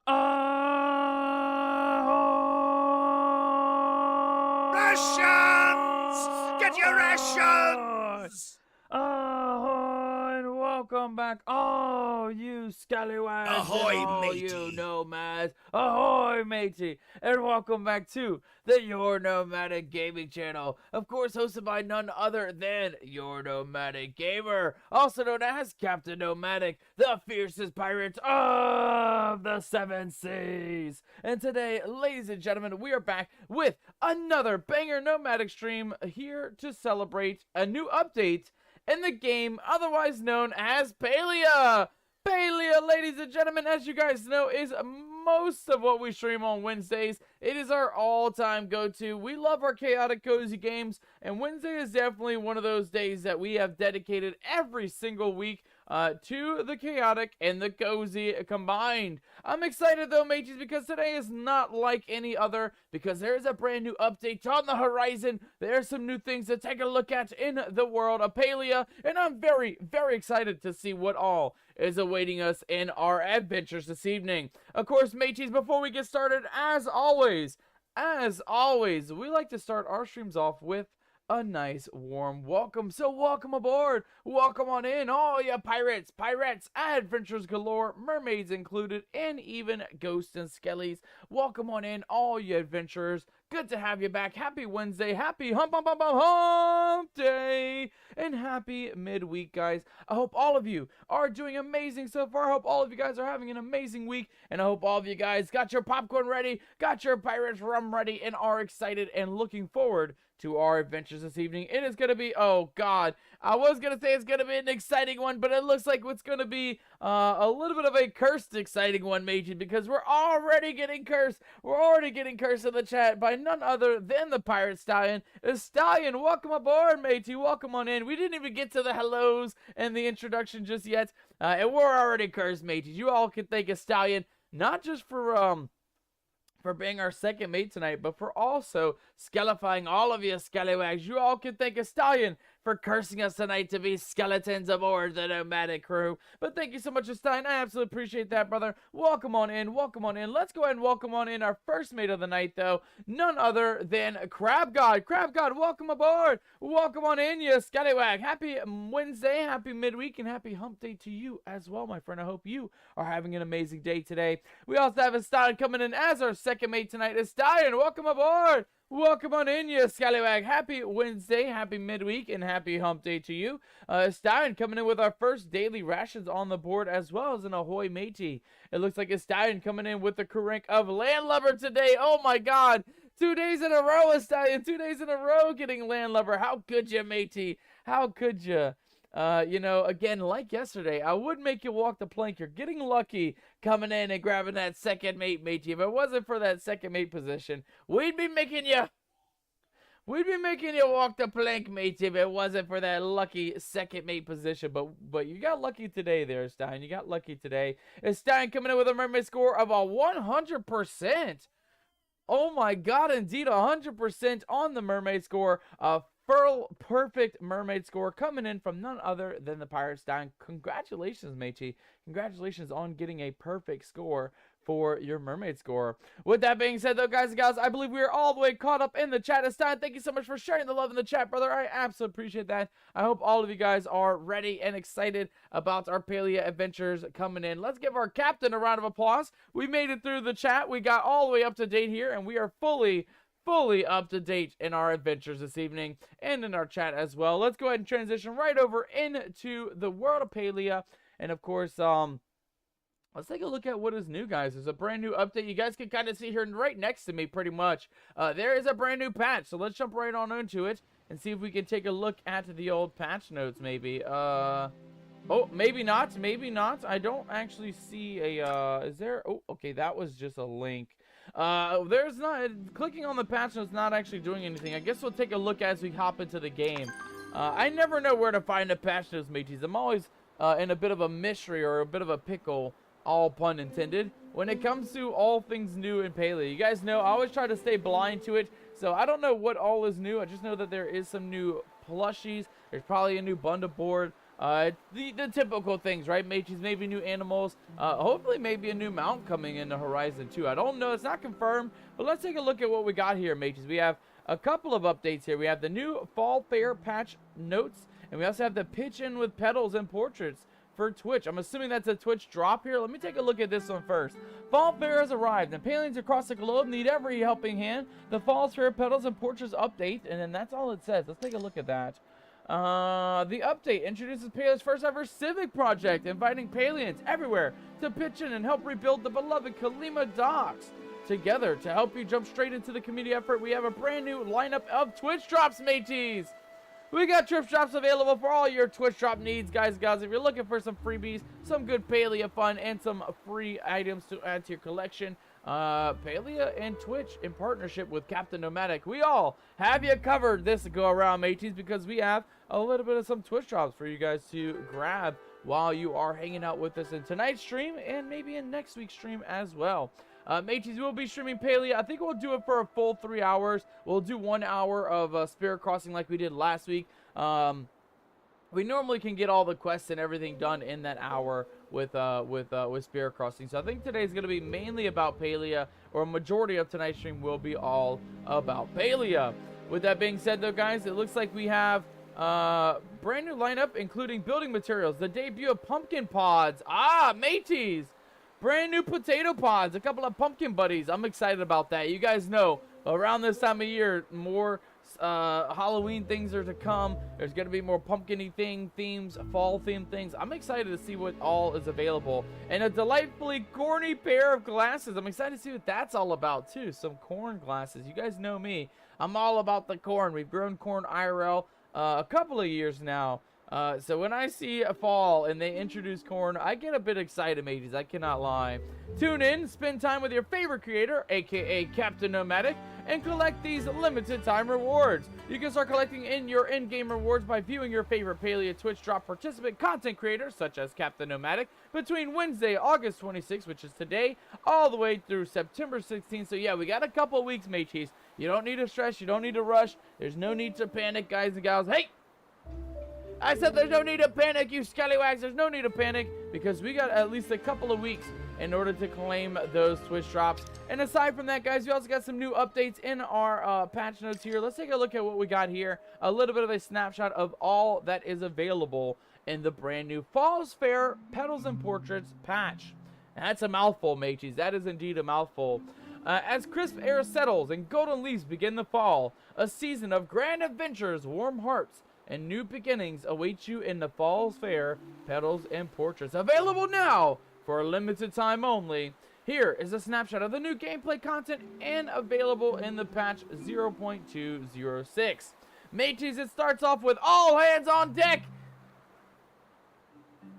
Rations! Get your rations! Ahoy, and welcome back, all you scallywags Ahoy, and all matey. you nomads. Ahoy, matey, and welcome back to the Your Nomadic Gaming Channel. Of course, hosted by none other than Your Nomadic Gamer, also known as Captain Nomadic, the fiercest pirate of the seven seas. And today, ladies and gentlemen, we are back with another banger nomadic stream here to celebrate a new update in the game otherwise known as Palia. Palia, ladies and gentlemen, as you guys know, is most of what we stream on Wednesdays. It is our all-time go-to. We love our chaotic cozy games, and Wednesday is definitely one of those days that we have dedicated every single week to the chaotic and the cozy combined. I'm excited though, mages, because today is not like any other, because there is a brand new update on the horizon. There are some new things to take a look at in the world of Palia, and I'm very, very excited to see what all is awaiting us in our adventures this evening. Of course, mages, before we get started, as always, we like to start our streams off with a nice warm welcome. So welcome aboard, welcome on in, all you pirates, adventures galore, mermaids included, and even ghosts and skellies. Welcome on in, all you adventurers. Good to have you back. Happy Wednesday, happy hump day, and happy midweek, guys. I hope all of you are doing amazing so far. I hope all of you guys are having an amazing week, and I hope all of you guys got your popcorn ready, got your pirates rum ready, and are excited and looking forward to our adventures this evening. It is going to be, oh god, I was going to say it's going to be an exciting one, but it looks like it's going to be a little bit of a cursed exciting one, mages, because we're already getting cursed. We're already getting cursed in the chat by none other than the Pirate Stallion. Stallion, welcome aboard, matey. Welcome on in. We didn't even get to the hellos and the introduction just yet, and we're already cursed, mates. You all can thank a Stallion, not just for being our second mate tonight, but for also skellifying all of you scallywags. You all can thank a Stallion for cursing us tonight to be skeletons aboard the nomadic crew. But thank you so much, Stein. I absolutely appreciate that, brother. Welcome on in, welcome on in. Let's go ahead and welcome on in our first mate of the night, though. None other than Crab God. Crab God, welcome aboard. Welcome on in, you scallywag. Happy Wednesday, happy midweek, and happy hump day to you as well, my friend. I hope you are having an amazing day today. We also have a Stein coming in as our second mate tonight. Stein, welcome aboard. Welcome on in, you scallywag. Happy Wednesday, happy midweek, and happy hump day to you. Stein coming in with our first daily rations on the board, as well as an ahoy matey. It looks like Stein coming in with the crew rank of landlubber today. Oh my god, 2 days in a row, Stein. 2 days in a row getting landlubber. How could you, matey? How could you? You know, again, like yesterday, I would make you walk the plank. You're getting lucky coming in and grabbing that second mate, matey. If it wasn't for that second mate position, we'd be making you walk the plank, matey, if it wasn't for that lucky second mate position. But you got lucky today there, Stein. You got lucky today. Is Stein coming in with a mermaid score of a 100%. Oh my god, indeed, 100% on the mermaid score. Perfect mermaid score coming in from none other than the Pirate Stein. Congratulations, matey. Congratulations on getting a perfect score for your mermaid score. With that being said, though, guys and gals, I believe we are all the way caught up in the chat. Stein, thank you so much for sharing the love in the chat, brother. I absolutely appreciate that. I hope all of you guys are ready and excited about our Palia adventures coming in. Let's give our captain a round of applause. We made it through the chat. We got all the way up to date here, and we are fully up to date in our adventures this evening and in our chat as well. Let's go ahead and transition right over into the world of Palia. And of course, let's take a look at what is new, guys. There's a brand new update. You guys can kind of see here right next to me pretty much. There is a brand new patch. So let's jump right on into it and see if we can take a look at the old patch notes maybe. Oh, maybe not. Maybe not. I don't actually see a, is there? Oh, okay. That was just a link. There's not, clicking on the patch notes not actually doing anything. I guess we'll take a look as we hop into the game. I never know where to find the patch notes, mateys. I'm always in a bit of a mystery or a bit of a pickle, all pun intended, when it comes to all things new in Palia. You guys know I always try to stay blind to it, so I don't know what all is new. I just know that there is some new plushies. There's probably a new bundle board. The typical things, right? Maybe new animals. Hopefully maybe a new mount coming in the horizon too. I don't know. It's not confirmed, but let's take a look at what we got here, mages. We have a couple of updates here. We have the new Fall Fair patch notes, and we also have the pitch in with petals and portraits for Twitch. I'm assuming that's a Twitch drop here. Let me take a look at this one first. Fall Fair has arrived, and Palians across the globe need every helping hand. The Fall Fair petals and portraits update, and then that's all it says. Let's take a look at that. The update introduces Palia's first ever civic project, inviting Palians everywhere to pitch in and help rebuild the beloved Kalima docks. Together, to help you jump straight into the community effort, we have a brand new lineup of Twitch drops, mateys. We got Twitch drops available for all your Twitch drop needs, guys and gals. If you're looking for some freebies, some good Palia fun, and some free items to add to your collection, Palia and Twitch in partnership with Captain Nomadic, we all have you covered this go around, mateys, because we have a little bit of some Twitch drops for you guys to grab while you are hanging out with us in tonight's stream and maybe in next week's stream as well. Mateys, we'll be streaming Palia. I think we'll do it for a full 3 hours. We'll do 1 hour of Spirit Crossing like we did last week. We normally can get all the quests and everything done in that hour with Spirit Crossing. So I think today's going to be mainly about Palia, or a majority of tonight's stream will be all about Palia. With that being said, though, guys, it looks like we have brand new lineup, including building materials, the debut of pumpkin pods. Mateys! Brand new potato pods, a couple of pumpkin buddies. I'm excited about that. You guys know, around this time of year, more Halloween things are to come. There's going to be more pumpkin-y themes, fall-themed things. I'm excited to see what all is available. And a delightfully corny pair of glasses. I'm excited to see what that's all about, too. Some corn glasses. You guys know me. I'm all about the corn. We've grown corn IRL a couple of years now. So when I see a fall and they introduce corn, I get a bit excited, mateys. I cannot lie. Tune in, spend time with your favorite creator, aka Captain Nomadic, and collect these limited time rewards. You can start collecting in your in-game rewards by viewing your favorite Palia Twitch drop participant content creators, such as Captain Nomadic, between Wednesday, August 26th, which is today, all the way through September 16th. So yeah, we got a couple weeks, mateys. You don't need to stress. You don't need to rush. There's no need to panic, guys and gals. Hey! I said there's no need to panic, you scallywags. There's no need to panic because we got at least a couple of weeks in order to claim those Twitch drops. And aside from that, guys, we also got some new updates in our patch notes here. Let's take a look at what we got here. A little bit of a snapshot of all that is available in the brand new Falls Fair Petals and Portraits patch. And that's a mouthful, mateys. That is indeed a mouthful. As crisp air settles and golden leaves begin the fall, a season of grand adventures, warm hearts, and new beginnings await you in the Falls Fair Petals and Portraits. Available now for a limited time only. Here is a snapshot of the new gameplay content and available in the patch 0.206. Mateys, it starts off with all hands on deck.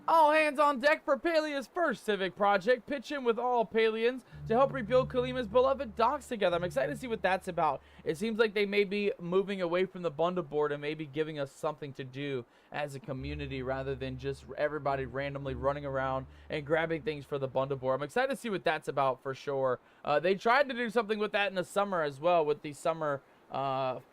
All hands on deck for Palia's first civic project. Pitch in with all Palians to help rebuild Kalima's beloved docks together. I'm excited to see what that's about. It seems like they may be moving away from the bundle board and maybe giving us something to do as a community rather than just everybody randomly running around and grabbing things for the bundle board. I'm excited to see what that's about for sure. They tried to do something with that in the summer as well with the summer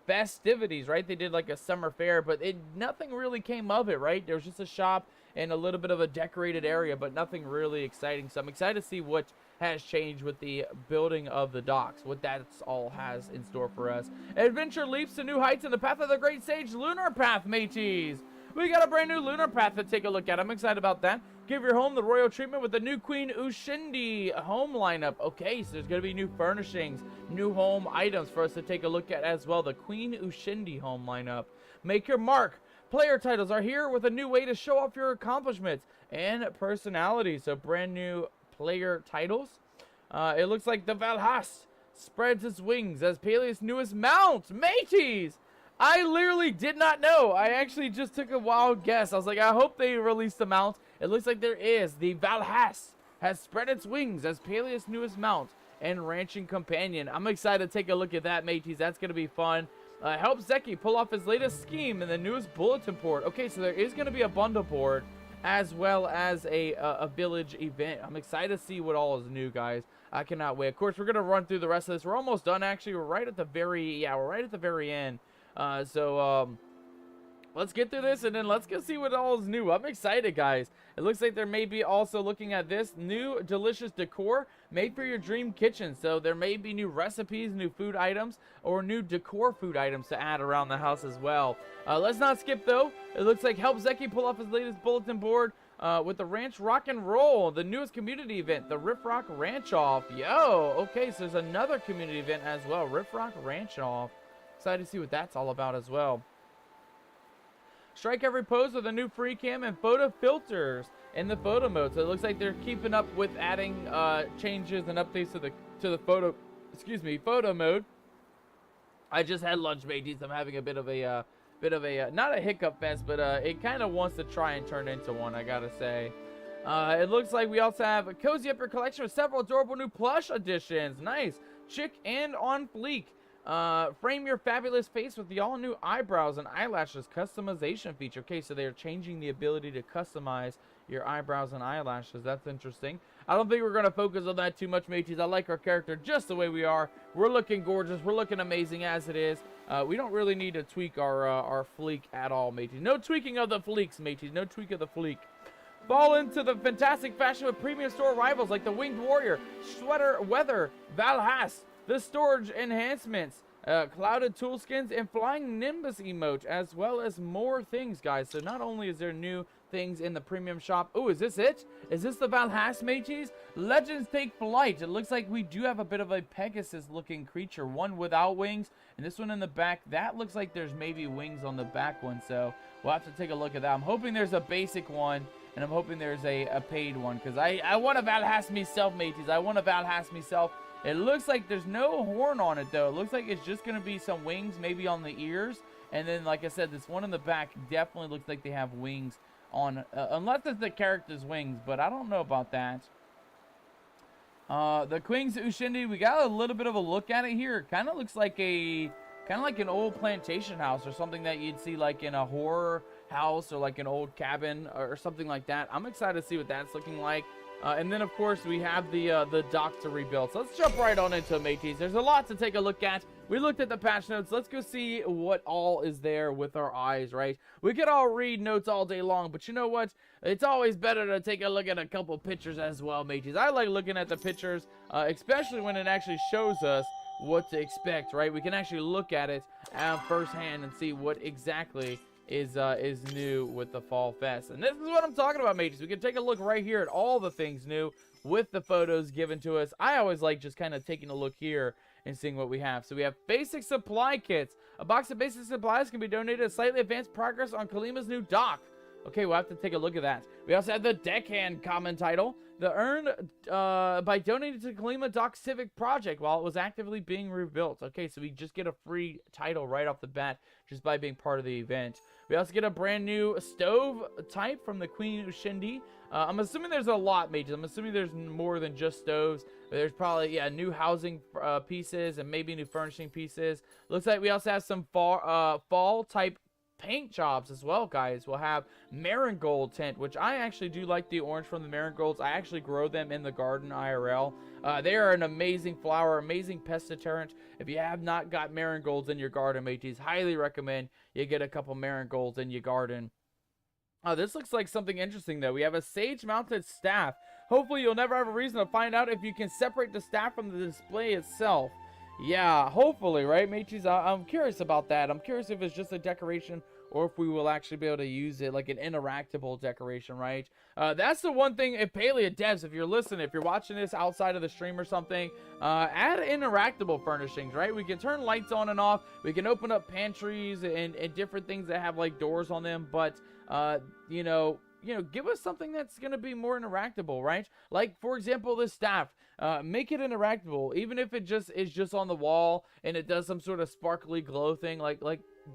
festivities, right? They did like a summer fair, but nothing really came of it, right? There was just a shop and a little bit of a decorated area, but nothing really exciting. So I'm excited to see what has changed with the building of the docks, what that's all has in store for us. Adventure leaps to new heights in the path of the great sage Lunar Path, mateys. We got a brand new Lunar Path to take a look at. I'm excited about that. Give your home the royal treatment with the new Queen Ushindi home lineup. Okay, so there's going to be new furnishings, new home items for us to take a look at as well. The Queen Ushindi home lineup. Make your mark. Player titles are here with a new way to show off your accomplishments and personality. So brand new player titles. It looks like the Valhas spreads its wings as Palia's newest mount. Mateys! I literally did not know. I actually just took a wild guess. I was like, I hope they released the mount. It looks like there is. The Valhas has spread its wings as Palia's newest mount and ranching companion. I'm excited to take a look at that, mateys. That's going to be fun. Help Zeki pull off his latest scheme in the newest bulletin board. Okay, so there is going to be a bundle board as well as a village event. I'm excited to see what all is new, guys. I cannot wait. Of course, we're going to run through the rest of this. We're almost done, actually. We're right at the very end. let's get through this and then let's go see what all is new. I'm excited, guys. It looks like there may be also looking at this new delicious decor made for your dream kitchen. So there may be new recipes, new food items, or new decor food items to add around the house as well. Let's not skip though. It looks like help Zeki pull off his latest bulletin board with the Ranch Rock and Roll, the newest community event, the Riff Rock Ranch Off. Yo, okay, so there's another community event as well, Riff Rock Ranch Off. Excited to see what that's all about as well. Strike every pose with a new free cam and photo filters in the photo mode. So it looks like they're keeping up with adding changes and updates to the photo mode. I just had lunch, mateys. I'm having a bit of a not a hiccup fest, but it kind of wants to try and turn into one, I gotta say. It looks like we also have a cozy up your collection with several adorable new plush additions. Nice, chic and on fleek. Frame your fabulous face with the all-new eyebrows and eyelashes customization feature. Okay, so they're changing the ability to customize your eyebrows and eyelashes. That's interesting. I don't think we're going to focus on that too much, mateys. I like our character just the way we are. We're looking gorgeous. We're looking amazing as it is. We don't really need to tweak our fleek at all, mateys. No tweaking of the fleeks, mateys. No tweak of the fleek. Fall into the fantastic fashion with premium store rivals like the Winged Warrior, Sweater Weather, Valhas, the storage enhancements, clouded tool skins, and flying Nimbus emote, as well as more things, guys. So not only is there new things in the premium shop. Oh, is this it? Is this the Valhas, mateys? Legends take flight. It looks like we do have a bit of a Pegasus looking creature, one without wings and this one in the back. That looks like there's maybe wings on the back one, so we'll have to take a look at that. I'm hoping there's a basic one, and I'm hoping there's a paid one, because I want a Valhas myself, mateys. I want a Valhas myself. It looks like there's no horn on it, though. It looks like it's just going to be some wings, maybe on the ears. And then, like I said, this one in the back definitely looks like they have wings on, unless it's the character's wings, but I don't know about that. The Queen's Ushindi, we got a little bit of a look at it here. It kind of looks like an old plantation house or something that you'd see like in a horror house or like an old cabin or something like that. I'm excited to see what that's looking like. And then, of course, we have the dock to rebuild. So let's jump right on into it, mateys. There's a lot to take a look at. We looked at the patch notes. Let's go see what all is there with our eyes, right? We could all read notes all day long, but you know what? It's always better to take a look at a couple pictures as well, mateys. I like looking at the pictures, especially when it actually shows us what to expect, right? We can actually look at it firsthand and see what exactly is new with the Fall Fest. And this is what I'm talking about, mateys. We can take a look right here at all the things new with the photos given to us. I always like just kind of taking a look here and seeing what we have. So we have basic supply kits. A box of basic supplies can be donated to slightly advanced progress on Kalima's new dock. Okay, we'll have to take a look at that. We also have the Deckhand common title. The earned by donating to Kalima Dock Civic Project while it was actively being rebuilt. Okay, so we just get a free title right off the bat just by being part of the event. We also get a brand new stove type from the Queen Ushindi. I'm assuming there's a lot, mages. I'm assuming there's more than just stoves. There's probably, yeah, new housing pieces and maybe new furnishing pieces. Looks like we also have some fall type paint jobs as well, guys. We'll have marigold tint, which I actually do like the orange from the marigolds. I actually grow them in the garden IRL. They are an amazing flower, amazing pest deterrent. If you have not got marigolds in your garden, mateys, highly recommend you get a couple marigolds in your garden. This looks like something interesting, though. We have a sage-mounted staff. Hopefully, you'll never have a reason to find out if you can separate the staff from the display itself. Yeah, hopefully, right, mateys? I'm curious about that. I'm curious if it's just a decoration or if we will actually be able to use it like an interactable decoration, right? That's the one thing, if Palia devs, if you're listening, if you're watching this outside of the stream or something, add interactable furnishings, right? We can turn lights on and off. We can open up pantries and different things that have like doors on them, but, you know, give us something that's going to be more interactable, right? Like, for example, this staff. Make it interactable, even if it just is just on the wall and it does some sort of sparkly glow thing. Like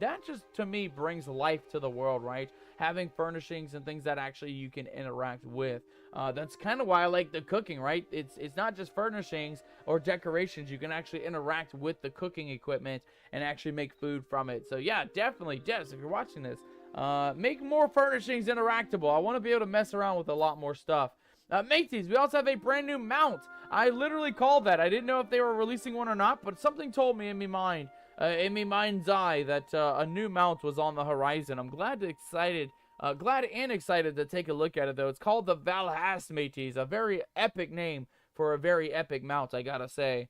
that just, to me, brings life to the world, right? Having furnishings and things that actually you can interact with. That's kind of why I like the cooking, right? It's not just furnishings or decorations. You can actually interact with the cooking equipment and actually make food from it. So, yeah, definitely, Des, if you're watching this, make more furnishings interactable. I want to be able to mess around with a lot more stuff. Mateys, we also have a brand new mount. I literally called that. I didn't know if they were releasing one or not, but something told me in my mind in my mind's eye that a new mount was on the horizon. I'm glad and excited to take a look at it, though. It's called the Valhast, mateys. A very epic name for a very epic mount, I gotta say.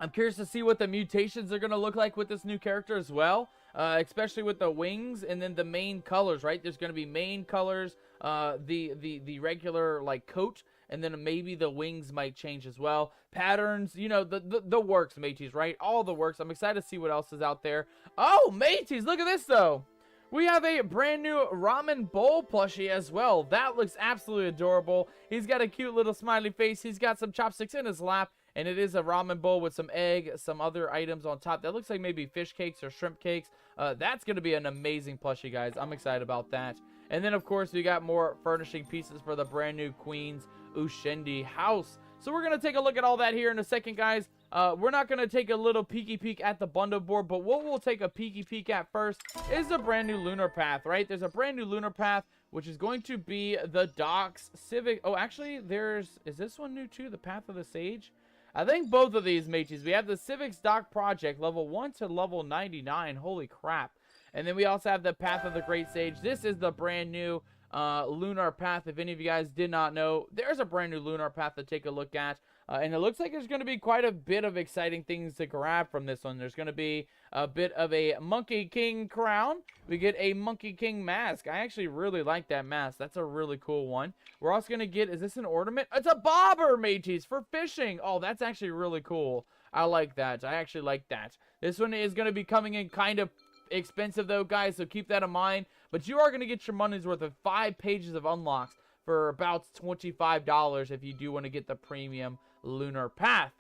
I'm curious to see what the mutations are going to look like with this new character as well, especially with the wings and then the main colors, right? There's going to be main colors, the regular, like, coat, and then maybe the wings might change as well. Patterns, you know, the works, mateys, right? All the works. I'm excited to see what else is out there. Oh, mateys, look at this, though. We have a brand new ramen bowl plushie as well. That looks absolutely adorable. He's got a cute little smiley face. He's got some chopsticks in his lap. And it is a ramen bowl with some egg, some other items on top. That looks like maybe fish cakes or shrimp cakes. That's going to be an amazing plushie, guys. I'm excited about that. And then, of course, we got more furnishing pieces for the brand new Queen's Ushendi house. So we're going to take a look at all that here in a second, guys. We're not going to take a little peeky peek at the bundle board, but what we'll take a peeky peek at first is a brand new lunar path, right? There's a brand new lunar path, which is going to be the Docks Civic. Oh, actually, is this one new too? The Path of the Sage? I think both of these, mateys. We have the Civics Dock Project, level 1 to level 99. Holy crap. And then we also have the Path of the Great Sage. This is the brand new Lunar Path. If any of you guys did not know, there's a brand new Lunar Path to take a look at. And it looks like there's going to be quite a bit of exciting things to grab from this one. There's going to be a bit of a Monkey King crown. We get a Monkey King mask. I actually really like that mask. That's a really cool one. We're also going to get, is this an ornament? It's a bobber, mateys, for fishing. Oh, that's actually really cool. I like that. I actually like that. This one is going to be coming in kind of expensive, though, guys, so keep that in mind. But you are going to get your money's worth of 5 pages of unlocks for about $25 if you do want to get the premium Lunar Path.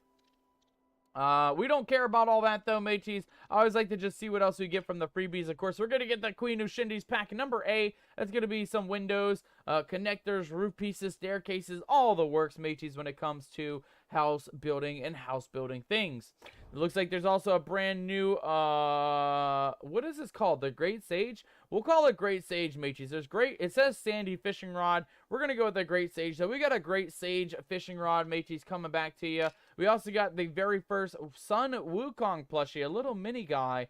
We don't care about all that, though, mateys. I always like to just see what else we get from the freebies. Of course, we're going to get the Queen Ushindi's pack number A. That's going to be some windows, connectors, roof pieces, staircases, all the works, mateys, when it comes to house building and house building things. It looks like there's also a brand new, what is this called? The Great Sage? We'll call it Great Sage, mateys. It says Sandy Fishing Rod. We're going to go with the Great Sage. So we got a Great Sage Fishing Rod, mateys, coming back to you. We also got the very first Sun Wukong plushie, a little mini guy,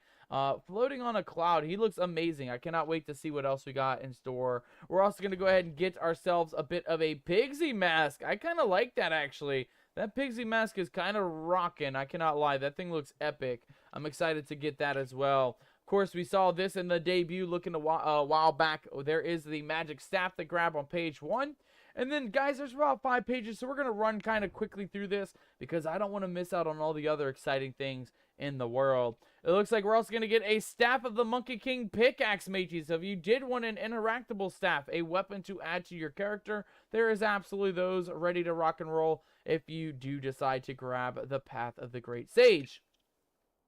floating on a cloud. He looks amazing. I cannot wait to see what else we got in store. We're also going to go ahead and get ourselves a bit of a Pigsy mask. I kind of like that, actually. That Pigsy mask is kind of rocking. I cannot lie. That thing looks epic. I'm excited to get that as well. Of course, we saw this in the debut looking a while back. There is the magic staff to grab on page 1. And then, guys, there's about 5 pages, so we're going to run kind of quickly through this because I don't want to miss out on all the other exciting things in the world. It looks like we're also going to get a Staff of the Monkey King pickaxe, mateys. So if you did want an interactable staff, a weapon to add to your character, there is absolutely those ready to rock and roll if you do decide to grab the Path of the Great Sage.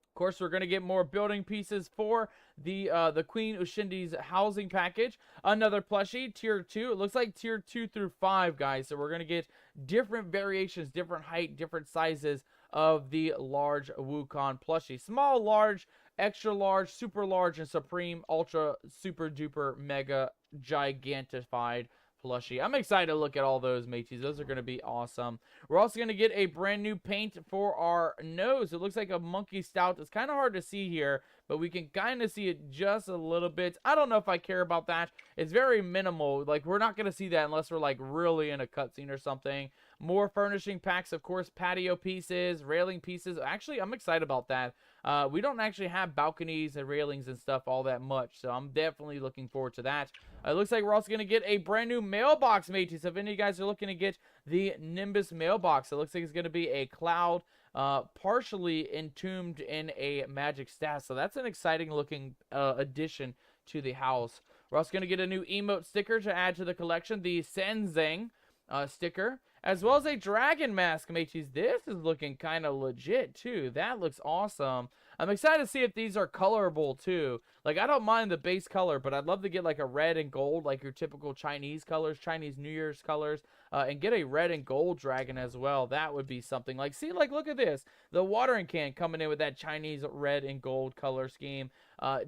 Of course, we're going to get more building pieces for the Queen Ushindi's housing package. Another plushie, tier 2. It looks like tier 2 through 5, guys. So we're going to get different variations, different height, different sizes of the large Wukong plushie. Small, large, extra large, super large, and supreme, ultra, super duper, mega, gigantified plushie. I'm excited to look at all those, mateys. Those are going to be awesome. We're also going to get a brand new paint for our nose. It looks like a monkey stout. It's kind of hard to see here, but we can kind of see it just a little bit. I don't know if I care about that. It's very minimal. Like, we're not going to see that unless we're, like, really in a cutscene or something. More furnishing packs, of course, patio pieces, railing pieces. Actually, I'm excited about that. We don't actually have balconies and railings and stuff all that much, so I'm definitely looking forward to that. It looks like we're also going to get a brand new mailbox, mateys. So if any of you guys are looking to get the Nimbus mailbox, it looks like it's going to be a cloud partially entombed in a magic staff. So that's an exciting looking addition to the house. We're also going to get a new emote sticker to add to the collection, the Senzang sticker, as well as a dragon mask, mateys. This is looking kind of legit, too. That looks awesome. I'm excited to see if these are colorable too. Like, I don't mind the base color, but I'd love to get like a red and gold, like your typical Chinese colors, Chinese New Year's colors, and get a red and gold dragon as well. That would be something. Like, see, like, look at this. The watering can coming in with that Chinese red and gold color scheme.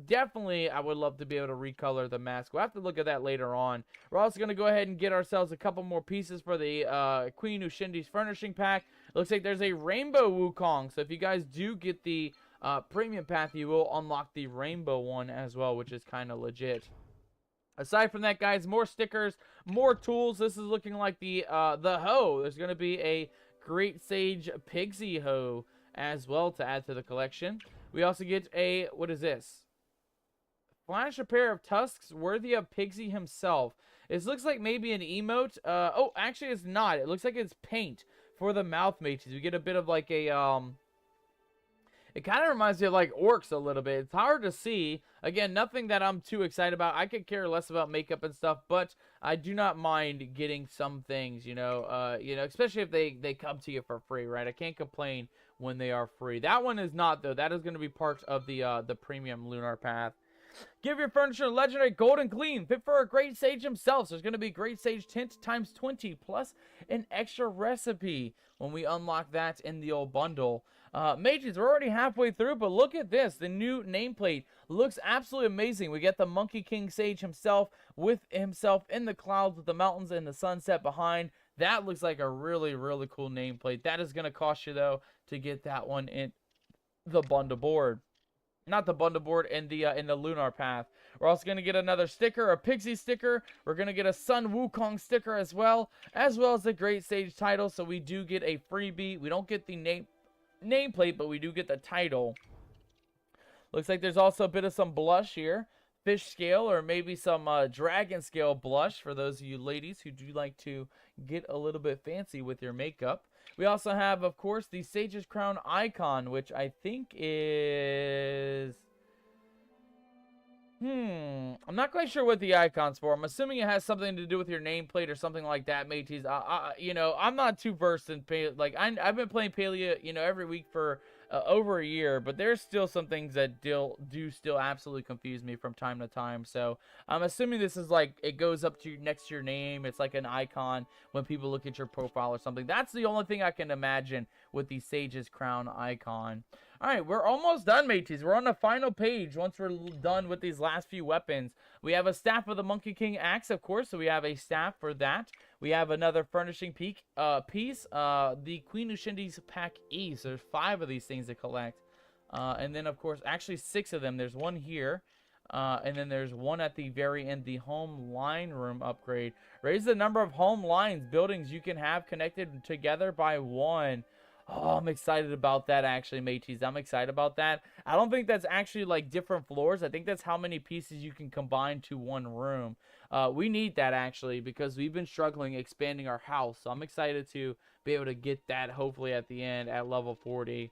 Definitely, I would love to be able to recolor the mask. We'll have to look at that later on. We're also going to go ahead and get ourselves a couple more pieces for the Queen Ushindi's furnishing pack. It looks like there's a rainbow Wukong. So if you guys do get the premium path, you will unlock the rainbow one as well, which is kind of legit. Aside from that, guys, more stickers, more tools. This is looking like the hoe. There's going to be a Great Sage Pigsy hoe as well to add to the collection. We also get a, what is this? Flash a pair of tusks worthy of Pigsy himself. This looks like maybe an emote. Oh, actually it's not. It looks like it's paint for the mouth mages. We get a bit of like a, it kind of reminds me of like orcs a little bit. It's hard to see. Again, nothing that I'm too excited about. I could care less about makeup and stuff, but I do not mind getting some things, you know, especially if they come to you for free, right? I can't complain when they are free. That one is not, though. That is going to be part of the premium lunar path. Give your furniture a legendary golden gleam, fit for a great sage himself. So there's going to be great sage tint times 20 plus an extra recipe when we unlock that in the old bundle. Mages, we're already halfway through, but look at this. The new nameplate looks absolutely amazing. We get the Monkey King Sage himself with himself in the clouds with the mountains and the sunset behind. That looks like a really, really cool nameplate. That is going to cost you, though, to get that one in the bundle board. Not the bundle board, in the lunar path. We're also going to get another sticker, a Pixie sticker. We're going to get a Sun Wukong sticker as well as the Great Sage title. So we do get a freebie. We don't get the nameplate, but we do get the title. Looks like there's also a bit of some blush here. Fish scale or maybe some dragon scale blush for those of you ladies who do like to get a little bit fancy with your makeup. We also have, of course, the Sage's Crown icon, which I think is... I'm not quite sure what the icon's for. I'm assuming it has something to do with your nameplate or something like that, mateys. You know, I'm not too versed in Palia. Like, I've been playing Palia, you know, every week for over a year, but there's still some things that do still absolutely confuse me from time to time. So I'm assuming this is like, it goes up to next to your name. It's like an icon when people look at your profile or something. That's the only thing I can imagine with the Sage's Crown icon. All right, we're almost done, mateys. We're on the final page once we're done with these last few weapons. We have a staff of the Monkey King axe, of course, so we have a staff for that. We have another furnishing piece, the Queen Ushindi's Pack E. So there's 5 of these things to collect. And then, of course, actually 6 of them. There's one here. And then there's one at the very end, the home line room upgrade. Raise the number of home lines, buildings you can have connected together by 1. Oh, I'm excited about that, actually, mateys. I'm excited about that. I don't think that's actually, like, different floors. I think that's how many pieces you can combine to one room. We need that, actually, because we've been struggling expanding our house. So I'm excited to be able to get that, hopefully, at the end at level 40.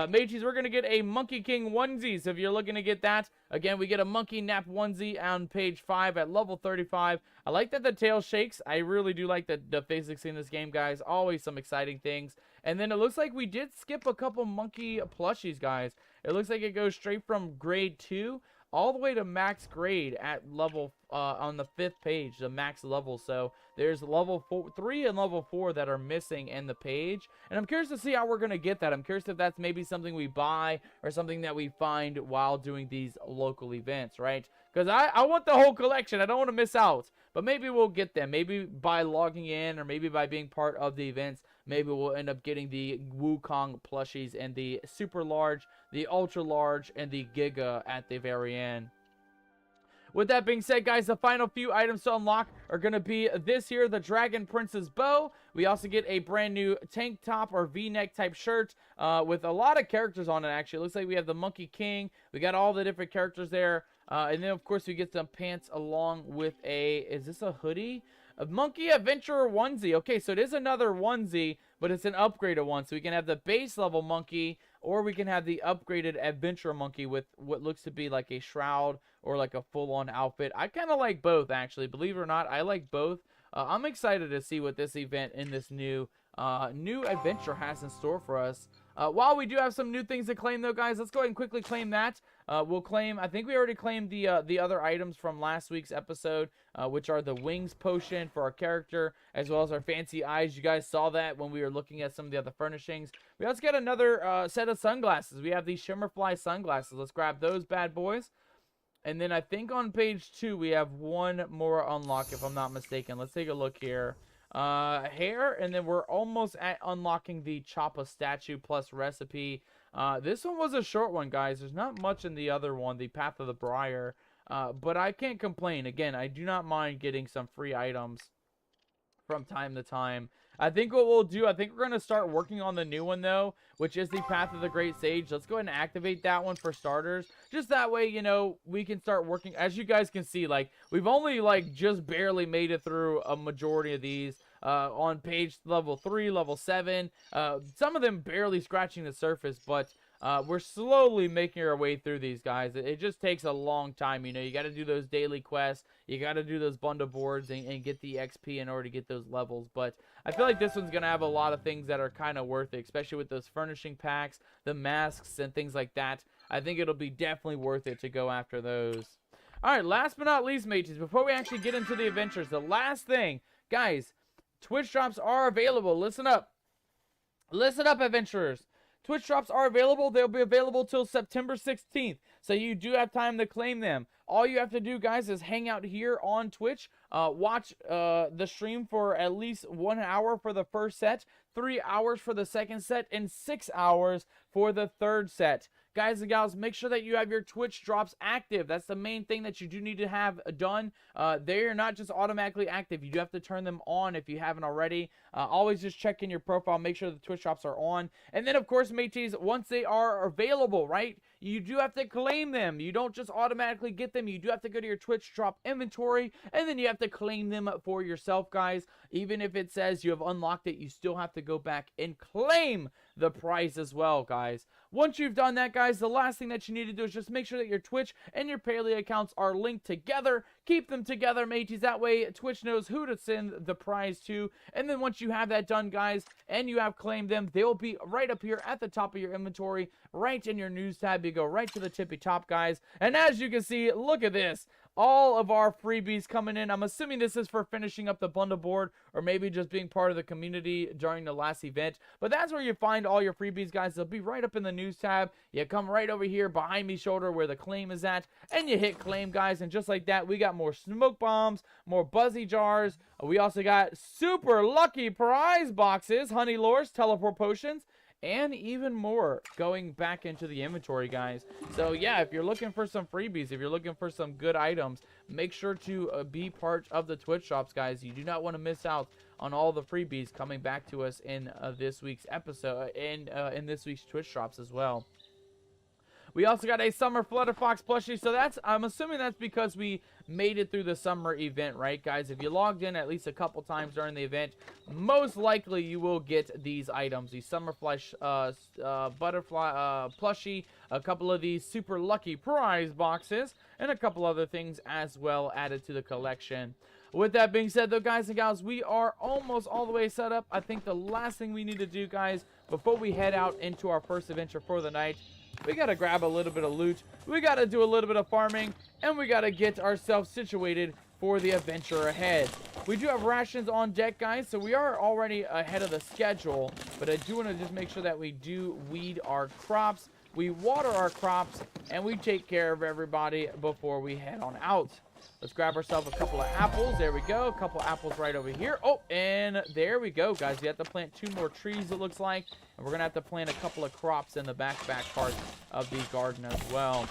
Mateys, we're going to get a Monkey King onesie. So if you're looking to get that, again, we get a Monkey Nap onesie on page 5 at level 35. I like that the tail shakes. I really do like the physics in this game, guys. Always some exciting things. And then it looks like we did skip a couple monkey plushies, guys. It looks like it goes straight from grade 2 all the way to max grade at level on the 5th page, the max level. So there's level 3 and level 4 that are missing in the page. And I'm curious to see how we're going to get that. I'm curious if that's maybe something we buy or something that we find while doing these local events, right? Because I want the whole collection. I don't want to miss out. But maybe we'll get them. Maybe by logging in or maybe by being part of the events. Maybe we'll end up getting the Wukong plushies and the super large, the ultra large, and the Giga at the very end. With that being said, guys, the final few items to unlock are going to be this here, the Dragon Prince's Bow. We also get a brand new tank top or V-neck type shirt with a lot of characters on it, actually. It looks like we have the Monkey King. We got all the different characters there. And then, of course, we get some pants along with a, is this a hoodie? A Monkey Adventurer onesie. Okay, so it is another onesie, but it's an upgraded one. So we can have the base level monkey, or we can have the upgraded Adventurer monkey with what looks to be like a shroud or like a full-on outfit. I kind of like both, actually. Believe it or not, I like both. I'm excited to see what this event in this new adventure has in store for us. While we do have some new things to claim, though, guys, let's go ahead and quickly claim that. We'll claim, I think we already claimed the other items from last week's episode, which are the wings potion for our character, as well as our fancy eyes. You guys saw that when we were looking at some of the other furnishings. We also got another set of sunglasses. We have these Shimmerfly sunglasses. Let's grab those bad boys. And then I think on page 2 we have one more unlock, if I'm not mistaken. Let's take a look here. Hair, and then we're almost at unlocking the Choppa statue plus recipe. This one was a short one, guys. There's not much in the other one, the Path of the Briar. But I can't complain. Again, I do not mind getting some free items from time to time. I think what we'll do, I think we're going to start working on the new one, though, which is the Path of the Great Sage. Let's go ahead and activate that one for starters. Just that way, you know, we can start working. As you guys can see, like, we've only, like, just barely made it through a majority of these. On page level 3, level 7. Some of them barely scratching the surface, but we're slowly making our way through these, guys. It just takes a long time. You know, you got to do those daily quests. You got to do those bundle boards and get the XP in order to get those levels. But I feel like this one's going to have a lot of things that are kind of worth it, especially with those furnishing packs, the masks, and things like that. I think it'll be definitely worth it to go after those. All right, last but not least, mateys, before we actually get into the adventures, the last thing, guys, Twitch drops are available. Listen up. Listen up, adventurers. Twitch drops are available. They'll be available till September 16th. So you do have time to claim them. All you have to do, guys, is hang out here on Twitch. Watch the stream for at least 1 hour for the first set, 3 hours for the second set, and 6 hours for the third set. Guys and gals, make sure that you have your Twitch drops active. That's the main thing that you do need to have done. They are not just automatically active. You do have to turn them on if you haven't already. Always just check in your profile. Make sure the Twitch drops are on. And then, of course, mateys, once they are available, right, you do have to claim them. You don't just automatically get them. You do have to go to your Twitch drop inventory, and then you have to claim them for yourself, guys. Even if it says you have unlocked it, you still have to go back and claim the prize as well, guys. Once you've done that, guys, the last thing that you need to do is just make sure that your Twitch and your Palia accounts are linked together. Keep them together, mateys. That way, Twitch knows who to send the prize to. And then once you have that done, guys, and you have claimed them, they will be right up here at the top of your inventory, right in your news tab. You go right to the tippy top, guys. And as you can see, look at this. All of our freebies coming in. I'm assuming this is for finishing up the bundle board or maybe just being part of the community during the last event. But that's where you find all your freebies, guys. They'll be right up in the news tab. You come right over here behind me shoulder where the claim is at, and you hit claim, guys. And just like that, we got more smoke bombs, more buzzy jars. We also got super lucky prize boxes, honey lures, teleport potions, and even more going back into the inventory, guys. So yeah, if you're looking for some freebies, if you're looking for some good items, make sure to be part of the Twitch shops, guys. You do not want to miss out on all the freebies coming back to us in this week's episode, in this week's Twitch shops as well. We also got a Summer Flutterfox plushie, so that's, I'm assuming that's because we made it through the summer event, right, guys? If you logged in at least a couple times during the event, most likely you will get these items, the Summer Flush, Butterfly plushie, a couple of these super lucky prize boxes, and a couple other things as well added to the collection. With that being said, though, guys and gals, we are almost all the way set up. I think the last thing we need to do, guys, before we head out into our first adventure for the night, we gotta grab a little bit of loot, we gotta do a little bit of farming, and we gotta get ourselves situated for the adventure ahead. We do have rations on deck, guys, so we are already ahead of the schedule, but I do want to just make sure that we do weed our crops, we water our crops, and we take care of everybody before we head on out. Let's grab ourselves a couple of apples. There we go. A couple of apples right over here. Oh, and there we go, guys. We have to plant 2 more trees, it looks like. And we're going to have to plant a couple of crops in the back part of the garden as well.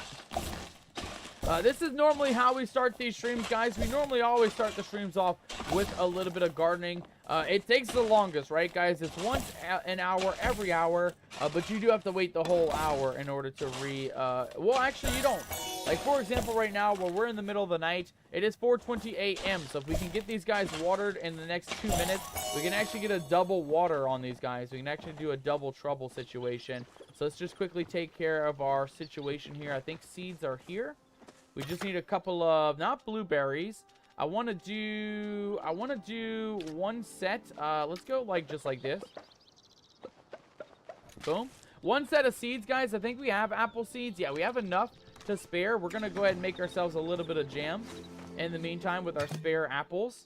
This is normally how we start these streams, guys. We normally always start the streams off with a little bit of gardening. It takes the longest, right, guys? It's once an hour, every hour, but you do have to wait the whole hour in order to well, actually, you don't. Like, for example, right now, where we're in the middle of the night, it is 4:20 a.m., so if we can get these guys watered in the next 2 minutes, we can actually get a double water on these guys. We can actually do a double trouble situation. So let's just quickly take care of our situation here. I think seeds are here. We just need a couple of, not blueberries. I want to do 1 set. Let's go like just like this. Boom. One set of seeds, guys. I think we have apple seeds. Yeah, we have enough to spare. We're going to go ahead and make ourselves a little bit of jam in the meantime with our spare apples.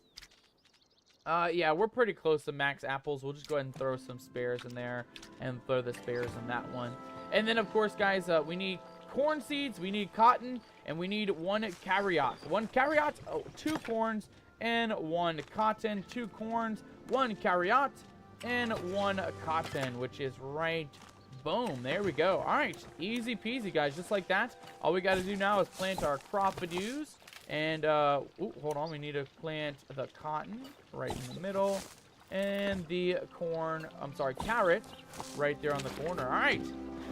Yeah, we're pretty close to max apples. We'll just go ahead and throw some spares in there and throw the spares in that one. And then, of course, guys, we need corn seeds, we need cotton, and we need 1 carrot. 1 carrot, 2 corns, and 1 cotton. 2 corns, 1 carrot, and 1 cotton, which is right. Boom, there we go. All right, easy peasy, guys, just like that. All we got to do now is plant our crop-a-doos. And, ooh, hold on, we need to plant the cotton right in the middle. And the carrot right there on the corner. All right,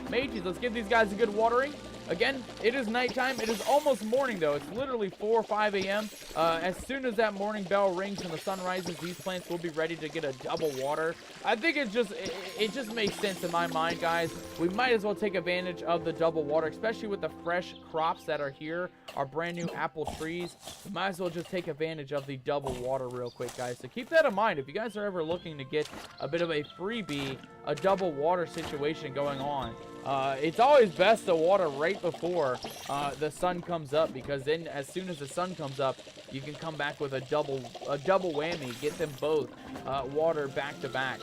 mateys, let's give these guys a good watering. Again, it is nighttime. It is almost morning, though. It's literally 4 or 5 a.m. As soon as that morning bell rings and the sun rises, these plants will be ready to get a double water. I think it just makes sense in my mind, guys. We might as well take advantage of the double water, especially with the fresh crops that are here, our brand new apple trees. We might as well just take advantage of the double water real quick, guys. So keep that in mind. If you guys are ever looking to get a bit of a freebie, a double water situation going on, it's always best to water right before the sun comes up, because then as soon as the sun comes up, you can come back with a double whammy, get them both watered back to back.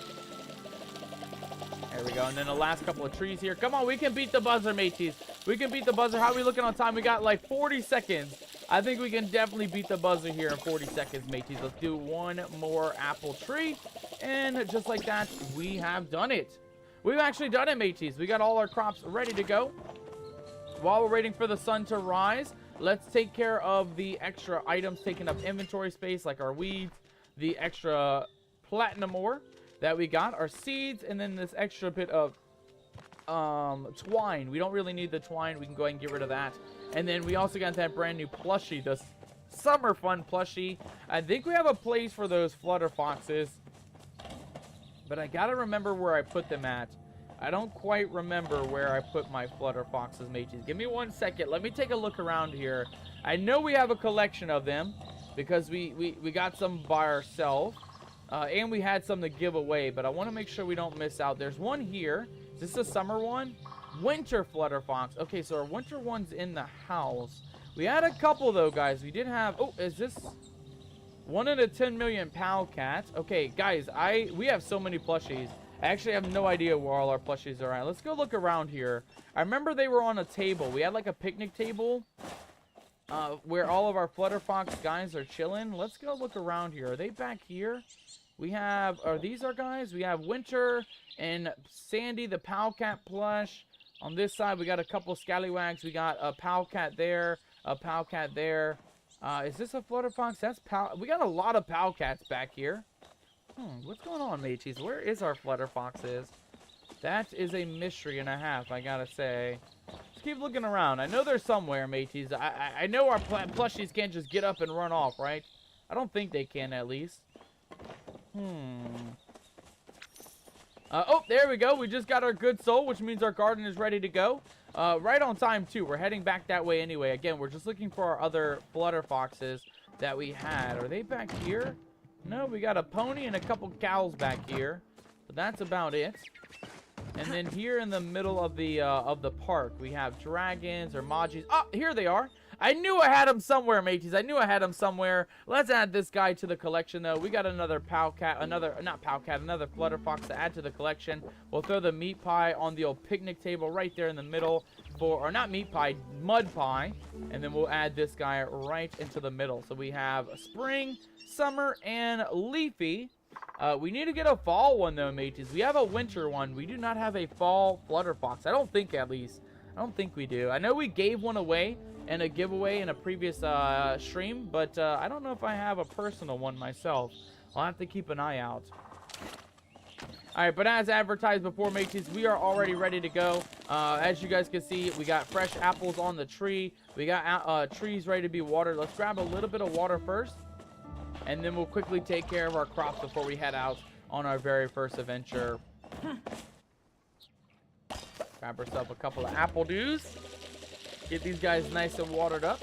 There we go. And then the last couple of trees here. Come on, we can beat the buzzer, mateys. We can beat the buzzer. How are we looking on time? We got like 40 seconds. I think we can definitely beat the buzzer here in 40 seconds, mateys. Let's do 1 more apple tree. And just like that, we have done it. We've actually done it, mateys. We got all our crops ready to go. While we're waiting for the sun to rise, let's take care of the extra items taking up inventory space, like our weeds, the extra platinum ore that we got, our seeds, and then this extra bit of twine. We don't really need the twine. We can go ahead and get rid of that. And then we also got that brand new plushie, the summer fun plushie. I think we have a place for those flutter foxes, but I gotta remember where I put them at. I don't quite remember where I put my flutter foxes, mateys. Give me 1 second. Let me take a look around here. I know we have a collection of them because we got some by ourselves. And we had some to give away, but I want to make sure we don't miss out. There's one here. Is this a summer one? Winter flutter fox. Okay, so our winter one's in the house. We had a couple, though, guys. We did have... Oh, is this... 1 in a 10 million pal cat. Okay, guys, we have so many plushies. I actually have no idea where all our plushies are at. Let's go look around here. I remember they were on a table. We had like a picnic table where all of our flutter fox guys are chilling. Let's go look around here. Are they back here? We have, are these our guys? We have Winter and Sandy, the pal cat plush. On this side, we got a couple scallywags. We got a pal cat there, a pal cat there. Is this a flutter fox? That's pal. We got a lot of pal cats back here. What's going on, mateys? Where is our flutter foxes? That is a mystery and a half, I gotta say. Just keep looking around. I know they're somewhere, mateys. I know our plushies can't just get up and run off, right? I don't think they can, at least. Oh, there we go. We just got our good soul, which means our garden is ready to go. Right on time, too. We're heading back that way anyway. Again, we're just looking for our other flutter foxes that we had. Are they back here? No, we got a pony and a couple cows back here. But that's about it. And then here in the middle of the park, we have dragons or Majis. Oh, here they are. I knew I had them somewhere, mateys. I knew I had them somewhere. Let's add this guy to the collection, though. We got another another flutter fox to add to the collection. We'll throw the meat pie on the old picnic table right there in the middle or not meat pie, mud pie. And then we'll add this guy right into the middle. So we have spring, summer, and leafy. We need to get a fall one, though, mateys. We have a winter one. We do not have a fall flutter fox. I don't think, at least. I don't think we do. I know we gave one away and a giveaway in a previous stream, but I don't know if I have a personal one myself. I'll have to keep an eye out. Alright, but as advertised before, mateys, we are already ready to go. As you guys can see, we got fresh apples on the tree. We got trees ready to be watered. Let's grab a little bit of water first, and then we'll quickly take care of our crops before we head out on our very first adventure. Grab ourselves a couple of apple dews. Get these guys nice and watered up.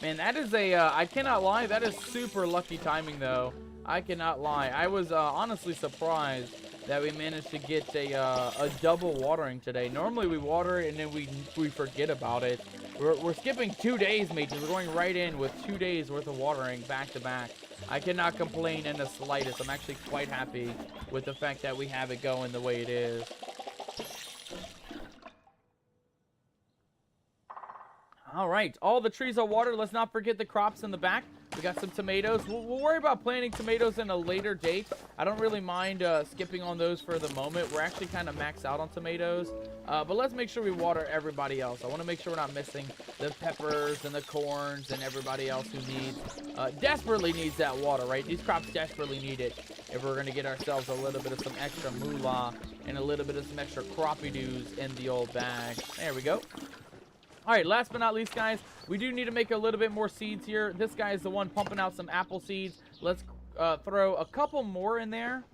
Man, that is a, I cannot lie, that is super lucky timing, though. I cannot lie. I was honestly surprised that we managed to get a double watering today. Normally we water it and then we forget about it. We're skipping 2 days, mates. We're going right in with 2 days worth of watering back to back. I cannot complain in the slightest. I'm actually quite happy with the fact that we have it going the way it is. All right, all the trees are watered. Let's not forget the crops in the back. We got some tomatoes. We'll worry about planting tomatoes in a later date. I don't really mind skipping on those for the moment. We're actually kind of maxed out on tomatoes. But let's make sure we water everybody else. I want to make sure we're not missing the peppers and the corns and everybody else who needs, desperately needs that water, right? These crops desperately need it if we're going to get ourselves a little bit of some extra moolah and a little bit of some extra crappie doos in the old bag. There we go. All right, last but not least, guys, we do need to make a little bit more seeds here. This guy is the one pumping out some apple seeds. Let's throw a couple more in there.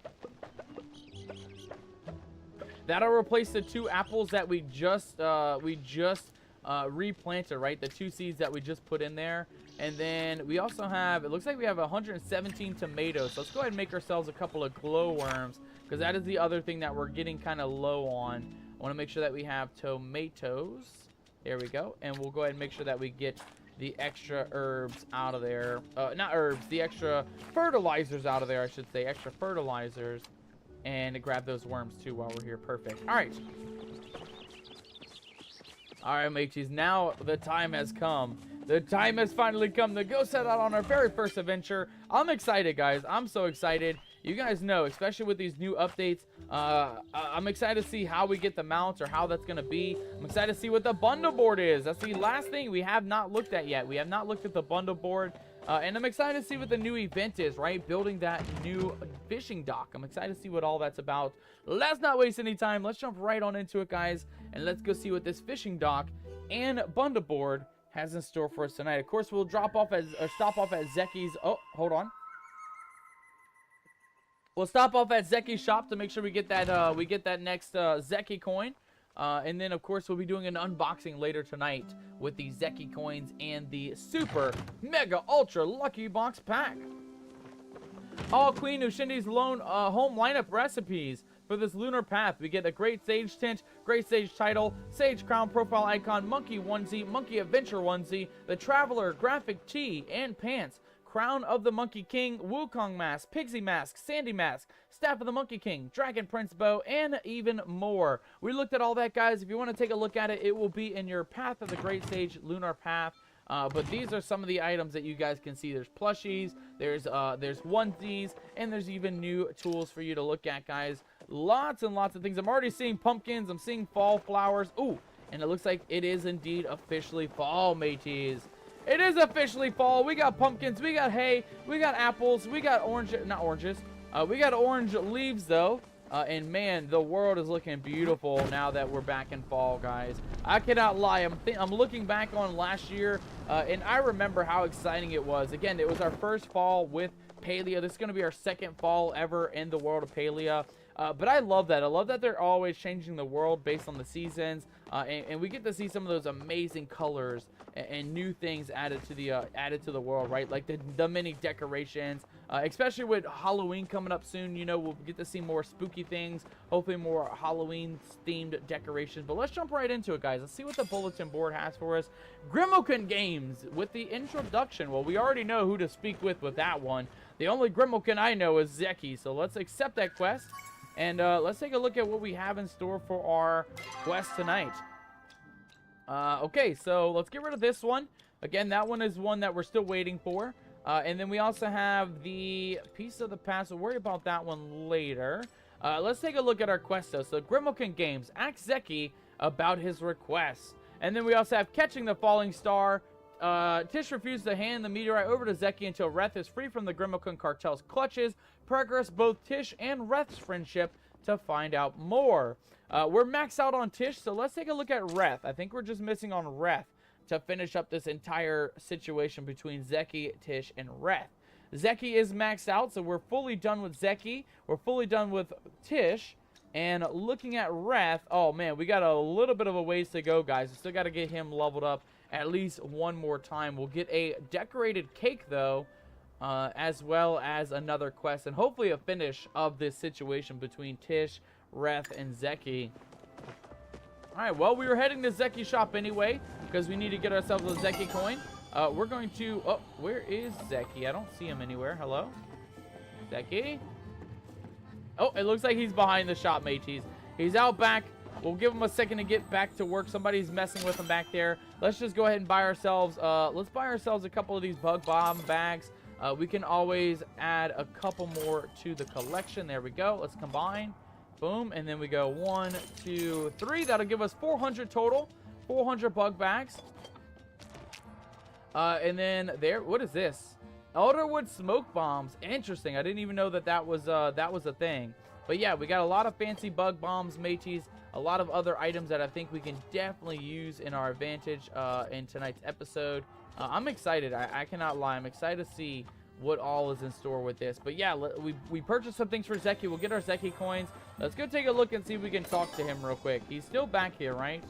That'll replace the 2 apples that we just replanted, right? The 2 seeds that we just put in there. And then we also have, it looks like we have 117 tomatoes. So let's go ahead and make ourselves a couple of glowworms, because that is the other thing that we're getting kind of low on. I want to make sure that we have tomatoes. There we go. And we'll go ahead and make sure that we get the extra herbs out of there. Not herbs, the extra fertilizers out of there, I should say. Extra fertilizers. And grab those worms, too, while we're here. Perfect. All right. All right, mateys. Now the time has come. The time has finally come to go set out on our very first adventure. I'm excited, guys. I'm so excited. You guys know, especially with these new updates, I'm excited to see how we get the mounts or how that's going to be. I'm excited to see what the bundle board is. That's the last thing we have not looked at yet. We have not looked at the bundle board. And I'm excited to see what the new event is, right? Building that new fishing dock. I'm excited to see what all that's about. Let's not waste any time. Let's jump right on into it, guys. And let's go see what this fishing dock and bundle board has in store for us tonight. Of course, we'll stop off at Zeki's. Oh, hold on. We'll stop off at Zeki's shop to make sure we get that next Zeki coin. And then, of course, we'll be doing an unboxing later tonight with the Zeki coins and the Super Mega Ultra Lucky Box Pack. All Queen Ushindi's home lineup recipes for this lunar path. We get a Great Sage tint, Great Sage title, Sage crown profile icon, Monkey onesie, Monkey adventure onesie, the Traveler graphic tee and pants, Crown of the Monkey King, Wukong mask, Pixie mask, Sandy mask, Staff of the Monkey King, Dragon Prince bow, and even more. We looked at all that, guys. If you want to take a look at it, it will be in your Path of the Great Sage Lunar Path. But these are some of the items that you guys can see. There's plushies, there's onesies, and there's even new tools for you to look at, guys. Lots and lots of things. I'm already seeing pumpkins. I'm seeing fall flowers. Ooh, and it looks like it is indeed officially fall, mateys. It is officially fall. We got pumpkins, we got hay, we got apples, we got not oranges. We got orange leaves, though. And man, the world is looking beautiful now that we're back in fall, guys. I cannot lie. I'm looking back on last year, and I remember how exciting it was. Again, it was our first fall with Palia. This is going to be our second fall ever in the world of Palia. But I love that. I love that they're always changing the world based on the seasons, and we get to see some of those amazing colors and new things added to the world, right? Like the many decorations, especially with Halloween coming up soon. You know, we'll get to see more spooky things, hopefully more Halloween-themed decorations. But let's jump right into it, guys. Let's see what the bulletin board has for us. Grimalkin Games with the introduction. Well, we already know who to speak with that one. The only Grimalkin I know is Zeki, so let's accept that quest. And let's take a look at what we have in store for our quest tonight. Okay, so let's get rid of this one. Again, that one is one that we're still waiting for. And then we also have the piece of the past. We'll worry about that one later. Let's take a look at our quest, though. So, Grimalkin Games, ask Zeki about his requests. And then we also have Catching the Falling Star. Tish refused to hand the meteorite over to Zeki until Reth is free from the Grimalkin cartel's clutches. Progress both Tish and Reth's friendship to find out more. We're maxed out on Tish, so let's take a look at Reth. I think we're just missing on Reth to finish up this entire situation between Zeki, Tish, and Reth. Zeki is maxed out, so we're fully done with Zeki. We're fully done with Tish. And looking at Reth, oh man, we got a little bit of a ways to go, guys. We still got to get him leveled up at least one more time. We'll get a decorated cake, though, as well as another quest, and hopefully a finish of this situation between Tish, Reth, and Zeki. Alright, well, we were heading to Zeki's shop anyway, because we need to get ourselves a Zeki coin. We're going to... Oh, where is Zeki? I don't see him anywhere. Hello? Zeki? Oh, it looks like he's behind the shop, mateys. He's out back. We'll give him a second to get back to work. Somebody's messing with him back there. Let's just go ahead and buy ourselves... let's buy ourselves a couple of these bug bomb bags. We can always add a couple more to the collection. There we go. Let's combine. Boom. And then we go 1, 2, 3. That'll give us 400 total. 400 bug bags. And then there. What is this? Elderwood smoke bombs. Interesting. I didn't even know that was a thing. But yeah, we got a lot of fancy bug bombs, mateys. A lot of other items that I think we can definitely use in our advantage in tonight's episode. I'm excited. I cannot lie. I'm excited to see what all is in store with this. But yeah, we purchased some things for Zeki. We'll get our Zeki coins. Let's go take a look and see if we can talk to him real quick. He's still back here, right?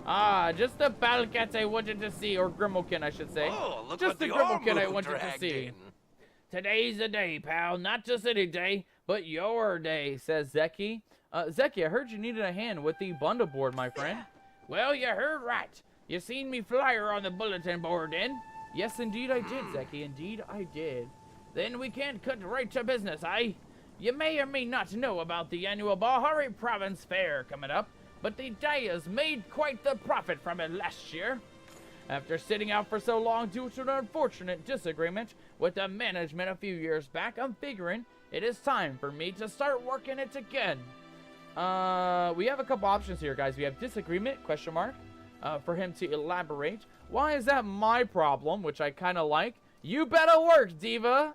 Ah, just the Palcat I wanted to see, or Grimalkin, I should say. Oh, look just what the the Grimalkin I Ormood wanted to dragged see. in. Today's the day, pal. Not just any day, but your day, says Zeki. Zeki, I heard you needed a hand with the bundle board, my friend. Well, you heard right. You seen me flyer on the bulletin board, then? Yes, indeed I did, Zeki. Indeed I did. Then we can't cut right to business, eh? You may or may not know about the annual Bahari Province Fair coming up, but the Dayas made quite the profit from it last year. After sitting out for so long due to an unfortunate disagreement with the management a few years back, I'm figuring it is time for me to start working it again. We have a couple options here, guys. We have disagreement, question mark, for him to elaborate. Why is that my problem, which I kind of like? You better work, diva.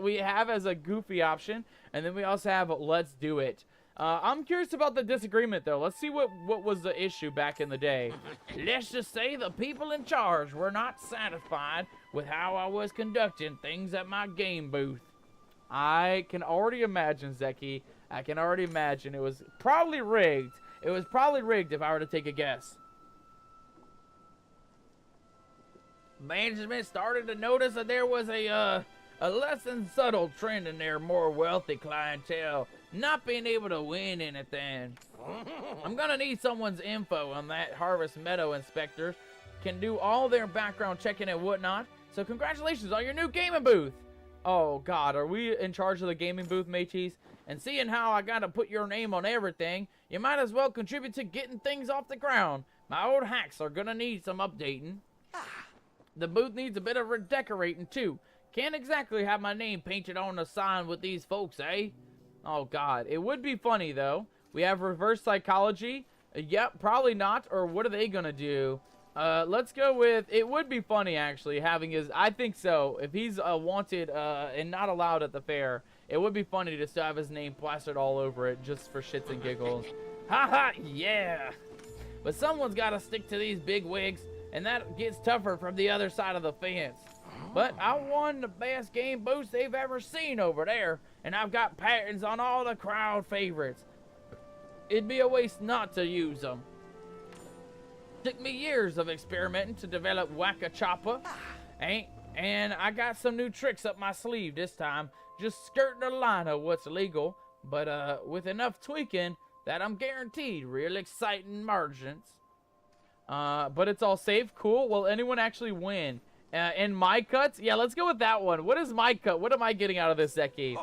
We have as a goofy option, and then we also have let's do it. I'm curious about the disagreement, though. Let's see what was the issue back in the day. Let's just say the people in charge were not satisfied with how I was conducting things at my game booth. I can already imagine, Zeki. I can already imagine. It was probably rigged. It was probably rigged if I were to take a guess. Management started to notice that there was a less than subtle trend in their more wealthy clientele not being able to win anything. I'm gonna need someone's info on that Harvest Meadow inspectors. Can do all their background checking and whatnot. So congratulations on your new gaming booth. Oh God, are we in charge of the gaming booth, mateys? And seeing how I gotta put your name on everything, you might as well contribute to getting things off the ground. My old hacks are gonna need some updating. The booth needs a bit of redecorating too. Can't exactly have my name painted on the sign with these folks, eh? Oh God, it would be funny though. We have reverse psychology. Yep, probably not. Or what are they gonna do? Let's go with, it would be funny actually having his, I think so. If he's wanted and not allowed at the fair, it would be funny to still have his name plastered all over it just for shits and giggles. Haha, yeah. But someone's gotta stick to these big wigs, and that gets tougher from the other side of the fence. But I won the best game boost they've ever seen over there, and I've got patents on all the crowd favorites. It'd be a waste not to use them. Took me years of experimenting to develop Wacka Chopper, and I got some new tricks up my sleeve this time, just skirting the line of what's legal, but with enough tweaking that I'm guaranteed real exciting margins. But it's all safe. Cool. Will anyone actually win? In my cuts? Yeah, let's go with that one. What is my cut? What am I getting out of this, Zeki?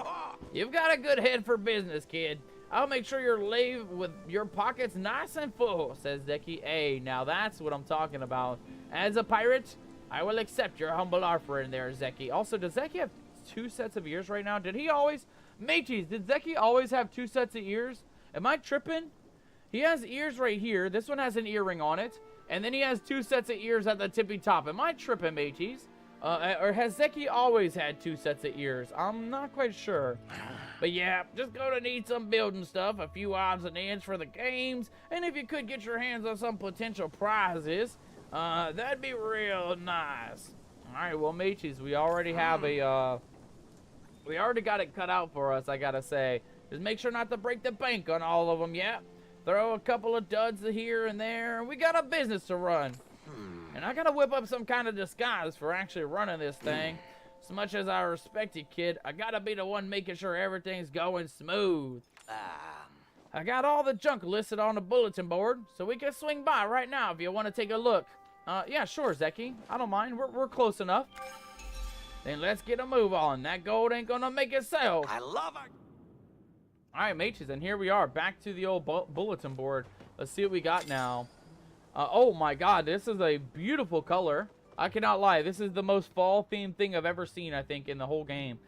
You've got a good head for business, kid. I'll make sure you're laid with your pockets nice and full, says Zeki. Hey, now that's what I'm talking about. As a pirate, I will accept your humble offer in there, Zeki. Also, does Zeki have 2 sets of ears right now? Did he always... Mateys, did Zeki always have 2 sets of ears? Am I tripping? He has ears right here. This one has an earring on it. And then he has 2 sets of ears at the tippy top. Am I tripping, mateys? Or has Zeki always had 2 sets of ears? I'm not quite sure. But yeah, just gonna need some building stuff, a few odds and ends for the games, and if you could get your hands on some potential prizes, that'd be real nice. Alright, well, mateys, we already have a, we already got it cut out for us, I gotta say. Just make sure not to break the bank on all of them, yeah? Throw a couple of duds here and there, and we got a business to run. And I gotta whip up some kind of disguise for actually running this thing. As much as I respect you, kid, I gotta be the one making sure everything's going smooth. I got all the junk listed on the bulletin board, so we can swing by right now if you want to take a look. Yeah, sure, Zeki. I don't mind. We're close enough. Then let's get a move on. That gold ain't gonna make itself. I love it. All right, mates, and here we are, back to the old bulletin board. Let's see what we got now. Oh my God, this is a beautiful color. I cannot lie. This is the most fall-themed thing I've ever seen, I think, in the whole game.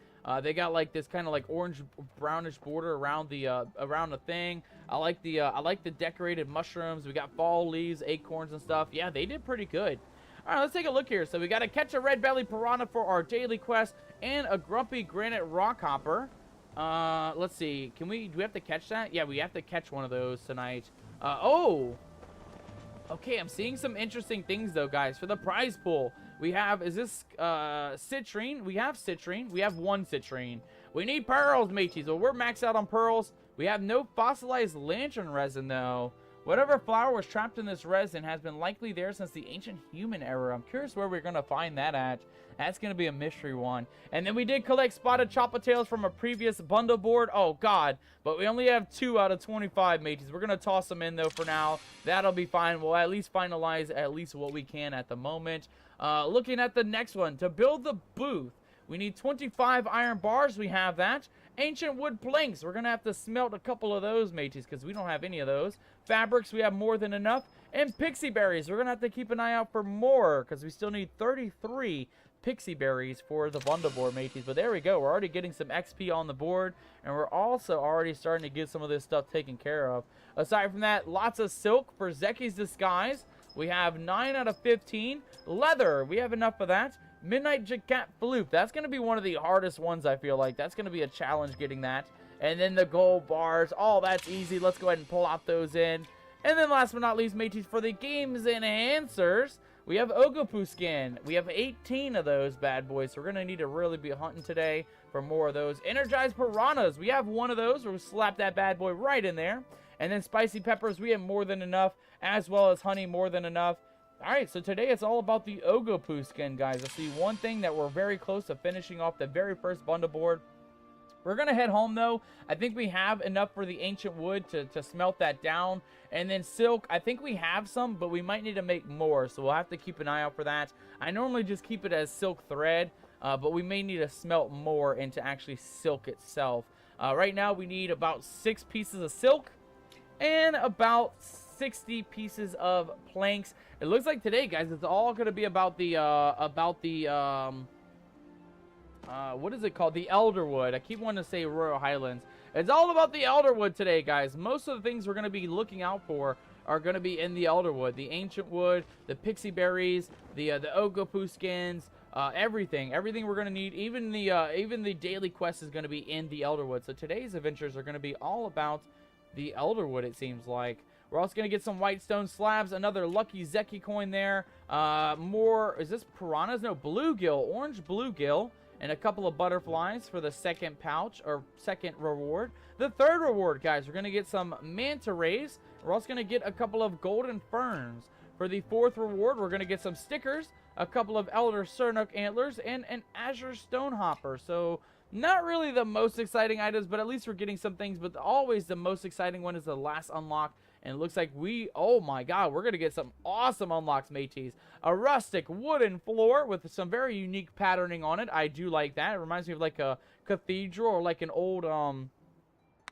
They got like this kind of like orange brownish border around the thing. I like the decorated mushrooms. We got fall leaves, acorns and stuff. Yeah, they did pretty good. All right, let's take a look here. So we got to catch a red belly piranha for our daily quest and a grumpy granite rockhopper. Let's see. Do we have to catch that? Yeah, we have to catch one of those tonight. Oh. Okay, I'm seeing some interesting things though, guys. For the prize pool, we have, is this citrine? We have citrine. We have one citrine. We need pearls, mateys. Well, we're maxed out on pearls. We have no fossilized lantern resin though. Whatever flower was trapped in this resin has been likely there since the ancient human era. I'm curious where we're gonna find that at. That's gonna be a mystery one. And then we did collect spotted choppa-tails from a previous bundle board. Oh God, but we only have 2 out of 25, mateys. We're gonna toss them in though for now. That'll be fine. We'll at least finalize at least what we can at the moment. Looking at the next one, to build the booth, we need 25 iron bars. We have that. Ancient wood planks. We're going to have to smelt a couple of those, mateys, because we don't have any of those. Fabrics, we have more than enough. And pixie berries. We're going to have to keep an eye out for more, because we still need 33 pixie berries for the bundle board, mateys. But there we go. We're already getting some XP on the board, and we're also already starting to get some of this stuff taken care of. Aside from that, lots of silk for Zeki's disguise. We have 9 out of 15. Leather, we have enough of that. Midnight Jacat Floof. That's going to be one of the hardest ones, I feel like. That's going to be a challenge getting that. And then the gold bars. Oh, that's easy. Let's go ahead and plop those in. And then last but not least, mateys, for the game's enhancers, we have Ogopu skin. We have 18 of those bad boys. So we're going to need to really be hunting today for more of those. Energized Piranhas. We have one of those. We'll slap that bad boy right in there. And then spicy peppers. We have more than enough. As well as honey, more than enough. Alright, so today it's all about the Ogopu skin, guys. I see one thing that we're very close to finishing off the very first bundle board. We're going to head home, though. I think we have enough for the ancient wood to smelt that down. And then silk, I think we have some, but we might need to make more. So we'll have to keep an eye out for that. I normally just keep it as silk thread, but we may need to smelt more into actually silk itself. Right now, we need about 6 pieces of silk and about 60 pieces of planks. It looks like today, guys, it's all going to be about the what is it called? The Elderwood. I keep wanting to say Royal Highlands. It's all about the Elderwood today, guys. Most of the things we're going to be looking out for are going to be in the Elderwood. The ancient wood, the pixie berries, the Ogopu skins, everything we're going to need. Even the daily quest is going to be in the Elderwood. So today's adventures are going to be all about the Elderwood, it seems like. We're also going to get some white stone slabs, another lucky Zeki coin there. More, is this piranhas? No, bluegill, orange bluegill, and a couple of butterflies for the second pouch, or second reward. The third reward, guys, we're going to get some manta rays. We're also going to get a couple of golden ferns. For the fourth reward, we're going to get some stickers, a couple of elder Sernuk antlers, and an azure stonehopper. So, not really the most exciting items, but at least we're getting some things. But always the most exciting one is the last unlock. And it looks like oh my God, we're going to get some awesome unlocks, mateys. A rustic wooden floor with some very unique patterning on it. I do like that. It reminds me of like a cathedral or like an old,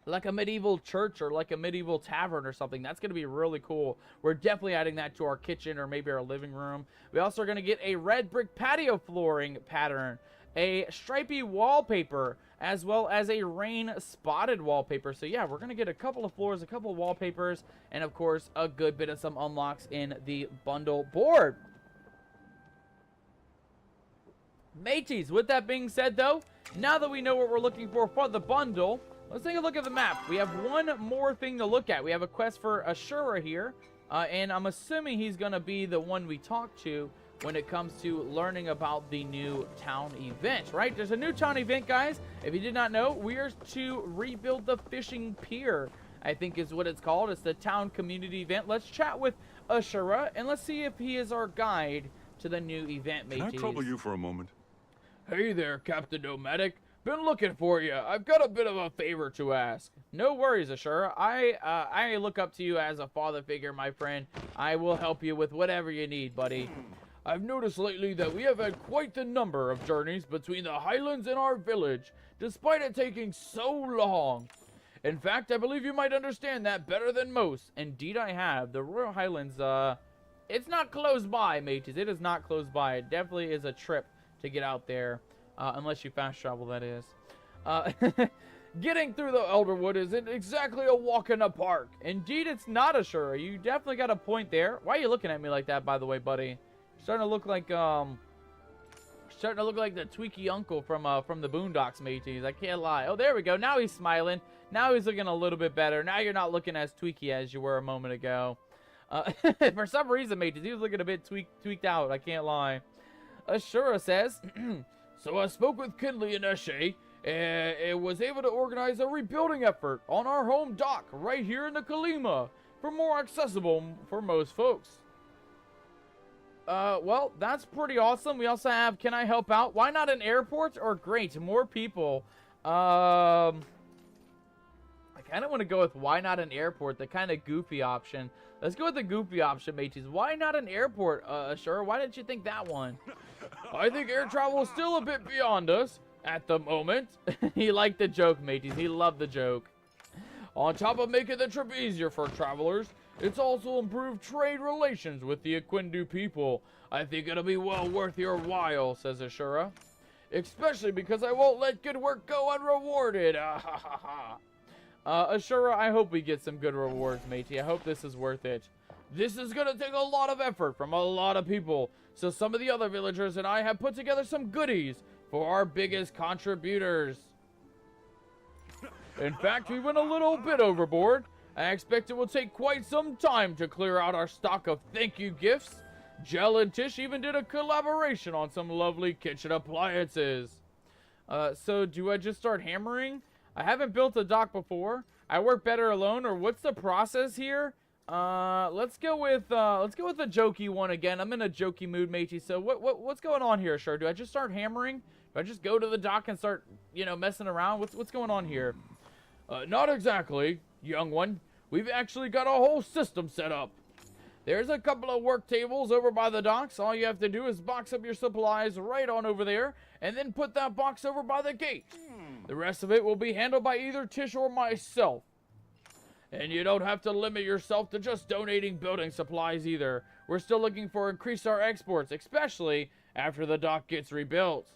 like a medieval church or like a medieval tavern or something. That's going to be really cool. We're definitely adding that to our kitchen or maybe our living room. We also are going to get a red brick patio flooring pattern, a stripy wallpaper, as well as a rain spotted wallpaper. So yeah, we're going to get a couple of floors, a couple of wallpapers, and of course a good bit of some unlocks in the bundle board. Mateys, with that being said though, now that we know what we're looking for the bundle, let's take a look at the map. We have one more thing to look at. We have a quest for Ashura here, and I'm assuming he's going to be the one we talk to when it comes to learning about the new town event, right? There's a new town event, guys. If you did not know, we are to rebuild the fishing pier, I think is what it's called. It's the town community event. Let's chat with Ashura, and let's see if he is our guide to the new event, mateys. Can I trouble you for a moment? Hey there, Captain Nomadic. Been looking for you. I've got a bit of a favor to ask. No worries, Ashura. I look up to you as a father figure, my friend. I will help you with whatever you need, buddy. I've noticed lately that we have had quite the number of journeys between the highlands and our village, despite it taking so long. In fact, I believe you might understand that better than most. Indeed, I have. The Royal Highlands, it's not close by, mateys. It is not close by. It definitely is a trip to get out there. Unless you fast travel, that is. Getting through the Elderwood isn't exactly a walk in the park. Indeed, it's not, Ashura. You definitely got a point there. Why are you looking at me like that, by the way, buddy? Starting to look like the tweaky uncle from the Boondocks, mateys. I can't lie. Oh, there we go. Now he's smiling. Now he's looking a little bit better. Now you're not looking as tweaky as you were a moment ago. For some reason, mateys, he was looking a bit tweaked out. I can't lie. Ashura says, so I spoke with Kinley and Eshe, and was able to organize a rebuilding effort on our home dock right here in the Kalima for more accessible for most folks. Well, that's pretty awesome. We also have, can I help out? Why not an airport? Or great, more people. I kind of want to go with why not an airport, the kind of goofy option. Let's go with the goofy option, mateys. Why not an airport, Sure? Why didn't you think that one? I think air travel is still a bit beyond us at the moment. He liked the joke, mateys. He loved the joke. On top of making the trip easier for travelers, it's also improved trade relations with the Aquindu people. I think it'll be well worth your while, says Ashura. Especially because I won't let good work go unrewarded. Ashura, I hope we get some good rewards, matey. I hope this is worth it. This is going to take a lot of effort from a lot of people, so some of the other villagers and I have put together some goodies for our biggest contributors. In fact, we went a little bit overboard. I expect it will take quite some time to clear out our stock of thank you gifts. Jell and Tish even did a collaboration on some lovely kitchen appliances. So do I just start hammering? I haven't built a dock before. I work better alone, or what's the process here? Let's go with a jokey one again. I'm in a jokey mood, matey. So what's going on here, Sure? Do I just start hammering? Do I just go to the dock and start, messing around? What's going on here? Not exactly, young one. We've actually got a whole system set up. There's a couple of work tables over by the docks. All you have to do is box up your supplies right on over there, and then put that box over by the gate. The rest of it will be handled by either Tish or myself. And you don't have to limit yourself to just donating building supplies either. We're still looking for increase our exports, especially after the dock gets rebuilt.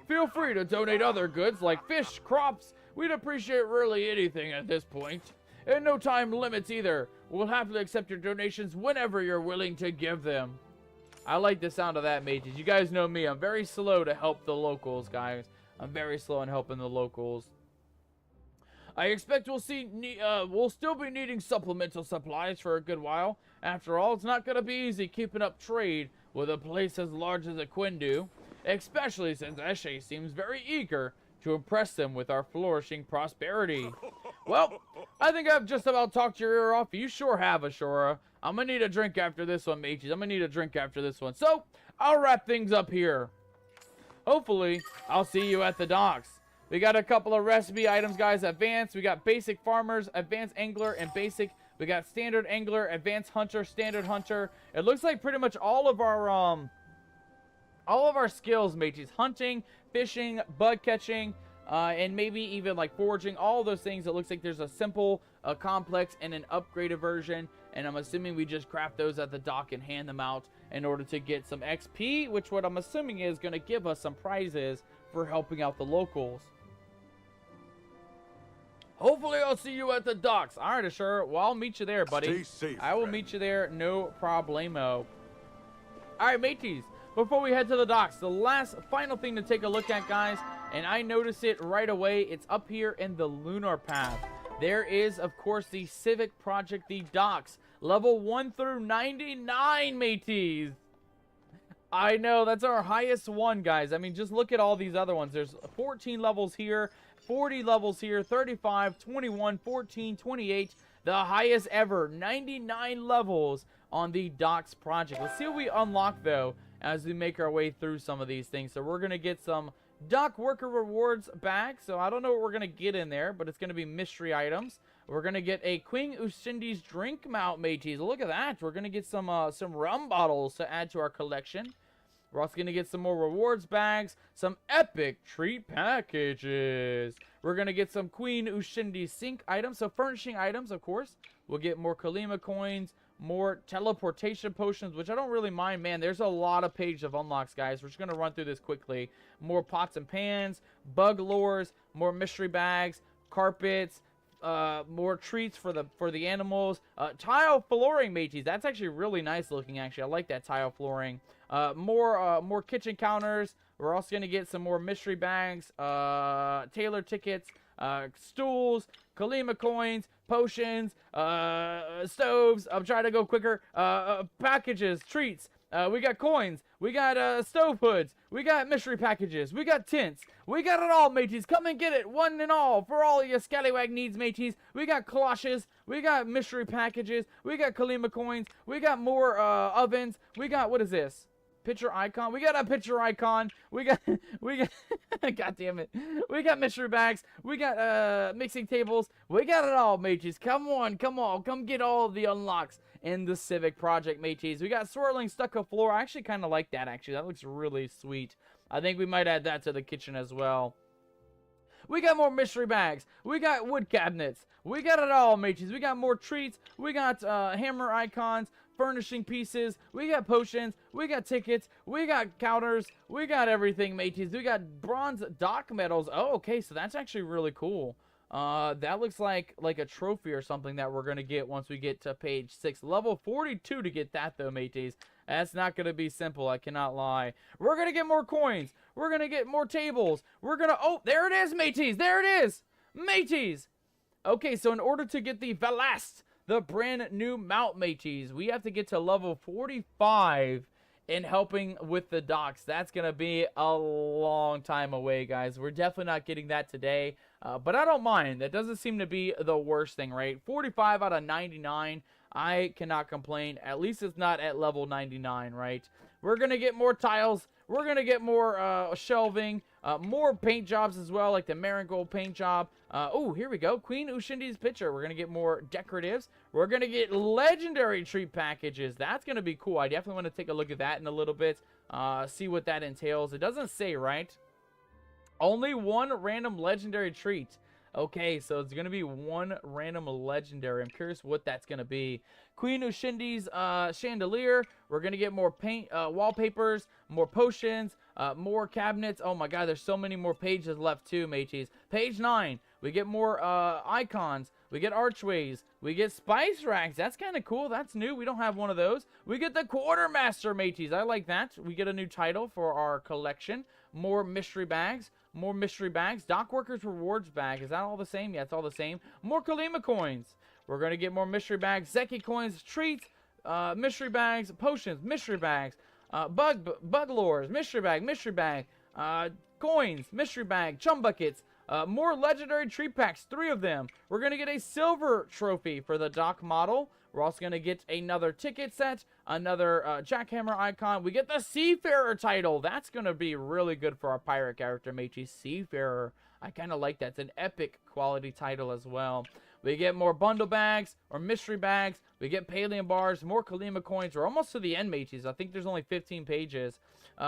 Feel free to donate other goods like fish, crops. We'd appreciate really anything at this point. And no time limits either. We'll happily accept your donations whenever you're willing to give them. I like the sound of that, mateys. You guys know me. I'm very slow to help the locals, guys. I'm very slow in helping the locals. I expect we'll still be needing supplemental supplies for a good while. After all, it's not going to be easy keeping up trade with a place as large as Aquindu, especially since Eshe seems very eager to impress them with our flourishing prosperity. Well, I think I've just about talked your ear off. You sure have, Ashura. I'm going to need a drink after this one, mateys. I'm going to need a drink after this one. So, I'll wrap things up here. Hopefully, I'll see you at the docks. We got a couple of recipe items, guys. Advanced. We got basic farmers, advanced angler, and basic. We got standard angler, advanced hunter, standard hunter. It looks like pretty much all of our skills, mateys. Hunting, fishing, bug catching, and maybe even like foraging. All of those things. It looks like there's a simple, a complex, and an upgraded version. And I'm assuming we just craft those at the dock and hand them out in order to get some XP, which what I'm assuming is going to give us some prizes for helping out the locals. Hopefully I'll see you at the docks. All right, Ashura. Well, I'll meet you there, buddy. Stay safe, I will friend. meet you there, no problemo. All right, mateys. Before we head to the docks, the last final thing to take a look at, guys, and I notice it right away. It's up here in the lunar path. There is, of course, the civic project, the docks, level 1 through 99, mateys. I know, that's our highest one, guys. I mean, just look at all these other ones. There's 14 levels here, 40 levels here, 35, 21, 14, 28. The highest ever, 99 levels on the docks project. Let's see what we unlock, though. as we make our way through some of these things. So we're going to get some dock worker rewards back. So I don't know what we're going to get in there, but it's going to be mystery items. We're going to get a Queen Ushindi's drink mount, mateys. Look at that. We're going to get some rum bottles to add to our collection. We're also going to get some more rewards bags, some epic treat packages. We're going to get some Queen Ushindi sink items, so furnishing items, of course. We'll get more Kalima coins, more teleportation potions, which I don't really mind. Man, there's a lot of pages of unlocks, guys. We're just going to run through this quickly. More pots and pans, bug lures, more mystery bags, carpets, more treats for the animals. Tile flooring, mateys. That's actually really nice looking, actually. I like that tile flooring. More kitchen counters. We're also going to get some more mystery bags, tailor tickets, stools, Kalima coins, potions, stoves. I'm trying to go quicker. Packages, treats. We got coins. We got stove hoods. We got mystery packages. We got tents. We got it all, mateys. Come and get it, one and all, for all your scallywag needs, mateys. We got cloches. We got mystery packages. We got Kalima coins. We got more ovens. We got, what is this? Picture icon. We got a picture icon. We got God damn it. We got mystery bags. We got mixing tables. We got it all, mateys. Come on, come get all of the unlocks in the Civic Project, mateys. We got swirling stucco floor. I actually kind of like that, actually. That looks really sweet. I think we might add that to the kitchen as well. We got more mystery bags. We got wood cabinets. We got it all, mateys. We got more treats. We got hammer icons, furnishing pieces. We got potions. We got tickets. We got counters. We got everything, mateys. We got bronze dock medals. Oh, okay, so that's actually really cool. That looks like a trophy or something that we're going to get once we get to page 6. Level 42 to get that, though, mateys. That's not going to be simple, I cannot lie. We're going to get more coins. We're going to get more tables. We're going to... Oh, there it is, mateys. There it is. Mateys. Okay, so in order to get the Velast, the brand new mount, mateys, we have to get to level 45 in helping with the docks. That's going to be a long time away, guys. We're definitely not getting that today, but I don't mind. That doesn't seem to be the worst thing, right? 45 out of 99. I cannot complain. At least it's not at level 99, right? We're going to get more tiles. We're going to get more shelving, more paint jobs as well, like the marigold paint job. Oh, here we go. Queen Ushindi's picture. We're going to get more decoratives. We're going to get legendary treat packages. That's going to be cool. I definitely want to take a look at that in a little bit, see what that entails. It doesn't say, right? Only one random legendary treat. Okay, so it's going to be one random legendary. I'm curious what that's going to be. Queen Ushindi's chandelier. We're going to get more paint, wallpapers, more potions, more cabinets. Oh my god, there's so many more pages left too, mateys. Page 9. We get more icons. We get archways. We get spice racks. That's kind of cool. That's new. We don't have one of those. We get the quartermaster, mateys. I like that. We get a new title for our collection. More mystery bags. More mystery bags. Dock Workers Rewards bag. Is that all the same? Yeah, it's all the same. More Kalima coins. We're going to get more mystery bags. Zeki coins. Treats. Mystery bags. Potions. Mystery bags. Bug lures. Mystery bag. Mystery bag. Coins. Mystery bag. Chum buckets. More legendary treat packs. 3 of them. We're going to get a silver trophy for the dock model. We're also going to get another ticket set, another jackhammer icon. We get the Seafarer title. That's going to be really good for our pirate character, matey. Seafarer. I kind of like that. It's an epic quality title as well. We get more bundle bags or mystery bags. We get Palian bars, more Kalima coins. We're almost to the end, mateys. I think there's only 15 pages.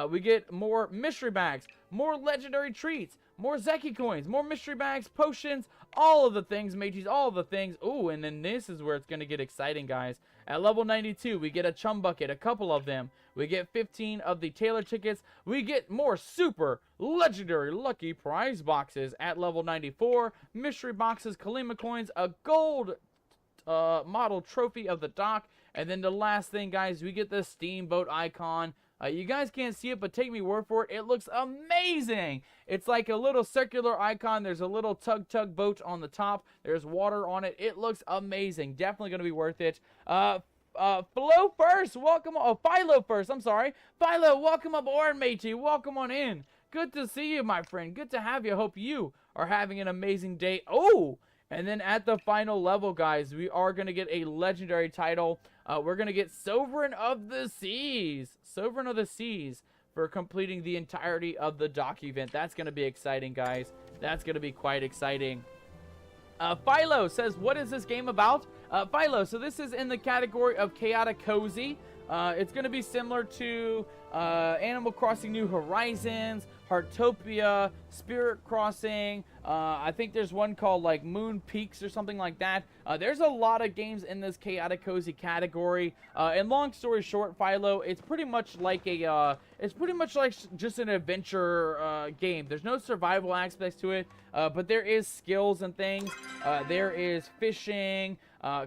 We get more mystery bags, more legendary treats, more Zeki coins, more mystery bags, potions, all of the things, mateys, all of the things. Ooh, and then this is where it's going to get exciting, guys. At level 92, we get a chum bucket, a couple of them. We get 15 of the Taylor tickets. We get more super legendary lucky prize boxes at level 94. Mystery boxes, Kalima coins, a gold model trophy of the dock. And then the last thing, guys, we get the steamboat icon. You guys can't see it, but take me word for it. It looks amazing. It's like a little circular icon. There's a little tug boat on the top. There's water on it. It looks amazing. Definitely going to be worth it. Flo first. Welcome. Oh, Philo first. I'm sorry. Philo, welcome aboard, matey. Welcome on in. Good to see you, my friend. Good to have you. Hope you are having an amazing day. Oh, And then at the final level, guys, we are going to get a legendary title. We're going to get Sovereign of the Seas. Sovereign of the Seas for completing the entirety of the dock event. That's going to be exciting, guys. That's going to be quite exciting. Philo says, what is this game about? Philo, so this is in the category of Chaotic Cozy. It's going to be similar to Animal Crossing New Horizons, Heartopia, Spirit Crossing. I think there's one called like Moon Peaks or something like that. There's a lot of games in this Chaotic Cozy category. And long story short, Philo, it's pretty much like just an adventure game. There's no survival aspects to it, but there is skills and things. There is fishing,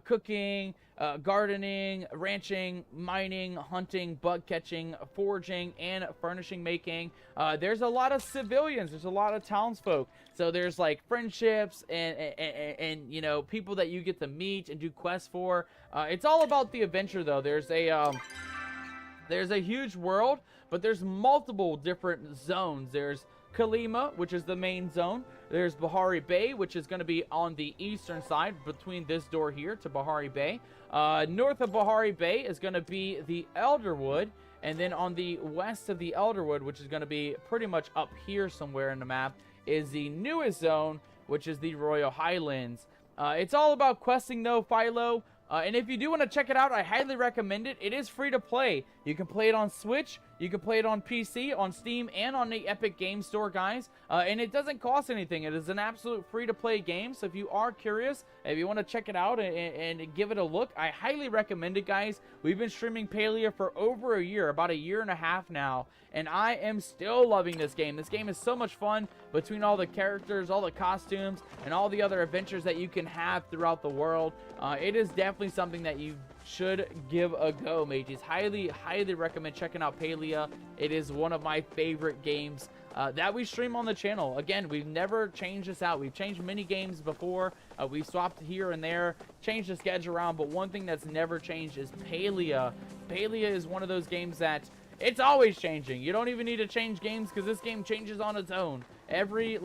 cooking, gardening, ranching, mining, hunting, bug catching, foraging, and furnishing making. There's a lot of civilians. There's a lot of townsfolk. So there's like friendships and you know, people that you get to meet and do quests for. It's all about the adventure though. There's a huge world, but there's multiple different zones. There's Kalima, which is the main zone. There's Bahari Bay, which is going to be on the eastern side between this door here to Bahari Bay. North of Bahari Bay is going to be the Elderwood. And then on the west of the Elderwood, which is going to be pretty much up here somewhere in the map, is the newest zone, which is the Royal Highlands. It's all about questing though, Philo. And if you do want to check it out, I highly recommend it. It is free to play. You can play it on Switch, you can play it on PC, on Steam, and on the Epic Game Store, guys. And it doesn't cost anything. It is an absolute free-to-play game. So if you are curious, if you want to check it out and give it a look, I highly recommend it, guys. We've been streaming Palia for over a year, about a year and a half now. And I am still loving this game. This game is so much fun between all the characters, all the costumes, and all the other adventures that you can have throughout the world. It is definitely something that you should give a go, mages. Highly recommend checking out Palia. It is one of my favorite games that we stream on the channel. Again, we've never changed this out. We've changed many games before. We've swapped here and there, changed the schedule around, but one thing that's never changed is Palia. Palia is one of those games that it's always changing. You don't even need to change games because this game changes on its own. Every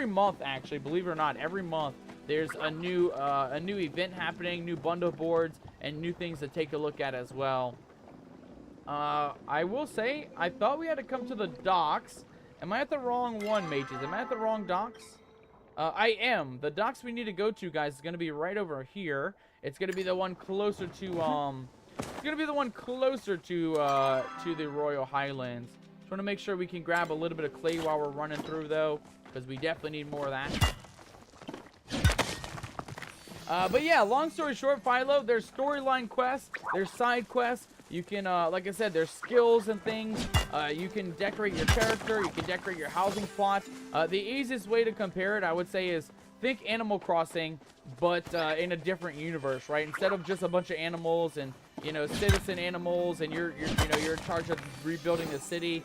month, actually, believe it or not, every month there's a new event happening, new bundle boards, and new things to take a look at as well. I will say, I thought we had to come to the docks. Am I at the wrong one, mages? Am I at the wrong docks? I am. The docks we need to go to, guys, is going to be right over here. It's going to be the one closer to, it's going to be the one closer to the Royal Highlands. Just want to make sure we can grab a little bit of clay while we're running through, though, because we definitely need more of that. But yeah, long story short, Philo, there's storyline quests, there's side quests. You can, like I said, there's skills and things. You can decorate your character, you can decorate your housing plot. The easiest way to compare it, I would say, is think Animal Crossing, but in a different universe, right? Instead of just a bunch of animals and, you know, citizen animals, and you're in charge of rebuilding the city.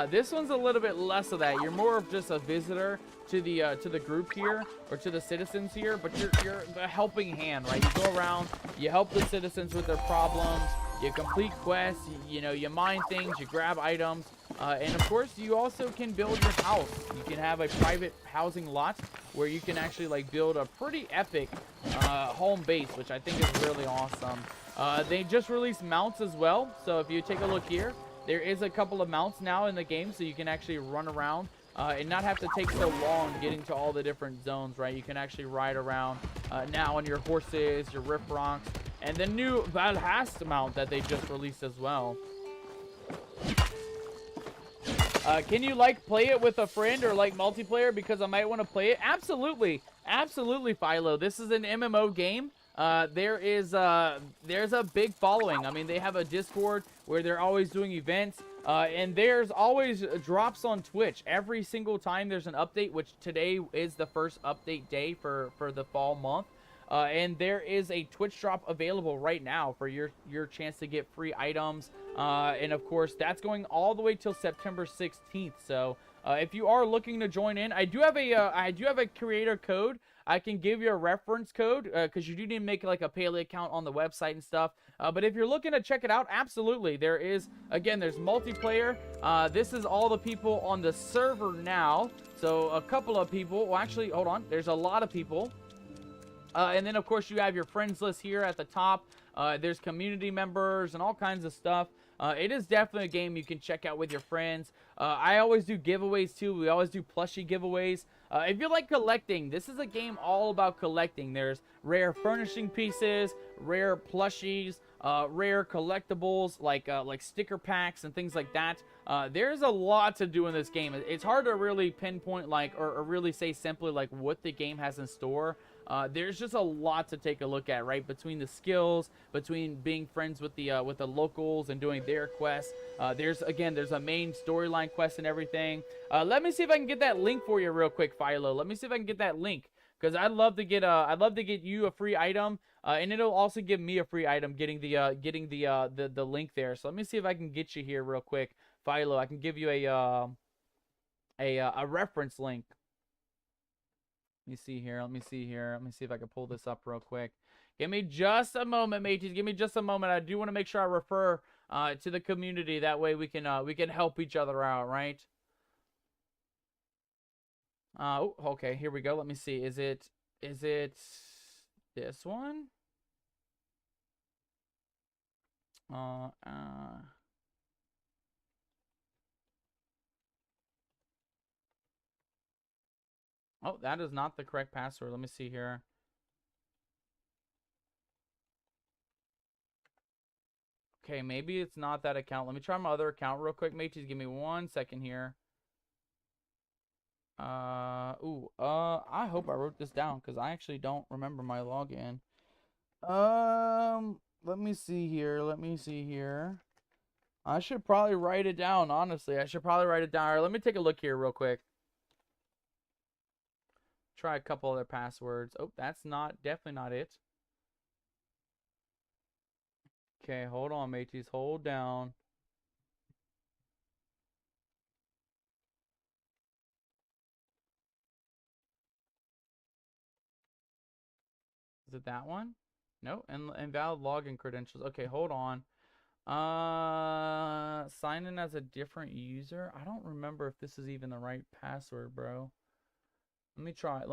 This one's a little bit less of that. You're more of just a visitor to the group here, or to the citizens here, but you're a helping hand, right? You go around, you help the citizens with their problems, you complete quests, you know, you mine things, you grab items, and of course you also can build your house. You can have a private housing lot where you can actually like build a pretty epic home base, which I think is really awesome. They just released mounts as well, so if you take a look here, there is a couple of mounts now in the game, so you can actually run around and not have to take so long getting to all the different zones, right? You can actually ride around now on your horses, your riff rocks, and the new Valhast mount that they just released as well. Can you like play it with a friend or like multiplayer because I might want to play it? Absolutely, absolutely, Philo. This is an MMO game. There's a big following. I mean, they have a Discord where they're always doing events, and there's always drops on Twitch every single time there's an update, which today is the first update day for the fall month. And there is a Twitch drop available right now for your chance to get free items. And of course, that's going all the way till September 16th. So if you are looking to join in, I do have a creator code. I can give you a reference code because you do need to make like a Palia account on the website and stuff. But if you're looking to check it out, absolutely. There is, again, there's multiplayer. This is all the people on the server now. So a couple of people, well, actually, hold on. There's a lot of people. And then, of course, you have your friends list here at the top. There's community members and all kinds of stuff. It is definitely a game you can check out with your friends. I always do giveaways, too. We always do plushie giveaways. If you like collecting, this is a game all about collecting. There's rare furnishing pieces, rare plushies, rare collectibles like sticker packs and things like that. There's a lot to do in this game. It's hard to really pinpoint or really say simply like what the game has in store. There's just a lot to take a look at, right? Between the skills, between being friends with the locals and doing their quests. There's a main storyline quest and everything. Let me see if I can get that link for you real quick, Philo. Let me see if I can get that link, because I'd love to get you a free item, and it'll also give me a free item getting the link there. So let me see if I can get you here real quick, Philo. I can give you a reference link. Let me see here. Let me see if I can pull this up real quick. Give me just a moment, mateys. Give me just a moment. I do want to make sure I refer to the community. That way we can help each other out, right? Oh, okay. Here we go. Let me see. Is it this one? Oh, that is not the correct password. Let me see here. Okay, maybe it's not that account. Let me try my other account real quick, mateys. Give me 1 second here. I hope I wrote this down, because I actually don't remember my login. Let me see here. I should probably write it down, honestly. I should probably write it down. All right, let me take a look here real quick. Try a couple other passwords. Oh, that's definitely not it. Okay, hold on, mateys. Hold down. Is it that one? No, invalid login credentials. Okay, hold on. Sign in as a different user. I don't remember if this is even the right password, bro. Let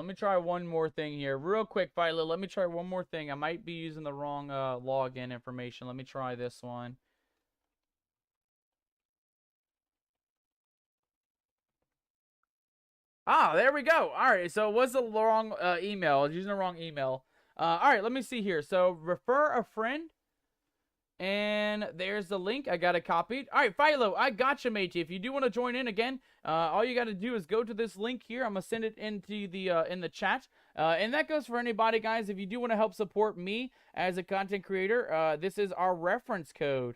me try one more thing here real quick, Philo. Let me try one more thing. I might be using the wrong login information. Let me try this one. Ah, there we go. All right, so it was the wrong email. I was using the wrong email. All right, let me see here. So refer a friend. And there's the link. I got it copied. All right, Philo, I got you, matey. If you do want to join in again, all you got to do is go to this link here. I'm gonna send it into the in the chat, and that goes for anybody, guys. If you do want to help support me as a content creator, this is our reference code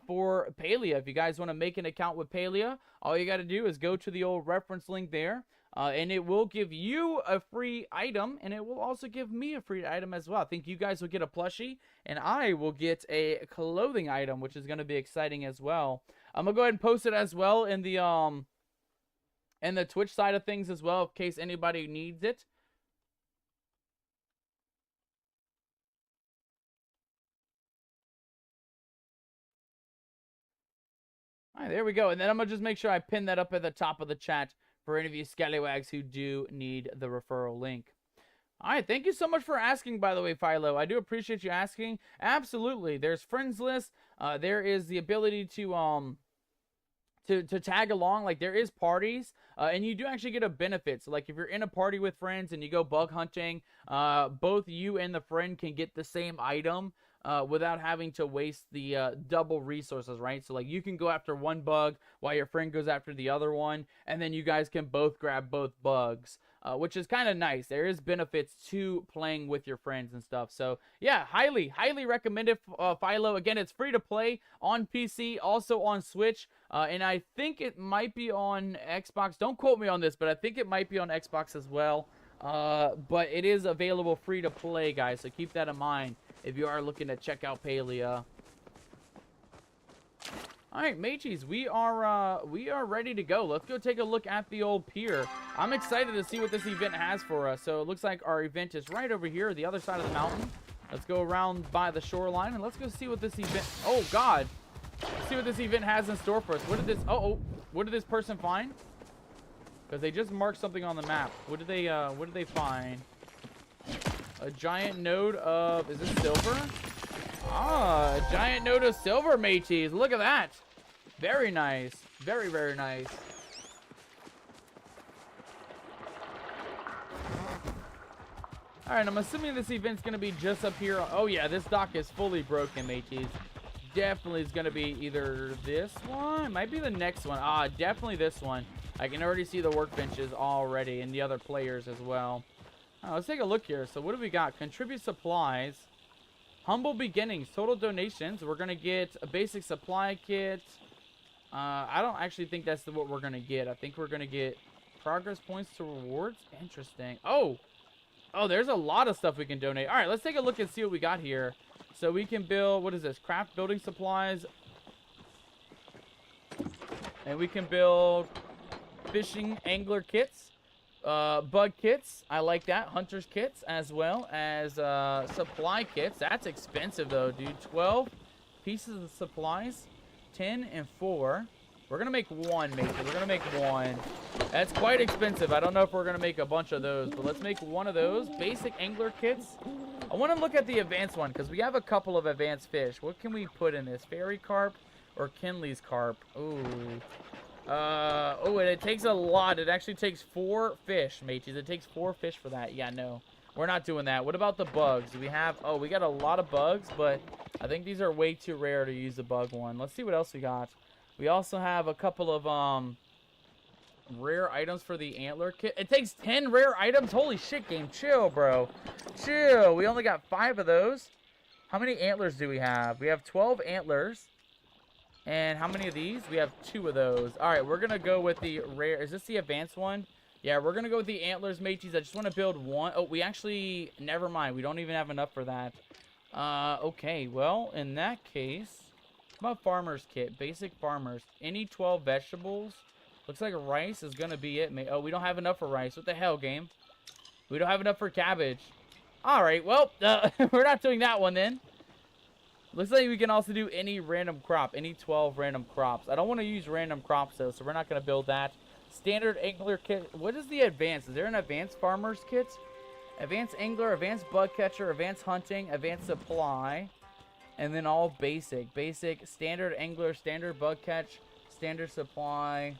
for Palia. If you guys want to make an account with Palia, all you got to do is go to the old reference link there. And it will give you a free item, and it will also give me a free item as well. I think you guys will get a plushie, and I will get a clothing item, which is going to be exciting as well. I'm going to go ahead and post it as well in the Twitch side of things as well, in case anybody needs it. All right, there we go. And then I'm going to just make sure I pin that up at the top of the chat for any of you scallywags who do need the referral link. All right, thank you so much for asking, by the way, Philo. I do appreciate you asking. Absolutely. There's friends list. There is the ability to tag along. Like, there is parties, and you do actually get a benefit. So, like, if you're in a party with friends and you go bug hunting, both you and the friend can get the same item without having to waste the double resources, right? So, like, you can go after one bug while your friend goes after the other one, and then you guys can both grab both bugs, which is kind of nice. There is benefits to playing with your friends and stuff. So, yeah, highly recommend it, Philo. Again, it's free to play on PC, also on Switch, and I think it might be on Xbox. Don't quote me on this, but I think it might be on Xbox as well. But it is available free to play, guys, so keep that in mind if you are looking to check out Palia. Alright, mateys, we are ready to go. Let's go take a look at the old pier. I'm excited to see what this event has for us. So it looks like our event is right over here, the other side of the mountain. Let's go around by the shoreline, and let's go see what this event... Oh, God! Let's see what this event has in store for us. What did this... what did this person find? Because they just marked something on the map. What did they find? A giant node of, is this silver? Ah, a giant node of silver, mateys. Look at that. Very nice. Very, very nice. Alright, I'm assuming this event's going to be just up here. Oh, yeah, this dock is fully broken, mateys. Definitely is going to be either this one. Might be the next one. Ah, definitely this one. I can already see the workbenches already and the other players as well. Let's take a look here. So what do we got? Contribute supplies. Humble beginnings. Total donations. We're going to get a basic supply kit. I don't actually think that's what we're going to get. I think we're going to get progress points to rewards. Interesting. Oh, there's a lot of stuff we can donate. All right, let's take a look and see what we got here. So we can build, what is this? Craft building supplies. And we can build fishing angler kits. Bug kits. I like that. Hunter's kits as well as supply kits. That's expensive though, dude. 12 pieces of supplies. 10 and 4. We're going to make one, mate. We're going to make one. That's quite expensive. I don't know if we're going to make a bunch of those, but let's make one of those. Basic angler kits. I want to look at the advanced one because we have a couple of advanced fish. What can we put in this? Fairy carp or Kinley's carp? Ooh. Oh, and it takes a lot. It actually takes 4 fish, mateys. It takes 4 fish for that. Yeah, no. We're not doing that. What about the bugs? We have... Oh, we got a lot of bugs, but I think these are way too rare to use the bug one. Let's see what else we got. We also have a couple of rare items for the antler kit. It takes 10 rare items? Holy shit, game. Chill, bro. Chill. We only got 5 of those. How many antlers do we have? We have 12 antlers. And how many of these? We have 2 of those. All right, we're going to go with the rare. Is this the advanced one? Yeah, we're going to go with the antlers, mateys. I just want to build one. Oh, we actually... Never mind. We don't even have enough for that. Okay. Well, in that case... How about farmer's kit? Basic farmers. Any 12 vegetables. Looks like rice is going to be it. Oh, we don't have enough for rice. What the hell, game? We don't have enough for cabbage. All right. Well, we're not doing that one then. Looks like we can also do any random crop. Any 12 random crops. I don't want to use random crops, though, so we're not going to build that. Standard angler kit. What is the advanced? Is there an advanced farmer's kit? Advanced angler, advanced bug catcher, advanced hunting, advanced supply. And then all basic. Basic, standard angler, standard bug catch, standard supply.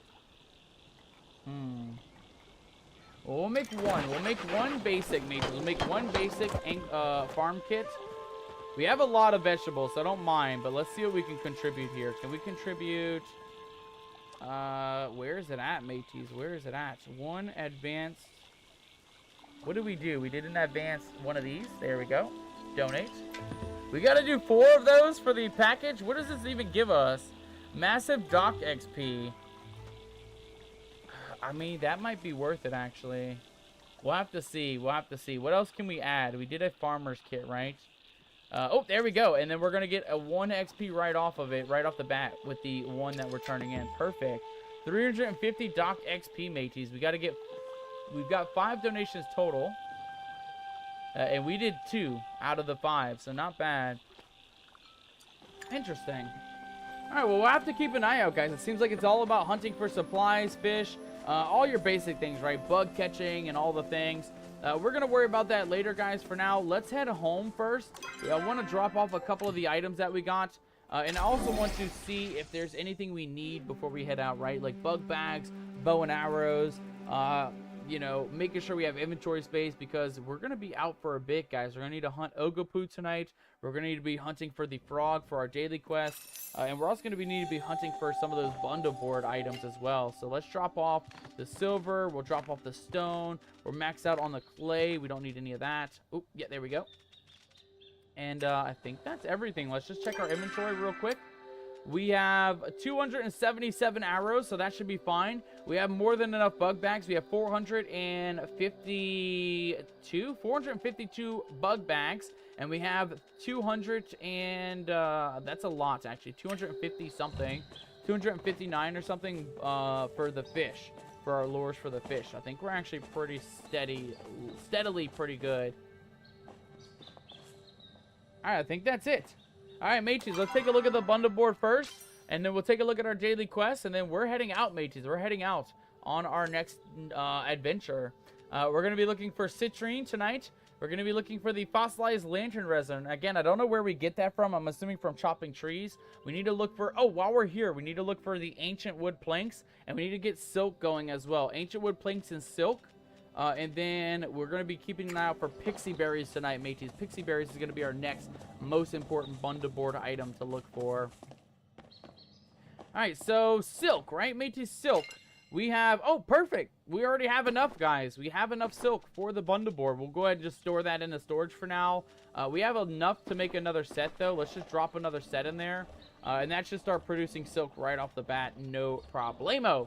Well, we'll make one. We'll make one basic, mate. We'll make one basic farm kit. We have a lot of vegetables, so I don't mind. But let's see what we can contribute here. Can we contribute... where is it at, mateys? Where is it at? One advanced... What did we do? We did an advanced one of these. There we go. Donate. We got to do 4 of those for the package. What does this even give us? Massive dock XP. I mean, that might be worth it, actually. We'll have to see. We'll have to see. What else can we add? We did a farmer's kit, right? Oh, there we go. And then we're going to get a 1 XP right off of it, right off the bat, with the one that we're turning in. Perfect. 350 dock XP, mateys. We got to get... We've got 5 donations total. And we did 2 out of the 5, so not bad. Interesting. Alright, well, we'll have to keep an eye out, guys. It seems like it's all about hunting for supplies, fish, all your basic things, right? Bug catching and all the things. We're going to worry about that later, guys. For now, let's head home first. I want to drop off a couple of the items that we got. And I also want to see if there's anything we need before we head out, right? Like bug bags, bow and arrows, you know, making sure we have inventory space because we're going to be out for a bit, guys. We're going to need to hunt Ogopu tonight. We're going to need to be hunting for the frog for our daily quest. And we're also going to need to be hunting for some of those bundle board items as well. So let's drop off the silver. We'll drop off the stone. We're maxed out on the clay. We don't need any of that. Oh, yeah, there we go. And I think that's everything. Let's just check our inventory real quick. We have 277 arrows, so that should be fine. We have more than enough bug bags. We have 452 bug bags, and we have 200 and that's a lot actually. 250 something, 259 or something for the fish, for our lures for the fish. I think we're actually pretty steadily pretty good. All right, I think that's it. All right, mateys, let's take a look at the bundle board first, and then we'll take a look at our daily quest, and then we're heading out, mateys. We're heading out on our next adventure. We're going to be looking for citrine tonight, we're going to be looking for the fossilized lantern resin. Again, I don't know where we get that from. I'm assuming from chopping trees. We need to look for, oh, while we're here, we need to look for the ancient wood planks, and we need to get silk going as well. Ancient wood planks and silk. And then we're going to be keeping an eye out for pixie berries tonight, mateys. Pixie berries is going to be our next most important bundle board item to look for. Alright, so silk, right? Mateys, silk. We have, oh, perfect. We already have enough, guys. We have enough silk for the bundle board. We'll go ahead and just store that in the storage for now. We have enough to make another set, though. Let's just drop another set in there. And that should start producing silk right off the bat. No problemo.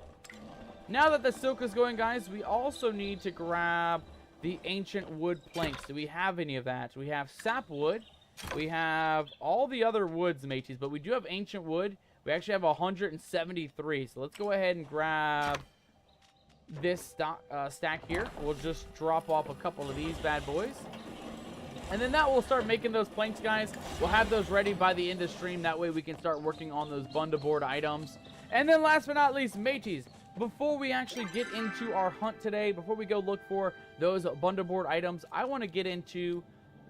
Now that the silk is going, guys, we also need to grab the ancient wood planks. Do we have any of that? We have sapwood. We have all the other woods, mateys, but we do have ancient wood. We actually have 173, so let's go ahead and grab this stack here. We'll just drop off a couple of these bad boys. And then that will start making those planks, guys. We'll have those ready by the end of stream. That way we can start working on those bundle board items. And then last but not least, mateys, before we actually get into our hunt today, before we go look for those bundle board items, I want to get into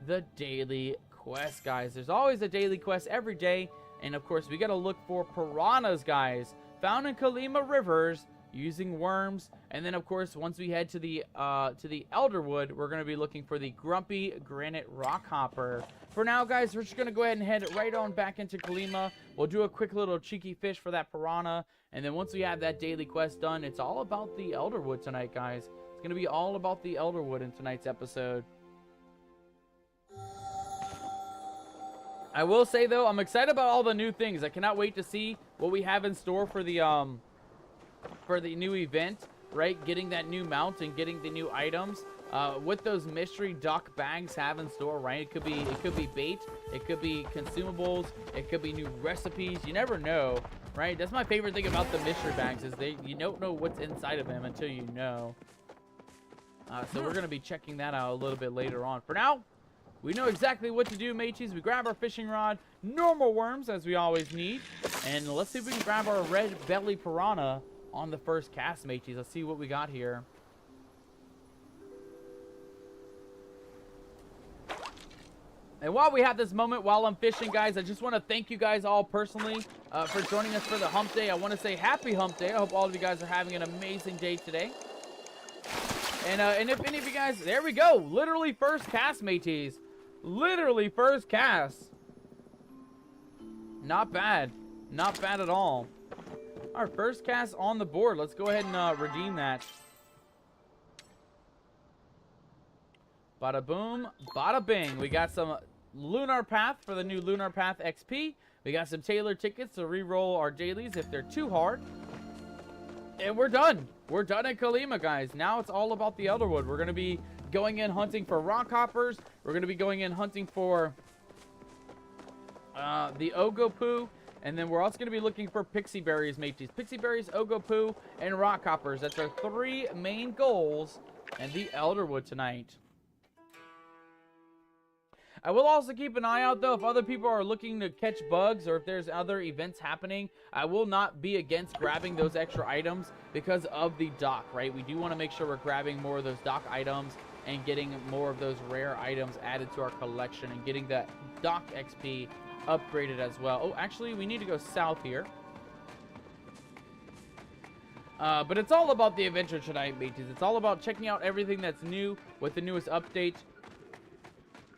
the daily quest, guys. There's always a daily quest every day. And of course, we got to look for piranhas, guys, found in Kalima rivers using worms. And then, of course, once we head to the Elderwood, we're going to be looking for the Grumpy Granite Rockhopper. For now, guys, we're just going to go ahead and head right on back into Kalima. We'll do a quick little cheeky fish for that piranha. And then once we have that daily quest done, it's all about the Elderwood tonight, guys. It's going to be all about the Elderwood in tonight's episode. I will say, though, I'm excited about all the new things. I cannot wait to see what we have in store for the new event, right? Getting that new mount and getting the new items. What those mystery duck bags have in store, right? It could be bait, it could be consumables, it could be new recipes. You never know, right? That's my favorite thing about the mystery bags is you don't know what's inside of them until you know. So we're gonna be checking that out a little bit later on. For now, we know exactly what to do, mateys. We grab our fishing rod, normal worms, as we always need. And let's see if we can grab our red belly piranha on the first cast, mateys. Let's see what we got here. And while we have this moment, while I'm fishing, guys, I just want to thank you guys all personally for joining us for the hump day. I want to say happy hump day. I hope all of you guys are having an amazing day today. And if any of you guys, there we go. Literally first cast, mateys. Literally first cast. Not bad. Not bad at all. Our first cast on the board. Let's go ahead and redeem that. Bada boom, bada bing. We got some Lunar Path for the new Lunar Path XP. We got some Taylor tickets to re-roll our dailies if they're too hard. And we're done. We're done at Kalima, guys. Now it's all about the Elderwood. We're going to be going in hunting for rockhoppers. We're going to be going in hunting for the Ogopu. And then we're also going to be looking for pixie berries, mateys. Pixie berries, Ogopu, and rockhoppers. That's our 3 main goals in the Elderwood tonight. I will also keep an eye out, though, if other people are looking to catch bugs or if there's other events happening. I will not be against grabbing those extra items because of the dock, right? We do want to make sure we're grabbing more of those dock items and getting more of those rare items added to our collection and getting that dock XP upgraded as well. Oh, actually, we need to go south here. But it's all about the adventure tonight, mateys. It's all about checking out everything that's new with the newest update.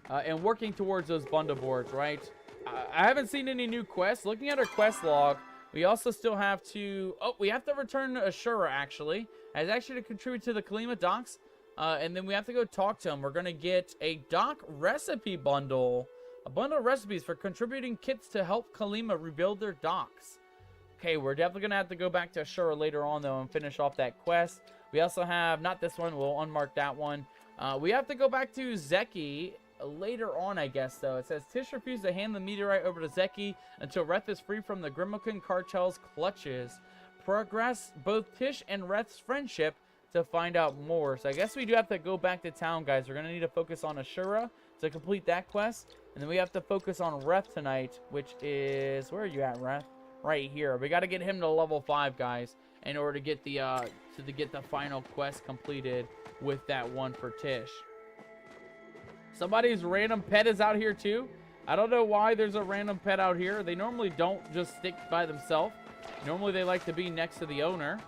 And working towards those bundle boards, right? I haven't seen any new quests. Looking at our quest log, we also still have to... Oh, we have to return Ashura, actually. As actually to contribute to the Kalima docks. And then we have to go talk to him. We're going to get a dock recipe bundle. A bundle of recipes for contributing kits to help Kalima rebuild their docks. Okay, we're definitely going to have to go back to Ashura later on, though, and finish off that quest. We also have... Not this one. We'll unmark that one. We have to go back to Zeki... later on, I guess, though. It says Tish refused to hand the meteorite over to Zeki until Reth is free from the Grimokin cartel's clutches. Progress both Tish and Reth's friendship to find out more. So I guess we do have to go back to town, guys. We're going to need to focus on Ashura to complete that quest. And then we have to focus on Reth tonight, which is... Where are you at, Reth? Right here. We got to get him to level 5, guys, in order to get the final quest completed with that one for Tish. Somebody's random pet is out here too. I don't know why there's a random pet out here. They normally don't just stick by themselves. Normally they like to be next to the owner.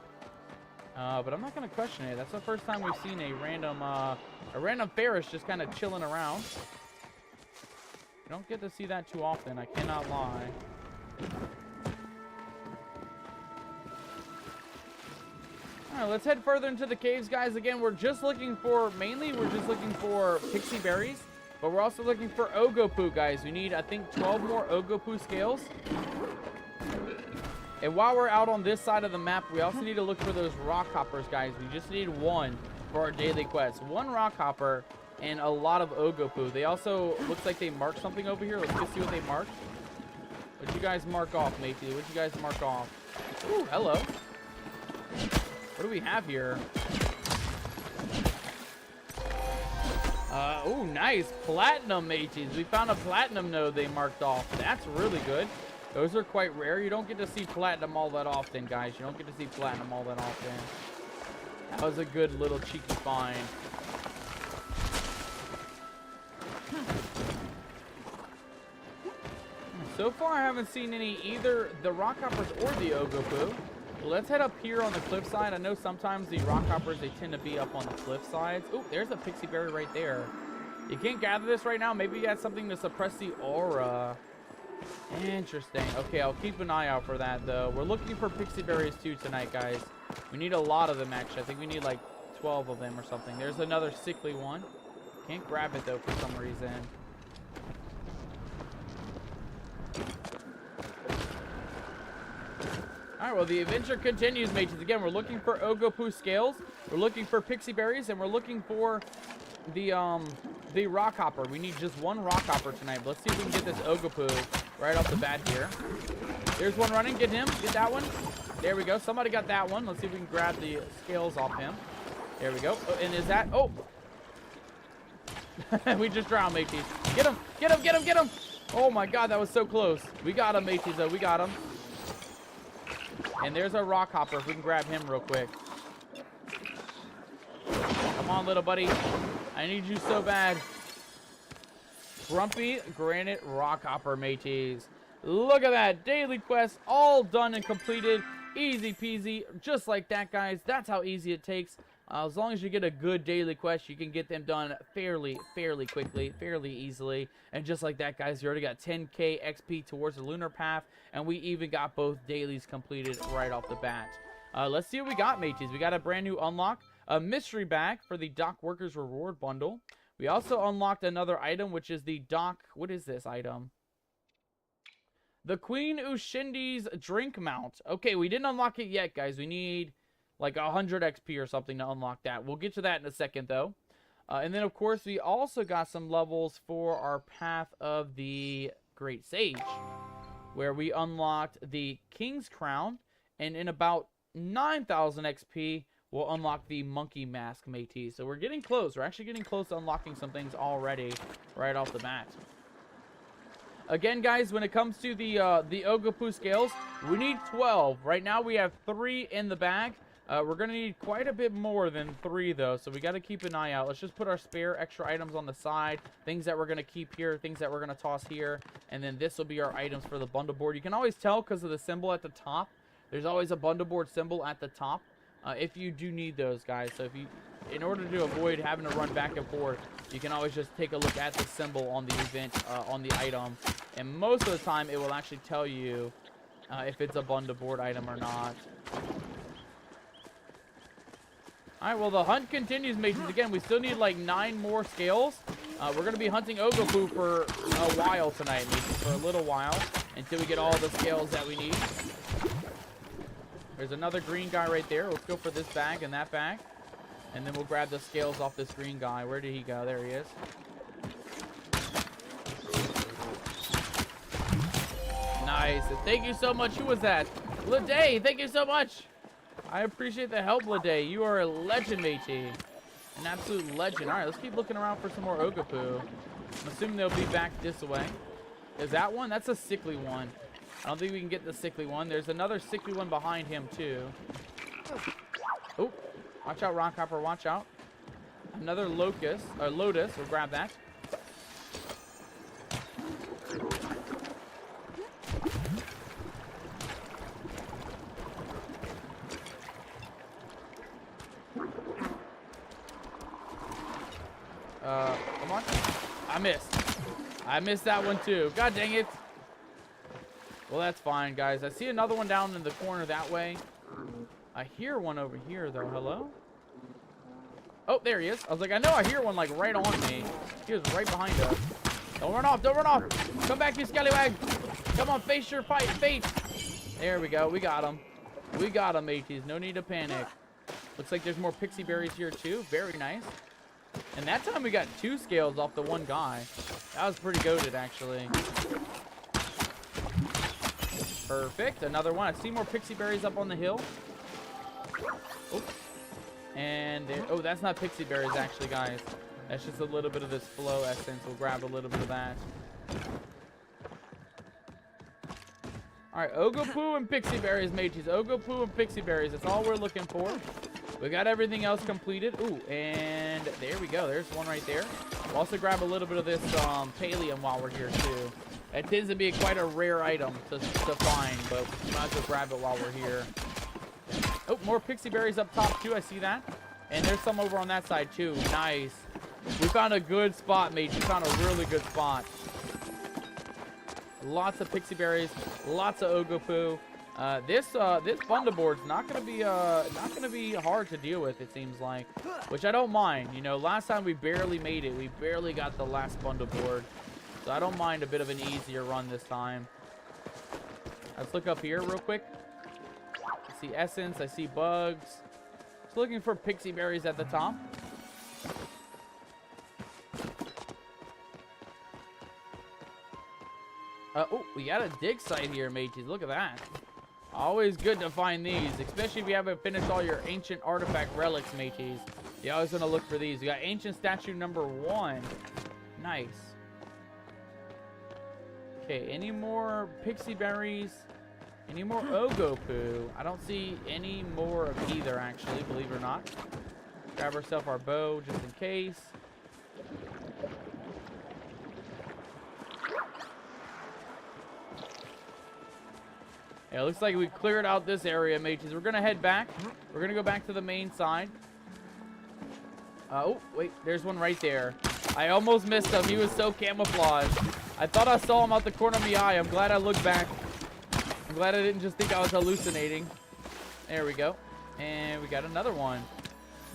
But I'm not going to question it. That's the first time we've seen a random Ferris just kind of chilling around. You don't get to see that too often. I cannot lie. Alright, let's head further into the caves, guys. Again, we're just looking for pixie berries. But we're also looking for Ogopu, guys. We need, I think, 12 more Ogopu scales. And while we're out on this side of the map, we also need to look for those rock hoppers, guys. We just need one for our daily quest. One rock hopper and a lot of Ogopu. They also, looks like they marked something over here. Let's go see what they marked. What'd you guys mark off, matey? What'd you guys mark off? Ooh, hello. What do we have here? Oh, nice. Platinum mateys. We found a platinum node they marked off. That's really good. Those are quite rare. You don't get to see platinum all that often, guys. You don't get to see platinum all that often. That was a good little cheeky find. So far, I haven't seen any either the rock hoppers or the Ogopu. Let's head up here on the cliff side. I know sometimes the rock hoppers, they tend to be up on the cliff sides. Oh, there's a pixie berry right there. You can't gather this right now. Maybe you had something to suppress the aura. Interesting. Okay, I'll keep an eye out for that, though. We're looking for pixie berries, too, tonight, guys. We need a lot of them, actually. I think we need, like, 12 of them or something. There's another sickly one. Can't grab it, though, for some reason. Alright, well, the adventure continues, mates. Again, we're looking for Ogopu scales. We're looking for pixie berries, and we're looking for the rock hopper. We need just one rock hopper tonight. Let's see if we can get this Ogopu right off the bat here. There's one running. Get him. Get that one. There we go. Somebody got that one. Let's see if we can grab the scales off him. There we go. Oh, and is that... Oh! We just drowned, mateys. Get him! Get him! Get him! Get him! Oh my god, that was so close. We got him, mateys, though. We got him. And there's our rock hopper. If we can grab him real quick. Come on, little buddy. I need you so bad. Grumpy Granite Rock Hopper, mateys. Look at that. Daily quest all done and completed. Easy peasy. Just like that, guys. That's how easy it takes. As long as you get a good daily quest, you can get them done fairly quickly, fairly easily. And just like that, guys, you already got 10k XP towards the lunar path. And we even got both dailies completed right off the bat. Let's see what we got, mateys. We got a brand new unlock. A mystery bag for the dock workers reward bundle. We also unlocked another item, which is the dock... What is this item? The Queen Ushindi's drink mount. Okay, we didn't unlock it yet, guys. We need like 100 XP or something to unlock that. We'll get to that in a second, though. And then, of course, we also got some levels for our Path of the Great Sage, where we unlocked the King's Crown. And in about 9,000 XP... we'll unlock the monkey mask, mateys. So we're getting close. We're actually getting close to unlocking some things already right off the bat. Again, guys, when it comes to the Ogopu scales, we need 12. Right now, we have 3 in the bag. We're going to need quite a bit more than 3, though, so we got to keep an eye out. Let's just put our spare extra items on the side, things that we're going to keep here, things that we're going to toss here, and then this will be our items for the bundle board. You can always tell because of the symbol at the top. There's always a bundle board symbol at the top. If you do need those, guys. So if you, in order to avoid having to run back and forth, you can always just take a look at the symbol on the event, on the item. And most of the time, it will actually tell you if it's a bundle board item or not. Alright, well, the hunt continues, mates. Again, we still need like 9 more scales. We're going to be hunting Ogopu for a while tonight, mates. For a little while. Until we get all the scales that we need. There's another green guy right there. Let's go for this bag and that bag. And then we'll grab the scales off this green guy. Where did he go? There he is. Nice. Thank you so much. Who was that? Lede, thank you so much. I appreciate the help, Lede. You are a legend, matey. An absolute legend. All right, let's keep looking around for some more Ogopu. I'm assuming they'll be back this way. Is that one? That's a sickly one. I don't think we can get the sickly one. There's another sickly one behind him, too. Oh, watch out, Rock Hopper. Watch out. Another lotus. We'll grab that. Come on. I missed. I missed that one too. God dang it. Well, that's fine, guys. I see another one down in the corner that way. I hear one over here, though. Hello? Oh, there he is. I was like, I know I hear one, like, right on me. He was right behind us. Don't run off. Don't run off. Come back, you scallywag. Come on, face your fate. There we go. We got him. We got him, mateys. No need to panic. Looks like there's more pixie berries here, too. Very nice. And that time we got 2 scales off the one guy. That was pretty goated, actually. Perfect. Another one. I see more pixie berries up on the hill. Oops. And there, oh, that's not pixie berries, actually, guys. That's just a little bit of this flow essence. We'll grab a little bit of that. All right, Ogopoo and pixie berries, mateys. Ogopoo and pixie berries. That's all we're looking for. We got everything else completed. Ooh, and there we go. There's one right there. We'll also grab a little bit of this Palium while we're here, too. It tends to be quite a rare item to find, but we might as well grab it while we're here. Oh, more pixie berries up top, too. I see that. And there's some over on that side, too. Nice. We found a good spot, mate. We found a really good spot. Lots of pixie berries. Lots of Ogopoo. This bundle board's not gonna be hard to deal with, it seems like, which I don't mind. You know, last time we barely made it. We barely got the last bundle board, so I don't mind a bit of an easier run this time. Let's look up here real quick. I see essence. I see bugs. Just looking for pixie berries at the top. Oh, we got a dig site here, mateys. Look at that. Always good to find these, especially if you haven't finished all your ancient artifact relics, mateys. You always want to look for these. We got ancient statue number 1. Nice. Okay, any more pixie berries? Any more Ogopoo? I don't see any more of either, actually, believe it or not. Grab ourselves our bow just in case. Yeah, it looks like we cleared out this area, mateys. We're going to head back. We're going to go back to the main side. Oh, wait. There's one right there. I almost missed him. He was so camouflaged. I thought I saw him out the corner of the eye. I'm glad I looked back. I'm glad I didn't just think I was hallucinating. There we go. And we got another one.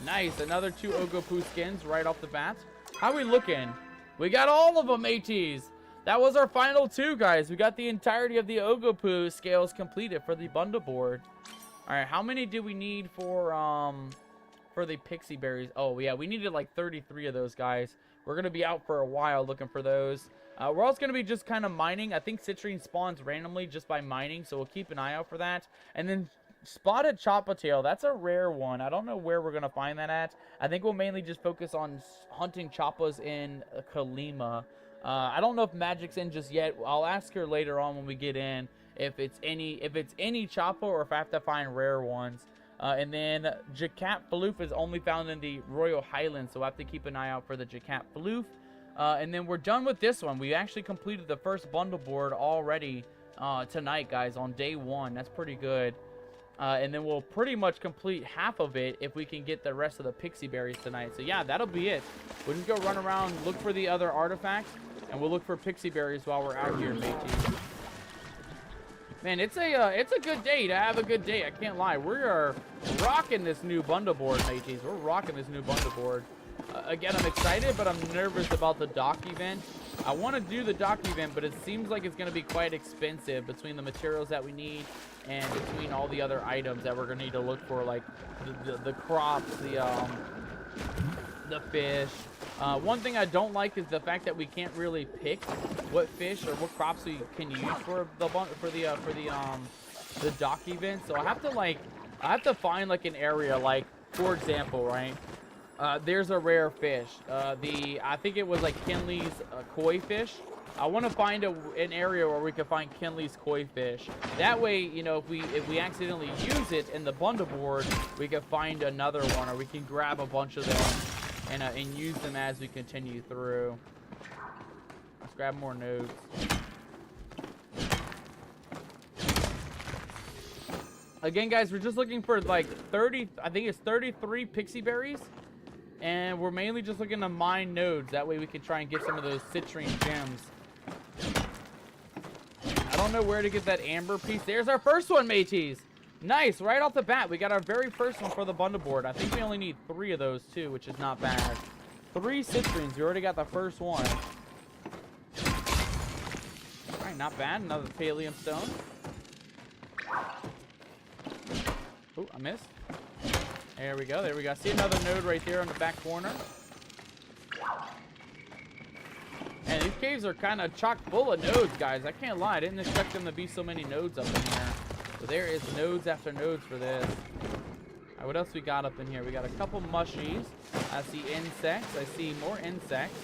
Nice. Another 2 Ogopoo skins right off the bat. How are we looking? We got all of them, mateys. That was our final 2, guys. We got the entirety of the Ogopoo scales completed for the bundle board. All right, how many do we need for the pixie berries? Oh, yeah, we needed like 33 of those, guys. We're going to be out for a while looking for those. We're also going to be just kind of mining. I think citrine spawns randomly just by mining, so we'll keep an eye out for that. And then spotted Choppatail. That's a rare one. I don't know where we're going to find that at. I think we'll mainly just focus on hunting Choppas in Kalima. I don't know if Magic's in just yet. I'll ask her later on when we get in if it's any Choppa or if I have to find rare ones. And then Jacat Floof is only found in the Royal Highlands, so I have to keep an eye out for the Jacat Floof. And then we're done with this one. We actually completed the first bundle board already tonight, guys, on day 1. That's pretty good. And then we'll pretty much complete half of it if we can get the rest of the pixie berries tonight. So yeah, that'll be it. We'll just go run around, look for the other artifacts, and we'll look for pixie berries while we're out here, mateys. Man, it's a good day to have a good day. I can't lie. We are rocking this new bundle board, mateys. We're rocking this new bundle board. Again, I'm excited, but I'm nervous about the dock event. I want to do the dock event, but it seems like it's going to be quite expensive between the materials that we need and between all the other items that we're going to need to look for, like the crops, the fish. One thing I don't like is the fact that we can't really pick what fish or what crops we can use for the dock event. So I have to find like an area, like for example, right? There's a rare fish. I think it was like Kinley's koi fish. I want to find an area where we can find Kinley's koi fish. That way, you know, if we accidentally use it in the bundle board, we can find another one, or we can grab a bunch of them and use them as we continue through. Let's grab more nodes. Again, guys, we're just looking for like 30. I think it's 33 pixie berries. And we're mainly just looking to mine nodes. That way we can try and get some of those citrine gems. I don't know where to get that amber piece. There's our first one, mateys. Nice. Right off the bat, we got our very first one for the bundle board. I think we only need 3 of those, too, which is not bad. 3 citrines. We already got the first one. All right, not bad. Another Palium stone. Oh, I missed. There we go. There we go. See another node right there on the back corner. And these caves are kind of chock full of nodes, guys. I can't lie. I didn't expect them to be so many nodes up in here. So there is nodes after nodes for this. All right, what else we got up in here? We got a couple mushies. I see insects. I see more insects.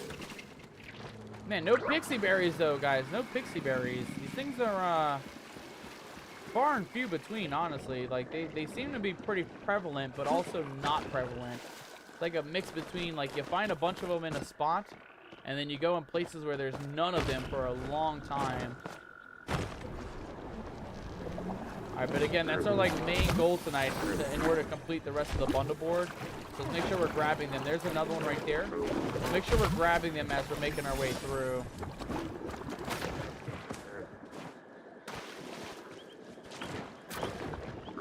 Man, no pixie berries, though, guys. No pixie berries. These things are, far and few between, honestly. Like, they seem to be pretty prevalent, but also not prevalent. It's like a mix between, like, you find a bunch of them in a spot, and then you go in places where there's none of them for a long time. Alright, but again, that's our, like, main goal tonight in order to complete the rest of the bundle board. So let's make sure we're grabbing them. There's another one right there. Let's make sure we're grabbing them as we're making our way through.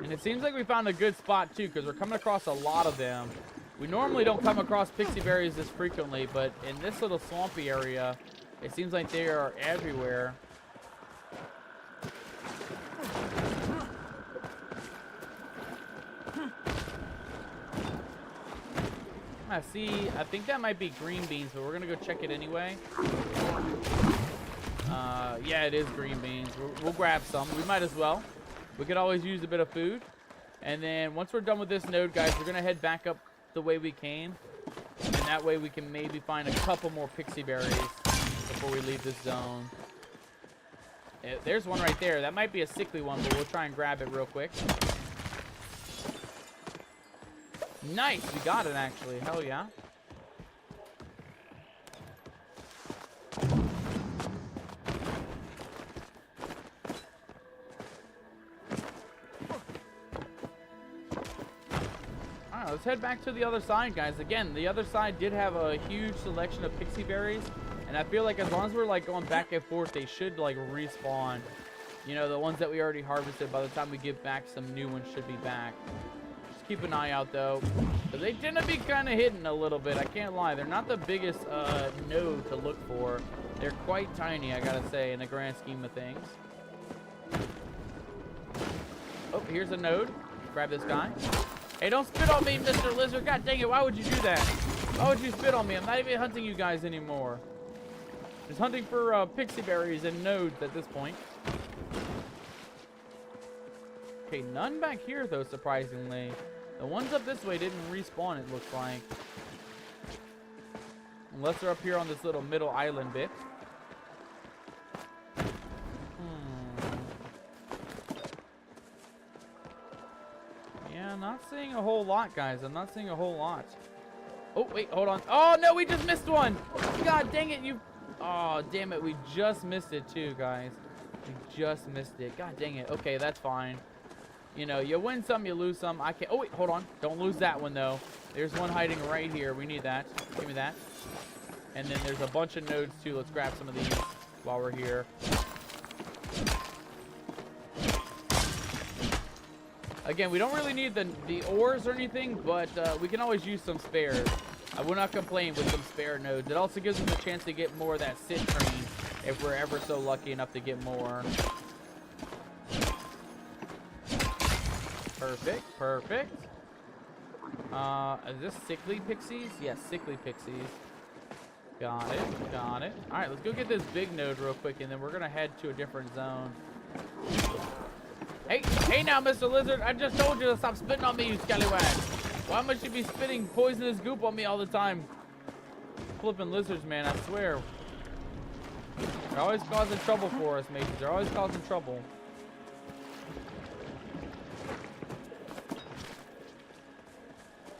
And it seems like we found a good spot, too, because we're coming across a lot of them. We normally don't come across pixie berries this frequently, but in this little swampy area, it seems like they are everywhere. I think that might be green beans, but we're going to go check it anyway. Yeah, it is green beans. We'll grab some. We might as well. We could always use a bit of food. And then once we're done with this node, guys, we're going to head back up the way we came. And that way we can maybe find a couple more pixie berries before we leave this zone. There's one right there. That might be a sickly one, but we'll try and grab it real quick. Nice. We got it, actually. Hell yeah. Alright, let's head back to the other side, guys. Again, the other side did have a huge selection of pixie berries. And I feel like as long as we're, like, going back and forth, they should, like, respawn. You know, the ones that we already harvested, by the time we give back, some new ones should be back. Just keep an eye out, though. Because they tend to be kind of hidden a little bit. I can't lie. They're not the biggest node to look for. They're quite tiny, I gotta say, in the grand scheme of things. Oh, here's a node. Grab this guy. Hey, don't spit on me, Mr. Lizard. God dang it, why would you do that? Why would you spit on me? I'm not even hunting you guys anymore. Just hunting for pixie berries and nodes at this point. Okay, none back here, though, surprisingly. The ones up this way didn't respawn, it looks like. Unless they're up here on this little middle island bit. Yeah, I'm not seeing a whole lot, guys. I'm not seeing a whole lot. Oh, wait, hold on. Oh, no, we just missed one. God dang it, you... Oh, damn it. We just missed it, too, guys. We just missed it. God dang it. Okay, that's fine. You know, you win some, you lose some. I can't... Oh, wait, hold on. Don't lose that one, though. There's one hiding right here. We need that. Give me that. And then there's a bunch of nodes, too. Let's grab some of these while we're here. Again, we don't really need the ores or anything, but we can always use some spares. I will not complain with some spare nodes. It also gives us a chance to get more of that citrine if we're ever so lucky enough to get more. Perfect, perfect. Is this sickly pixies? Yes, sickly pixies. Got it, got it. All right, let's go get this big node real quick, and then we're gonna head to a different zone. Hey now, Mr. Lizard, I just told you to stop spitting on me, you scallywag. Why must you be spitting poisonous goop on me all the time? Flipping lizards, man, I swear. They're always causing trouble for us, mates. They're always causing trouble.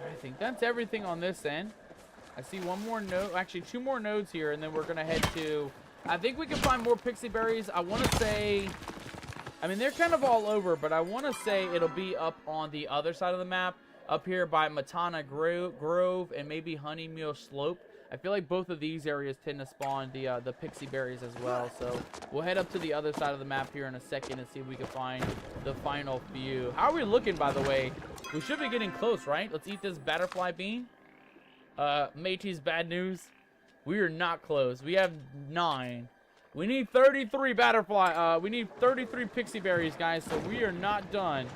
I think that's everything on this end. I see one more node, actually 2 more nodes here, and then we're gonna head to... I think we can find more pixie berries. I want to say... I mean, they're kind of all over, but I want to say it'll be up on the other side of the map. up here by Matana Grove and maybe Honeymeal Slope. I feel like both of these areas tend to spawn the pixie berries as well. So we'll head up to the other side of the map here in a second and see if we can find the final few. How are we looking, by the way? We should be getting close, right? Let's eat this butterfly bean. Matey's bad news. We are not close. We have 9. We need 33 butterfly. We need 33 pixie berries, guys. So we are not done.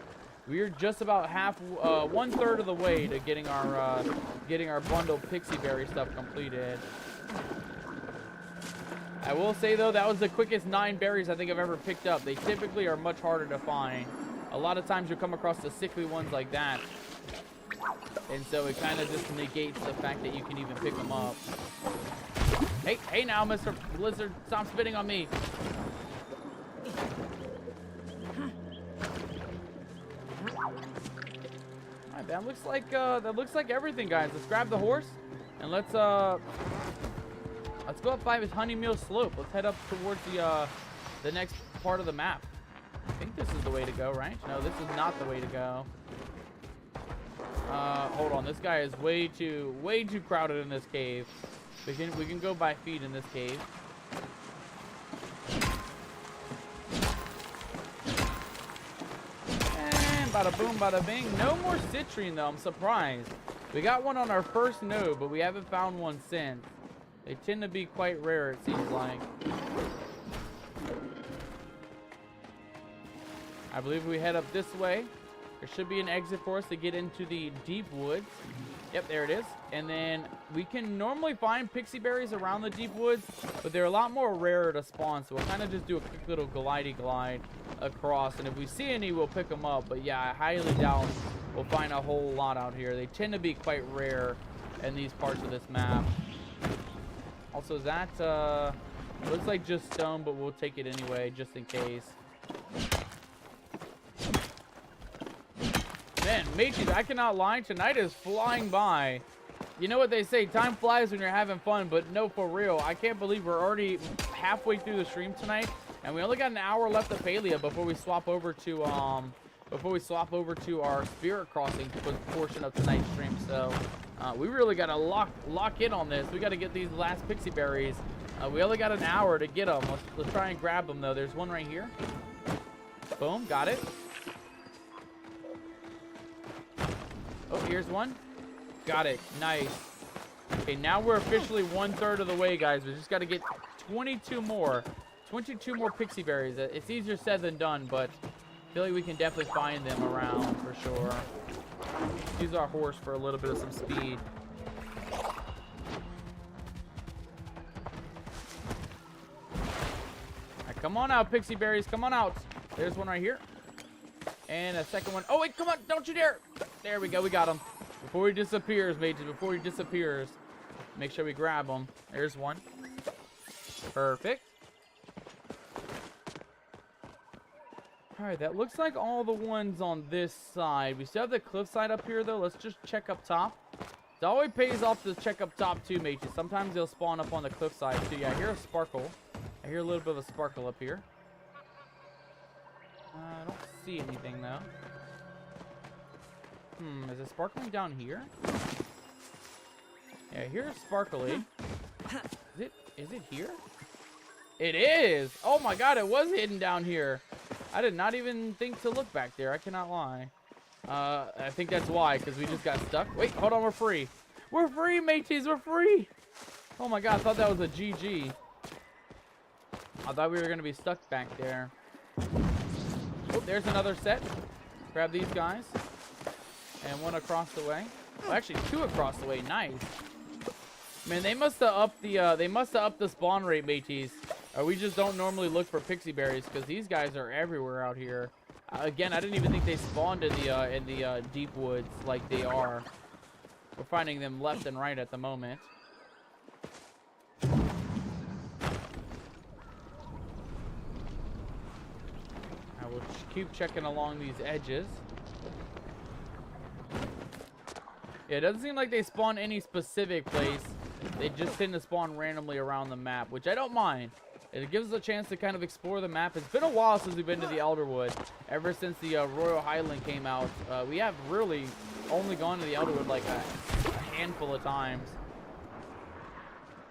We are just about 1/3 of the way to getting our bundled pixie berry stuff completed. I will say though, that was the quickest 9 berries I think I've ever picked up. They typically are much harder to find. A lot of times you'll come across the sickly ones like that. And so it kind of just negates the fact that you can even pick them up. Hey now, Mr. Blizzard, stop spitting on me. Alright, that looks like everything, guys. Let's grab the horse and let's go up by this Honeymeal Slope. Let's head up towards the next part of the map. I think this is the way to go, right? No, this is not the way to go. Hold on. This guy is way too crowded in this cave. We can go by feet in this cave. And bada boom, bada bing. No more citrine though. I'm surprised. We got one on our first node, but we haven't found one since. They tend to be quite rare, it seems like. I believe we head up this way. There should be an exit for us to get into the deep woods. Yep, there it is. And then we can normally find pixie berries around the deep woods, but they're a lot more rarer to spawn. So we'll kind of just do a quick little glide across. And if we see any, we'll pick them up. But yeah, I highly doubt we'll find a whole lot out here. They tend to be quite rare in these parts of this map. Also, that looks like just stone, but we'll take it anyway, just in case. Man, Mages, I cannot lie. Tonight is flying by. You know what they say, time flies when you're having fun, but no, for real. I can't believe we're already halfway through the stream tonight, and we only got an hour left of Palia before we swap over to our Spirit Crossing portion of tonight's stream. So we really got to lock in on this. We got to get these last pixie berries. We only got an hour to get them. Let's try and grab them though. There's one right here. Boom, got it. Oh, here's one. Got it. Nice. Okay, now we're officially 1/3 of the way, guys. We just got to get 22 more. 22 more pixie berries. It's easier said than done, but I feel like we can definitely find them around for sure. Use our horse for a little bit of some speed. Right, come on out, pixie berries. Come on out. There's one right here. And a second one. Oh, wait, come on. Don't you dare. There we go. We got him. Before he disappears, mages. Before he disappears. Make sure we grab him. There's one. Perfect. Alright, that looks like all the ones on this side. We still have the cliffside up here, though. Let's just check up top. It always pays off to check up top, too, mages. Sometimes they'll spawn up on the cliffside, too. Yeah, I hear a sparkle. I hear a little bit of a sparkle up here. I don't see anything, though. Is it sparkling down here? Yeah, here's sparkly. Is it here? It is! Oh my god, it was hidden down here. I did not even think to look back there. I cannot lie. I think that's why, because we just got stuck. Wait, hold on, we're free. We're free, mateys, we're free! Oh my god, I thought that was a GG. I thought we were going to be stuck back there. Oh, there's another set. Grab these guys. And one across the way. Well, actually, 2 across the way. Nice. Man, they must have upped the spawn rate, mateys. We just don't normally look for pixie berries because these guys are everywhere out here. Again, I didn't even think they spawned in the deep woods like they are. We're finding them left and right at the moment. I will keep checking along these edges. Yeah, it doesn't seem like they spawn any specific place. They just tend to spawn randomly around the map, which I don't mind. It gives us a chance to kind of explore the map. It's been a while since we've been to the Elderwood. Ever since the Royal Highland came out, we have really only gone to the Elderwood like a handful of times.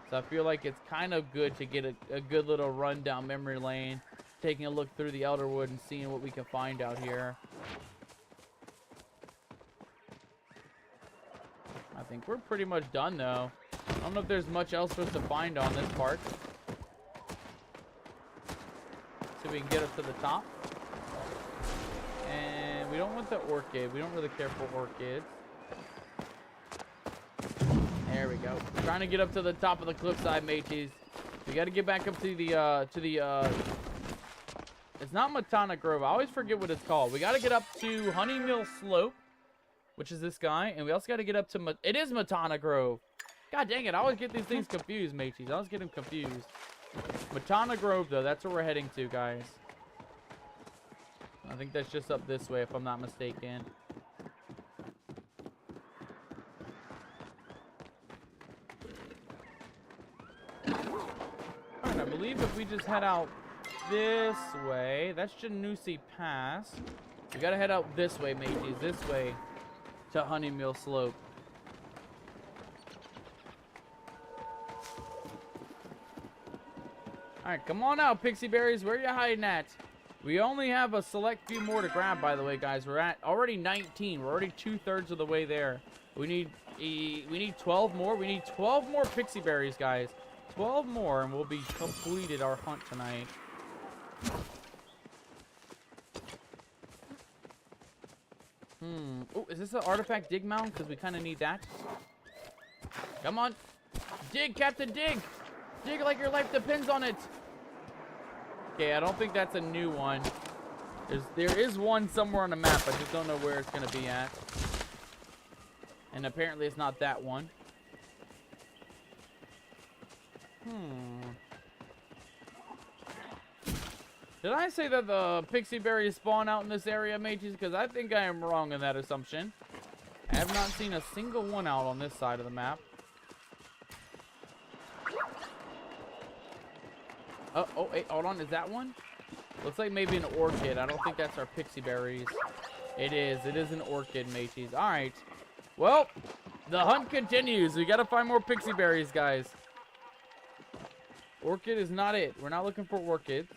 So I feel like it's kind of good to get a good little run down memory lane, taking a look through the Elderwood and seeing what we can find out here. I think we're pretty much done though. I don't know if there's much else for us to find on this part. So we can get up to the top. And we don't want the orchid. We don't really care for orchids. There we go. Trying to get up to the top of the cliffside, mateys. We got to get back up to the, it's not Matana Grove. I always forget what it's called. We got to get up to Honeymill Slope, which is this guy. And we also got to get up to, it is Matana Grove. God dang it. I always get these things confused, mateys. I always get them confused. Matana Grove, though. That's where we're heading to, guys. I think that's just up this way, if I'm not mistaken. Alright, I believe if we just head out this way, that's Janusi Pass. We gotta head out this way, mateys. This way to Honeymill Slope. Alright, come on out, Pixie Berries. Where are you hiding at? We only have a select few more to grab, by the way, guys. We're at already 19. We're already 2/3 of the way there. We need 12 more. We need 12 more Pixie Berries, guys. 12 more, and we'll be completed our hunt tonight. Oh, is this an artifact dig mound? Because we kind of need that. Come on. Dig, Captain, dig. Dig like your life depends on it. Okay, I don't think that's a new one. There is one somewhere on the map. I just don't know where it's going to be at. And apparently it's not that one. Did I say that the Pixie Berries spawn out in this area, mateys? Because I think I am wrong in that assumption. I have not seen a single one out on this side of the map. Oh, hey, hold on. Is that one? Looks like maybe an orchid. I don't think that's our Pixie Berries. It is. It is an orchid, mateys. All right. Well, the hunt continues. We got to find more Pixie Berries, guys. Orchid is not it. We're not looking for orchids.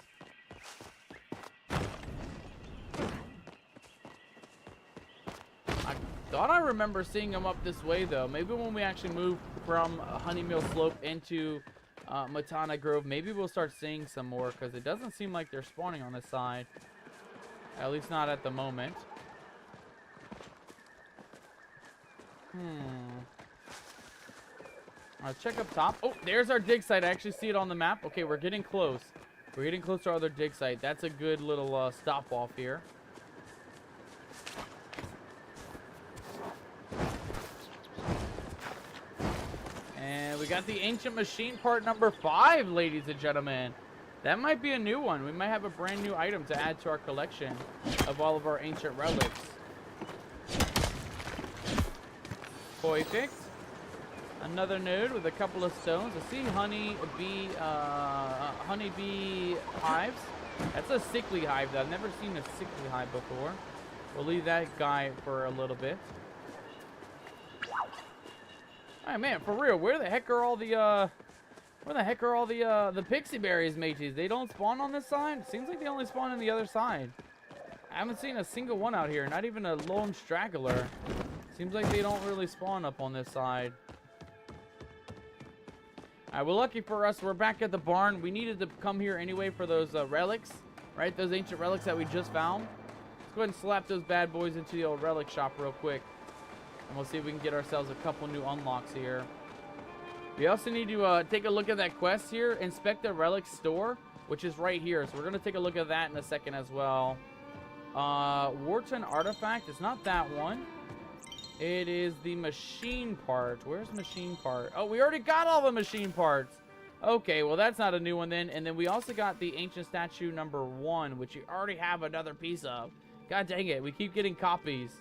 I thought I remember seeing them up this way, though. Maybe when we actually move from Honeymill Slope into Matana Grove, maybe we'll start seeing some more, because it doesn't seem like they're spawning on this side. At least not at the moment. Let's check up top. Oh, there's our dig site. I actually see it on the map. Okay, we're getting close. We're getting close to our other dig site. That's a good little stop off here. And we got the ancient machine part number 5, ladies and gentlemen. That might be a new one. We might have a brand new item to add to our collection of all of our ancient relics. Perfect. Another node with a couple of stones. I see honeybee hives. That's a sickly hive, though. I've never seen a sickly hive before. We'll leave that guy for a little bit. Alright, man, for real, where the heck are all the Pixie Berries, mateys? They don't spawn on this side? Seems like they only spawn on the other side. I haven't seen a single one out here, not even a lone straggler. Seems like they don't really spawn up on this side. Alright, well, lucky for us, we're back at the barn. We needed to come here anyway for those relics, right? Those ancient relics that we just found. Let's go ahead and slap those bad boys into the old relic shop real quick. And we'll see if we can get ourselves a couple new unlocks here. We also need to take a look at that quest here. Inspect the relic store, which is right here. So we're going to take a look at that in a second as well. Wharton artifact. It's not that one. It is the machine part. Where's machine part? Oh, we already got all the machine parts. Okay, well, that's not a new one then. And then we also got the ancient statue number 1, which you already have another piece of. God dang it. We keep getting copies.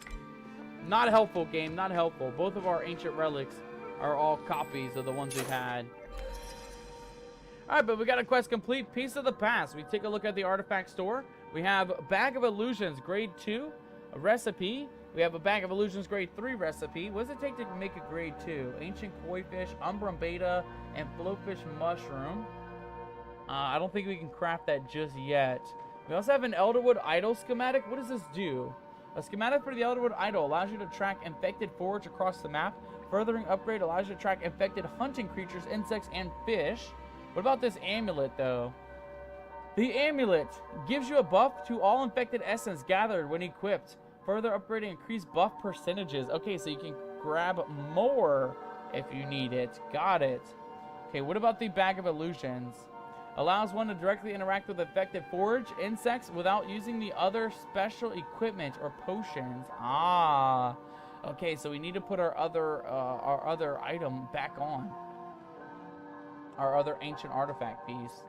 Not helpful, game. Not helpful. Both of our ancient relics are all copies of the ones we've had. Alright, but we got a quest complete. Piece of the past. We take a look at the artifact store. We have Bag of Illusions, grade 2. A recipe. We have a Bag of Illusions, grade 3 recipe. What does it take to make a grade 2? Ancient koi fish, umbrum beta, and blowfish mushroom. I don't think we can craft that just yet. We also have an Elderwood Idol schematic. What does this do? A schematic for the Elderwood Idol allows you to track infected forage across the map. Furthering upgrade allows you to track infected hunting creatures, insects, and fish. What about this amulet, though? The amulet gives you a buff to all infected essence gathered when equipped. Further upgrading increased buff percentages. Okay, so you can grab more if you need it. Got it. Okay, what about the Bag of Illusions? Allows one to directly interact with affected forage insects without using the other special equipment or potions. Ah. Okay, so we need to put our other item back on. Our other ancient artifact piece.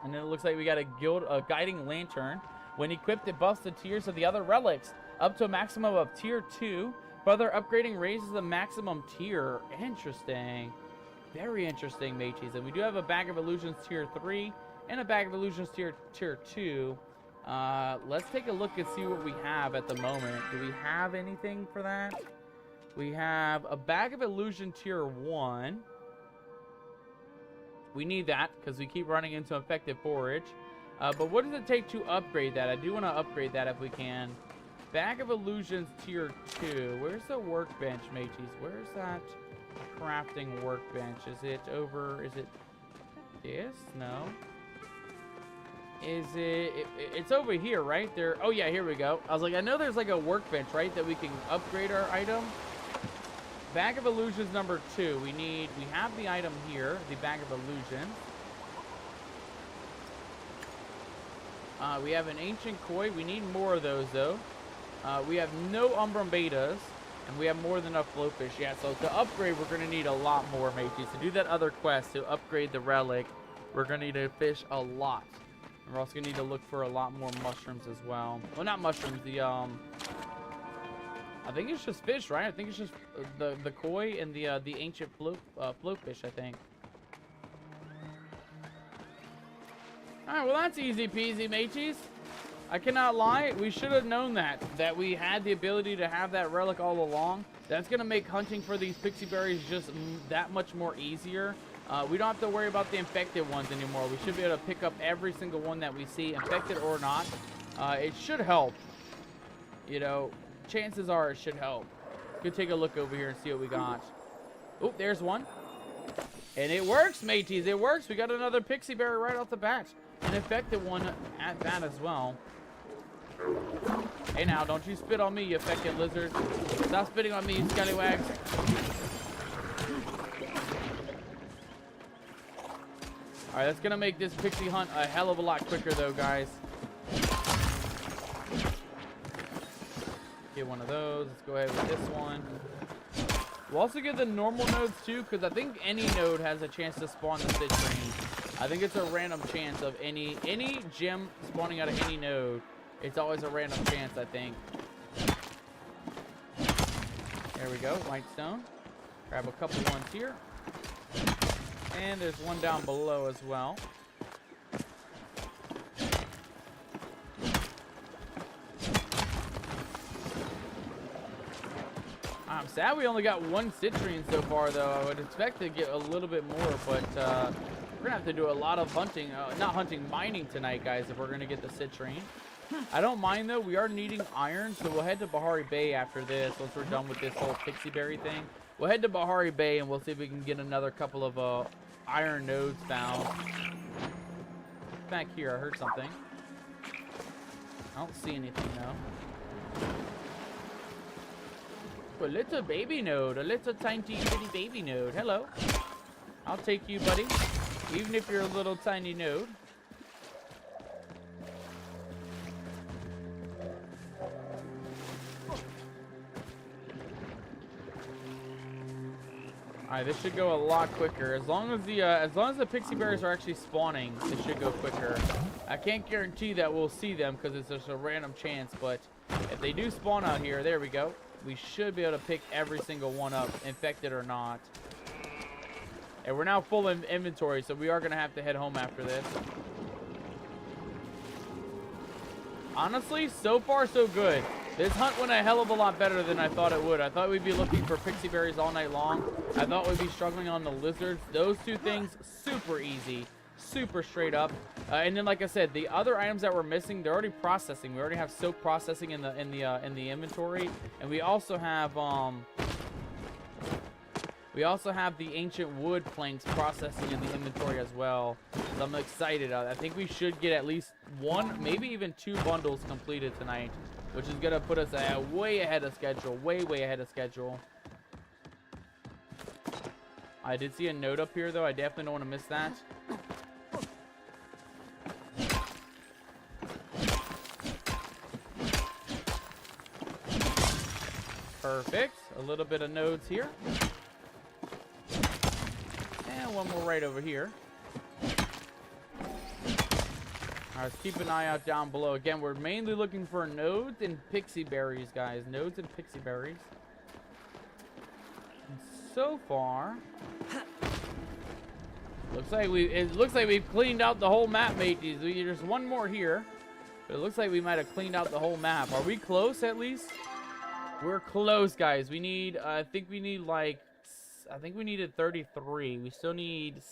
And then it looks like we got a guiding lantern. When equipped, it buffs the tiers of the other relics up to a maximum of tier 2. Further upgrading raises the maximum tier. Interesting. Very interesting, mateys. And we do have a Bag of Illusions tier 3 and a Bag of Illusions tier 2. Let's take a look and see what we have at the moment. Do we have anything for that? We have a Bag of Illusion tier 1. We need that because we keep running into infected forage. But what does it take to upgrade that? I do want to upgrade that if we can. Bag of Illusions tier 2. Where's the workbench, mateys? Where's that crafting workbench? Is it over? Is it this? No. Is it's over here, right? There. Oh yeah, here we go. I was like, I know there's like a workbench, right, that we can upgrade our item. Bag of Illusions number 2. We have the item here, the Bag of Illusions. We have an ancient koi. We need more of those though. We have no umbrum betas, and we have more than enough blowfish. Yeah, so to upgrade, we're gonna need a lot more, mateys. To do that other quest to upgrade the relic, we're gonna need to fish a lot. And we're also gonna need to look for a lot more mushrooms as well. Well, not mushrooms. The I think it's just fish, right? I think it's just the koi and the ancient floatfish, I think. Alright, well that's easy peasy, mateys. I cannot lie, we should have known that we had the ability to have that relic all along. That's going to make hunting for these pixie berries just that much more easier. We don't have to worry about the infected ones anymore. We should be able to pick up every single one that we see, infected or not. It should help. You know, chances are it should help. Let's go take a look over here and see what we got. Oh, there's one. And it works, mateys. It works. We got another pixie berry right off the bat. An infected one at that as well. Hey now, don't you spit on me, you infected lizard. Stop spitting on me, you scallywags. Alright, that's gonna make this pixie hunt a hell of a lot quicker though, guys. Get one of those. Let's go ahead with this one. We'll also get the normal nodes too, because I think any node has a chance to spawn the citrine. I think it's a random chance of any gem spawning out of any node. It's always a random chance, I think. There we go, white stone. Grab a couple ones here. And there's one down below as well. I'm sad we only got one citrine so far, though. I would expect to get a little bit more, but we're gonna have to do a lot of hunting, not hunting, mining tonight, guys, if we're gonna get the citrine. I don't mind though, we are needing iron, so we'll head to Bahari Bay after this, once we're done with this whole pixie berry thing. We'll head to Bahari Bay and we'll see if we can get another couple of iron nodes found. Back here, I heard something. I don't see anything though. A little baby node, a little tiny bitty baby node. Hello. I'll take you, buddy. Even if you're a little tiny node. Alright, this should go a lot quicker. As long as the pixie berries are actually spawning, this should go quicker. I can't guarantee that we'll see them because it's just a random chance, but if they do spawn out here, there we go. We should be able to pick every single one up, infected or not. And we're now full in inventory, so we are going to have to head home after this. Honestly, so far so good. This hunt went a hell of a lot better than I thought it would. I thought we'd be looking for pixie berries all night long. I thought we'd be struggling on the lizards. Those two things, super easy, super straight up. And then, like I said, the other items that we're missing, they're already processing. We already have silk processing in the inventory, and we also have the ancient wood planks processing in the inventory as well. So I'm excited. I think we should get at least one, maybe even 2 bundles completed tonight, which is going to put us way ahead of schedule. Way ahead of schedule. I did see a note up here, though. I definitely don't want to miss that. Perfect. A little bit of nodes here. And one more right over here. All right, let's keep an eye out down below. Again, we're mainly looking for nodes and pixie berries, guys. Nodes and pixie berries. And so far, it looks like we've cleaned out the whole map, mateys. There's one more here, but it looks like we might have cleaned out the whole map. Are we close at least? We're close, guys. We need, I think we need like, I think we needed 33. We still need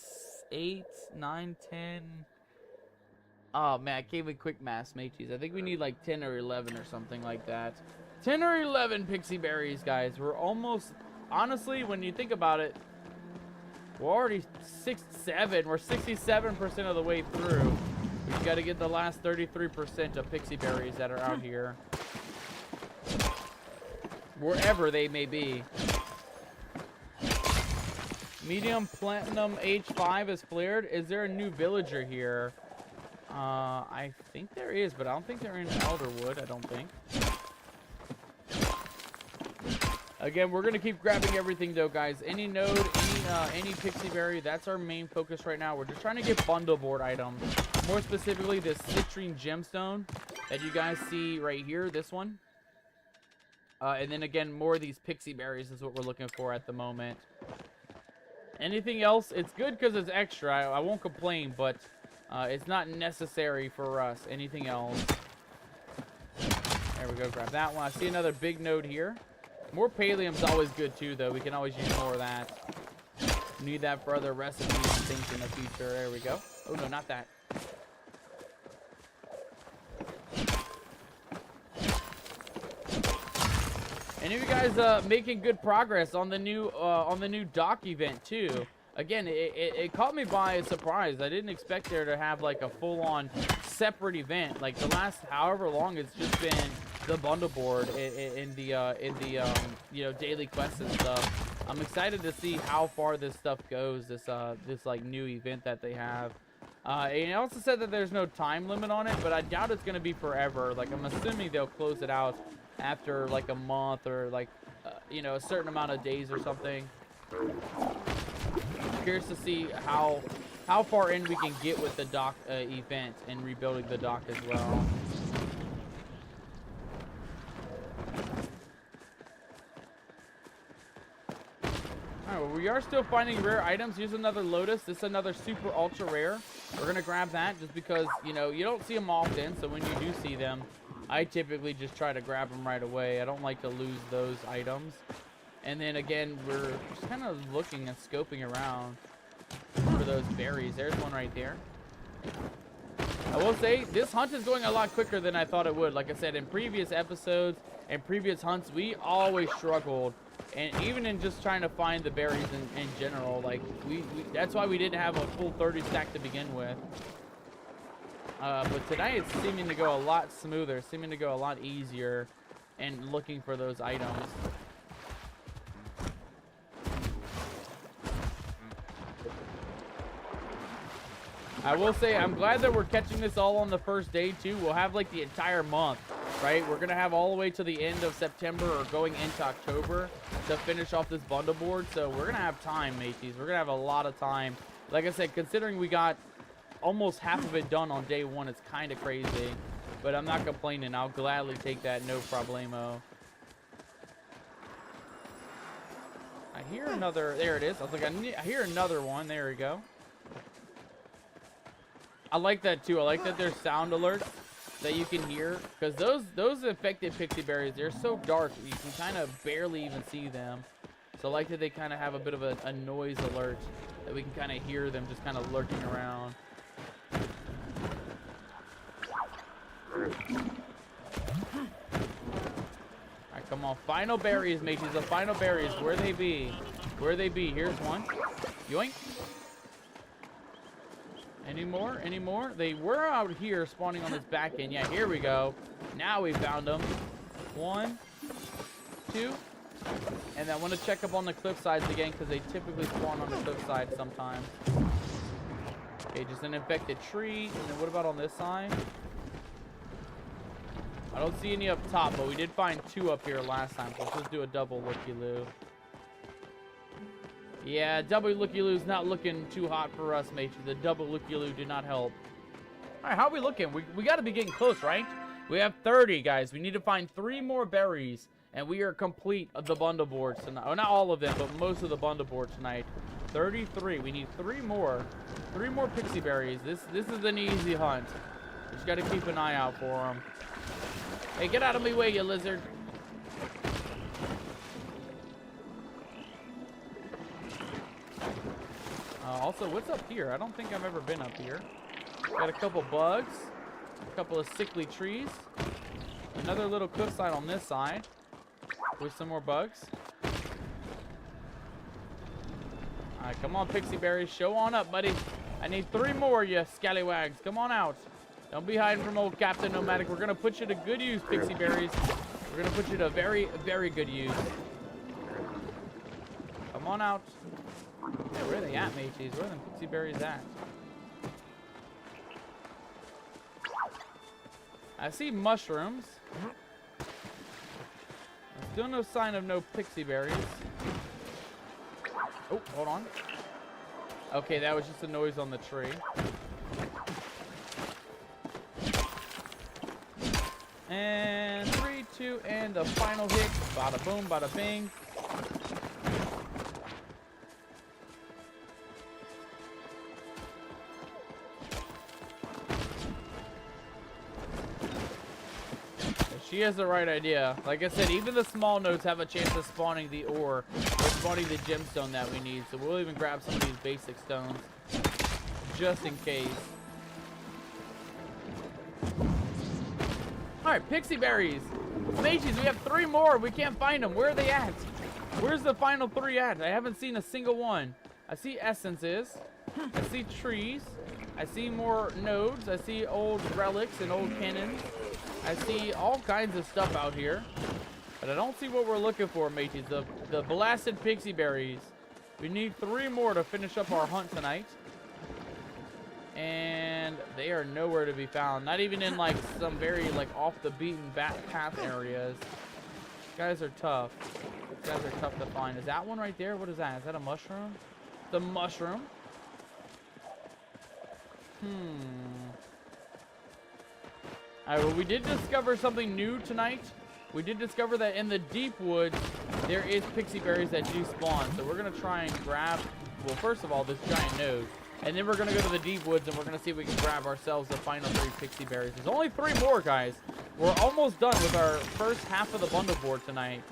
8, 9, 10. Oh, man, I gave a quick math, mateys. I think we need like 10 or 11 or something like that. 10 or 11 pixie berries, guys. We're almost, honestly, when you think about it, we're already 7. We're 67% of the way through. We've got to get the last 33% of pixie berries that are out here. Wherever they may be. Medium platinum H5 is flared. Is there a new villager here? I think there is, but I don't think they're in Elderwood. I don't think. Again, we're gonna keep grabbing everything though, guys. Any node, any pixie berry, that's our main focus right now. We're just trying to get bundle board items. More specifically, this citrine gemstone that you guys see right here. This one. And then again, more of these pixie berries is what we're looking for at the moment. Anything else? It's good because it's extra. I won't complain, but it's not necessary for us. Anything else? There we go. Grab that one. I see another big node here. More pallium's always good too, though. We can always use more of that. Need that for other recipes and things in the future. There we go. Oh no, not that. Any of you guys making good progress on the new dock event too? Again, it caught me by surprise. I didn't expect there to have like a full-on separate event. Like the last however long, it's just been the bundle board in the you know, daily quests and stuff. I'm excited to see how far this stuff goes. This like new event that they have. And it also said that there's no time limit on it, but I doubt it's gonna be forever. Like I'm assuming they'll close it out after like a month or like you know, a certain amount of days or something. Curious to see how far in we can get with the dock event and rebuilding the dock as well. Alright, well, we are still finding rare items. Here's another Lotus. This is another super ultra rare. We're gonna grab that just because, you know, you don't see them often, so when you do see them, I typically just try to grab them right away. I don't like to lose those items. And then again, we're just kind of looking and scoping around for those berries. There's one right there. I will say, this hunt is going a lot quicker than I thought it would. Like I said, in previous episodes and previous hunts, we always struggled. And even in just trying to find the berries in general, like, that's why we didn't have a full 30 stack to begin with. But tonight it's seeming to go a lot smoother, seeming to go a lot easier and looking for those items. I will say, I'm glad that we're catching this all on the first day, too. We'll have, like, the entire month, right? We're going to have all the way to the end of September or going into October to finish off this bundle board. So we're going to have time, mateys. We're going to have a lot of time. Like I said, considering we got almost half of it done on day one, it's kind of crazy. But I'm not complaining. I'll gladly take that, no problemo. I hear another. There it is. I was like, I hear another one. There we go. I like that too. I like that there's sound alerts that you can hear, because those infected pixie berries, they're so dark you can kind of barely even see them. So I like that they kind of have a bit of a noise alert that we can kind of hear them just kind of lurking around. Alright, come on. Final berries, mateys. The final berries. Where they be? Where they be? Here's one. Yoink. Any more? Any more? They were out here spawning on this back end. Yeah, here we go. Now we found them. 1, 2. And I want to check up on the cliff sides again, because they typically spawn on the cliff side sometimes. Okay, just an infected tree. And then what about on this side? I don't see any up top, but we did find 2 up here last time. So let's just do a double looky-loo. Yeah, double looky-loo's not looking too hot for us, mate. The double looky-loo did not help. All right, how are we looking? We got to be getting close, right? We have 30, guys. We need to find 3 more berries, and we are complete of the bundle boards tonight. Well, not all of them, but most of the bundle boards tonight. 33. We need 3 more. 3 more pixie berries. This is an easy hunt. Just got to keep an eye out for them. Hey, get out of my way, you lizard. Also, what's up here? I don't think I've ever been up here. Got a couple bugs, a couple of sickly trees, another little cliffside on this side with some more bugs. Alright, come on, pixie berries. Show on up, buddy. I need 3 more, you scallywags. Come on out. Don't be hiding from old Captain Nomadic. We're going to put you to good use, pixie berries. We're going to put you to very, very good use. Come on out. Yeah, where are they at, mateys? Where are them pixie berries at? I see mushrooms. Still no sign of no pixie berries. Oh, hold on. Okay, that was just a noise on the tree. And 3, 2, and the final hit. Bada boom, bada bing. She has the right idea. Like I said, even the small nodes have a chance of spawning the ore or spawning the gemstone that we need. So we'll even grab some of these basic stones just in case. Alright, pixie berries. Mages, we have 3 more. We can't find them. Where are they at? Where's the final 3 at? I haven't seen a single one. I see essences. I see trees. I see more nodes. I see old relics and old cannons. I see all kinds of stuff out here. But I don't see what we're looking for, mateys. The blasted pixie berries. We need 3 more to finish up our hunt tonight. And they are nowhere to be found. Not even in like some very like off the beaten path areas. These guys are tough. These guys are tough to find. Is that one right there? What is that? Is that a mushroom? It's a mushroom. Alright, well, we did discover something new tonight. We did discover that in the deep woods, there is pixie berries that do spawn. So we're going to try and grab, well, first of all, this giant node. And then we're going to go to the deep woods and we're going to see if we can grab ourselves the final 3 pixie berries. There's only 3 more, guys. We're almost done with our first half of the bundle board tonight.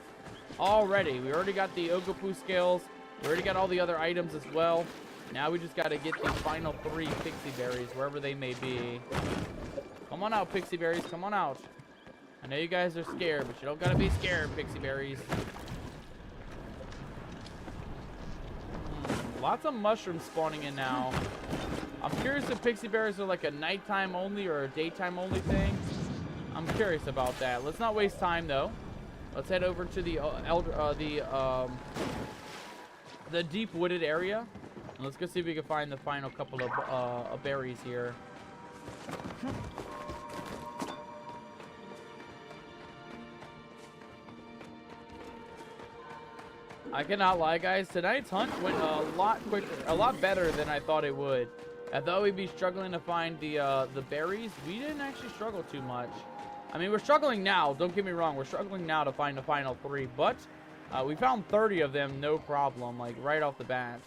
Already. We already got the Ogapoo scales. We already got all the other items as well. Now we just got to get the final 3 pixie berries, wherever they may be. Come on out, pixie berries. Come on out. I know you guys are scared, but you don't got to be scared, pixie berries. Lots of mushrooms spawning in now. I'm curious if pixie berries are like a nighttime only or a daytime only thing. I'm curious about that. Let's not waste time though. Let's head over to the deep wooded area. And let's go see if we can find the final couple of berries here. I cannot lie, guys. Tonight's hunt went a lot quicker, a lot better than I thought it would. I thought we'd be struggling to find the berries. We didn't actually struggle too much. I mean, we're struggling now. Don't get me wrong. We're struggling now to find the final 3, but We found 30 of them, no problem, like right off the bat.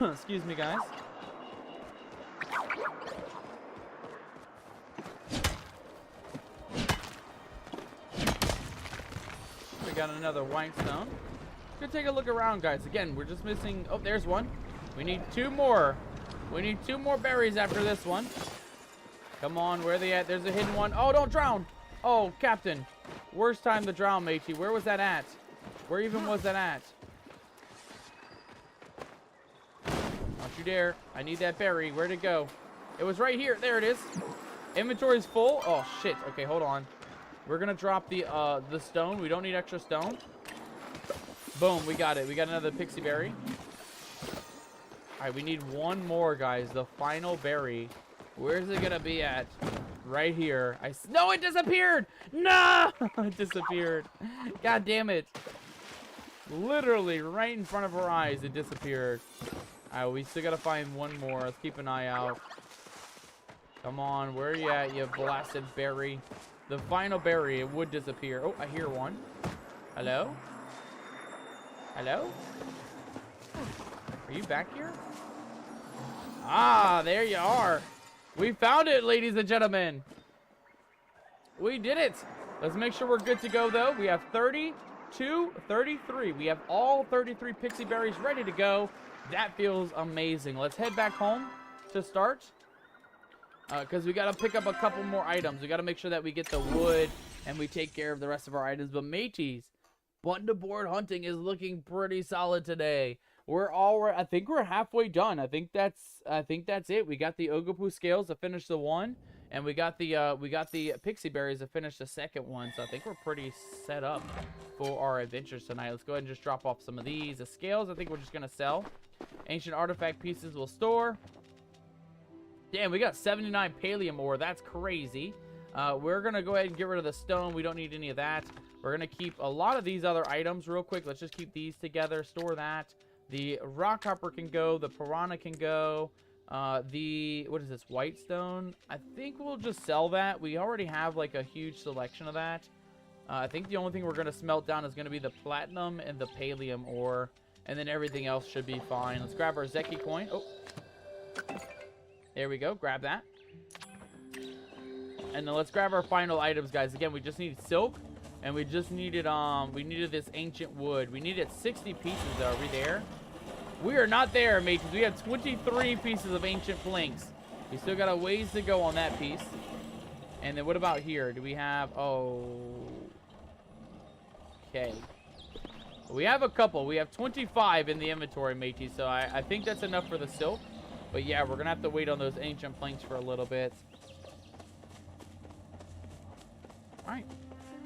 Excuse me, guys. We got another white stone. Let's take a look around, guys. Again, we're just missing... Oh, there's one. We need 2 more. We need 2 more berries after this one. Come on, where are they at? There's a hidden one. Oh, don't drown. Oh, Captain. Worst time to drown, matey. Where was that at? Where even was that at? Don't you dare. I need that berry. Where'd it go? It was right here. There it is. Inventory's full. Oh, shit. Okay, hold on. We're gonna drop the stone. We don't need extra stone. Boom, we got it. We got another pixie berry. All right, we need 1 more, guys. The final berry. Where's it gonna be at? Right here. No, it disappeared! No! It disappeared. God damn it. Literally right in front of our eyes, it disappeared. Alright, we still gotta find 1 more. Let's keep an eye out. Come on, where are you at, you blasted berry? The final berry, it would disappear. Oh, I hear one. Hello? Hello? Are you back here? Ah, there you are. We found it, ladies and gentlemen. We did it. Let's make sure we're good to go, though. We have 32, 33. We have all 33 pixie berries ready to go. That feels amazing. Let's head back home to start. Because we got to pick up a couple more items. We got to make sure that we get the wood and we take care of the rest of our items. But mateys, button board hunting is looking pretty solid today. I think we're halfway done. I think that's it. We got the Ogapoo scales to finish the one, and we got the pixie berries to finish the second one. So I think we're pretty set up for our adventures tonight. Let's go ahead and just drop off some of these. The scales, I think we're just gonna sell. Ancient artifact pieces we'll store. Damn, we got 79 Palium ore. That's crazy. We're gonna go ahead and get rid of the stone. We don't need any of that. We're gonna keep a lot of these other items real quick. Let's just keep these together. Store that. The rock hopper can go. The piranha can go. What is this? White stone? I think we'll just sell that. We already have like a huge selection of that. I think the only thing we're going to smelt down is going to be the platinum and the Palium ore. And then everything else should be fine. Let's grab our Zeki coin. Oh. There we go. Grab that. And then let's grab our final items, guys. Again, we just need silk. And we just needed, this ancient wood. We needed 60 pieces, though. Are we there? We are not there, mates. We have 23 pieces of ancient planks. We still got a ways to go on that piece. And then what about here? Do we have, okay. We have a couple. We have 25 in the inventory, matey. So I think that's enough for the silk. But yeah, we're going to have to wait on those ancient planks for a little bit. All right.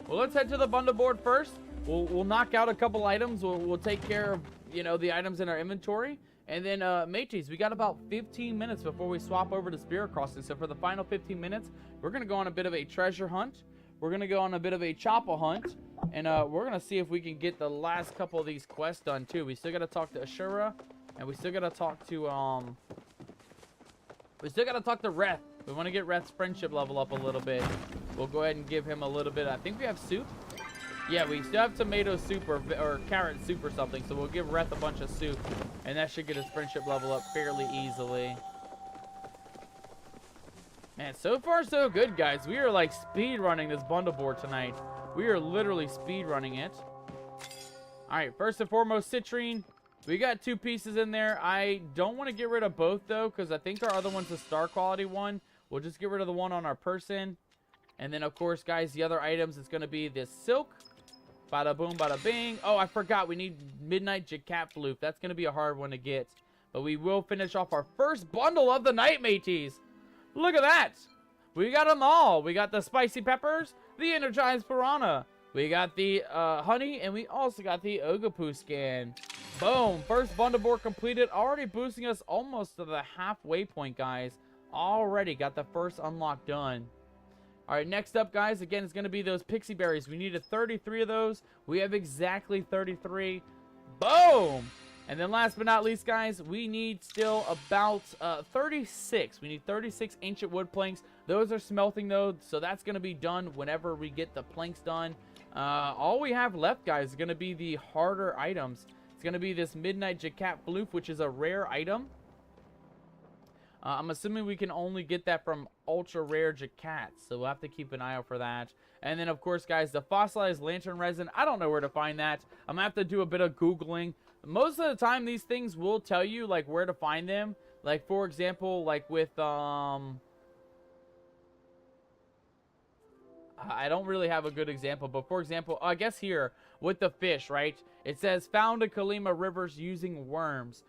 Well, let's head to the bundle board first. We'll knock out a couple items. We'll take care of, the items in our inventory. And then, mateys, we got about 15 minutes before we swap over to Spirit Crossing. So for the final 15 minutes, we're going to go on a bit of a treasure hunt. We're going to go on a bit of a chopper hunt. And we're going to see if we can get the last couple of these quests done, too. We still got to talk to Ashura. And we still got to talk to, Reth. We want to get Reth's friendship level up a little bit. We'll go ahead and give him a little bit. I think we have soup. Yeah, we still have tomato soup or carrot soup or something. So we'll give Reth a bunch of soup. And that should get his friendship level up fairly easily. Man, so far so good, guys. We are like speed running this bundle board tonight. We are literally speed running it. Alright, first and foremost, citrine. We got 2 pieces in there. I don't want to get rid of both, though, because I think our other one's a star quality one. We'll just get rid of the one on our person. And then, of course, guys, the other items is going to be this silk. Bada boom, bada bing. Oh, I forgot. We need Midnight Jacat Floof. That's going to be a hard one to get. But we will finish off our first bundle of the night, mateys. Look at that. We got them all. We got the spicy peppers, the energized piranha. We got the honey, and we also got the Ogapoo scan. Boom. First bundle board completed. Already boosting us almost to the halfway point, guys. Already got the first unlock done. All right, next up, guys, again, it's going to be those pixie berries. We needed 33 of those. We have exactly 33. Boom! And then last but not least, guys, we need still about 36. We need 36 ancient wood planks. Those are smelting, though, so that's going to be done whenever we get the planks done. All we have left, guys, is going to be the harder items. It's going to be this Midnight Jacat Floof, which is a rare item. I'm assuming we can only get that from ultra rare Jacats, so we'll have to keep an eye out for that. And then, of course, guys, the fossilized lantern resin, I don't know where to find that. I'm going to have to do a bit of Googling. Most of the time, these things will tell you, like, where to find them. Like, for example, like with, I don't really have a good example, but for example, I guess here, with the fish, right? It says, found in Kalima rivers using worms.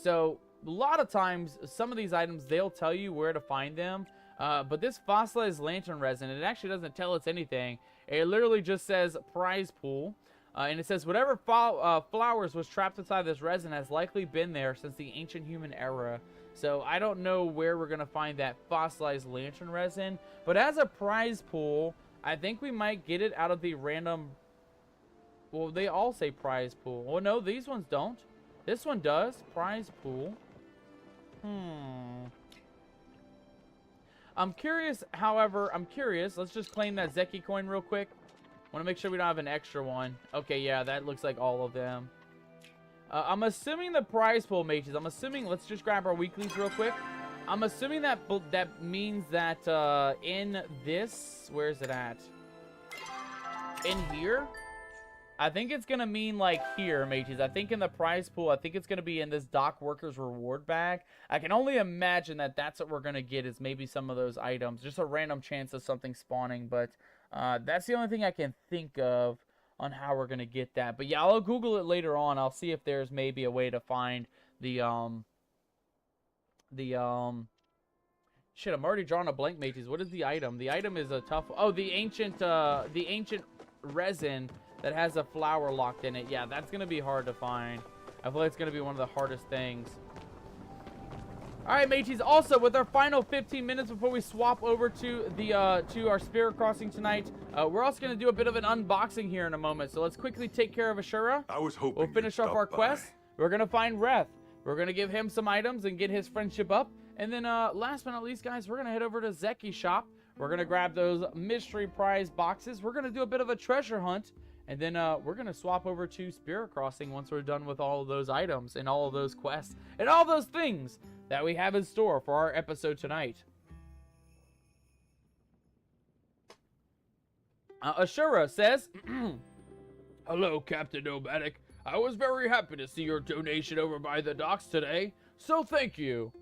So, a lot of times, some of these items, they'll tell you where to find them. But this fossilized lantern resin, it actually doesn't tell us anything. It literally just says prize pool. And it says, whatever flowers was trapped inside this resin has likely been there since the ancient human era. So I don't know where we're going to find that fossilized lantern resin. But as a prize pool, I think we might get it out of the random... Well, they all say prize pool. Well, no, these ones don't. This one does. Prize pool. I'm curious, however, Let's just claim that Zeki coin real quick. Want to make sure we don't have an extra one. Okay, yeah, that looks like all of them. I'm assuming the prize pool mages. Let's just grab our weeklies real quick. I'm assuming that that means that in this, where is it at? In here? I think it's going to mean like here, mages. I think in the prize pool, I think it's going to be in this dock workers reward bag. I can only imagine that that's what we're going to get is maybe some of those items. Just a random chance of something spawning, but that's the only thing I can think of on how we're going to get that. But yeah, I'll Google it later on. I'll see if there's maybe a way to find the shit, I'm already drawing a blank, mages. What is the item? The item is a tough... Oh, the ancient resin that has a flower locked in it. Yeah, that's going to be hard to find. I feel like it's going to be one of the hardest things. Alright, mages. Also, with our final 15 minutes before we swap over to the to our Spirit Crossing tonight, we're also going to do a bit of an unboxing here in a moment. So let's quickly take care of Ashura. I was hoping we'll finish off our quest. We're going to find Reth. We're going to give him some items and get his friendship up. And then last but not least, guys, we're going to head over to Zeki's shop. We're going to grab those mystery prize boxes. We're going to do a bit of a treasure hunt. And then we're going to swap over to Spirit Crossing once we're done with all of those items and all of those quests and all those things that we have in store for our episode tonight. Ashura says, hello, Captain Nomadic. I was very happy to see your donation over by the docks today, so thank you.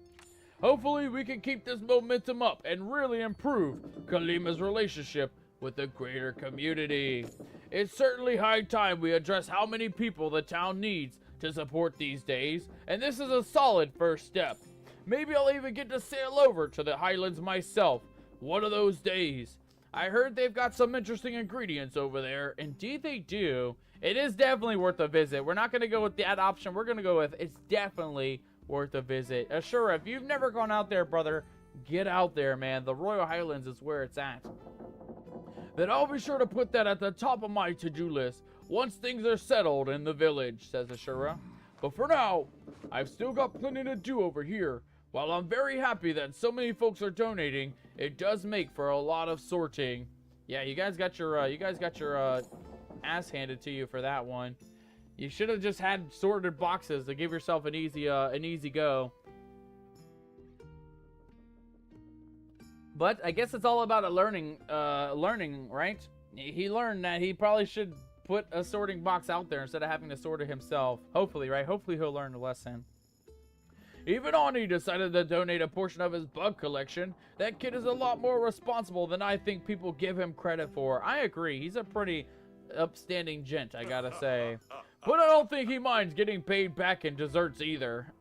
Hopefully we can keep this momentum up and really improve Kalima's relationship with the greater community. It's certainly high time we address how many people the town needs to support these days, and this is a solid first step. Maybe I'll even get to sail over to the Highlands myself one of those days. I heard they've got some interesting ingredients over there. Indeed they do. It is definitely worth a visit. We're not going to go with that option. We're going to go with it's definitely worth a visit. Ashura, if you've never gone out there, brother, get out there, man. The Royal Highlands is where it's at. Then I'll be sure to put that at the top of my to-do list once things are settled in the village, says Ashura. But for now, I've still got plenty to do over here. While I'm very happy that so many folks are donating, it does make for a lot of sorting. Yeah, you guys got your ass handed to you for that one. You should have just had sorted boxes to give yourself an easy go. But I guess it's all about learning, right? He learned that he probably should put a sorting box out there instead of having to sort it himself. Hopefully, right? Hopefully he'll learn a lesson. Even Ani decided to donate a portion of his bug collection. That kid is a lot more responsible than I think people give him credit for. I agree. He's a pretty upstanding gent, I gotta say. But I don't think he minds getting paid back in desserts either.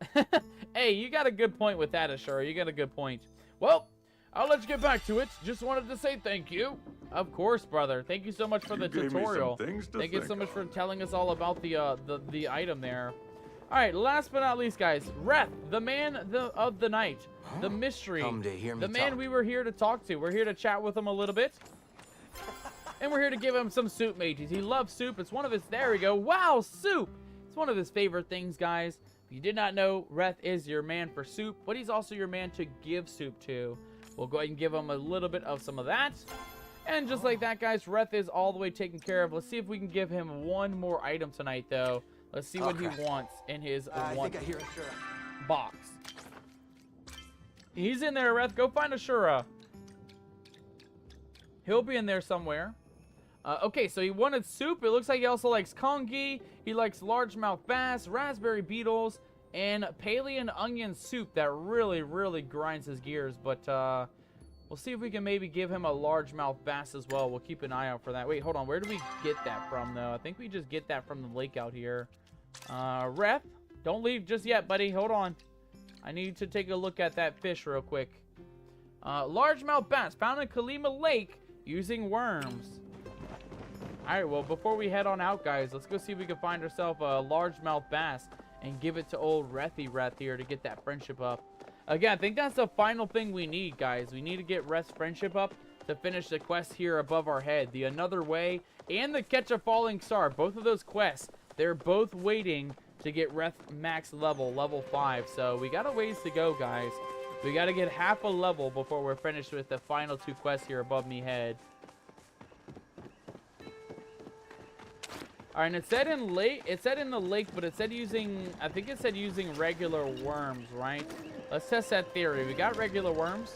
Hey, you got a good point with that, Ashura. You got a good point. Well, I'll let you get back to it. Just wanted to say thank you. Of course, brother. Thank you so much for the tutorial. Thank you so much for telling us all about the item there. All right, last but not least, guys, Reth, the man of the night, the mystery, the man we were here to talk to. We're here to chat with him a little bit, and we're here to give him some soup, mages. He loves soup. It's one of his. There we go. Wow, soup. It's one of his favorite things, guys. If you did not know, Reth is your man for soup, but he's also your man to give soup to. We'll go ahead and give him a little bit of some of that. And just like that, guys, Reth is all the way taken care of. Let's see if we can give him one more item tonight, though. Let's see what he wants in his I think I hear Ashura. box. He's in there, Reth. Go find Ashura. He'll be in there somewhere. Okay, so he wanted soup. It looks like he also likes congee. He likes largemouth bass, raspberry beetles, and Palian onion soup that really, really grinds his gears. But we'll see if we can maybe give him a largemouth bass as well. We'll keep an eye out for that. Wait, hold on. Where do we get that from, though? I think we just get that from the lake out here. Ref, don't leave just yet, buddy. Hold on. I need to take a look at that fish real quick. Largemouth bass found in Kalima Lake using worms. Alright, well, before we head on out, guys, let's go see if we can find ourselves a largemouth bass and give it to old Rethy Reth here to get that friendship up. Again, I think that's the final thing we need, guys. We need to get Reth's friendship up to finish the quest here above our head. The Another Way and the Catch a Falling Star. Both of those quests, they're both waiting to get Reth max level 5. So we got a ways to go, guys. We got to get half a level before we're finished with the final 2 quests here above me head. Alright, and it said in the lake, but it said using, I think it said using regular worms, right? Let's test that theory. We got regular worms.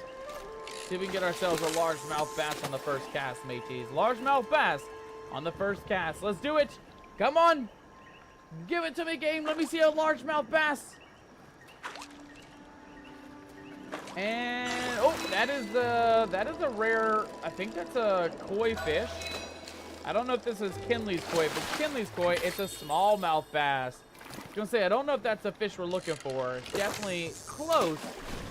See if we can get ourselves a largemouth bass on the first cast, mateys. Largemouth bass on the first cast. Let's do it. Come on. Give it to me, game. Let me see a largemouth bass. And, oh, that is a rare, I think that's a koi fish. I don't know if this is Kinley's koi. If it's Kinley's koi, it's a smallmouth bass. I was gonna say, I don't know if that's the fish we're looking for. It's definitely close,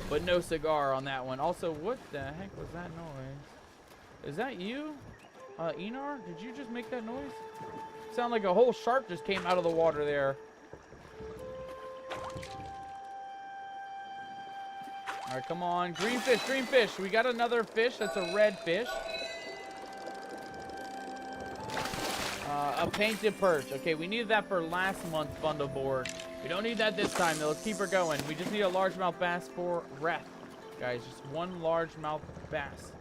but no cigar on that one. Also, what the heck was that noise? Is that you? Enar? Did you just make that noise? Sound like a whole shark just came out of the water there. All right, come on. Green fish, green fish. We got another fish. That's a red fish. A painted perch. Okay, we needed that for last month's bundle board. We don't need that this time, though. Let's keep her going. We just need a largemouth bass for Reth. Guys, just one largemouth bass.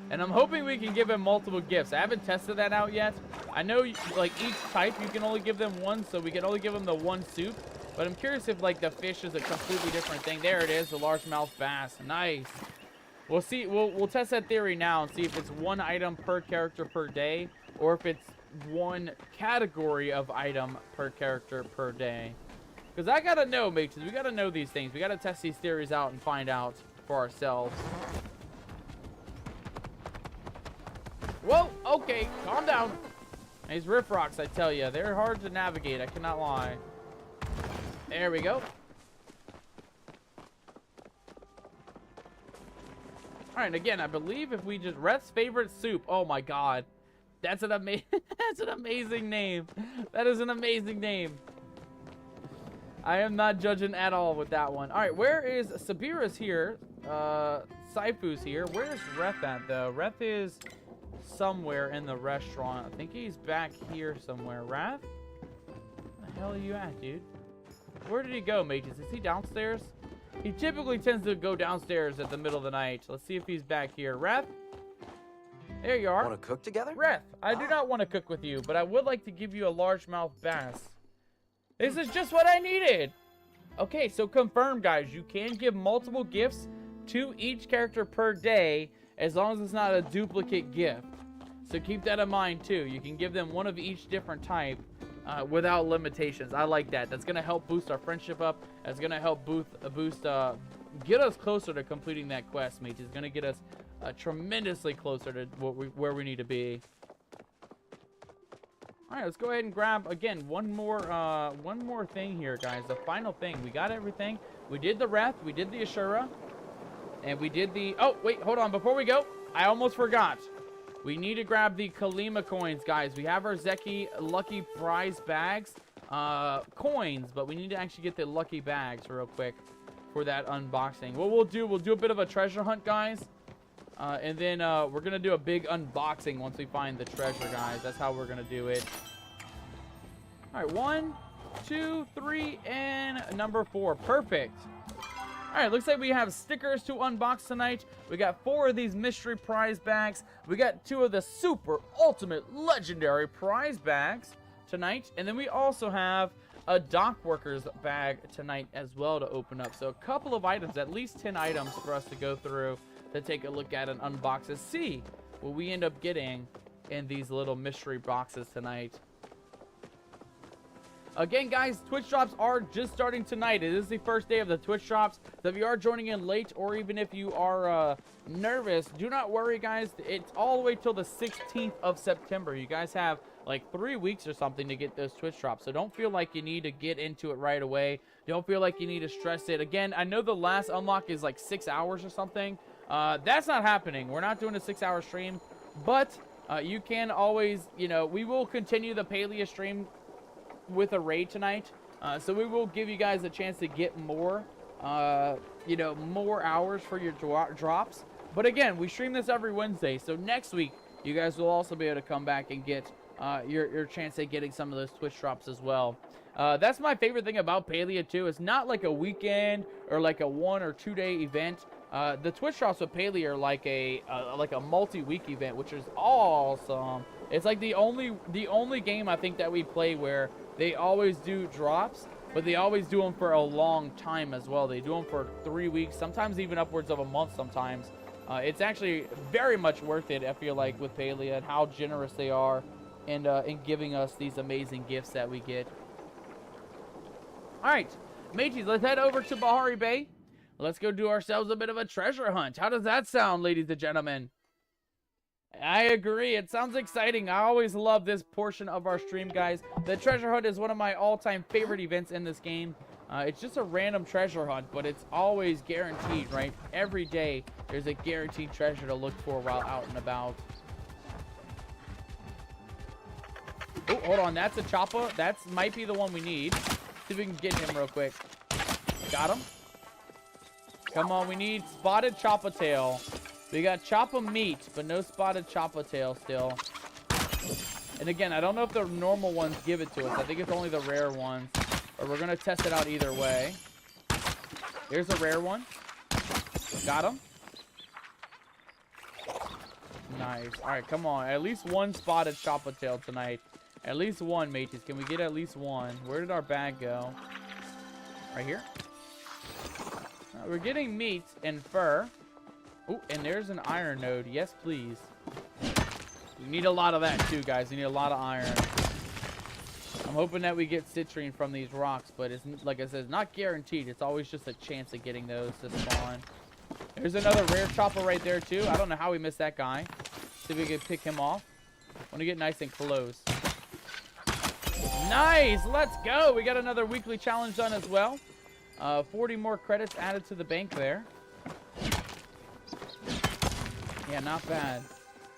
And I'm hoping we can give him multiple gifts. I haven't tested that out yet. I know, like, each type you can only give them one, so we can only give them the one soup. But I'm curious if, like, the fish is a completely different thing. There it is, the largemouth bass. Nice. We'll see. We'll test that theory now and see if it's one item per character per day, or if it's one category of item per character per day. Because I gotta know, mates. We gotta know these things. We gotta test these theories out and find out for ourselves. Whoa. Okay. Calm down. These riff rocks, I tell you, they're hard to navigate. I cannot lie. There we go. Alright, again, I believe if we just... Reth's favorite soup. Oh, my God. That's an amazing name. That is an amazing name. I am not judging at all with that one. Alright, where is... Sabira's here. Saifu's here. Where is Reth at, though? Reth is somewhere in the restaurant. I think he's back here somewhere. Reth? Where the hell are you at, dude? Where did he go, mages? Is he downstairs? He typically tends to go downstairs at the middle of the night. Let's see if he's back here. Reth? There you are. Want to cook together? Reth, I do not want to cook with you, but I would like to give you a largemouth bass. This is just what I needed. Okay, so confirm, guys. You can give multiple gifts to each character per day as long as it's not a duplicate gift. So keep that in mind, too. You can give them one of each different type. Without limitations. I like that. That's gonna help boost our friendship up. That's gonna help get us closer to completing that quest, mates. It's gonna get us tremendously closer to where we need to be. All right, let's go ahead and grab again one more thing here, guys. The final thing. We got everything. We did the Reth. We did the Ashura, and we did the. Oh wait, hold on. Before we go, I almost forgot. We need to grab the Kalima coins, guys. We have our Zeki lucky prize bags, coins, but we need to actually get the lucky bags real quick for that unboxing. What we'll do a bit of a treasure hunt, guys, and then we're gonna do a big unboxing once we find the treasure, guys. That's how we're gonna do it. All right, 1, 2, 3, and number 4. Perfect. All right, looks like we have stickers to unbox tonight. We got 4 of these mystery prize bags. We got 2 of the super ultimate legendary prize bags tonight. And then we also have a dock workers bag tonight as well to open up. So a couple of items, at least 10 items for us to go through to take a look at and unbox and see what we end up getting in these little mystery boxes tonight. Again, guys, Twitch drops are just starting tonight. It is the first day of the Twitch drops. So if you are joining in late, or even if you are nervous, do not worry, guys. It's all the way till the 16th of September. You guys have like 3 weeks or something to get those Twitch drops. So don't feel like you need to get into it right away. Don't feel like you need to stress it. Again, I know the last unlock is like 6 hours or something. That's not happening. We're not doing a 6-hour stream. But you can always, you know, we will continue the Palia stream with a raid tonight, so we will give you guys a chance to get more you know, more hours for your drops. But again, we stream this every Wednesday, so next week you guys will also be able to come back and get your chance at getting some of those Twitch drops as well. That's my favorite thing about Palia too. It's not like a weekend or like a 1 or 2 day event. The Twitch drops with Palia are like a multi-week event, which is awesome. It's like the only game I think that we play where they always do drops, but they always do them for a long time as well. They do them for 3 weeks, sometimes even upwards of a month sometimes. It's actually very much worth it, I feel like, with Palia and how generous they are in giving us these amazing gifts that we get. All right, mateys, let's head over to Bahari Bay. Let's go do ourselves a bit of a treasure hunt. How does that sound, ladies and gentlemen? I agree. It sounds exciting. I always love this portion of our stream, guys. The treasure hunt is one of my all-time favorite events in this game. It's just a random treasure hunt, but it's always guaranteed, right? Every day, there's a guaranteed treasure to look for while out and about. Oh, hold on. That's a choppa. That might be the one we need. See if we can get him real quick. Got him. Come on. We need spotted choppa tail. We got choppa meat, but no spotted choppa tail still. And again, I don't know if the normal ones give it to us. I think it's only the rare ones. Or we're going to test it out either way. Here's a rare one. Got him. Nice. All right, come on. At least one spotted choppa tail tonight. At least one, mateys. Can we get at least one? Where did our bag go? Right here. We're getting meat and fur. Oh, and there's an iron node. Yes, please. We need a lot of that too, guys. We need a lot of iron. I'm hoping that we get citrine from these rocks, but it's, like I said, it's not guaranteed. It's always just a chance of getting those to spawn. There's another rare chopper right there too. I don't know how we missed that guy. See if we can pick him off. I want to get nice and close. Nice! Let's go! We got another weekly challenge done as well. 40 more credits added to the bank there. Yeah, not bad.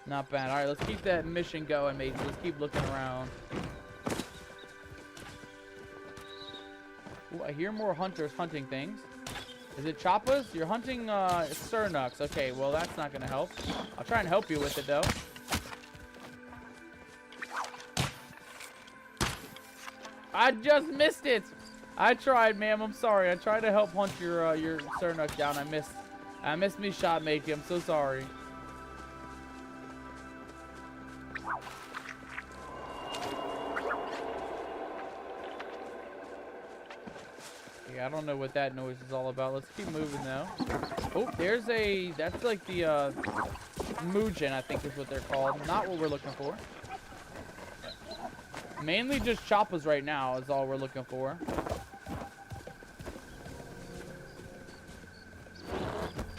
Not bad. All right, let's keep that mission going, mates. Let's keep looking around. Ooh, I hear more hunters hunting things. Is it choppas? You're hunting surnuks. Okay, well, that's not going to help. I'll try and help you with it, though. I just missed it. I tried, ma'am. I'm sorry. I tried to help hunt your surnuk down. I missed me shot, matey. I'm so sorry. Yeah, I don't know what that noise is all about. Let's keep moving though. Oh, there's a, that's like the Muujin, I think is what they're called. Not what we're looking for. Mainly just choppas right now is all we're looking for.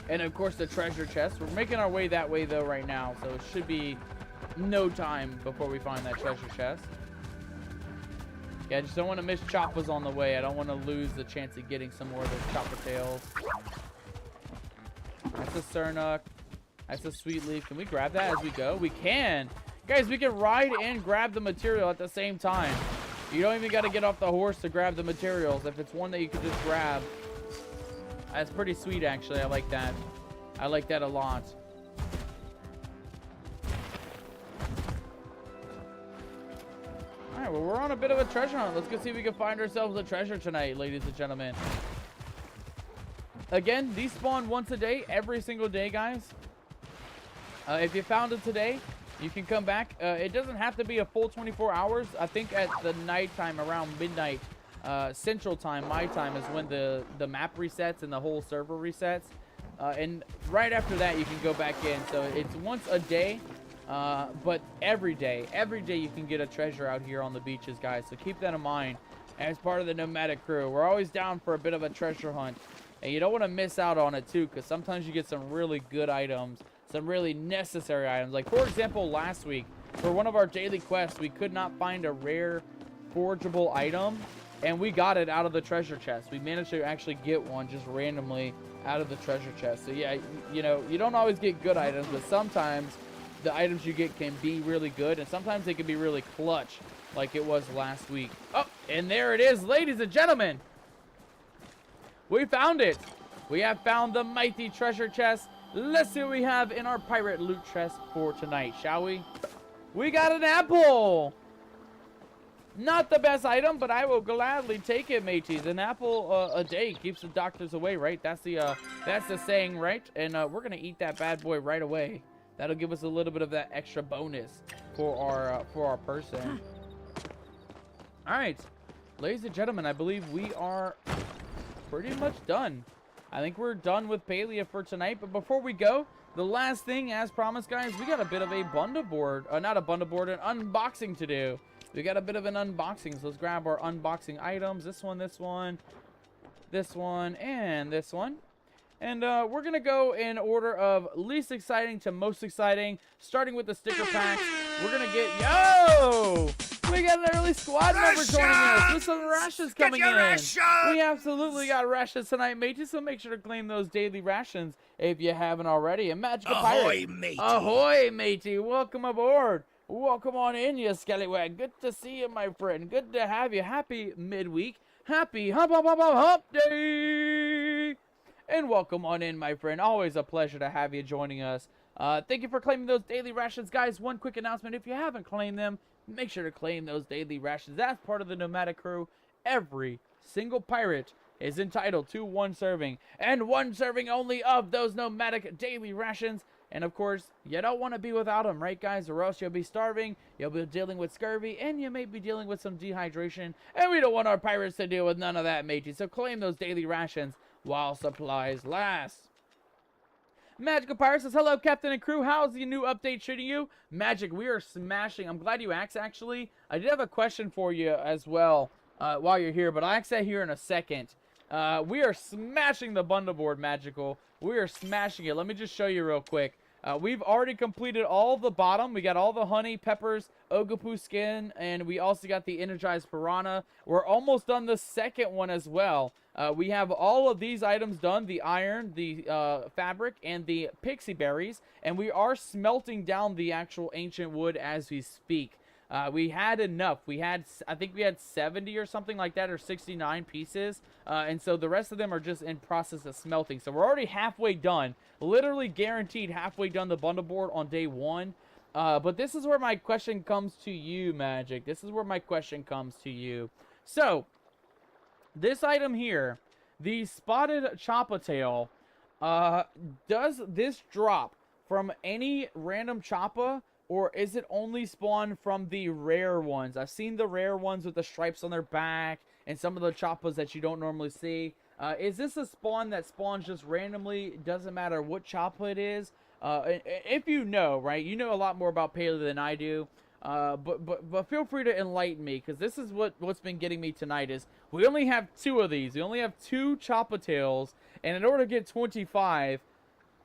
And of course the treasure chest. We're making our way that way though right now, so it should be no time before we find that treasure chest. Yeah, I just don't want to miss choppas on the way. I don't want to lose the chance of getting some more of those chopper tails. That's a surnuk. That's a sweet leaf. Can we grab that as we go? We can. Guys, we can ride and grab the material at the same time. You don't even got to get off the horse to grab the materials. If it's one that you can just grab. That's pretty sweet, actually. I like that. I like that a lot. Alright, well, we're on a bit of a treasure hunt. Let's go see if we can find ourselves a treasure tonight, ladies and gentlemen. again, these spawn once a day, every single day, guys. If you found it today, you can come back. It doesn't have to be a full 24 hours. I think at the nighttime, around midnight, Central Time, my time, is when the map resets and the whole server resets. And right after that, you can go back in. So it's once a day, but every day you can get a treasure out here on the beaches, guys. So keep that in mind as part of the nomadic crew. We're always down for a bit of a treasure hunt. And you don't want to miss out on it, too, because sometimes you get some really good items, some really necessary items. Like, for example, last week, for one of our daily quests, we could not find a rare forgeable item, and we got it out of the treasure chest. We managed to actually get one just randomly out of the treasure chest. So, yeah, you know, you don't always get good items, but sometimes the items you get can be really good, and sometimes they can be really clutch, like it was last week. Oh, and there it is, ladies and gentlemen. We found it. We have found the mighty treasure chest. Let's see what we have in our pirate loot chest for tonight, shall we? We got an apple. Not the best item, but I will gladly take it, mateys. An apple a day keeps the doctors away, right? That's the saying, right? And we're gonna eat that bad boy right away. That'll give us a little bit of that extra bonus for our person. All right, ladies and gentlemen, I believe we are pretty much done. I think we're done with Palia for tonight, but before we go, the last thing, as promised, guys, we got a bit of a bundle board, not a bundle board, an unboxing to do. We got a bit of an unboxing, so let's grab our unboxing items. This one, this one, this one, and this one. And we're going to go in order of least exciting to most exciting, starting with the sticker packs. We're going to get, yo! We got an early squad member joining us with some rations coming in. We absolutely got rations tonight, mateys, so make sure to claim those daily rations if you haven't already. And Magical Pirate. Ahoy, matey. Ahoy, matey. Welcome aboard. Welcome on in, you scallywag. Good to see you, my friend. Good to have you. Happy midweek. Happy hump day. And welcome on in, my friend. Always a pleasure to have you joining us. Thank you for claiming those daily rations. Guys, one quick announcement. If you haven't claimed them, make sure to claim those daily rations. That's part of the nomadic crew. Every single pirate is entitled to one serving, and one serving only of those nomadic daily rations. And of course, you don't want to be without them, right, guys? Or else you'll be starving, you'll be dealing with scurvy, and you may be dealing with some dehydration. And we don't want our pirates to deal with none of that, matey. So claim those daily rations while supplies last. Magical Pirate says, hello, Captain and crew. How's the new update treating you? Magic, we are smashing. I'm glad you asked, actually. I did have a question for you as well while you're here, but I'll ask that here in a second. We are smashing the bundle board, Magical. We are smashing it. Let me just show you real quick. We've already completed all the bottom. We got all the honey, peppers, Ogapoo skin, and we also got the energized piranha. We're almost done the second one as well. We have all of these items done, the iron, the fabric, and the pixie berries, and we are smelting down the actual ancient wood as we speak. We had enough. I think we had 70 or something like that, or 69 pieces. And so the rest of them are just in process of smelting. So we're already halfway done. Literally guaranteed halfway done the bundle board on day one. But this is where my question comes to you, Magic. This is where my question comes to you. So, this item here, the spotted Choppa-tail, does this drop from any random Choppa, or is it only spawned from the rare ones? I've seen the rare ones with the stripes on their back and some of the Choppas that you don't normally see. Is this a spawn that spawns just randomly? It doesn't matter what Choppa it is. If you know, right? You know a lot more about Palia than I do. But feel free to enlighten me, because this is what's been getting me tonight. Is we only have 2 of these. We only have 2 Choppa-tails, and in order to get 25,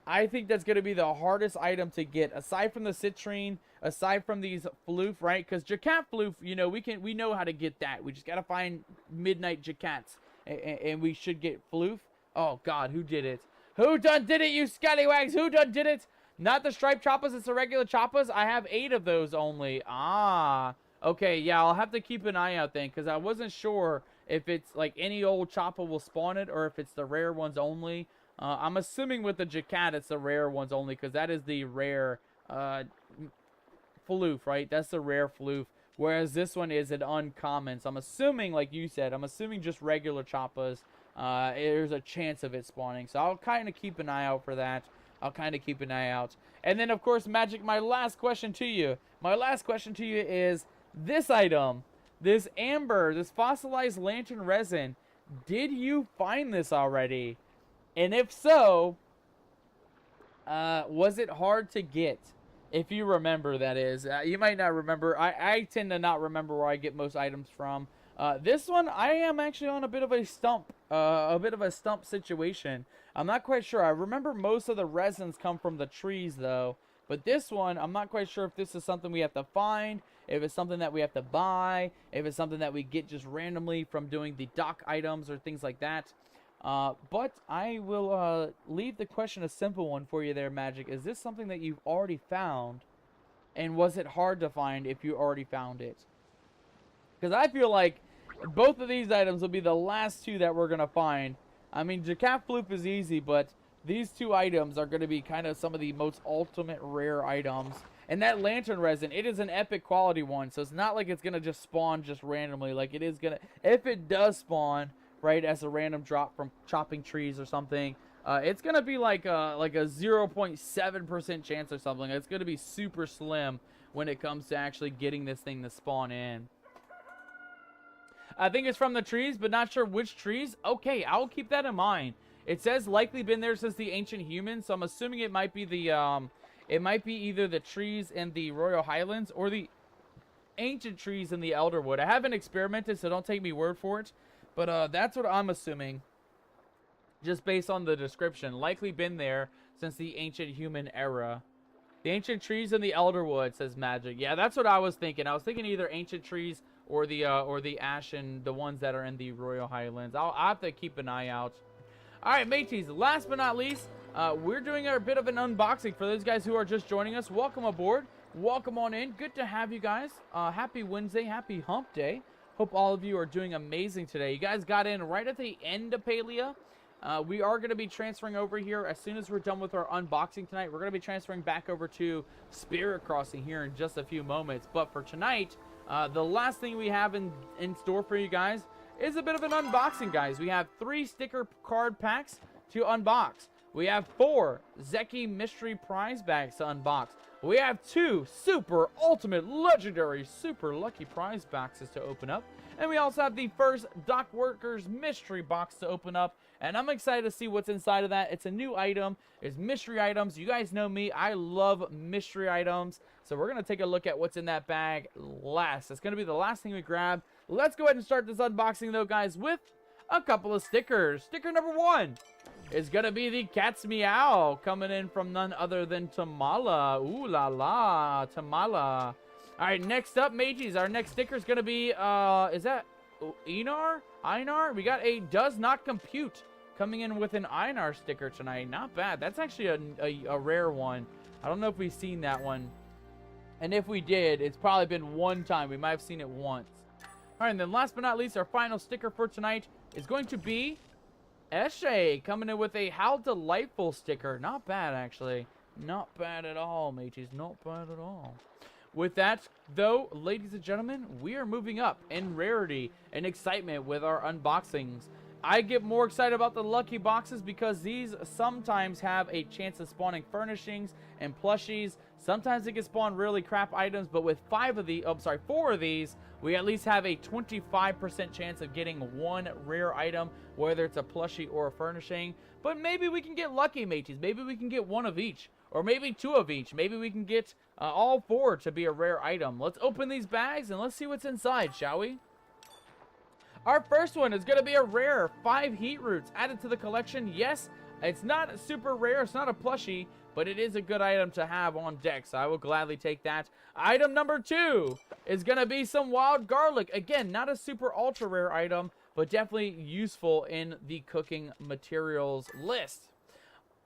I think that's going to be the hardest item to get, aside from the citrine, aside from these floof, right? Because Jacat floof, you know, we know how to get that. We just got to find midnight Jacats, and we should get floof. Oh God, who did it? Who done did it, you scallywags? Who done did it? Not the striped Choppas, it's the regular Choppas. I have 8 of those only. Ah, okay, yeah, I'll have to keep an eye out then, because I wasn't sure if it's like any old Choppa will spawn it, or if it's the rare ones only. I'm assuming with the Jacat, it's the rare ones only, because that is the rare floof, right? That's the rare floof, whereas this one is an uncommon. So I'm assuming, like you said, I'm assuming just regular Choppas there's a chance of it spawning. So I'll kind of keep an eye out for that. And then, of course, Magic, my last question to you. Is this item, this amber, this fossilized lantern resin. Did you find this already? And if so, was it hard to get? If you remember, that is. You might not remember. I tend to not remember where I get most items from. This one, I am actually on a bit of a stump situation. I'm not quite sure. I remember most of the resins come from the trees, though. But this one, I'm not quite sure if this is something we have to find, if it's something that we have to buy, if it's something that we get just randomly from doing the dock items or things like that. But I will leave the question a simple one for you there, Magic. Is this something that you've already found? And was it hard to find if you already found it? Because I feel like both of these items will be the last two that we're going to find. I mean, Jacap Floop is easy, but these two items are going to be kind of some of the most ultimate rare items. And that lantern resin, it is an epic quality one. So it's not like it's going to just spawn just randomly. Like it is going to, if it does spawn, right, as a random drop from chopping trees or something, it's going to be like a 0.7% chance or something. It's going to be super slim when it comes to actually getting this thing to spawn in. I think it's from the trees, but not sure which trees. Okay, I'll keep that in mind. It says likely been there since the ancient humans, so I'm assuming it might be the it might be either the trees in the Royal Highlands or the ancient trees in the Elderwood. I haven't experimented, so don't take me word for it, but that's what I'm assuming, just based on the description. Likely been there since the ancient human era. The ancient trees in the Elderwood, says Magic. Yeah, that's what I was thinking. I was thinking either ancient trees or the ashen, the ones that are in the Royal Highlands. I'll have to keep an eye out. All right, mateys, last but not least, we're doing a bit of an unboxing for those guys who are just joining us. Welcome aboard. Welcome on in. Good to have you guys. Happy Wednesday. Happy hump day. Hope all of you are doing amazing today. You guys got in right at the end of Palia. We are going to be transferring over here as soon as we're done with our unboxing tonight. We're going to be transferring back over to Spirit Crossing here in just a few moments. But for tonight, the last thing we have in store for you guys is a bit of an unboxing, guys. We have 3 sticker card packs to unbox. We have 4 Zeki mystery prize bags to unbox. We have 2 super ultimate legendary super lucky prize boxes to open up. And we also have the first Dock Workers mystery box to open up. And I'm excited to see what's inside of that. It's a new item. It's mystery items. You guys know me. I love mystery items. So we're going to take a look at what's in that bag last. It's going to be the last thing we grab. Let's go ahead and start this unboxing, though, guys, with a couple of stickers. Sticker number 1 is going to be the Cat's Meow, coming in from none other than Tamala. Ooh la la, Tamala. All right, next up, mateys, our next sticker is going to be, is that Einar? Einar? We got a Does Not Compute coming in with an Einar sticker tonight. Not bad. That's actually a rare one. I don't know if we've seen that one. And if we did, it's probably been one time. We might have seen it once. All right, and then last but not least, our final sticker for tonight is going to be Eshe, coming in with a How Delightful sticker. Not bad, actually. Not bad at all, mateys. Not bad at all. With that, though, ladies and gentlemen, we are moving up in rarity and excitement with our unboxings. I get more excited about the lucky boxes because these sometimes have a chance of spawning furnishings and plushies. Sometimes it can spawn really crap items, but with 4 of these, we at least have a 25% chance of getting one rare item, whether it's a plushie or a furnishing. But maybe we can get lucky, mateys. Maybe we can get 1 of each, or maybe 2 of each. Maybe we can get all 4 to be a rare item. Let's open these bags and let's see what's inside, shall we? Our first one is going to be a rare 5 heat roots added to the collection. Yes, it's not super rare. It's not a plushie, but it is a good item to have on deck, so I will gladly take that. Item number 2 is going to be some wild garlic. Again, not a super ultra rare item, but definitely useful in the cooking materials list.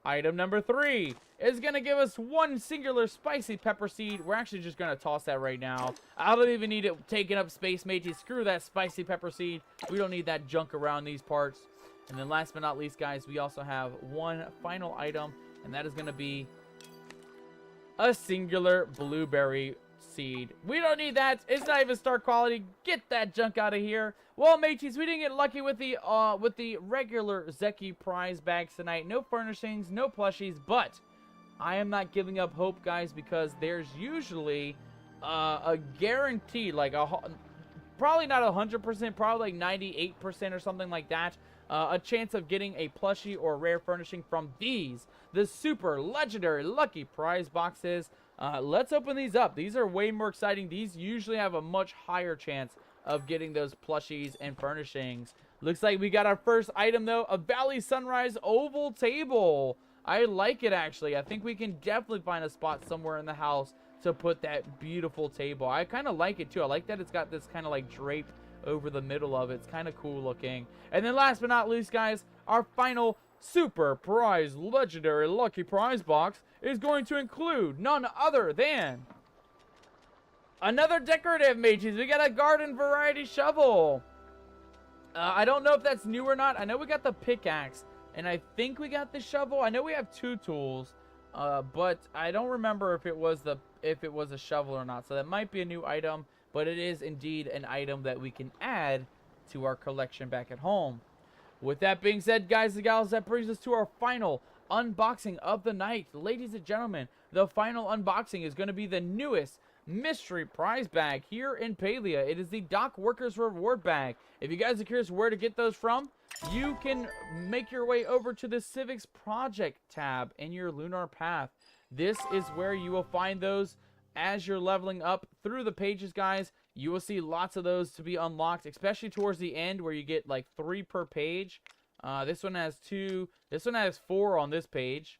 Item number 3 is going to give us 1 singular spicy pepper seed. We're actually just going to toss that right now. I don't even need it taking up space, matey. Screw that spicy pepper seed. We don't need that junk around these parts. And then last but not least, guys, we also have 1 final item, and that is going to be a singular blueberry seed. We don't need that. It's not even star quality. Get that junk out of here. Well, mateys, we didn't get lucky with the regular Zeki prize bags tonight. No furnishings, no plushies, but I am not giving up hope, guys, because there's usually a guarantee, like probably not 100%, probably like 98% or something like that, a chance of getting a plushie or rare furnishing from these, the super legendary lucky prize boxes. Let's open these up. These are way more exciting. These usually have a much higher chance of getting those plushies and furnishings. Looks like we got our first item, though, a Valley Sunrise oval table. I like it, actually. I think we can definitely find a spot somewhere in the house to put that beautiful table. I kind of like it, too. I like that it's got this kind of, like, drape over the middle of it. It's kind of cool looking. And then last but not least, guys, our final super prize legendary lucky prize box is going to include none other than another decorative, mateys. We got a garden variety shovel. I don't know if that's new or not. I know we got the pickaxe, and I think we got the shovel. I know we have two tools, but I don't remember if it was a shovel or not. So that might be a new item, but it is indeed an item that we can add to our collection back at home. With that being said, guys and gals, that brings us to our final unboxing of the night. Ladies and gentlemen, the final unboxing is going to be the newest mystery prize bag here in Palia. It is the Dock Workers Reward Bag. If you guys are curious where to get those from, you can make your way over to the Civics Project tab in your Lunar Path. This is where you will find those as you're leveling up through the pages, guys. You will see lots of those to be unlocked, especially towards the end where you get like 3 per page. This one has 2. This one has 4 on this page.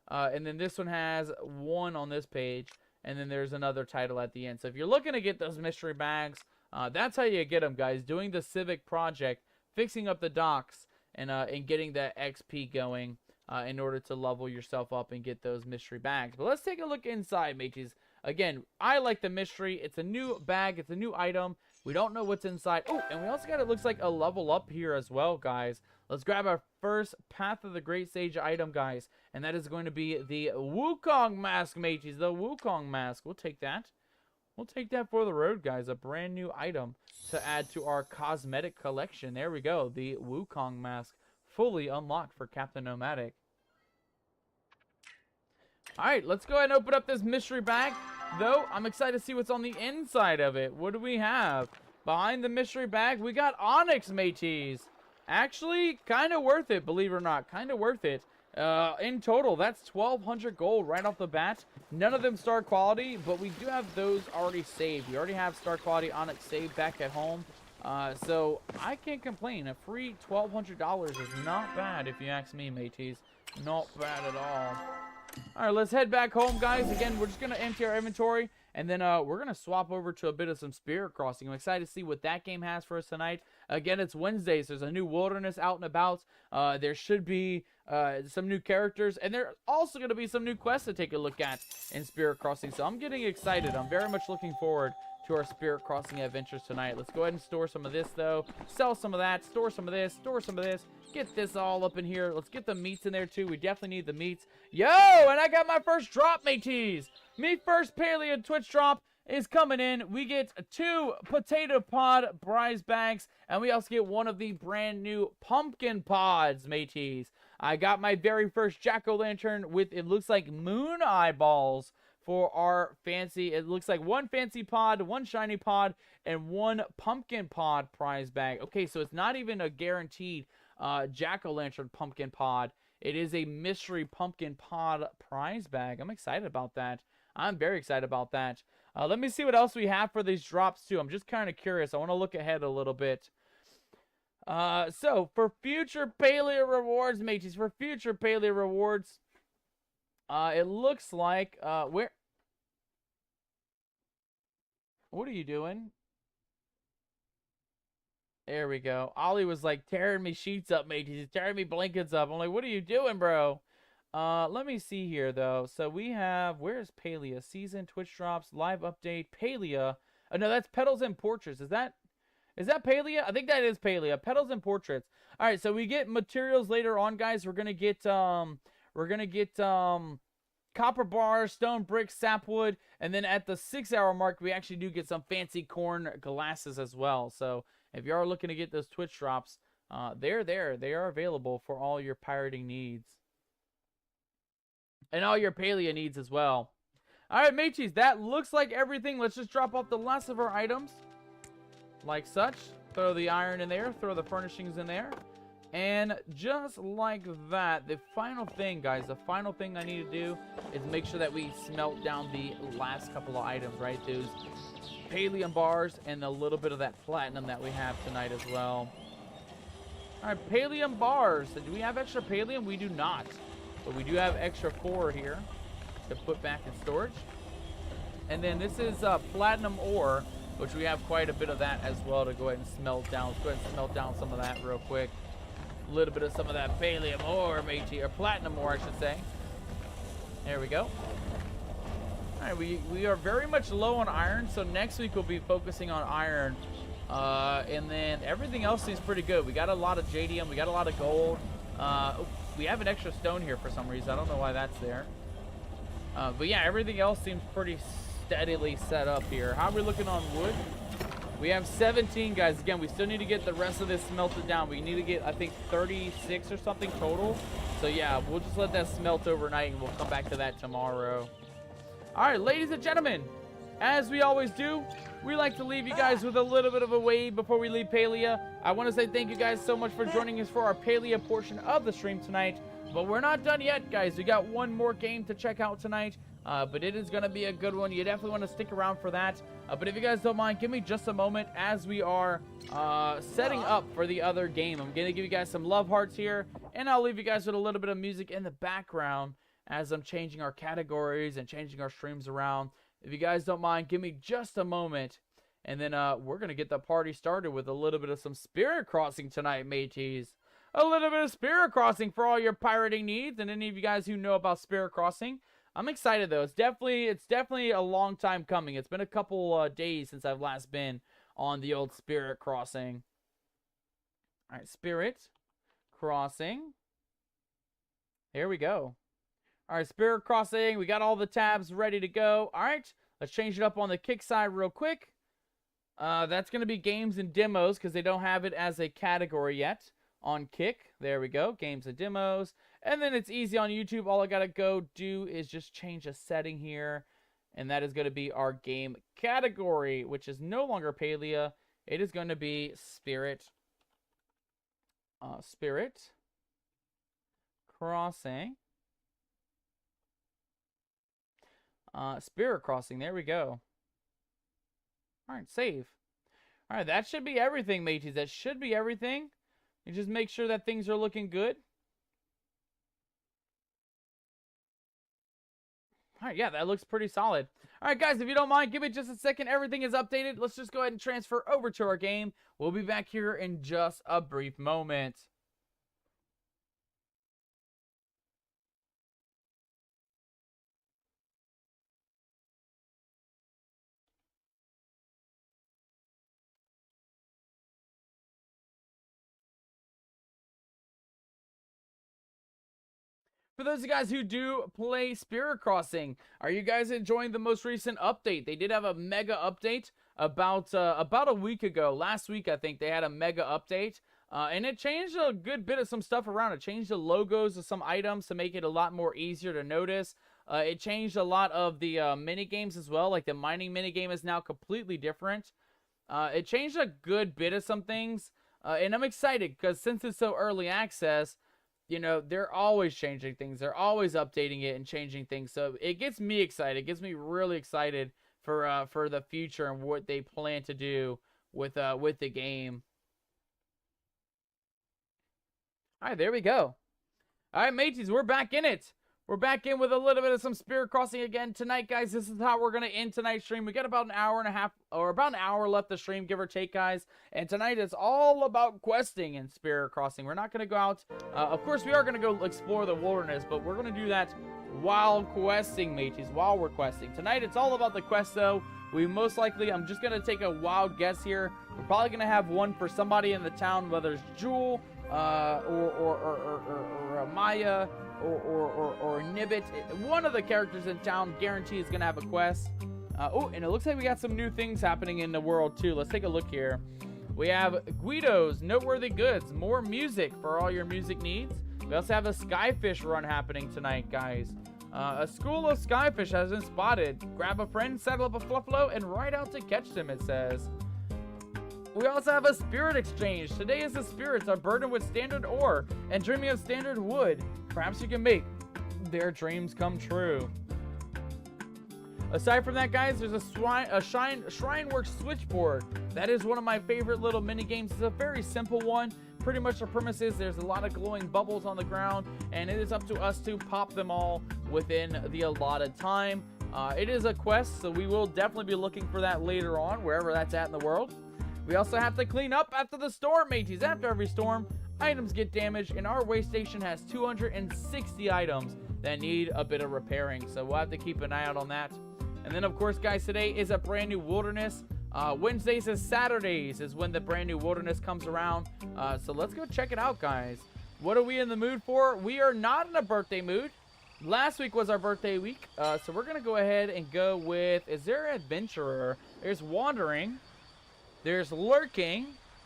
And then this one has 1 on this page. And then there's another title at the end. So if you're looking to get those mystery bags, that's how you get them, guys. Doing the Civic Project, fixing up the docks, and getting that XP going in order to level yourself up and get those mystery bags. But let's take a look inside, mateys. Again, I like the mystery. It's a new bag. It's a new item. We don't know what's inside. Oh, and we also got, it looks like, a level up here as well, guys. Let's grab our first Path of the Great Sage item, guys. And that is going to be the Wukong mask, mateys. The Wukong mask. We'll take that. We'll take that for the road, guys. A brand new item to add to our cosmetic collection. There we go. The Wukong mask. Fully unlocked for Captain Nomadic. Alright, let's go ahead and open up this mystery bag. Though, I'm excited to see what's on the inside of it. What do we have? Behind the mystery bag, we got Onyx, mateys. Actually, kind of worth it, believe it or not. Kind of worth it. In total, that's 1,200 gold right off the bat. None of them star quality, but we do have those already saved. We already have star quality Onyx saved back at home. So, I can't complain. A free $1,200 is not bad, if you ask me, mateys. Not bad at all. Alright, let's head back home, guys. Again, we're just going to empty our inventory, and then we're going to swap over to a bit of some Spirit Crossing. I'm excited to see what that game has for us tonight. Again, it's Wednesday, so there's a new wilderness out and about. There should be some new characters, and there's also going to be some new quests to take a look at in Spirit Crossing. So I'm getting excited. I'm very much looking forward to our Spirit Crossing adventures tonight. Let's go ahead and store some of this, though. Sell some of that. Store some of this. Store some of this. Get this all up in here. Let's get the meats in there, too. We definitely need the meats. Yo, and I got my first drop, mateys. Me first Palia Twitch drop is coming in. We get 2 potato pod prize bags, and we also get one of the brand new pumpkin pods, mateys. I got my very first jack-o'-lantern with, it looks like, moon eyeballs for our fancy, it looks like 1 fancy pod, 1 shiny pod, and 1 pumpkin pod prize bag. Okay, so it's not even a guaranteed jack-o'-lantern pumpkin pod. It is a mystery pumpkin pod prize bag. I'm excited about that. I'm very excited about that. Let me see what else we have for these drops, too. I'm just kind of curious. I want to look ahead a little bit. So, for future Palia rewards, mateys, for future Palia rewards, it looks like, what are you doing? There we go. Ollie was like tearing me sheets up, mateys. He's tearing me blankets up. I'm like, what are you doing, bro? Let me see here, though. So we have, where's Palia? Season, Twitch drops, live update, Palia. Oh, no, that's Petals and Portraits. Is that Palia? I think that is Palia. Petals and Portraits. All right, so we get materials later on, guys. We're gonna get copper bars, stone bricks, sapwood, and then at the 6-hour mark, we actually do get some fancy corn glasses as well. So if you are looking to get those Twitch drops, they're there. They are available for all your pirating needs. And all your Palia needs as well. Alright, mateys, that looks like everything. Let's just drop off the last of our items. Like such. Throw the iron in there. Throw the furnishings in there. And just like that, the final thing, guys, the final thing I need to do is make sure that we smelt down the last couple of items, right? Those Palium bars and a little bit of that platinum that we have tonight as well. Alright, Palium bars. Do we have extra Palium? We do not. But we do have extra 4 here to put back in storage. And then this is platinum ore, which we have quite a bit of that as well to go ahead and smelt down. Let's go ahead and smelt down some of that real quick. A little bit of some of that Palium ore, matey, or platinum ore, I should say. There we go. Alright, we are very much low on iron, so next week we'll be focusing on iron. And then everything else seems pretty good. We got a lot of JDM, we got a lot of gold. We have an extra stone here for some reason. I don't know why that's there. But yeah, everything else seems pretty steadily set up here. How are we looking on wood? We have 17, guys. Again, we still need to get the rest of this smelted down. We need to get, I think, 36 or something total. So yeah, we'll just let that smelt overnight, and we'll come back to that tomorrow. All right, ladies and gentlemen, as we always do, we like to leave you guys with a little bit of a wave before we leave Palia. I want to say thank you guys so much for joining us for our Palia portion of the stream tonight. But we're not done yet, guys. We got one more game to check out tonight. But it is going to be a good one. You definitely want to stick around for that. But if you guys don't mind, give me just a moment as we are setting up for the other game. I'm going to give you guys some love hearts here. And I'll leave you guys with a little bit of music in the background as I'm changing our categories and changing our streams around. If you guys don't mind, give me just a moment. And then we're going to get the party started with a little bit of some Spirit Crossing tonight, mateys. A little bit of Spirit Crossing for all your pirating needs. And any of you guys who know about Spirit Crossing, I'm excited though. It's definitely a long time coming. It's been a couple days since I've last been on the old Spirit Crossing. All right, Spirit Crossing. Here we go. All right, Spirit Crossing. We got all the tabs ready to go. All right, let's change it up on the kick side real quick. That's going to be games and demos because they don't have it as a category yet on Kick. There we go, games and demos. And then it's easy on YouTube. All I got to go do is just change a setting here. And that is going to be our game category, which is no longer Palia. It is going to be Spirit Crossing. Spirit Crossing, there we go. Alright, save. Alright, that should be everything, mateys. That should be everything. You just make sure that things are looking good. Alright, yeah, that looks pretty solid. Alright, guys, if you don't mind, give me just a second. Everything is updated. Let's just go ahead and transfer over to our game. We'll be back here in just a brief moment. For those of you guys who do play Spirit Crossing, are you guys enjoying the most recent update? They did have a mega update about a week ago. Last week, I think, they had a mega update. And it changed a good bit of some stuff around. It changed the logos of some items to make it a lot more easier to notice. It changed a lot of the mini games as well. Like the mining mini game is now completely different. It changed a good bit of some things. And I'm excited because since it's so early access, you know, they're always changing things. They're always updating it and changing things. So it gets me excited. It gets me really excited for the future and what they plan to do with the game. All right, there we go. All right, mateys, we're back in it. We're back in with a little bit of some Spirit Crossing again tonight, guys. This is how we're going to end tonight's stream. We got about an hour and a half, or about an hour left to stream, give or take, guys. And tonight is all about questing in Spirit Crossing. We're not going to go out. Of course, we are going to go explore the wilderness, but we're going to do that while questing, mateys, while we're questing. Tonight, it's all about the quest, though. We most likely, I'm just going to take a wild guess here. We're probably going to have one for somebody in the town, whether it's Jewel or Maya, or Nibbit. One of the characters in town guarantee is gonna have a quest. Oh, and it looks like we got some new things happening in the world too. Let's take a look here. We have Guido's Noteworthy Goods, more music for all your music needs. We also have a Skyfish run happening tonight, guys. A school of Skyfish has been spotted. Grab a friend, saddle up a Fluffalo, and ride out to catch them, it says. We also have a Spirit Exchange. Today is the spirits are burdened with standard ore and dreaming of standard wood. Perhaps you can make their dreams come true. Aside from that, guys, there's a Shrineworks switchboard. That is one of my favorite little mini games. It's a very simple one. Pretty much the premise is there's a lot of glowing bubbles on the ground, and it is up to us to pop them all within the allotted time. It is a quest, so we will definitely be looking for that later on, wherever that's at in the world. We also have to clean up after the storm, mateys. After every storm, items get damaged, and our way station has 260 items that need a bit of repairing, so we'll have to keep an eye out on that. And then, of course, guys, today is a brand new wilderness. Wednesdays and Saturdays is when the brand new wilderness comes around. So let's go check it out, guys. What are we in the mood for? We are not in a birthday mood. Last week was our birthday week. So we're going to go ahead and go with, is there Adventurer? There's Wandering. There's Lurking.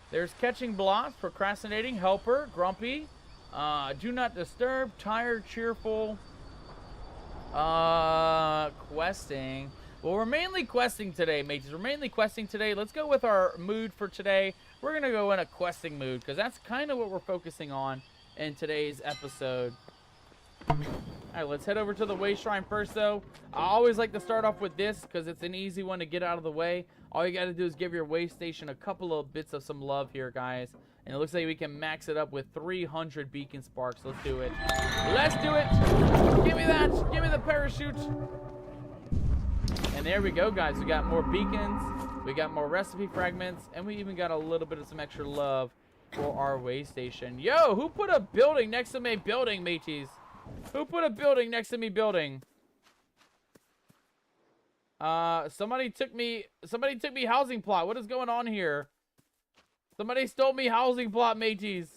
There's Catching Blot, Procrastinating, Helper, Grumpy. Do Not Disturb, Tired, Cheerful. Questing. Well, we're mainly questing today, mates. We're mainly questing today. Let's go with our mood for today. We're going to go in a questing mood because that's kind of what we're focusing on in today's episode. All right, let's head over to the Way Shrine first, though. I always like to start off with this because it's an easy one to get out of the way. All you got to do is give your way station a couple of bits of some love here, guys. And it looks like we can max it up with 300 beacon sparks. Let's do it. Let's do it. Give me that. Give me the parachute. And there we go, guys. We got more beacons. We got more recipe fragments. And we even got a little bit of some extra love for our way station. Yo, who put a building next to me building, mateys? Who put a building next to me building? Somebody took me housing plot. What is going on here? Somebody stole me housing plot, mateys.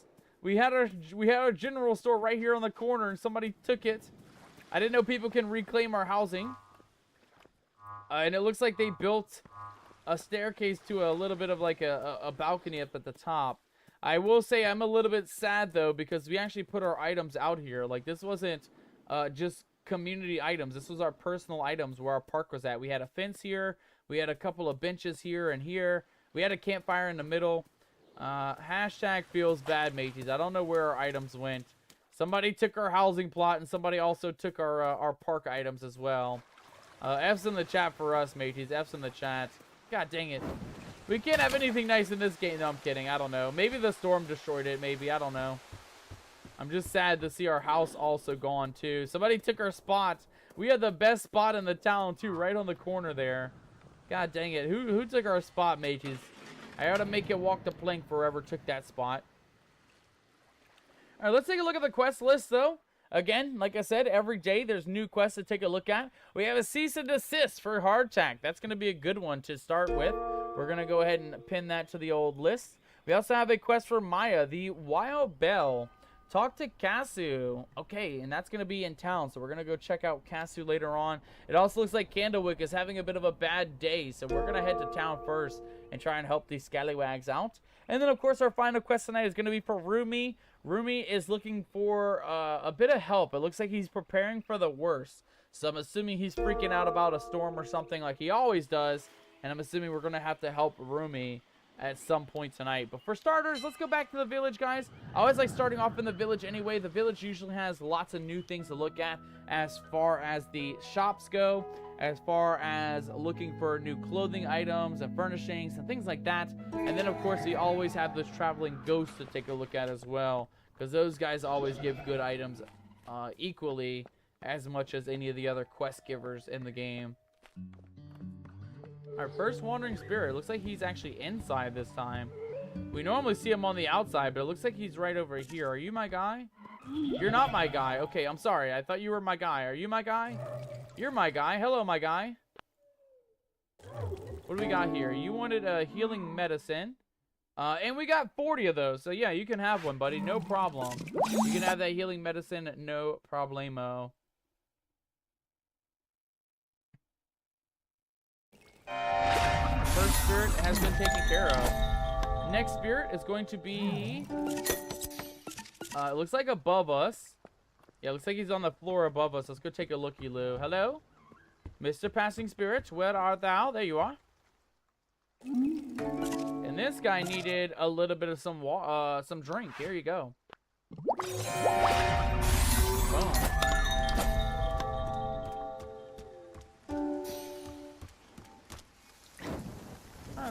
We had our general store right here on the corner, and somebody took it. I didn't know people can reclaim our housing. And it looks like they built a staircase to a little bit of like a balcony up at the top. I will say I'm a little bit sad, though, because we actually put our items out here. Like, this wasn't just community items. This was our personal items where our park was at. We had a fence here. We had a couple of benches here and here. We had a campfire in the middle. Hashtag feels bad, mateys. I don't know where our items went. Somebody took our housing plot, and somebody also took our park items as well. F's in the chat for us, mateys. F's in the chat. God dang it. We can't have anything nice in this game. No, I'm kidding. I don't know. Maybe the storm destroyed it. Maybe. I don't know. I'm just sad to see our house also gone, too. Somebody took our spot. We had the best spot in the town, too, right on the corner there. God dang it. Who took our spot, mateys? I ought to make it walk the plank forever took that spot. All right, let's take a look at the quest list, though. Again, like I said, every day there's new quests to take a look at. We have a cease and desist for hardtack. That's going to be a good one to start with. We're going to go ahead and pin that to the old list. We also have a quest for Maya, the Wild Bell. Talk to Casu. Okay, and that's going to be in town, so we're going to go check out Casu later on. It also looks like Candlewick is having a bit of a bad day, so we're going to head to town first and try and help these scallywags out. And then, of course, our final quest tonight is going to be for Rumi. Rumi is looking for a bit of help. It looks like he's preparing for the worst. So I'm assuming he's freaking out about a storm or something like he always does. And I'm assuming we're going to have to help Rumi at some point tonight. But for starters, let's go back to the village, guys. I always like starting off in the village anyway. The village usually has lots of new things to look at as far as the shops go, as far as looking for new clothing items and furnishings and things like that. And then, of course, we always have those traveling ghosts to take a look at as well, because those guys always give good items equally as much as any of the other quest givers in the game. Our first wandering spirit. Looks like he's actually inside this time. We normally see him on the outside, but it looks like he's right over here. Are you my guy? You're not my guy. Okay, I'm sorry. I thought you were my guy. Are you my guy? You're my guy. Hello, my guy. What do we got here? You wanted a healing medicine. And we got 40 of those. So, yeah, you can have one, buddy. No problem. You can have that healing medicine. No problemo. First spirit has been taken care of. Next spirit is going to be... it looks like above us. Yeah, it looks like he's on the floor above us. Let's go take a looky-loo. Hello? Mr. Passing Spirit, where art thou? There you are. And this guy needed a little bit of some drink. Here you go. Boom.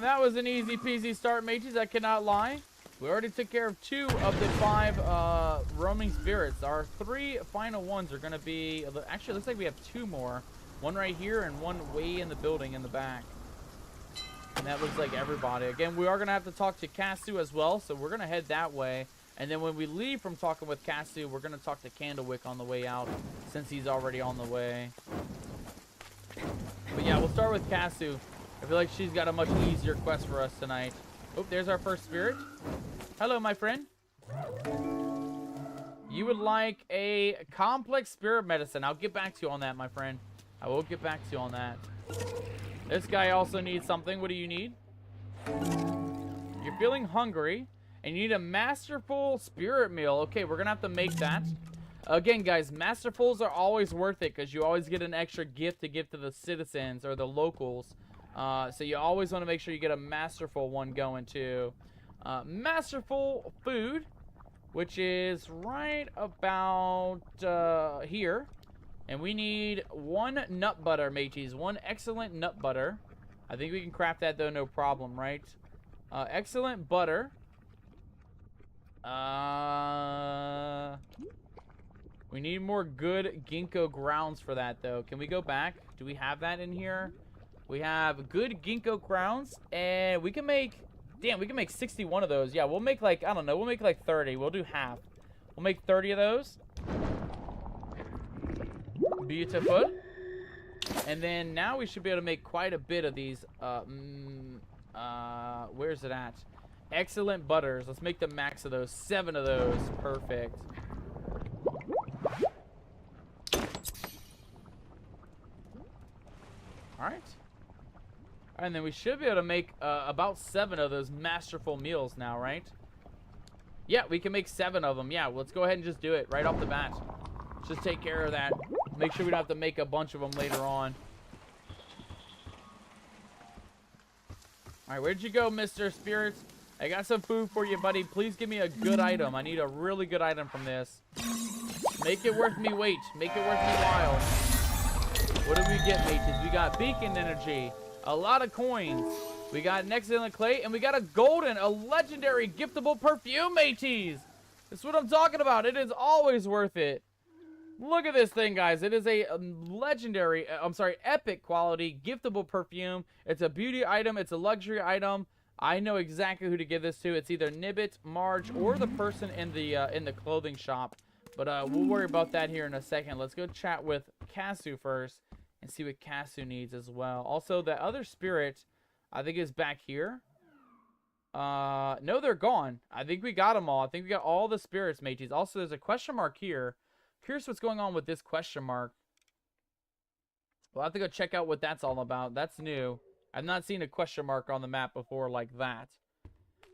That was an easy peasy start, mateys. I cannot lie. We already took care of 2 of the 5 roaming spirits. Our 3 final ones are going to be... Actually, it looks like we have 2 more. One right here and one way in the building in the back. And that looks like everybody. Again, we are going to have to talk to Casu as well, so we're going to head that way. And then when we leave from talking with Casu, we're going to talk to Candlewick on the way out, since he's already on the way. But yeah, we'll start with Casu. I feel like she's got a much easier quest for us tonight. Oh, there's our first spirit. Hello, my friend. You would like a complex spirit medicine. I'll get back to you on that, my friend. I will get back to you on that. This guy also needs something. What do you need? You're feeling hungry, and you need a masterful spirit meal. Okay, we're going to have to make that. Again, guys, masterfuls are always worth it, because you always get an extra gift to give to the citizens or the locals. So you always want to make sure you get a masterful one going too. Masterful food, which is right about here. And we need 1 nut butter, mateys. 1 excellent nut butter. I think we can craft that though, no problem, right? Excellent butter. We need more good ginkgo grounds for that though. Can we go back? Do we have that in here? We have good ginkgo grounds, and we can make, damn, we can make 61 of those. Yeah, we'll make like, I don't know, we'll make like 30. We'll do half. We'll make 30 of those. Beautiful. And then now we should be able to make quite a bit of these. Where's it at? Excellent butters. Let's make the max of those. 7 of those. Perfect. All right. And then we should be able to make about 7 of those masterful meals now, right? Yeah, we can make 7 of them. Yeah, let's go ahead and just do it right off the bat. Let's just take care of that. Make sure we don't have to make a bunch of them later on. All right, where'd you go, Mr. Spirits? I got some food for you, buddy. Please give me a good item. I need a really good item from this. Make it worth me wait. Make it worth me while. What did we get, mateys? We got beacon energy. A lot of coins. We got an excellent clay, and we got a legendary giftable perfume, mateys. That's what I'm talking about. It is always worth it. Look at this thing, guys. It is a legendary, epic quality giftable perfume. It's a beauty item. It's a luxury item. I know exactly who to give this to. It's either Nibbit, Marge, or the person in the clothing shop. But we'll worry about that here in a second. Let's go chat with Casu first and see what Casu needs as well. Also, the other spirit, I think, is back here. No, they're gone. I think we got them all. I think we got all the spirits, mateys. Also, there's a question mark here. Curious what's going on with this question mark. We'll have to go check out what that's all about. That's new. I've not seen a question mark on the map before like that.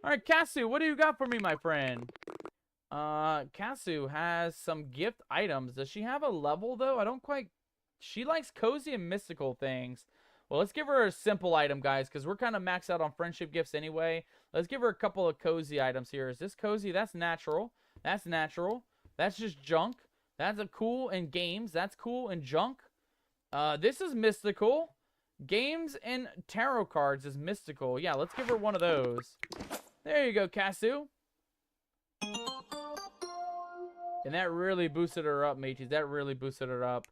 All right, Casu, what do you got for me, my friend? Casu has some gift items. Does she have a level, though? I don't quite... She likes cozy and mystical things. Well, let's give her a simple item, guys, because we're kind of maxed out on friendship gifts anyway. Let's give her a couple of cozy items here. Is this cozy? That's natural. That's natural. That's just junk. That's a cool in games. That's cool in junk. This is mystical. Games and tarot cards is mystical. Yeah, let's give her one of those. There you go, Casu. And that really boosted her up, mateys. That really boosted her up.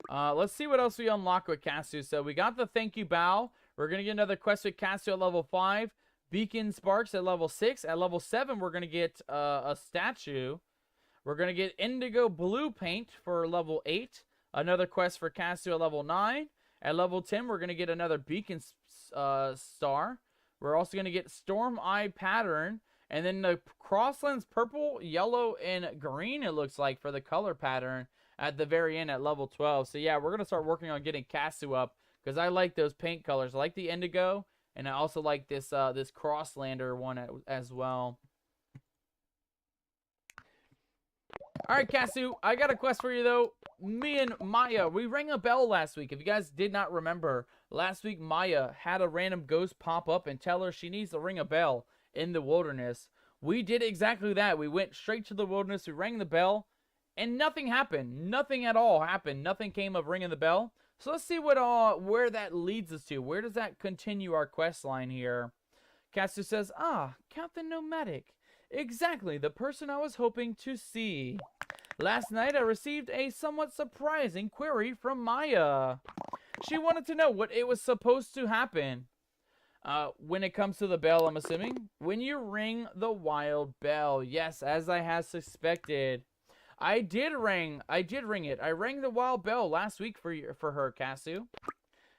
Let's see what else we unlock with Casu. So we got the thank you bow. We're going to get another quest with Casu at level 5. Beacon sparks at level 6. At level 7, we're going to get a statue. We're going to get indigo blue paint for level 8. Another quest for Casu at level 9. At level 10, we're going to get another beacon star. We're also going to get Storm Eye pattern. And then the Crosslands purple, yellow, and green, it looks like, for the color pattern at the very end at level 12. So yeah, we're going to start working on getting Casu up, because I like those paint colors. I like the indigo, and I also like this this Crosslander one as well. Alright, Casu, I got a quest for you, though. Me and Maya, we rang a bell last week. If you guys did not remember, last week Maya had a random ghost pop up and tell her she needs to ring a bell in the wilderness. We did exactly that. We went straight to the wilderness, we rang the bell, and nothing happened. Nothing at all happened. Nothing came of ringing the bell. So let's see what where that leads us to. Where does that continue our quest line here? Casu says, Captain Nomadic. Exactly the person I was hoping to see. Last night I received a somewhat surprising query from Maya. She wanted to know what it was supposed to happen. When it comes to the bell, I'm assuming. When you ring the wild bell. Yes, as I had suspected. I did ring it. I rang the wild bell last week for her, Casu.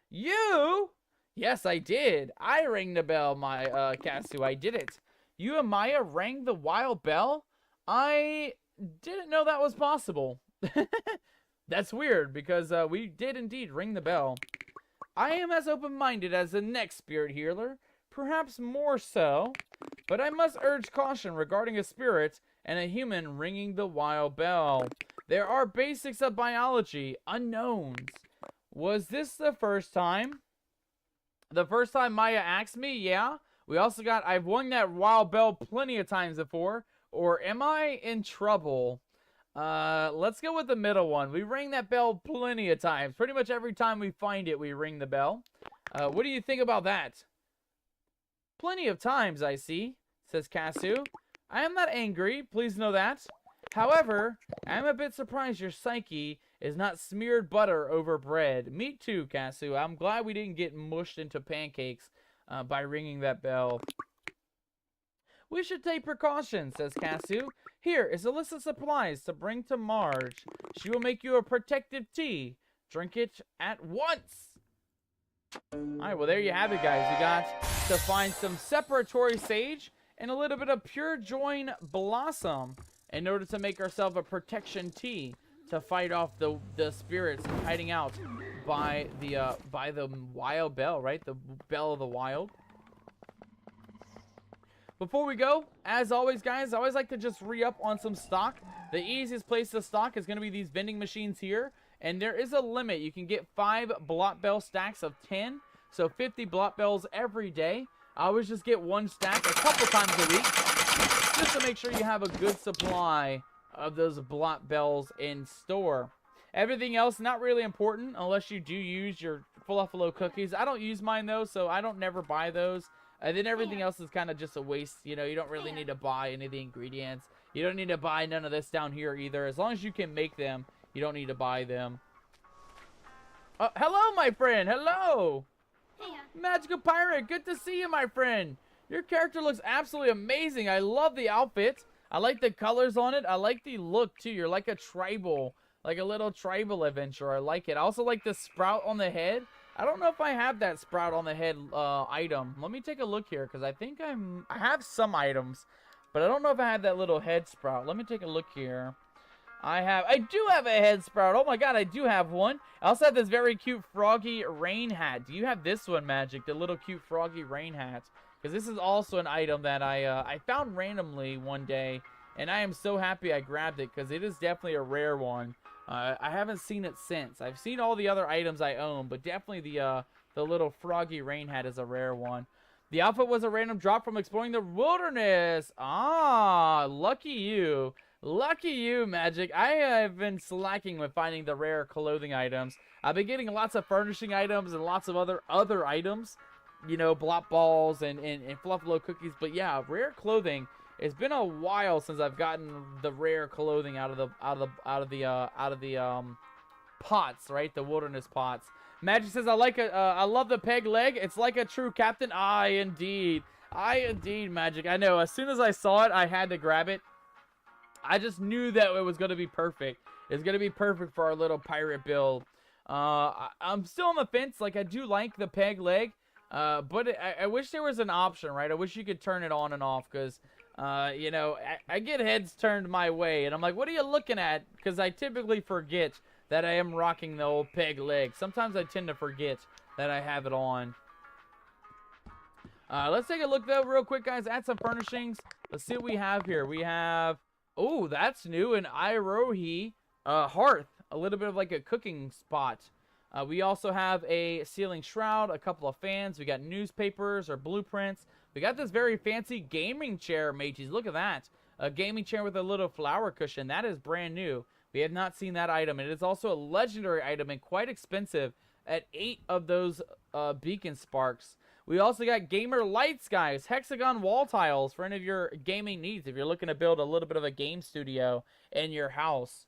You? Yes, I did. I rang the bell, my Casu. I did it. You and Maya rang the wild bell? I didn't know that was possible. That's weird, because we did indeed ring the bell. I am as open-minded as the next spirit healer, perhaps more so, but I must urge caution regarding a spirit and a human ringing the wild bell. There are basics of biology, unknowns. Was this the first time? The first time Maya asked me, yeah. We also got, I've rung that wild bell plenty of times before, or am I in trouble? Let's go with the middle one. We ring that bell plenty of times. Pretty much every time we find it, we ring the bell. What do you think about that? Plenty of times, I see, says Casu. I am not angry, please know that. However, I am a bit surprised your psyche is not smeared butter over bread. Me too, Casu. I'm glad we didn't get mushed into pancakes by ringing that bell. We should take precautions, says Casu. Here is a list of supplies to bring to Marge. She will make you a protective tea. Drink it at once. Alright, well there you have it, guys. You got to find some separatory sage and a little bit of pure join blossom in order to make ourselves a protection tea to fight off the spirits hiding out by the wild bell, right? The bell of the wild. Before we go, as always, guys, I always like to just re-up on some stock. The easiest place to stock is going to be these vending machines here. And there is a limit. You can get 5 blot bell stacks of 10. So 50 blot bells every day. I always just get 1 stack a couple times a week, just to make sure you have a good supply of those blot bells in store. Everything else, not really important unless you do use your Fluffalo cookies. I don't use mine, though, so I don't never buy those. And then everything else is kind of just a waste. You know, you don't really need to buy any of the ingredients. You don't need to buy none of this down here either. As long as you can make them, you don't need to buy them. Hello, my friend. Hello. Hiya. Magical Pirate. Good to see you, my friend. Your character looks absolutely amazing. I love the outfit. I like the colors on it. I like the look, too. You're like a tribal, like a little tribal adventurer. I like it. I also like the sprout on the head. I don't know if I have that sprout on the head item. Let me take a look here, because I think I have some items, but I don't know if I have that little head sprout. Let me take a look here. I do have a head sprout. Oh my god, I do have one. I also have this very cute froggy rain hat. Do you have this one, Magic? The little cute froggy rain hat? Because this is also an item that I found randomly one day, and I am so happy I grabbed it, because it is definitely a rare one. I haven't seen it since. I've seen all the other items I own, but definitely the little froggy rain hat is a rare one. The outfit was a random drop from exploring the wilderness. Ah, lucky you. Lucky you, Magic. I have been slacking with finding the rare clothing items. I've been getting lots of furnishing items and lots of other items. You know, blot balls and Fluffalo cookies. But yeah, rare clothing. It's been a while since I've gotten the rare clothing out of the pots, right? The wilderness pots. Magic says, I love the peg leg. It's like a true captain. Indeed, Magic. I know. As soon as I saw it, I had to grab it. I just knew that it was going to be perfect. It's going to be perfect for our little pirate build. I'm still on the fence. Like, I do like the peg leg. But I wish there was an option, right? I wish you could turn it on and off, because, you know, I get heads turned my way, and I'm like, what are you looking at? Because I typically forget that I am rocking the old peg leg. Sometimes I tend to forget that I have it on. Let's take a look, though, real quick, guys, at some furnishings. Let's see what we have here. We have, oh, that's new, an Irohi hearth. A little bit of like a cooking spot. We also have a ceiling shroud, a couple of fans. We got newspapers or blueprints. We got this very fancy gaming chair, mateys. Look at that. A gaming chair with a little flower cushion. That is brand new. We have not seen that item. It is also a legendary item and quite expensive at 8 of those beacon sparks. We also got gamer lights, guys. Hexagon wall tiles for any of your gaming needs. If you're looking to build a little bit of a game studio in your house.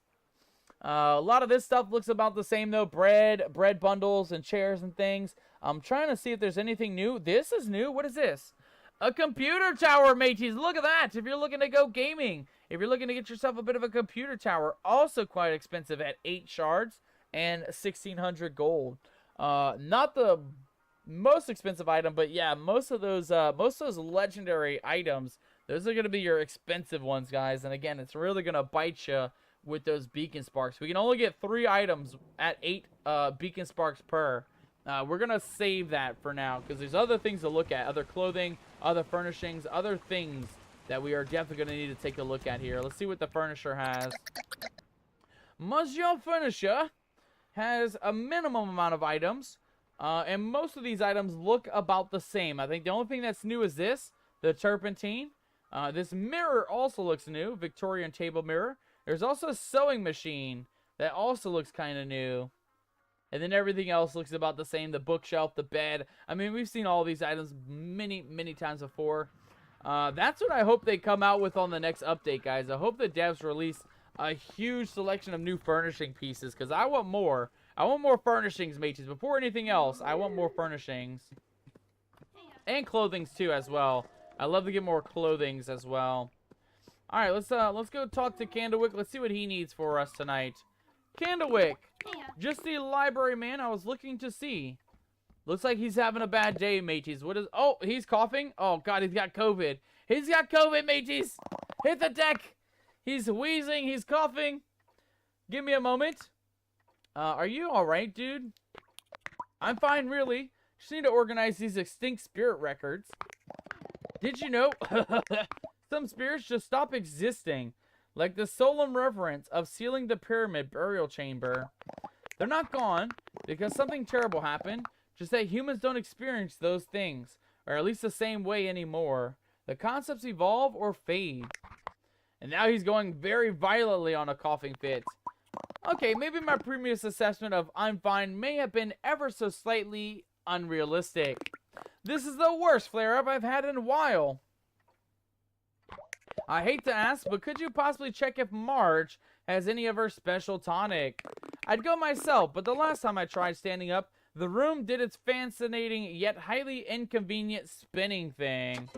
A lot of this stuff looks about the same, though. Bread bundles, and chairs and things. I'm trying to see if there's anything new. This is new. What is this? A computer tower, mateys. Look at that. If you're looking to go gaming, if you're looking to get yourself a bit of a computer tower, also quite expensive at 8 shards and 1,600 gold. Not the most expensive item, but yeah, most of those legendary items, those are going to be your expensive ones, guys. And again, it's really going to bite you with those beacon sparks. We can only get 3 items at 8 beacon sparks per. We're going to save that for now, because there's other things to look at. Other clothing, other furnishings, other things that we are definitely going to need to take a look at here. Let's see what the furnisher has. Monsieur Furnisher has a minimum amount of items. And most of these items look about the same. I think the only thing that's new is this, the turpentine. This mirror also looks new, Victorian table mirror. There's also a sewing machine that also looks kind of new. And then everything else looks about the same, the bookshelf, the bed. I mean, we've seen all these items many, many times before. That's what I hope they come out with on the next update, guys. I hope the devs release a huge selection of new furnishing pieces, because I want more. I want more furnishings, mateys. Before anything else, I want more furnishings. And clothings, too, as well. I love to get more clothings as well. Alright, let's go talk to Candlewick. Let's see what he needs for us tonight. Candlewick! Just the library man I was looking to see. Looks like he's having a bad day, mateys. What is... Oh, he's coughing? Oh, God, he's got COVID. He's got COVID, mateys! Hit the deck! He's wheezing, he's coughing. Give me a moment. Are you alright, dude? I'm fine, really. Just need to organize these extinct spirit records. Did you know some spirits just stop existing? Like the solemn reverence of sealing the pyramid burial chamber. They're not gone because something terrible happened. Just that humans don't experience those things, or at least the same way anymore. The concepts evolve or fade. And now he's going very violently on a coughing fit. Okay, maybe my previous assessment of I'm fine may have been ever so slightly unrealistic. This is the worst flare-up I've had in a while. I hate to ask, but could you possibly check if Marge has any of her special tonic? I'd go myself, but the last time I tried standing up, the room did its fascinating yet highly inconvenient spinning thing.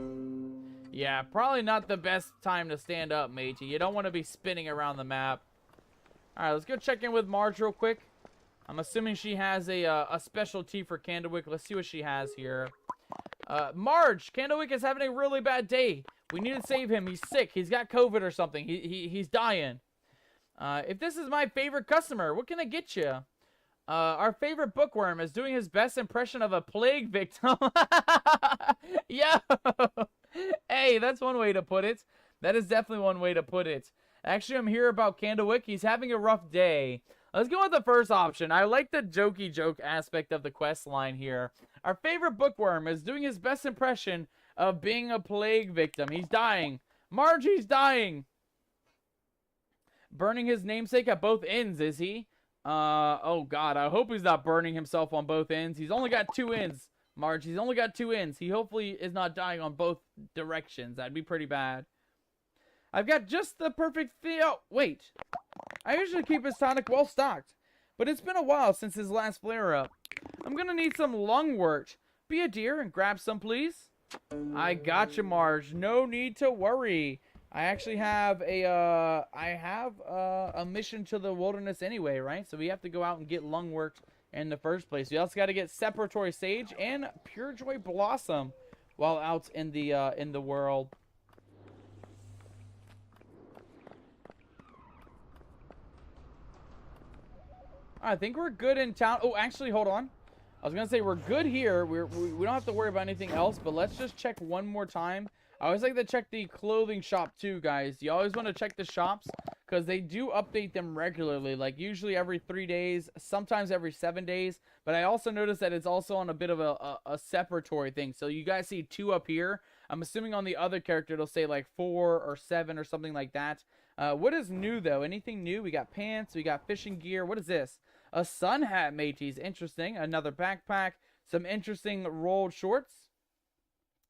Yeah, probably not the best time to stand up, matey. You don't want to be spinning around the map. Alright, let's go check in with Marge real quick. I'm assuming she has a specialty for Candlewick. Let's see what she has here. Marge, Candlewick is having a really bad day. We need to save him. He's sick. He's got COVID or something. He's dying. If this is my favorite customer, what can I get you? Our favorite bookworm is doing his best impression of a plague victim. Yo! Hey, that's one way to put it. That is definitely one way to put it. Actually, I'm here about Candlewick. He's having a rough day. Let's go with the first option. I like the jokey joke aspect of the quest line here. Our favorite bookworm is doing his best impression of being a plague victim. He's dying. Margie's dying. Burning his namesake at both ends, is he? Oh God, I hope he's not burning himself on both ends. He's only got 2 ends, Marge. He's only got 2 ends. He hopefully is not dying on both directions. That'd be pretty bad. I've got just the perfect oh, wait. I usually keep his tonic well stocked, but it's been a while since his last flare-up. I'm gonna need some lungwort. Be a dear and grab some, please. I gotcha, Marge. No need to worry. I actually have a mission to the wilderness anyway, right? So we have to go out and get lungwort in the first place. We also got to get Separatory Sage and Pure Joy Blossom while out in the world. I think we're good in town. Oh, actually, hold on. I was going to say we're good here. We don't have to worry about anything else, but let's just check one more time. I always like to check the clothing shop too, guys. You always want to check the shops because they do update them regularly, like usually every 3 days, sometimes every 7 days. But I also noticed that it's also on a bit of a separatory thing. So you guys see 2 up here. I'm assuming on the other character it'll say like 4 or 7 or something like that. What is new though? Anything new? We got pants, we got fishing gear. What is this? A sun hat, mateys. Interesting. Another backpack. Some interesting rolled shorts.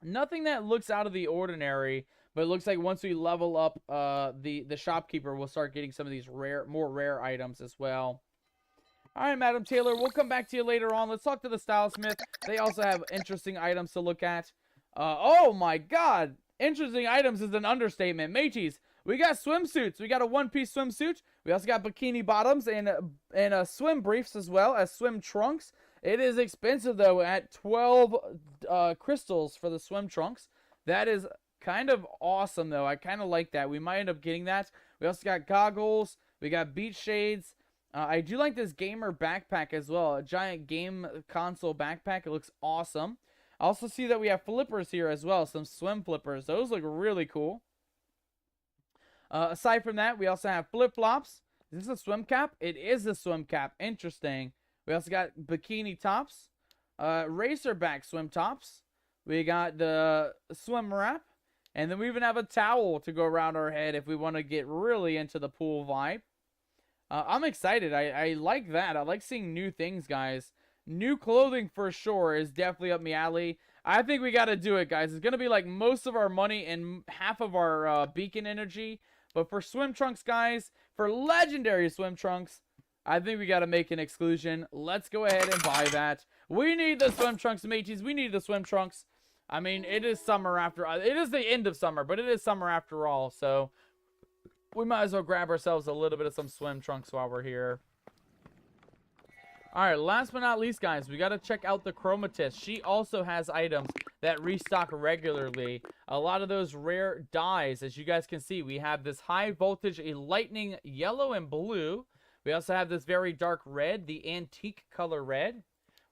Nothing that looks out of the ordinary, but it looks like once we level up the shopkeeper, we'll start getting some of these more rare items as well. All right, Madam Taylor, we'll come back to you later on. Let's talk to the Stylesmith. They also have interesting items to look at. Oh my God, interesting items is an understatement, mateys. We got swimsuits. We got a one-piece swimsuit. We also got bikini bottoms and swim briefs as well as swim trunks. It is expensive, though, at 12 crystals for the swim trunks. That is kind of awesome, though. I kind of like that. We might end up getting that. We also got goggles. We got beach shades. I do like this gamer backpack as well. A giant game console backpack. It looks awesome. I also see that we have flippers here as well. Some swim flippers. Those look really cool. Aside from that, we also have flip-flops. Is this a swim cap? It is a swim cap. Interesting. We also got bikini tops, racerback swim tops. We got the swim wrap, and then we even have a towel to go around our head if we want to get really into the pool vibe. I'm excited. I like that. I like seeing new things, guys. New clothing for sure is definitely up my alley. I think we got to do it, guys. It's going to be like most of our money and half of our beacon energy. But for swim trunks, guys, for legendary swim trunks, I think we got to make an exclusion. Let's go ahead and buy that. We need the swim trunks, mateys. We need the swim trunks. I mean, it is summer after... It is the end of summer, but it is summer after all. So, we might as well grab ourselves a little bit of some swim trunks while we're here. Alright, last but not least, guys, we got to check out the Chromatist. She also has items that restock regularly. A lot of those rare dyes, as you guys can see. We have this high voltage, a lightning yellow and blue. We also have this very dark red, the antique color red.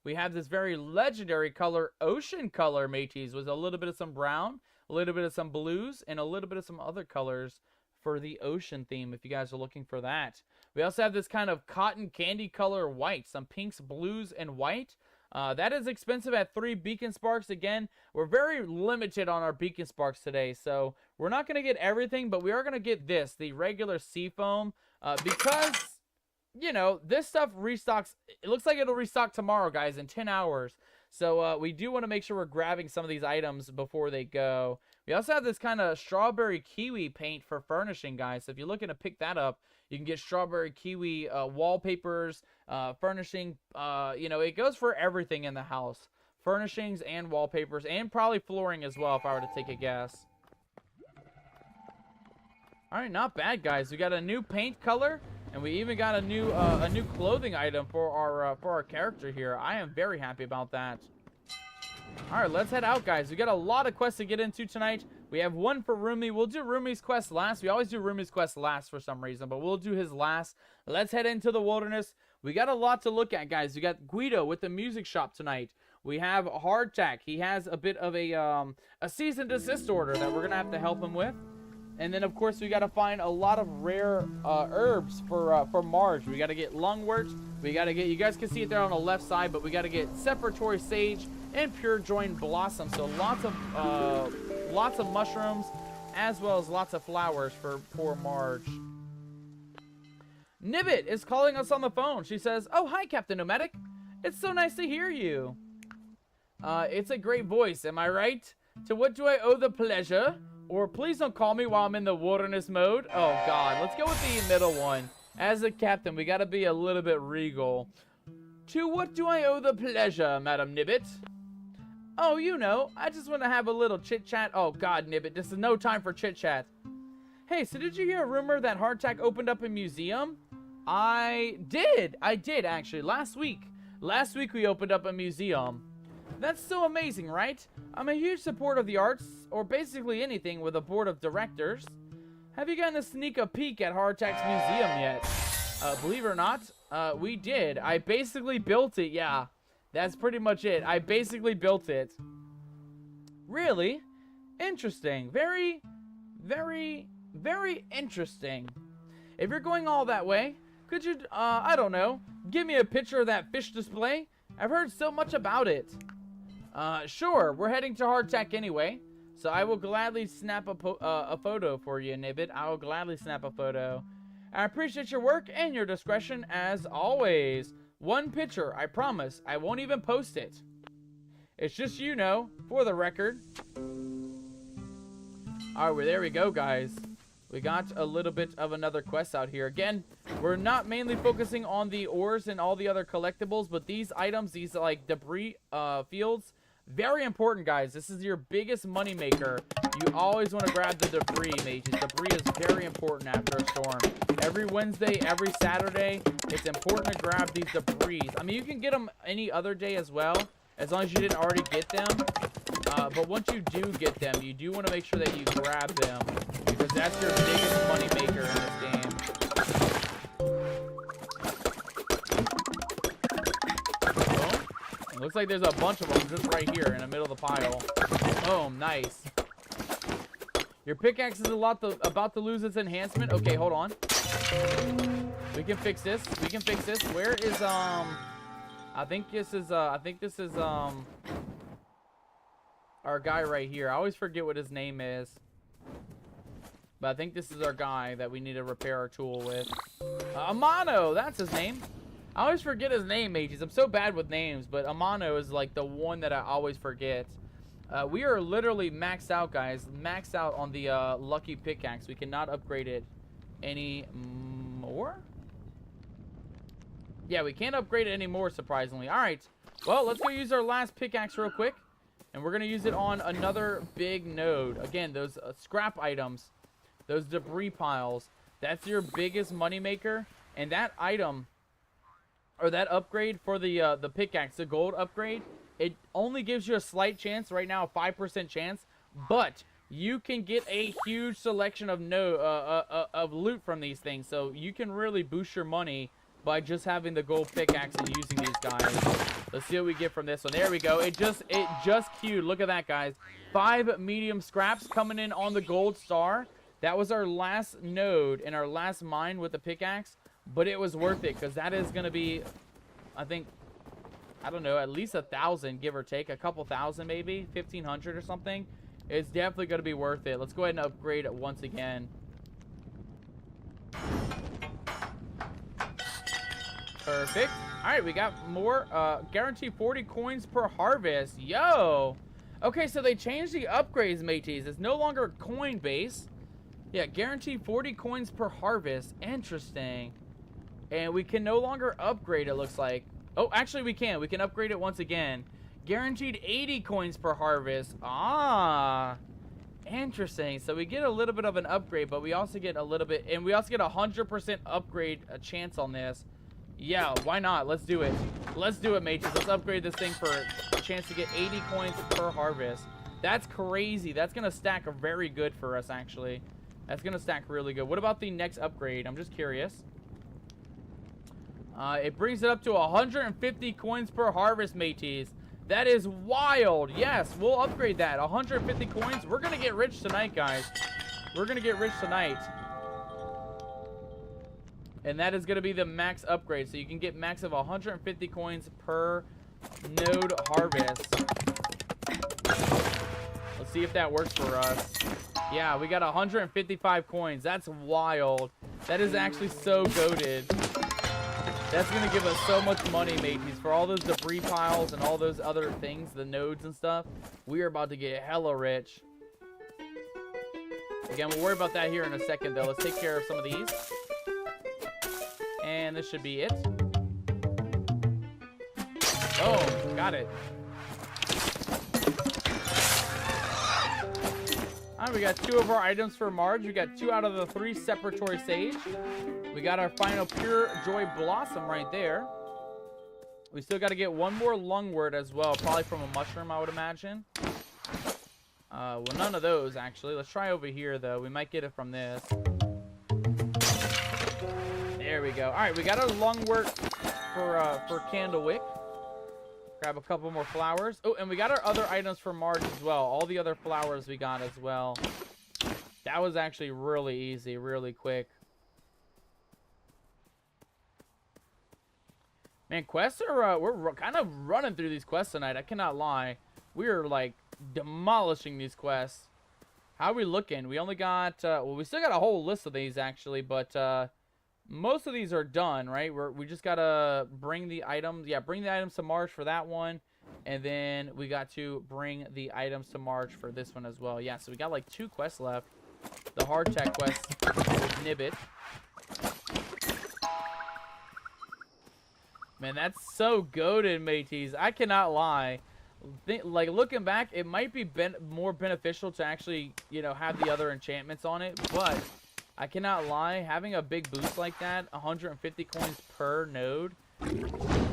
We have this very legendary color, ocean color, mateys, with a little bit of some brown, a little bit of some blues, and a little bit of some other colors for the ocean theme, if you guys are looking for that. We also have this kind of cotton candy color white, some pinks, blues, and white. That is expensive at 3 beacon sparks. Again, we're very limited on our beacon sparks today, so we're not going to get everything, but we are going to get this, the regular sea foam, because, you know, this stuff restocks. It looks like it'll restock tomorrow, guys, in 10 hours. So we do want to make sure we're grabbing some of these items before they go. We also have this kind of strawberry kiwi paint for furnishing, guys. So if you're looking to pick that up, you can get strawberry kiwi wallpapers, furnishing. You know, it goes for everything in the house. Furnishings and wallpapers, and probably flooring as well, if I were to take a guess. All right, not bad, guys. We got a new paint color, and we even got a new clothing item for our character here. I am very happy about that. All right, let's head out, guys. We got a lot of quests to get into tonight. We have one for Rumi. We'll do Rumi's quest last. We always do Rumi's quest last for some reason, but we'll do his last. Let's head into the wilderness. We got a lot to look at, guys. We got Guido with the music shop tonight. We have Hardtack. He has a bit of a cease and desist order that we're gonna have to help him with. And then, of course, we got to find a lot of rare herbs for Marge. We got to get lungwort. We got to get, you guys can see it there on the left side, but we got to get separatory sage and pure joint blossom. So lots of mushrooms, as well as lots of flowers for poor Marge. Nibbit is calling us on the phone. She says, "Oh, hi, Captain Nomadic. It's so nice to hear you. It's a great voice, am I right? To what do I owe the pleasure? Or please don't call me while I'm in the wilderness mode." Oh, God. Let's go with the middle one. As a captain, we got to be a little bit regal. "To what do I owe the pleasure, Madam Nibbit?" "Oh, you know, I just want to have a little chit-chat." Oh, God, Nibbit, this is no time for chit-chat. "Hey, so did you hear a rumor that Hardtack opened up a museum?" I did, actually, last week. Last week we opened up a museum. That's so amazing, right? I'm a huge supporter of the arts, or basically anything with a board of directors. Have you gotten to sneak a peek at Heart Attack's museum yet? Believe it or not, we did. I basically built it, yeah. That's pretty much it. I basically built it. Really? Interesting. Very, very, very interesting. If you're going all that way, could you, I don't know, give me a picture of that fish display? I've heard so much about it. Sure, we're heading to Heart Attack anyway, so I will gladly snap a photo for you, Nibbit. I will gladly snap a photo. I appreciate your work and your discretion as always. One picture, I promise. I won't even post it. It's just, you know, for the record. Alright, well, there we go, guys. We got a little bit of another quest out here. Again, we're not mainly focusing on the ores and all the other collectibles, but these items, these like debris fields, very important, guys. This is your biggest money maker. You always want to grab the debris, mages. Debris is very important after a storm. Every Wednesday, every Saturday, it's important to grab these debris. I mean, you can get them any other day as well, as long as you didn't already get them. But once you do get them, you do want to make sure that you grab them, because that's your biggest money maker in this game. Boom. It looks like there's a bunch of them just right here in the middle of the pile. Boom, nice. Your pickaxe is about to lose its enhancement. Okay, hold on. We can fix this. We can fix this. Where is I think this is our guy right here. I always forget what his name is. But I think this is our guy that we need to repair our tool with. Amano, that's his name. I always forget his name, mages. I'm so bad with names, but Amano is like the one that I always forget. We are literally maxed out, guys. Maxed out on the lucky pickaxe. We cannot upgrade it anymore. Yeah, we can't upgrade it anymore, surprisingly. All right. Well, let's go use our last pickaxe real quick. And we're going to use it on another big node. Again, those scrap items, those debris piles, that's your biggest moneymaker. And that item, or that upgrade for the pickaxe, the gold upgrade, it only gives you a slight chance, right now a 5% chance. But you can get a huge selection of of loot from these things. So you can really boost your money by just having the gold pickaxe and using these guys. Let's see what we get from this one. There we go. It just queued. Look at that, guys. 5 medium scraps coming in on the gold star. That was our last node and our last mine with the pickaxe. But it was worth it, because that is going to be, I think, I don't know, at least 1,000, give or take. A couple thousand, maybe 1,500 or something. It's definitely going to be worth it. Let's go ahead and upgrade it once again. Perfect. All right, we got more. Guaranteed 40 coins per harvest. Yo. Okay, so they changed the upgrades, mateys. It's no longer coin base. Yeah, guaranteed 40 coins per harvest. Interesting. And we can no longer upgrade, it looks like. Oh, actually we can. We can upgrade it once again. Guaranteed 80 coins per harvest. Ah. Interesting. So we get a little bit of an upgrade, but we also get a little bit, and we also get a 100% upgrade chance on this. Yeah, why not? Let's do it. Let's do it, mages. Let's upgrade this thing for a chance to get 80 coins per harvest. That's crazy. That's going to stack very good for us, actually. That's going to stack really good. What about the next upgrade? I'm just curious. It brings it up to 150 coins per harvest, mateys. That is wild. Yes, we'll upgrade that. 150 coins. We're going to get rich tonight, guys. We're going to get rich tonight. And that is going to be the max upgrade. So you can get max of 150 coins per node harvest. Let's see if that works for us. Yeah, we got 155 coins. That's wild. That is actually so goated. That's going to give us so much money, mateys, for all those debris piles and all those other things, the nodes and stuff. We are about to get hella rich. Again, we'll worry about that here in a second, though. Let's take care of some of these. And this should be it. Oh, got it. Alright, we got 2 of our items for Marge. We got 2 out of the 3 separatory sage. We got our final pure joy blossom right there. We still got to get one more lungwort as well. Probably from a mushroom, I would imagine. Well, none of those, actually. Let's try over here, though. We might get it from this. There we go. All right, we got our lungwort for Candlewick. Grab a couple more flowers. Oh, and we got our other items for Marge as well. All the other flowers we got as well. That was actually really easy, really quick. Man, quests are, we're kind of running through these quests tonight. I cannot lie. We are, like, demolishing these quests. How are we looking? We only got, well, we still got a whole list of these, actually, but, most of these are done, right? We just got to bring the items. Yeah, bring the items to Marge for that one. And then we got to bring the items to Marge for this one as well. Yeah, so we got, like, 2 quests left. The hardtack quest with Nibbit. Man, that's so goated, mateys. I cannot lie. Like, looking back, it might be more beneficial to actually, you know, have the other enchantments on it. But I cannot lie. Having a big boost like that, 150 coins per node,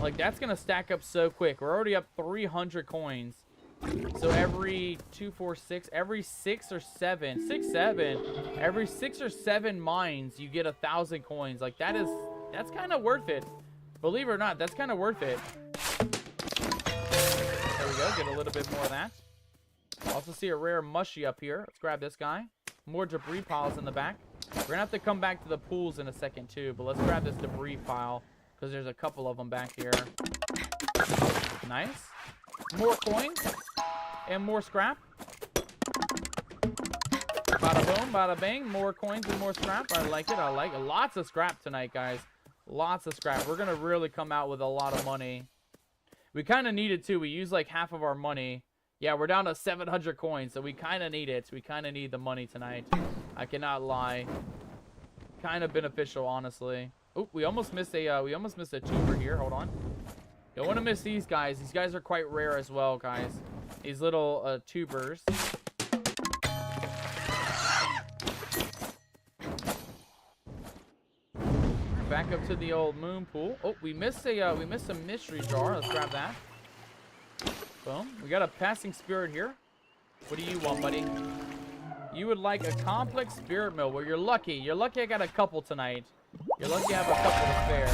like, that's going to stack up so quick. We're already up 300 coins. So every 2, 4, 6, every 6 or 7, 6, 7, every 6 or 7 mines, you get 1,000 coins. Like, that's kind of worth it. Believe it or not, that's kind of worth it. There we go. Get a little bit more of that. Also see a rare mushy up here. Let's grab this guy. More debris piles in the back. We're going to have to come back to the pools in a second, too. But let's grab this debris pile because there's a couple of them back here. Nice. More coins. And more scrap. Bada boom, bada bang. More coins and more scrap. I like it. I like it. Lots of scrap tonight, guys. Lots of scrap. We're going to really come out with a lot of money. We kind of need it, too. We used like half of our money. Yeah, we're down to 700 coins, so we kind of need it. We kind of need the money tonight. I cannot lie. Kind of beneficial, honestly. Oh, we almost missed a tuber here. Hold on. Don't want to miss these guys. These guys are quite rare as well, guys. These little tubers. Back up to the old moon pool. Oh, we missed a mystery jar. Let's grab that. Boom. We got a passing spirit here. What do you want, buddy? You would like a complex spirit mill. Well, you're lucky. You're lucky I got a couple tonight. You're lucky I have a couple to spare.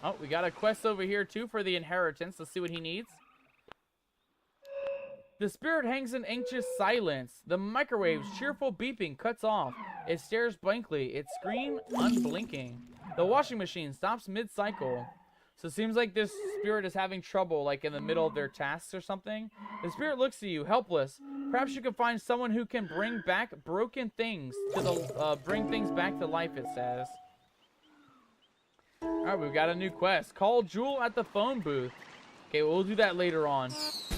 Oh, we got a quest over here, too, for the inheritance. Let's see what he needs. The spirit hangs in anxious silence. The microwave's cheerful beeping cuts off. It stares blankly. Its screen unblinking. The washing machine stops mid-cycle. So it seems like this spirit is having trouble, like in the middle of their tasks or something. The spirit looks at you, helpless. Perhaps you can find someone who can bring back broken things to the bring things back to life. It says. All right, we've got a new quest. Call Jewel at the phone booth. Okay, we'll do that later on.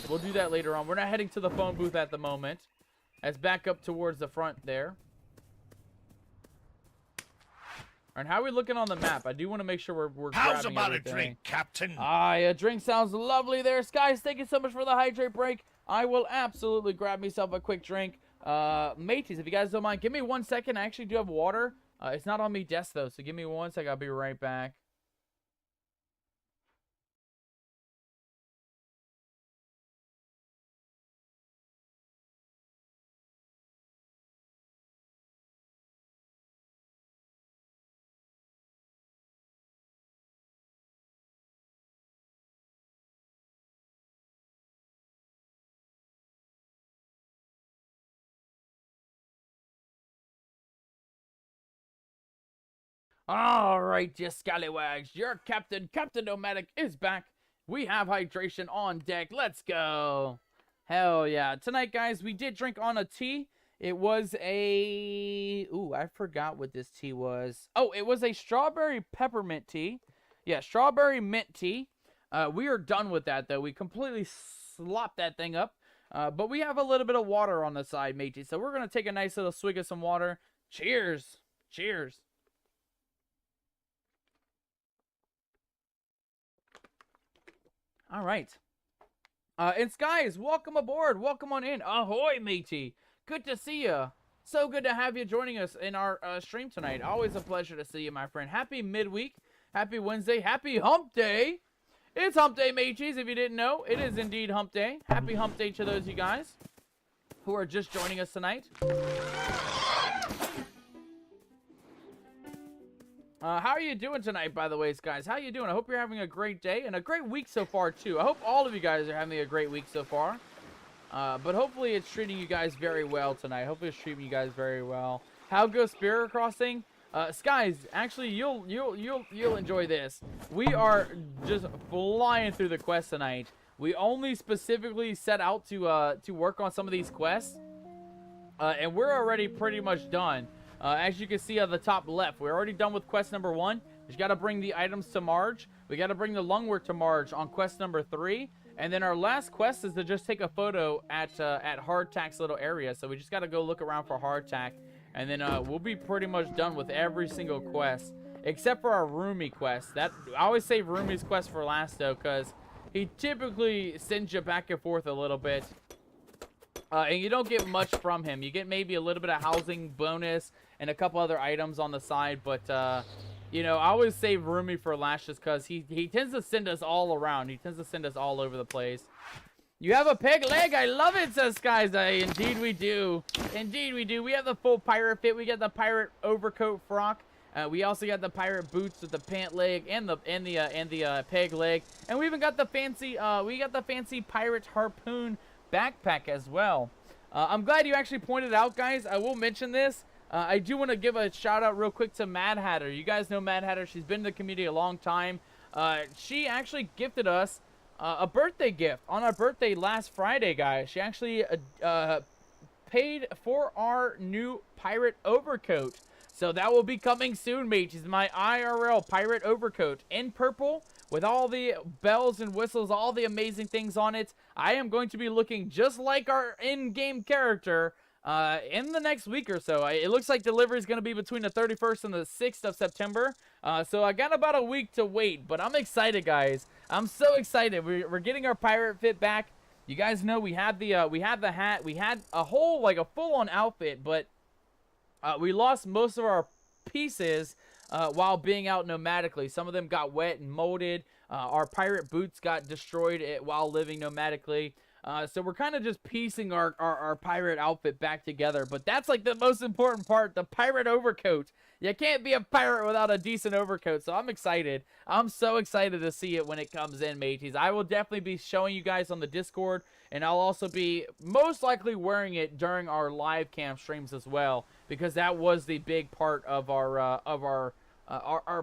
We'll do that later on. We're not heading to the phone booth at the moment. Let's back up towards the front there. All right, how are we looking on the map? I do want to make sure we're How's grabbing about everything. a drink, Captain? A drink sounds lovely there. Skies, thank you so much for the hydrate break. I will absolutely grab myself a quick drink. Mateys, if you guys don't mind, give me 1 second. I actually do have water. It's not on me desk, though, so give me 1 sec. I'll be right back. All right, you scallywags. Your captain, Captain Nomadic, is back. We have hydration on deck. Let's go. Hell yeah. Tonight, guys, we did drink on a tea. It was a... Ooh, I forgot what this tea was. Oh, it was a strawberry peppermint tea. Yeah, strawberry mint tea. We are done with that, though. We completely slopped that thing up. But we have a little bit of water on the side, matey. So we're going to take a nice little swig of some water. Cheers. Cheers. All right. And Skies, welcome aboard. Welcome on in. Ahoy, matey. Good to see ya. So good to have you joining us in our stream tonight. Always a pleasure to see you, my friend. Happy midweek. Happy Wednesday. Happy hump day. It's hump day, mateys. If you didn't know, it is indeed hump day. Happy hump day to those of you guys who are just joining us tonight. How are you doing tonight, by the way, guys? How you doing? I hope you're having a great day and a great week so far, too. I hope all of you guys are having a great week so far. But hopefully it's treating you guys very well tonight. Hopefully it's treating you guys very well. How goes Spirit Crossing? Skies, actually, you'll enjoy this. We are just flying through the quest tonight. We only specifically set out to work on some of these quests, and we're already pretty much done. As you can see on the top left, we're already done with quest number 1. We got to bring the items to Marge. We got to bring the lungwort to Marge on quest number 3. And then our last quest is to just take a photo at Hardtack's little area. So we just got to go look around for Hardtack. And then we'll be pretty much done with every single quest. Except for our Roomy quest. I always save Roomy's quest for last, though, because he typically sends you back and forth a little bit. And you don't get much from him. You get maybe a little bit of housing bonus and a couple other items on the side. But, you know, I always save Roomy for last just because he tends to send us all around. He tends to send us all over the place. You have a peg leg. I love it, says Skies. Indeed we do. Indeed we do. We have the full pirate fit. We got the pirate overcoat frock. We also got the pirate boots with the pant leg and the peg leg. And we even got the fancy pirate harpoon backpack as well. I'm glad you actually pointed out, guys. I will mention this. I do want to give a shout out real quick to Mad Hatter. You guys know Mad Hatter. She's been in the community a long time. She actually gifted us a birthday gift on our birthday last Friday, guys. She actually paid for our new pirate overcoat. So that will be coming soon, mate. She's my IRL pirate overcoat in purple with all the bells and whistles, all the amazing things on it. I am going to be looking just like our in-game character in the next week or so. It looks like delivery is going to be between the 31st and the 6th of September. So I got about a week to wait, but I'm excited, guys. I'm so excited. We're getting our pirate fit back. You guys know we had the hat. We had a whole, like a full-on outfit, but we lost most of our pieces while being out nomadically. Some of them got wet and molded. Our pirate boots got destroyed while living nomadically. So we're kind of just piecing our pirate outfit back together. But that's like the most important part, the pirate overcoat. You can't be a pirate without a decent overcoat. So I'm excited. I'm so excited to see it when it comes in, mateys. I will definitely be showing you guys on the Discord. And I'll also be most likely wearing it during our live cam streams as well. Because that was the big part of our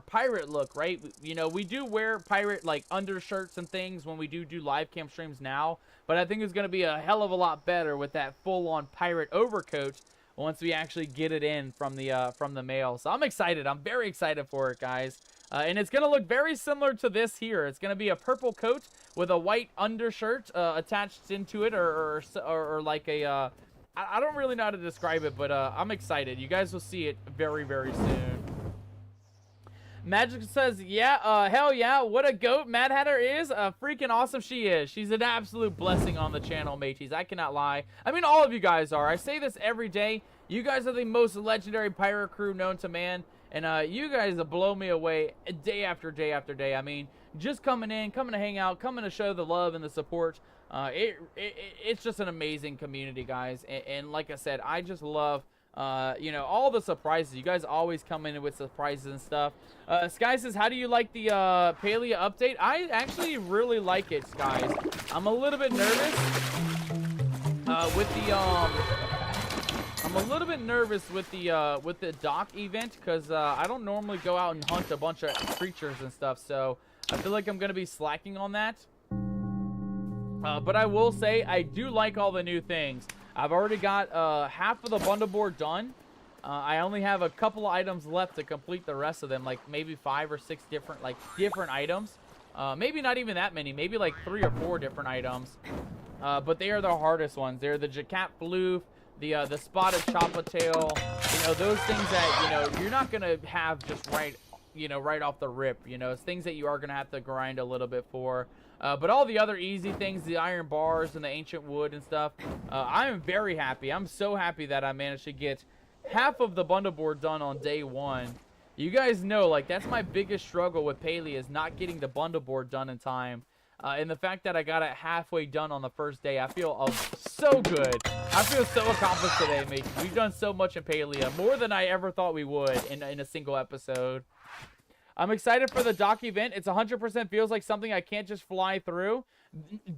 pirate look, right? You know, we do wear pirate like undershirts and things when we do live cam streams now, but I think it's going to be a hell of a lot better with that full-on pirate overcoat once we actually get it in from the mail. So I'm excited. I'm very excited for it, guys. And it's going to look very similar to this here. It's going to be a purple coat with a white undershirt attached into it, or like a I don't really know how to describe it, but I'm excited. You guys will see it very, very soon. Magic says, yeah, hell yeah, what a goat Mad Hatter is. Freaking awesome she is. She's an absolute blessing on the channel, mateys. I cannot lie. I mean, all of you guys are. I say this every day. You guys are the most legendary pirate crew known to man. And you guys blow me away day after day after day. I mean, just coming in, coming to hang out, coming to show the love and the support. It's just an amazing community, guys. And like I said, I just love... you know, all the surprises. You guys always come in with surprises and stuff. Sky says, how do you like the Palia update? I actually really like it, guys. I'm a little bit nervous with the dock event because I don't normally go out and hunt a bunch of creatures and stuff. So I feel like I'm gonna be slacking on that. But I will say I do like all the new things. I've already got half of the bundle board done. I only have a couple of items left to complete the rest of them, like maybe 5 or 6 different items. Maybe not even that many, maybe like 3 or 4 different items. But they are the hardest ones. They're the Jacat Floof, the Spotted Chopatail, you know, those things that, you know, you're not gonna have just right off the rip. You know, it's things that you are gonna have to grind a little bit for. But all the other easy things, the iron bars and the ancient wood and stuff, I am very happy. I'm so happy that I managed to get half of the bundle board done on day 1. You guys know, like, that's my biggest struggle with Palia is not getting the bundle board done in time. And the fact that I got it halfway done on the first day, I feel so good. I feel so accomplished today, mate. We've done so much in Palia, more than I ever thought we would in a single episode. I'm excited for the dock event. It's 100% feels like something I can't just fly through.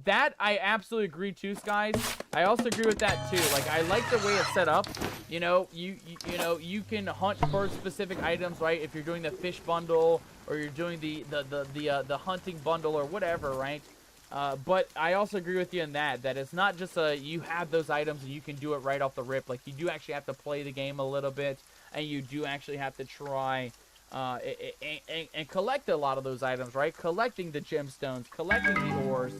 That I absolutely agree too, Skies. I also agree with that too. Like, I like the way it's set up. You know, you know, you can hunt for specific items, right? If you're doing the fish bundle or you're doing the hunting bundle or whatever, right? But I also agree with you in that it's not just you have those items and you can do it right off the rip. Like, you do actually have to play the game a little bit, and you do actually have to try and collect a lot of those items, right? Collecting the gemstones, collecting the ores.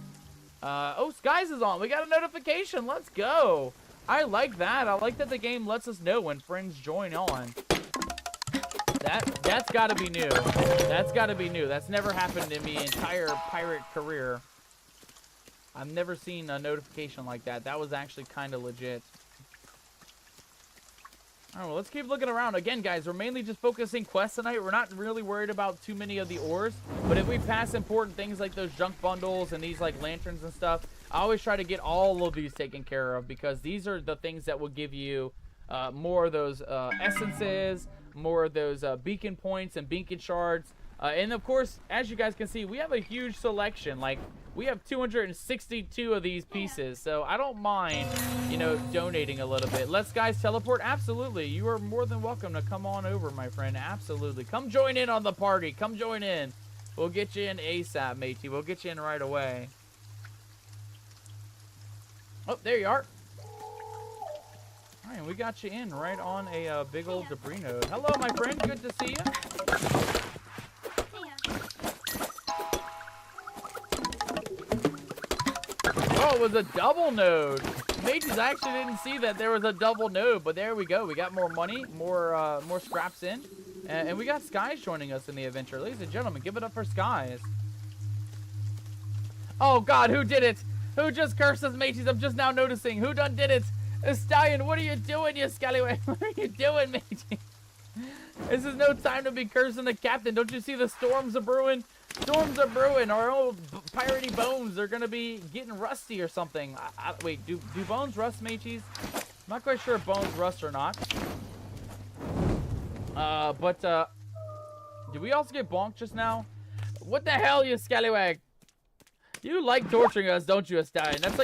Oh, Skies is on. We got a notification. Let's go. I like that. I like that the game lets us know when friends join on. That's got to be new. That's got to be new. That's never happened in my entire pirate career. I've never seen a notification like that. That was actually kind of legit. All right, well, let's keep looking around. Again, guys, we're mainly just focusing quests tonight. We're not really worried about too many of the ores. But if we pass important things like those junk bundles and these, like, lanterns and stuff, I always try to get all of these taken care of, because these are the things that will give you more of those essences, more of those beacon points and beacon shards. And, of course, as you guys can see, we have a huge selection. Like, we have 262 of these pieces, so I don't mind, you know, donating a little bit. Let's, guys, teleport. Absolutely. You are more than welcome to come on over, my friend. Absolutely. Come join in on the party. Come join in. We'll get you in ASAP, matey. We'll get you in right away. Oh, there you are. All right, we got you in right on a big old debris node. Hello, my friend. Good to see you. Oh, it was a double node. Mages, I actually didn't see that there was a double node, but there we go. We got more money, more scraps in, and we got Skies joining us in the adventure. Ladies and gentlemen, give it up for Skies. Oh God, who did it? Who just cursed us, Mages? I'm just now noticing. Who done did it? Stallion, what are you doing, you scallywag? What are you doing, Mages? This is no time to be cursing the captain. Don't you see the storms are brewing? Storms are brewing. Our old piratey bones are going to be getting rusty or something. Wait, do bones rust, Mages? I'm not quite sure if bones rust or not. Did we also get bonked just now? What the hell, you scallywag? You like torturing us, don't you, Stallion? That's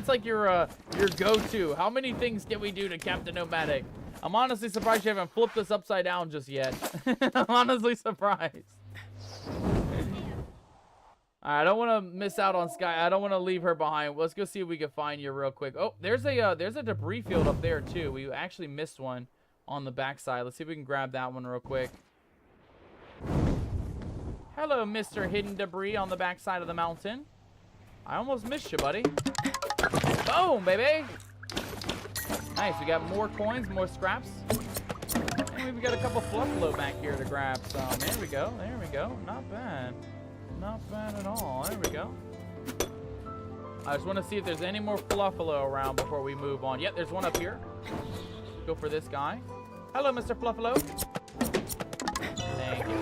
like your go-to. How many things can we do to Captain Nomadic? I'm honestly surprised you haven't flipped us upside down just yet. I'm honestly surprised. Alright, I don't want to miss out on Sky. I don't want to leave her behind. Let's go see if we can find you real quick. Oh, there's a debris field up there too. We actually missed one on the backside. Let's see if we can grab that one real quick. Hello, Mr. Hidden Debris on the backside of the mountain. I almost missed you, buddy. Boom, baby. Nice. We got more coins, more scraps. And we've got a couple fluffalo back here to grab some. There we go. There we go. Not bad. Not bad at all. There we go. I just want to see if there's any more fluffalo around before we move on. Yep, there's one up here. Go for this guy. Hello, Mr. Fluffalo. Thank you.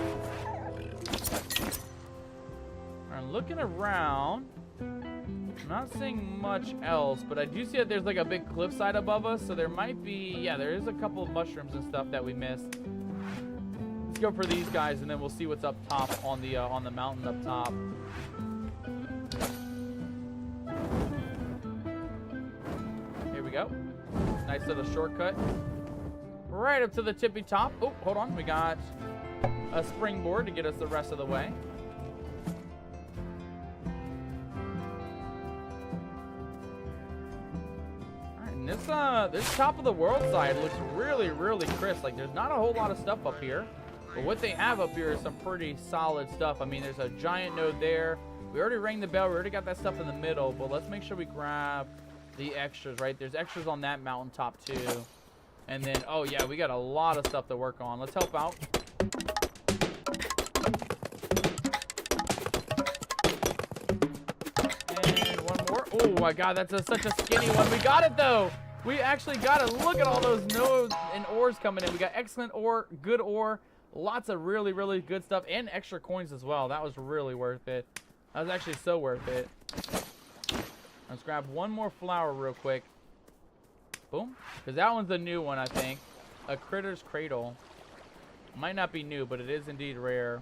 I'm looking around. I'm not seeing much else, but I do see that there's like a big cliffside above us, so there might be, yeah, there is a couple of mushrooms and stuff that we missed. Let's go for these guys, and then we'll see what's up top on the mountain up top. Here we go. Nice little shortcut. Right up to the tippy top. Oh, hold on. We got a springboard to get us the rest of the way. This top of the world side looks really, really crisp. Like, there's not a whole lot of stuff up here, but what they have up here is some pretty solid stuff. I mean, there's a giant node there. We already rang the bell. We already got that stuff in the middle, but let's make sure we grab the extras, right? There's extras on that mountaintop too. And then, oh yeah, we got a lot of stuff to work on. Let's help out. Oh my god, that's such a skinny one. We got it though. We actually got it. Look at all those nodes and ores coming in. We got excellent ore, good ore, lots of really, really good stuff, and extra coins as well. That was really worth it. That was actually so worth it. Let's grab one more flower real quick. Boom. Because that one's a new one, I think. A Critter's Cradle. Might not be new, but it is indeed rare.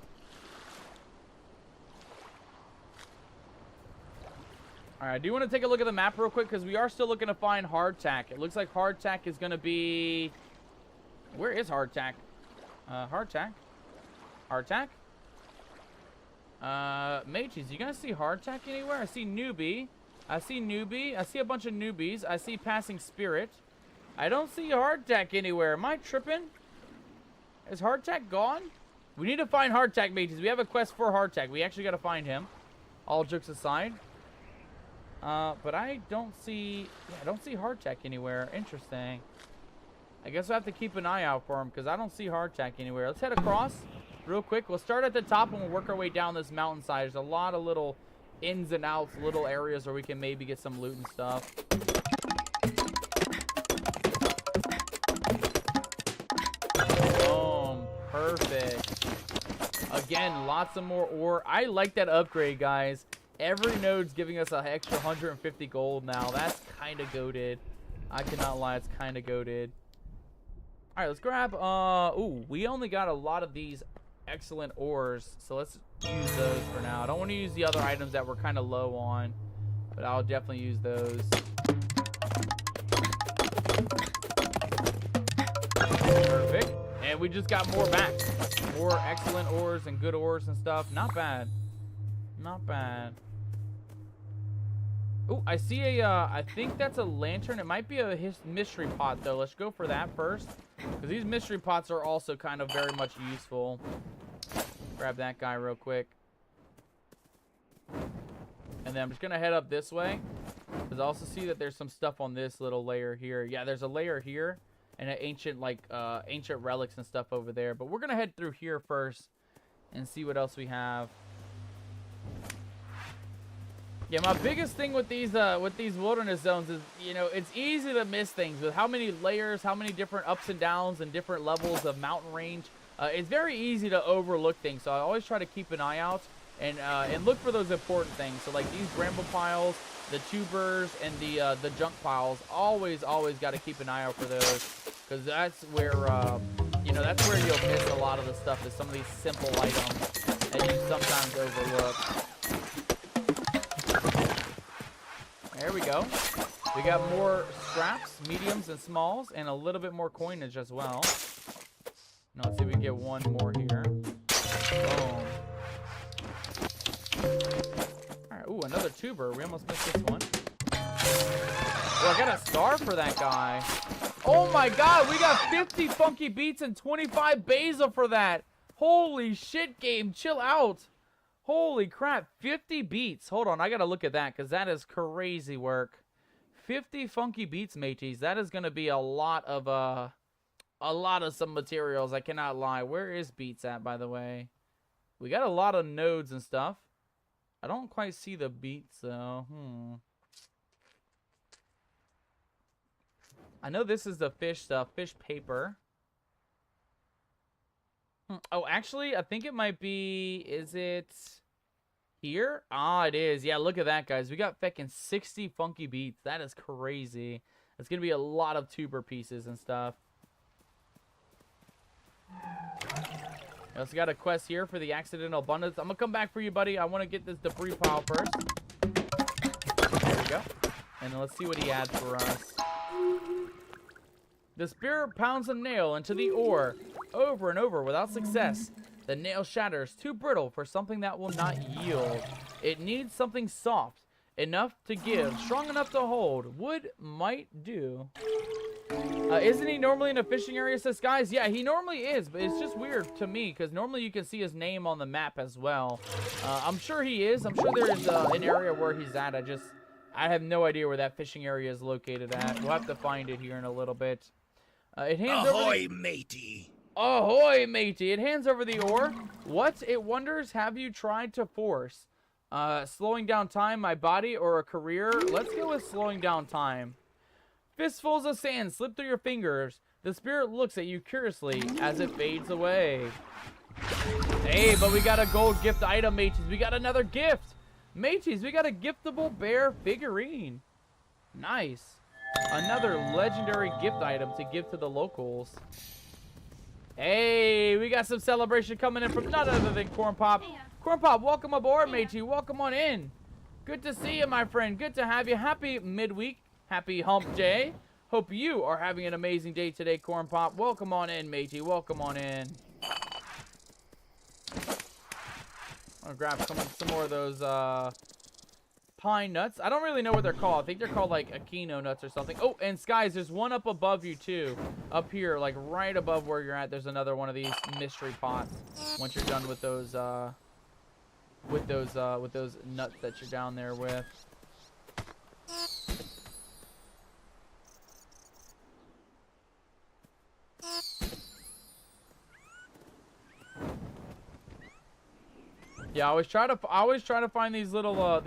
Alright, I do want to take a look at the map real quick because we are still looking to find hardtack. It looks like hardtack is going to be... Where is hardtack? Hardtack? Hardtack? Mages, you guys see hardtack anywhere? I see newbie. I see newbie. I see a bunch of newbies. I see passing spirit. I don't see hardtack anywhere. Am I tripping? Is hardtack gone? We need to find hardtack, mages. We have a quest for hardtack. We actually got to find him. All jokes aside. But I don't see... Yeah, I don't see hardtack anywhere. Interesting. I guess we'll have to keep an eye out for him because I don't see hardtack anywhere. Let's head across real quick. We'll start at the top and we'll work our way down this mountainside. There's a lot of little ins and outs, little areas where we can maybe get some loot and stuff. Boom. Perfect. Again, lots of more ore. I like that upgrade, guys. Every node's giving us an extra 150 gold now. That's kind of goated. I cannot lie, it's kind of goated. Alright, let's grab, ooh, we only got a lot of these excellent ores, so let's use those for now. I don't want to use the other items that we're kind of low on, but I'll definitely use those. Perfect. And we just got more back. More excellent ores and good ores and stuff. Not bad. Not bad. Oh, I see a, I think that's a lantern. It might be a mystery pot, though. Let's go for that first. Because these mystery pots are also kind of very much useful. Grab that guy real quick. And then I'm just going to head up this way. Because I also see that there's some stuff on this little layer here. Yeah, there's a layer here. And an ancient, like, ancient relics and stuff over there. But we're going to head through here first. And see what else we have. Yeah, my biggest thing with these wilderness zones is, you know, it's easy to miss things with how many layers, how many different ups and downs and different levels of mountain range. It's very easy to overlook things, so I always try to keep an eye out and look for those important things. So like these bramble piles, the tubers, and the junk piles, always got to keep an eye out for those, because that's where you know, that's where you'll miss a lot of the stuff, is some of these simple items that you sometimes overlook. There we go. We got more scraps, mediums, and smalls, and a little bit more coinage as well. Now let's see if we can get one more here. Boom. Alright, ooh, another tuber. We almost missed this one. Oh, I got a star for that guy. Oh my god, we got 50 funky beats and 25 basil for that. Holy shit, game. Chill out. Holy crap, 50 beats. Hold on, I gotta look at that, because that is crazy work. 50 funky beats, mateys. That is gonna be a lot of some materials, I cannot lie. Where is beats at, by the way? We got a lot of nodes and stuff. I don't quite see the beats, though. I know this is the fish stuff, fish paper. Oh, actually, I think it might be, is it here? Ah, it is. Yeah, look at that, guys. We got feckin' 60 funky beats. That is crazy. It's going to be a lot of tuber pieces and stuff. We also got a quest here for the accidental abundance. I'm going to come back for you, buddy. I want to get this debris pile first. There we go. And then let's see what he adds for us. The spear pounds a nail into the ore over and over without success. The nail shatters, too brittle for something that will not yield. It needs something soft, enough to give, strong enough to hold. Wood might do. Isn't he normally in a fishing area, says Guys? Yeah, he normally is, but it's just weird to me, because normally you can see his name on the map as well. I'm sure he is. I'm sure there's an area where he's at. I have no idea where that fishing area is located at. We'll have to find it here in a little bit. It hands Ahoy, over matey. Ahoy, matey. It hands over the ore. What, it wonders, have you tried to force? Slowing down time, my body, or a career? Let's go with slowing down time. Fistfuls of sand slip through your fingers. The spirit looks at you curiously as it fades away. Hey, but we got a gold gift item, mateys. We got another gift. Mateys, we got a giftable bear figurine. Nice. Another legendary gift item to give to the locals. Hey, we got some celebration coming in from none other than Corn Pop. Corn Pop, welcome aboard, matey. Welcome on in. Good to see you, my friend. Good to have you. Happy midweek. Happy hump day. Hope you are having an amazing day today, Corn Pop. Welcome on in, matey. Welcome on in. I'm gonna grab some more of those pine nuts. I don't really know what they're called. I think they're called like Aquino nuts or something. Oh, and Skies, there's one up above you too. Up here, like right above where you're at, there's another one of these mystery pots. Once you're done with those nuts that you're down there with. Yeah, I always try to find these little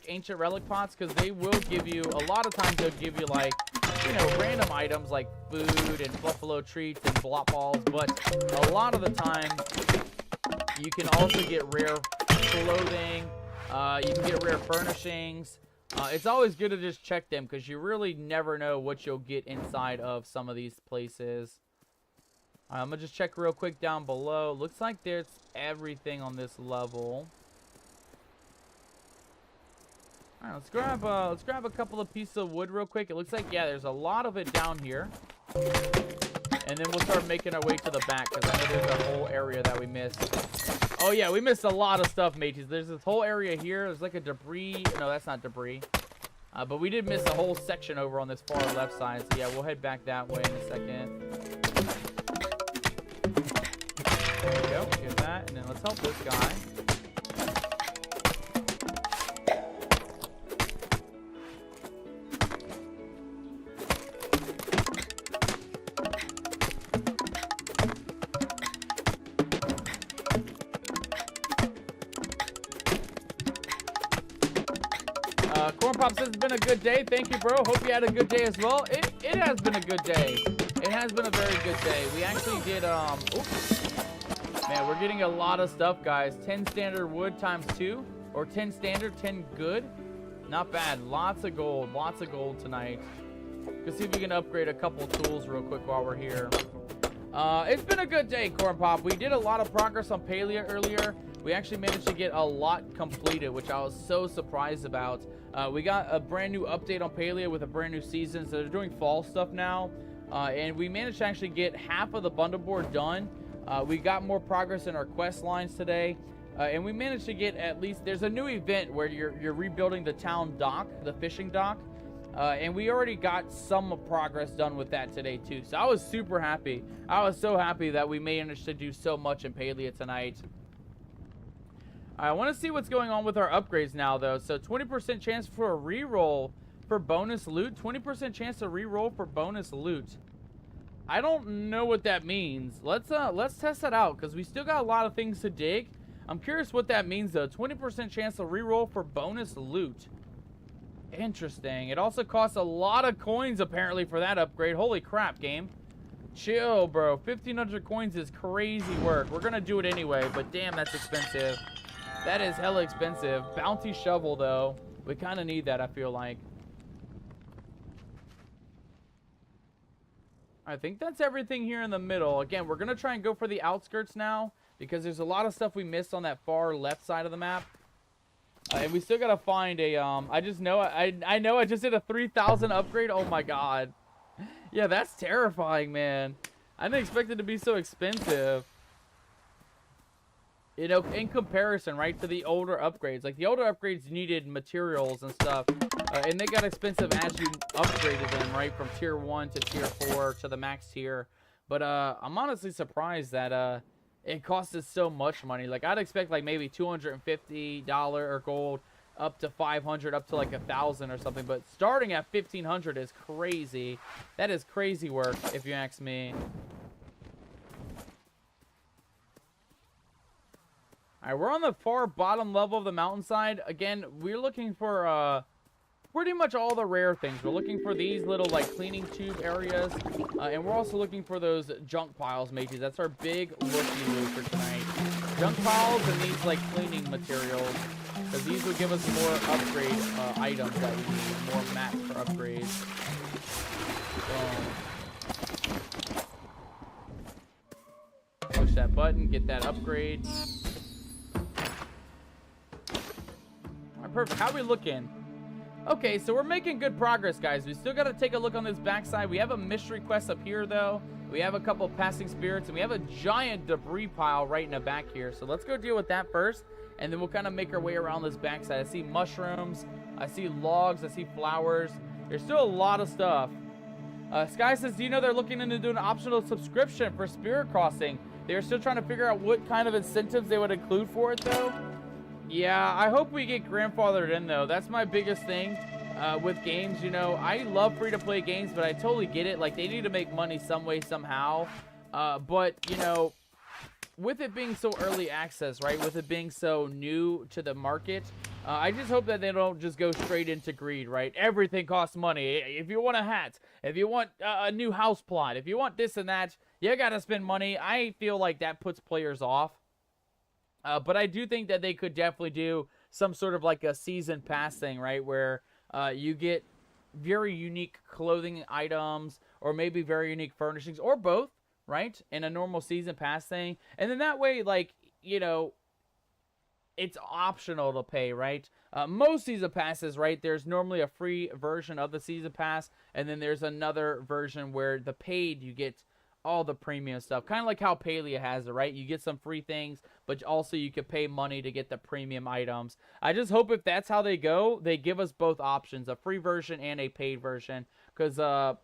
ancient relic pots, because they will give you, a lot of times they'll give you like, you know, random items like food and buffalo treats and blop balls, but a lot of the time you can also get rare clothing, you can get rare furnishings. It's always good to just check them, because you really never know what you'll get inside of some of these places. I'm gonna just check real quick down below. Looks like there's everything on this level. All right, let's grab a couple of pieces of wood real quick. It looks like, yeah, there's a lot of it down here. And then we'll start making our way to the back, because I know there's a whole area that we missed. Oh yeah, we missed a lot of stuff, mateys. There's this whole area here. There's like a debris. No, that's not debris. But we did miss a whole section over on this far left side. So yeah, we'll head back that way in a second. There we go. Get that, and then let's help this guy. Corn Pop says it's been a good day. Thank you, bro. Hope you had a good day as well. It has been a good day. It has been a very good day. We actually did, oops. Man, we're getting a lot of stuff, guys. 10 standard wood times 2. Or 10 standard, 10 good. Not bad. Lots of gold tonight. Let's see if we can upgrade a couple tools real quick while we're here. It's been a good day, Corn Pop. We did a lot of progress on Palia earlier. We actually managed to get a lot completed, which I was so surprised about. We got a brand new update on Palia with a brand new season, so they're doing fall stuff now. And we managed to actually get half of the bundle board done. We got more progress in our quest lines today. And we managed to get at least, there's a new event where you're rebuilding the town dock, the fishing dock. And we already got some progress done with that today too. So I was super happy. I was so happy that we managed to do so much in Palia tonight. I want to see what's going on with our upgrades now, though. So 20% chance for a reroll for bonus loot. 20% chance to reroll for bonus loot. I don't know what that means. Let's test that out, because we still got a lot of things to dig. I'm curious what that means, though. 20% chance to reroll for bonus loot. Interesting. It also costs a lot of coins, apparently, for that upgrade. Holy crap, game. Chill, bro. 1,500 coins is crazy work. We're going to do it anyway, but damn, that's expensive. That is hella expensive. Bounty shovel, though. We kind of need that, I feel like. I think that's everything here in the middle. Again, we're going to try and go for the outskirts now, because there's a lot of stuff we missed on that far left side of the map. And we still got to find a, I just know, I know I just did a 3,000 upgrade. Oh my god. Yeah, that's terrifying, man. I didn't expect it to be so expensive. You know, in comparison, right, to the older upgrades. Like, the older upgrades needed materials and stuff. And they got expensive as you upgraded them, right, from tier 1 to tier 4 to the max tier. But I'm honestly surprised that it cost us so much money. Like, I'd expect, like, maybe $250 or gold up to 500, up to, like, 1,000 or something. But starting at 1,500 is crazy. That is crazy work, if you ask me. Alright, we're on the far bottom level of the mountainside. Again, we're looking for pretty much all the rare things. We're looking for these little like cleaning tube areas, and we're also looking for those junk piles, mateys. That's our big looky-loo for tonight. Junk piles and these like cleaning materials, because these would give us more upgrade items that we need, more mats for upgrades. Push that button, get that upgrade. Alright, perfect. How are we looking? Okay, so we're making good progress, guys. We still got to take a look on this backside. We have a mystery quest up here, though. We have a couple passing spirits, and we have a giant debris pile right in the back here. So let's go deal with that first, and then we'll kind of make our way around this backside. I see mushrooms. I see logs. I see flowers. There's still a lot of stuff. Sky says, do you know they're looking into doing an optional subscription for Spirit Crossing? They're still trying to figure out what kind of incentives they would include for it, though. Yeah, I hope we get grandfathered in, though. That's my biggest thing with games, you know. I love free-to-play games, but I totally get it. Like, they need to make money some way, somehow. But, you know, with it being so early access, right, with it being so new to the market, I just hope that they don't just go straight into greed, right? Everything costs money. If you want a hat, if you want a new house plot, if you want this and that, you gotta spend money. I feel like that puts players off. But I do think that they could definitely do some sort of like a season pass thing, right? Where you get very unique clothing items or maybe very unique furnishings or both, right? In a normal season pass thing. And then that way, like, you know, it's optional to pay, right? Most season passes, right? There's normally a free version of the season pass. And then there's another version where the paid you get all the premium stuff, kind of like how Palia has it, right? You get some free things, but also you can pay money to get the premium items. I just hope if that's how they go, they give us both options, a free version and a paid version, because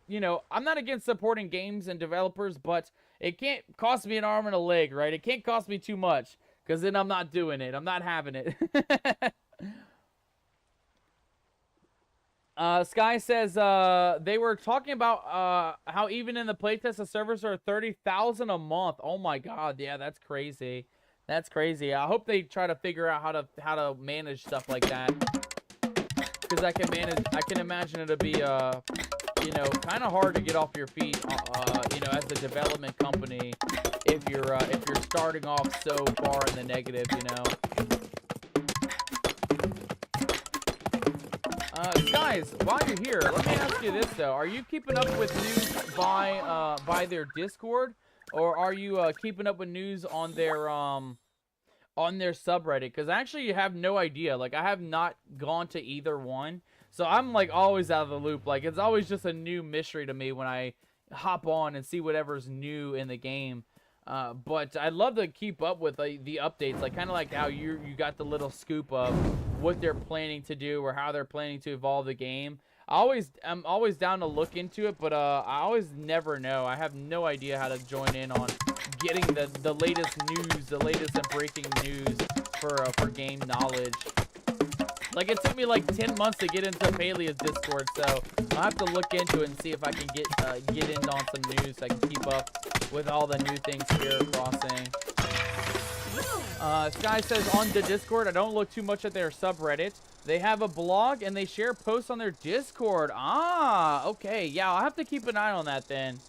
you know, I'm not against supporting games and developers, but it can't cost me an arm and a leg, right? It can't cost me too much, because then I'm not doing it. I'm not having it. Sky says they were talking about how even in the playtest the servers are 30,000 a month. Oh my god, yeah, that's crazy. That's crazy. I hope they try to figure out how to manage stuff like that, because I can imagine it'll be you know, kind of hard to get off your feet you know, as a development company if you're starting off so far in the negative, you know. Guys, while you're here, let me ask you this though: are you keeping up with news by their Discord, or are you keeping up with news on their subreddit? Because actually, you have no idea. Like, I have not gone to either one, so I'm like always out of the loop. Like, it's always just a new mystery to me when I hop on and see whatever's new in the game. But I'd love to keep up with the updates, like kind of like how you got the little scoop of what they're planning to do or how they're planning to evolve the game. I'm always down to look into it, but I always never know. I have no idea how to join in on getting the latest news, the latest and breaking news for game knowledge. Like, it took me like 10 months to get into Palia's Discord, so I'll have to look into it and see if I can get in on some news so I can keep up with all the new things Spirit Crossing. Sky says on the Discord, I don't look too much at their subreddit. They have a blog and they share posts on their Discord. Ah, okay. Yeah, I'll have to keep an eye on that then.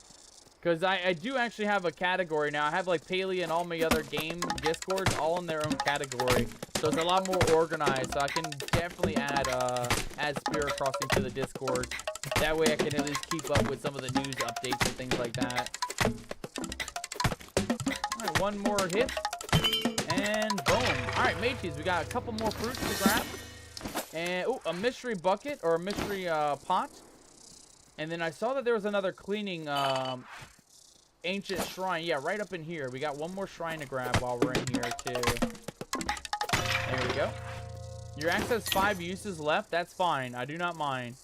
Because I do actually have a category now. I have like Palia and all my other game Discords all in their own category. So it's a lot more organized. So I can definitely add Spirit Crossing to the Discord. That way I can at least keep up with some of the news updates and things like that. Alright, one more hit. And boom. Alright, mateys, we got a couple more fruits to grab. And, ooh, a mystery bucket or a mystery pot. And then I saw that there was another cleaning ancient shrine. Yeah, right up in here. We got one more shrine to grab while we're in here, too. There we go. Your axe has 5 uses left. That's fine. I do not mind.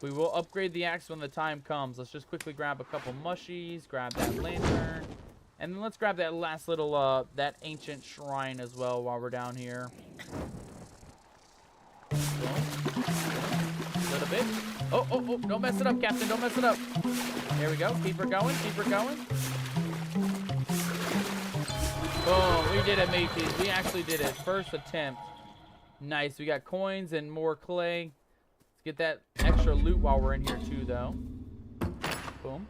We will upgrade the axe when the time comes. Let's just quickly grab a couple mushies. Grab that lantern. And then let's grab that last little, that ancient shrine as well while we're down here. A little bit. Oh, oh, oh, don't mess it up, Captain. Don't mess it up. There we go. Keep her going. Keep her going. Boom, we did it, mateys. We actually did it. First attempt. Nice. We got coins and more clay. Let's get that extra loot while we're in here too, though. Boom.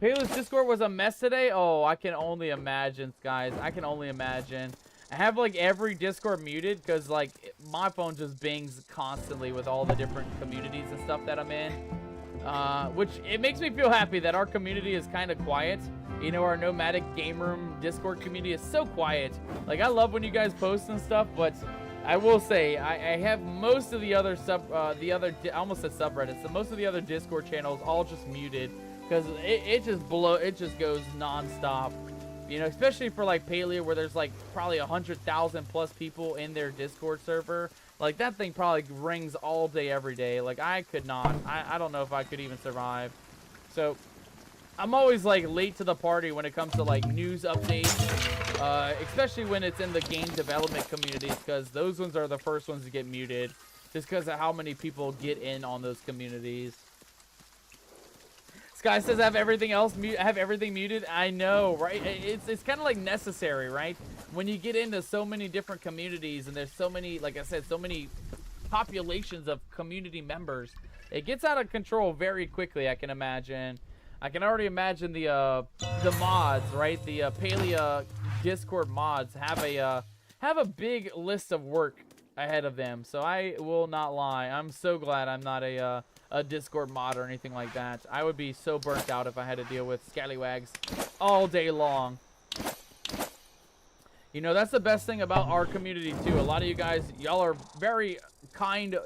Palia's Discord was a mess today. Oh, I can only imagine, guys. I can only imagine. I have like every Discord muted because like my phone just bings constantly with all the different communities and stuff that I'm in. Which it makes me feel happy that our community is kind of quiet. You know, our nomadic game room Discord community is so quiet. Like I love when you guys post and stuff, but I will say I have most of the other I almost said subreddits. So most of the other Discord channels all just muted because it just goes non-stop. You know, especially for like Palia where there's like probably 100,000 plus people in their Discord server. Like that thing probably rings all day, every day. Like I could not. I don't know if I could even survive. So I'm always like late to the party when it comes to like news updates, especially when it's in the game development communities, because those ones are the first ones to get muted, just because of how many people get in on those communities. Sky says I have everything else muted. I know, right? It's kind of like necessary, right? When you get into so many different communities and there's so many, like I said, so many populations of community members, it gets out of control very quickly. I can imagine. I can already imagine the mods, right? The Palia Discord mods have a big list of work ahead of them. So I will not lie. I'm so glad I'm not a Discord mod or anything like that. I would be so burnt out if I had to deal with scallywags all day long. You know, that's the best thing about our community too. A lot of you guys, y'all are very kind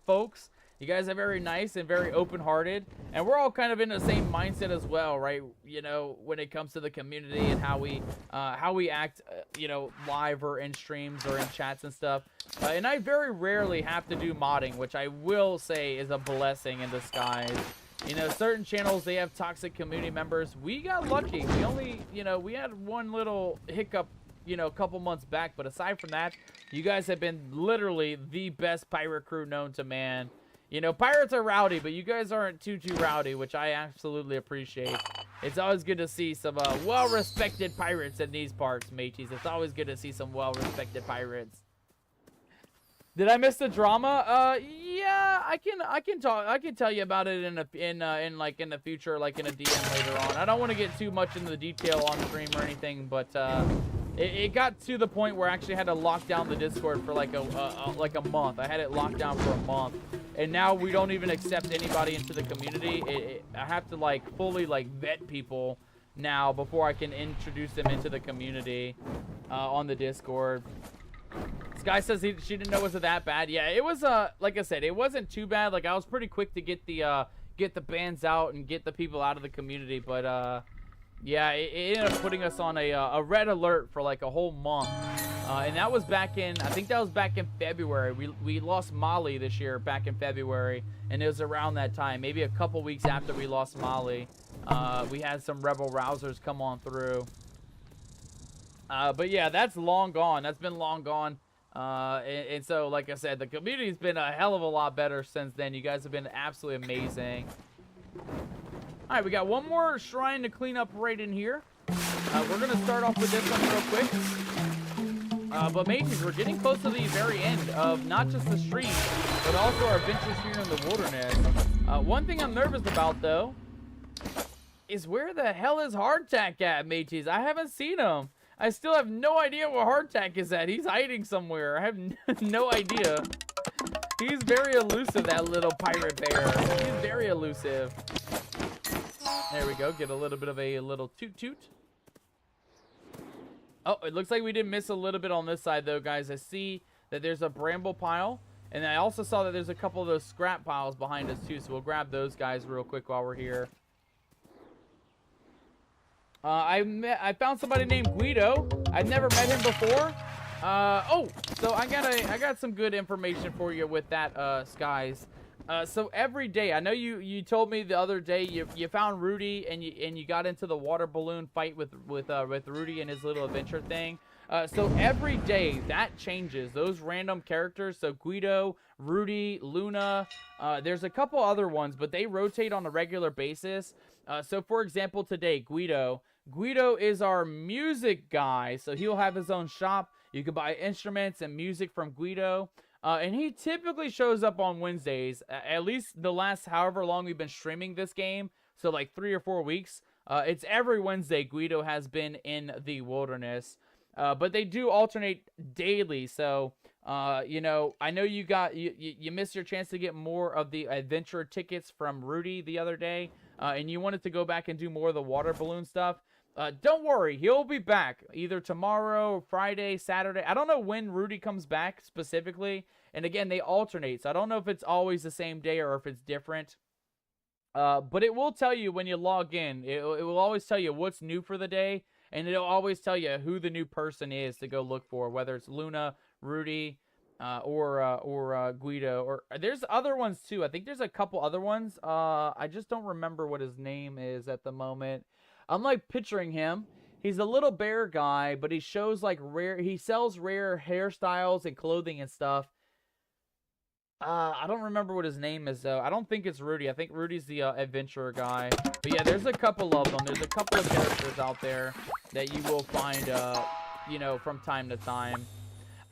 folks. You guys are very nice and very open-hearted, and we're all kind of in the same mindset as well, right? You know, when it comes to the community and how we act, you know, live or in streams or in chats and stuff. And I very rarely have to do modding, which I will say is a blessing in disguise. You know, certain channels, they have toxic community members. We got lucky. We only, you know, we had one little hiccup, you know, a couple months back, but aside from that, you guys have been literally the best pirate crew known to man. You know, pirates are rowdy, but you guys aren't too rowdy, which I absolutely appreciate. It's always good to see some well-respected pirates in these parts, mateys. It's always good to see some well-respected pirates. Did I miss the drama? Yeah, I can tell you about it in the future, like in a DM later on. I don't want to get too much into the detail on stream or anything, but it got to the point where I actually had to lock down the Discord for like a month. I had it locked down for a month, and now we don't even accept anybody into the community. I have to like fully like vet people now before I can introduce them into the community on the Discord. Sky says she didn't know it was that bad. Yeah, it was like I said, it wasn't too bad. Like I was pretty quick to get the bans out and get the people out of the community, but yeah, it ended up putting us on a red alert for like a whole month. And that was back in, I think that was back in February. We lost Molly this year back in February, and it was around that time, maybe a couple weeks after we lost Molly. We had some rebel rousers come on through. But yeah, that's long gone. That's been long gone. And so, like I said, the community's been a hell of a lot better since then. You guys have been absolutely amazing. All right, we got one more shrine to clean up right in here. We're going to start off with this one real quick. But mateys, we're getting close to the very end of not just the stream, but also our adventures here in the wilderness. One thing I'm nervous about, though, is where the hell is Hardtack at, mateys? I haven't seen him. I still have no idea where Hardtack is at. He's hiding somewhere. I have no idea. He's very elusive, that little pirate bear. He's very elusive. There we go. Get a little bit of a little toot. Oh, it looks like we did miss a little bit on this side, though, guys. I see that there's a bramble pile, and I also saw that there's a couple of those scrap piles behind us, too, so we'll grab those guys real quick while we're here. I found somebody named Guido. I've never met him before. Oh, so I got some good information for you with that, Skies. So every day, I know you told me the other day you found Rudy and you got into the water balloon fight with Rudy and his little adventure thing. So every day that changes. Those random characters, so Guido, Rudy, Luna, there's a couple other ones, but they rotate on a regular basis. So for example, today Guido Guido is our music guy, so he'll have his own shop. You can buy instruments and music from Guido. And he typically shows up on Wednesdays, at least the last however long we've been streaming this game, so like 3 or 4 weeks. It's every Wednesday Guido has been in the wilderness. But they do alternate daily, so you know, I know you missed your chance to get more of the adventure tickets from Rudy the other day, and you wanted to go back and do more of the water balloon stuff. Don't worry, he'll be back either tomorrow, Friday, Saturday. I don't know when Rudy comes back specifically, and again, they alternate, so I don't know if it's always the same day or if it's different. But it will tell you when you log in. It will always tell you what's new for the day, and it'll always tell you who the new person is to go look for, whether it's Luna, Rudy, or Guido, or there's other ones too. I think there's a couple other ones. I just don't remember what his name is at the moment. I'm like picturing him. He's a little bear guy, but he shows like he sells rare hairstyles and clothing and stuff. I don't remember what his name is, though. I don't think it's Rudy. I think Rudy's the adventurer guy. But yeah, there's a couple of them. There's a couple of characters out there that you will find, you know, from time to time.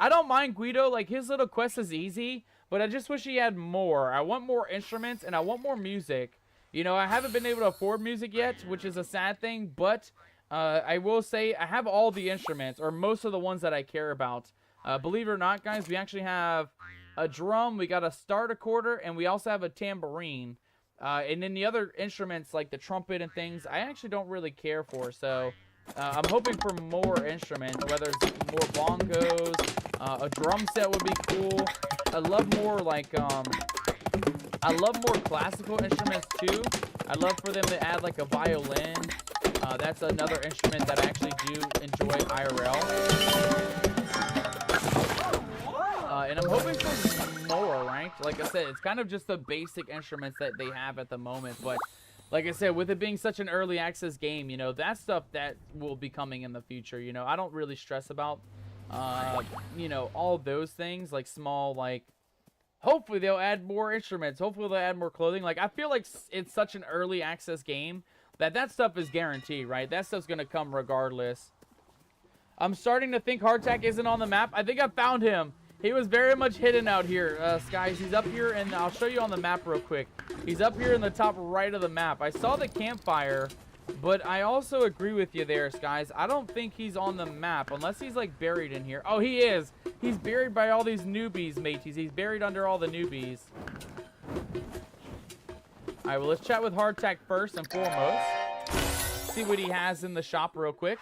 I don't mind Guido. Like, his little quest is easy, but I just wish he had more. I want more instruments, and I want more music. You know, I haven't been able to afford music yet, which is a sad thing, but I will say I have all the instruments, or most of the ones that I care about. Believe it or not, guys, we actually have a drum, we got a starter quarter, and we also have a tambourine. And then the other instruments, like the trumpet and things, I actually don't really care for. So I'm hoping for more instruments, whether it's more bongos, a drum set would be cool. I love more like I love more classical instruments too. I'd love for them to add like a violin. That's another instrument that I actually do enjoy IRL. And I'm hoping for more, right? Like I said, it's kind of just the basic instruments that they have at the moment. But like I said, with it being such an early access game, you know, that's stuff that will be coming in the future. You know, I don't really stress about, you know, all those things, like small, like, hopefully they'll add more instruments. Hopefully they'll add more clothing. Like, I feel like it's such an early access game that stuff is guaranteed, right? That stuff's going to come regardless. I'm starting to think Hardtack isn't on the map. I think I found him. He was very much hidden out here, Skies. He's up here, and I'll show you on the map real quick. He's up here in the top right of the map. I saw the campfire, but I also agree with you there, Skies. I don't think he's on the map, unless he's, like, buried in here. Oh, he is. He's buried by all these newbies, mateys. He's buried under all the newbies. All right, well, let's chat with Hardtack first and foremost. See what he has in the shop real quick.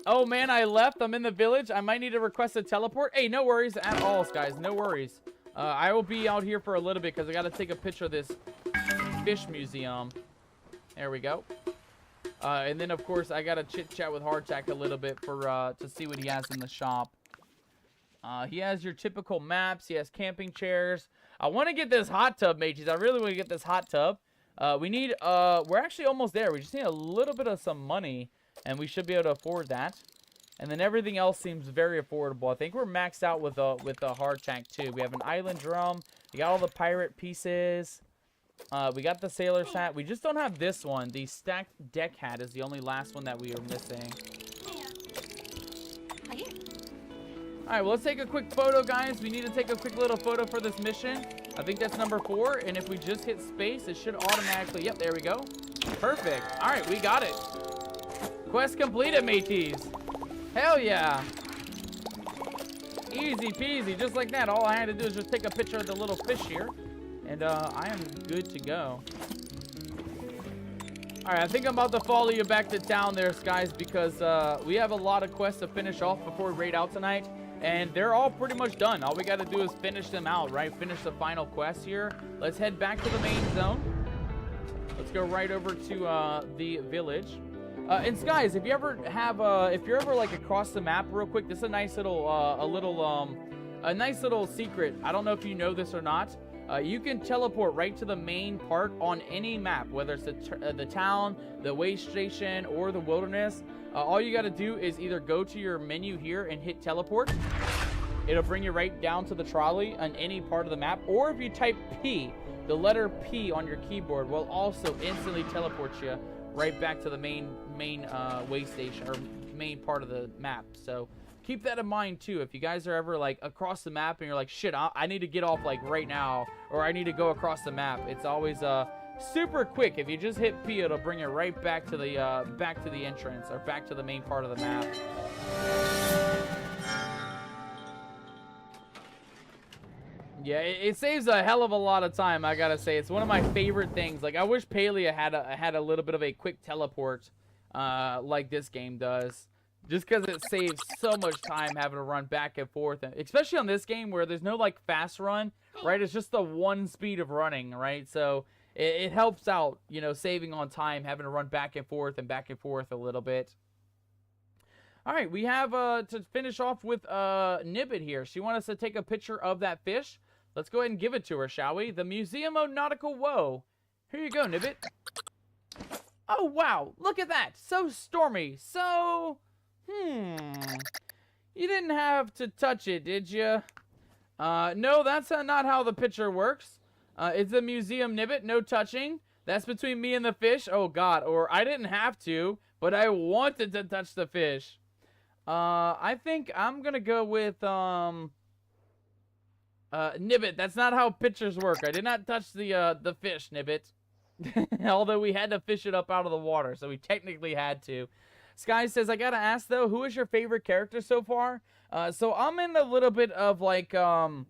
Oh, man, I left. I'm in the village. I might need to request a teleport. Hey, no worries at all, guys. No worries. I will be out here for a little bit because I got to take a picture of this fish museum. There we go. And then, of course, I got to chit-chat with Hardtack a little bit for to see what he has in the shop. He has your typical maps. He has camping chairs. I want to get this hot tub, mateys. I really want to get this hot tub. We need, we're actually almost there. We just need a little bit of some money. And we should be able to afford that. And then everything else seems very affordable. I think we're maxed out with the Hardtack too. We have an island drum. We got all the pirate pieces. We got the sailor's hat. We just don't have this one. The stacked deck hat is the only last one that we are missing. Alright, well, let's take a quick photo, guys. We need to take a quick little photo for this mission. I think that's number 4. And if we just hit space, it should automatically... Yep, there we go. Perfect. Alright, we got it. Quest completed, mateys. Hell yeah. Easy peasy, just like that. All I had to do is just take a picture of the little fish here. And I am good to go. Alright, I think I'm about to follow you back to town there, Skies, because we have a lot of quests to finish off before we raid out tonight. And they're all pretty much done. All we got to do is finish them out, right? Finish the final quest here. Let's head back to the main zone. Let's go right over to the village. And Skies, if you ever have, if you're ever like across the map real quick, this is a nice little, a nice little secret. I don't know if you know this or not. You can teleport right to the main part on any map, whether it's the town, the way station, or the wilderness. All you got to do is either go to your menu here and hit teleport. It'll bring you right down to the trolley on any part of the map. Or if you type P, the letter P on your keyboard will also instantly teleport you right back to the main way station, or main part of the map. So keep that in mind too. If you guys are ever like across the map and you're like, shit, I need to get off like right now, or I need to go across the map, it's always super quick. If you just hit P, it'll bring you right back to the entrance, or back to the main part of the map. Yeah, it saves a hell of a lot of time, I gotta say. It's one of my favorite things. Like, I wish Palia had a little bit of a quick teleport like this game does. Just because it saves so much time having to run back and forth. Especially on this game where there's no, like, fast run, right? It's just the one speed of running, right? So it helps out, you know, saving on time, having to run back and forth a little bit. All right, we have, to finish off with Nibbit here. She wants us to take a picture of that fish. Let's go ahead and give it to her, shall we? The Museum of Nautical Woe. Here you go, Nibbit. Oh, wow. Look at that. So stormy. So, you didn't have to touch it, did you? No, that's not how the picture works. It's a museum, Nibbit. No touching. That's between me and the fish. Oh, God. Or I didn't have to, but I wanted to touch the fish. I think I'm gonna go with, Nibbit. That's not how pictures work. I did not touch the fish, Nibbit. Although we had to fish it up out of the water, so we technically had to. Sky says, I gotta ask, though, who is your favorite character so far? So I'm in a little bit of, like, I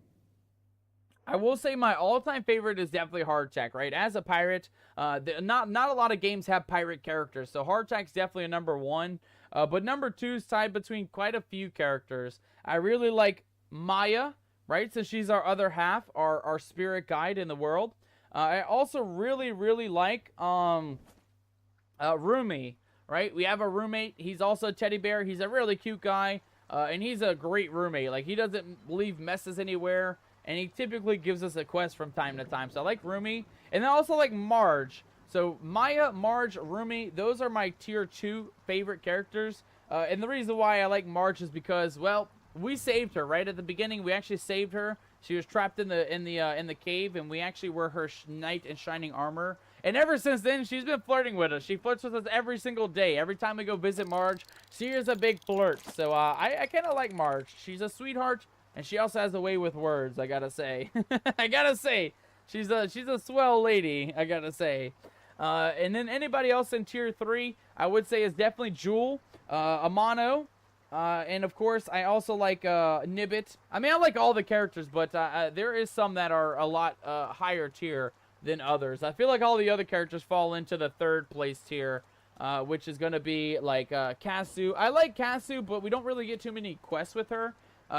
will say my all-time favorite is definitely Hardtack, right? As a pirate, not a lot of games have pirate characters, so Hardtack's definitely a number one. But number two is tied between quite a few characters. I really like Maya, right? So she's our other half, our spirit guide in the world. I also really, really like Rumi, right? We have a roommate. He's also a teddy bear. He's a really cute guy, and he's a great roommate. Like, he doesn't leave messes anywhere, and he typically gives us a quest from time to time. So I like Rumi, and I also like Marge. So Maya, Marge, Rumi, those are my tier 2 favorite characters. And the reason why I like Marge is because, well, we saved her right at the beginning. We actually saved her. She was trapped in the cave, and we actually were her knight in shining armor. And ever since then, she's been flirting with us. She flirts with us every single day. Every time we go visit Marge, she is a big flirt. So I kind of like Marge. She's a sweetheart, and she also has a way with words, I gotta say. I gotta say, she's a swell lady, I gotta say. And then anybody else in tier 3, I would say is definitely Jewel, Amano, and of course I also like Nibbit. I mean, I like all the characters, but there is some that are a lot higher tier than others. I feel like all the other characters fall into the 3rd place tier, which is going to be like Casu. I like Casu, but we don't really get too many quests with her,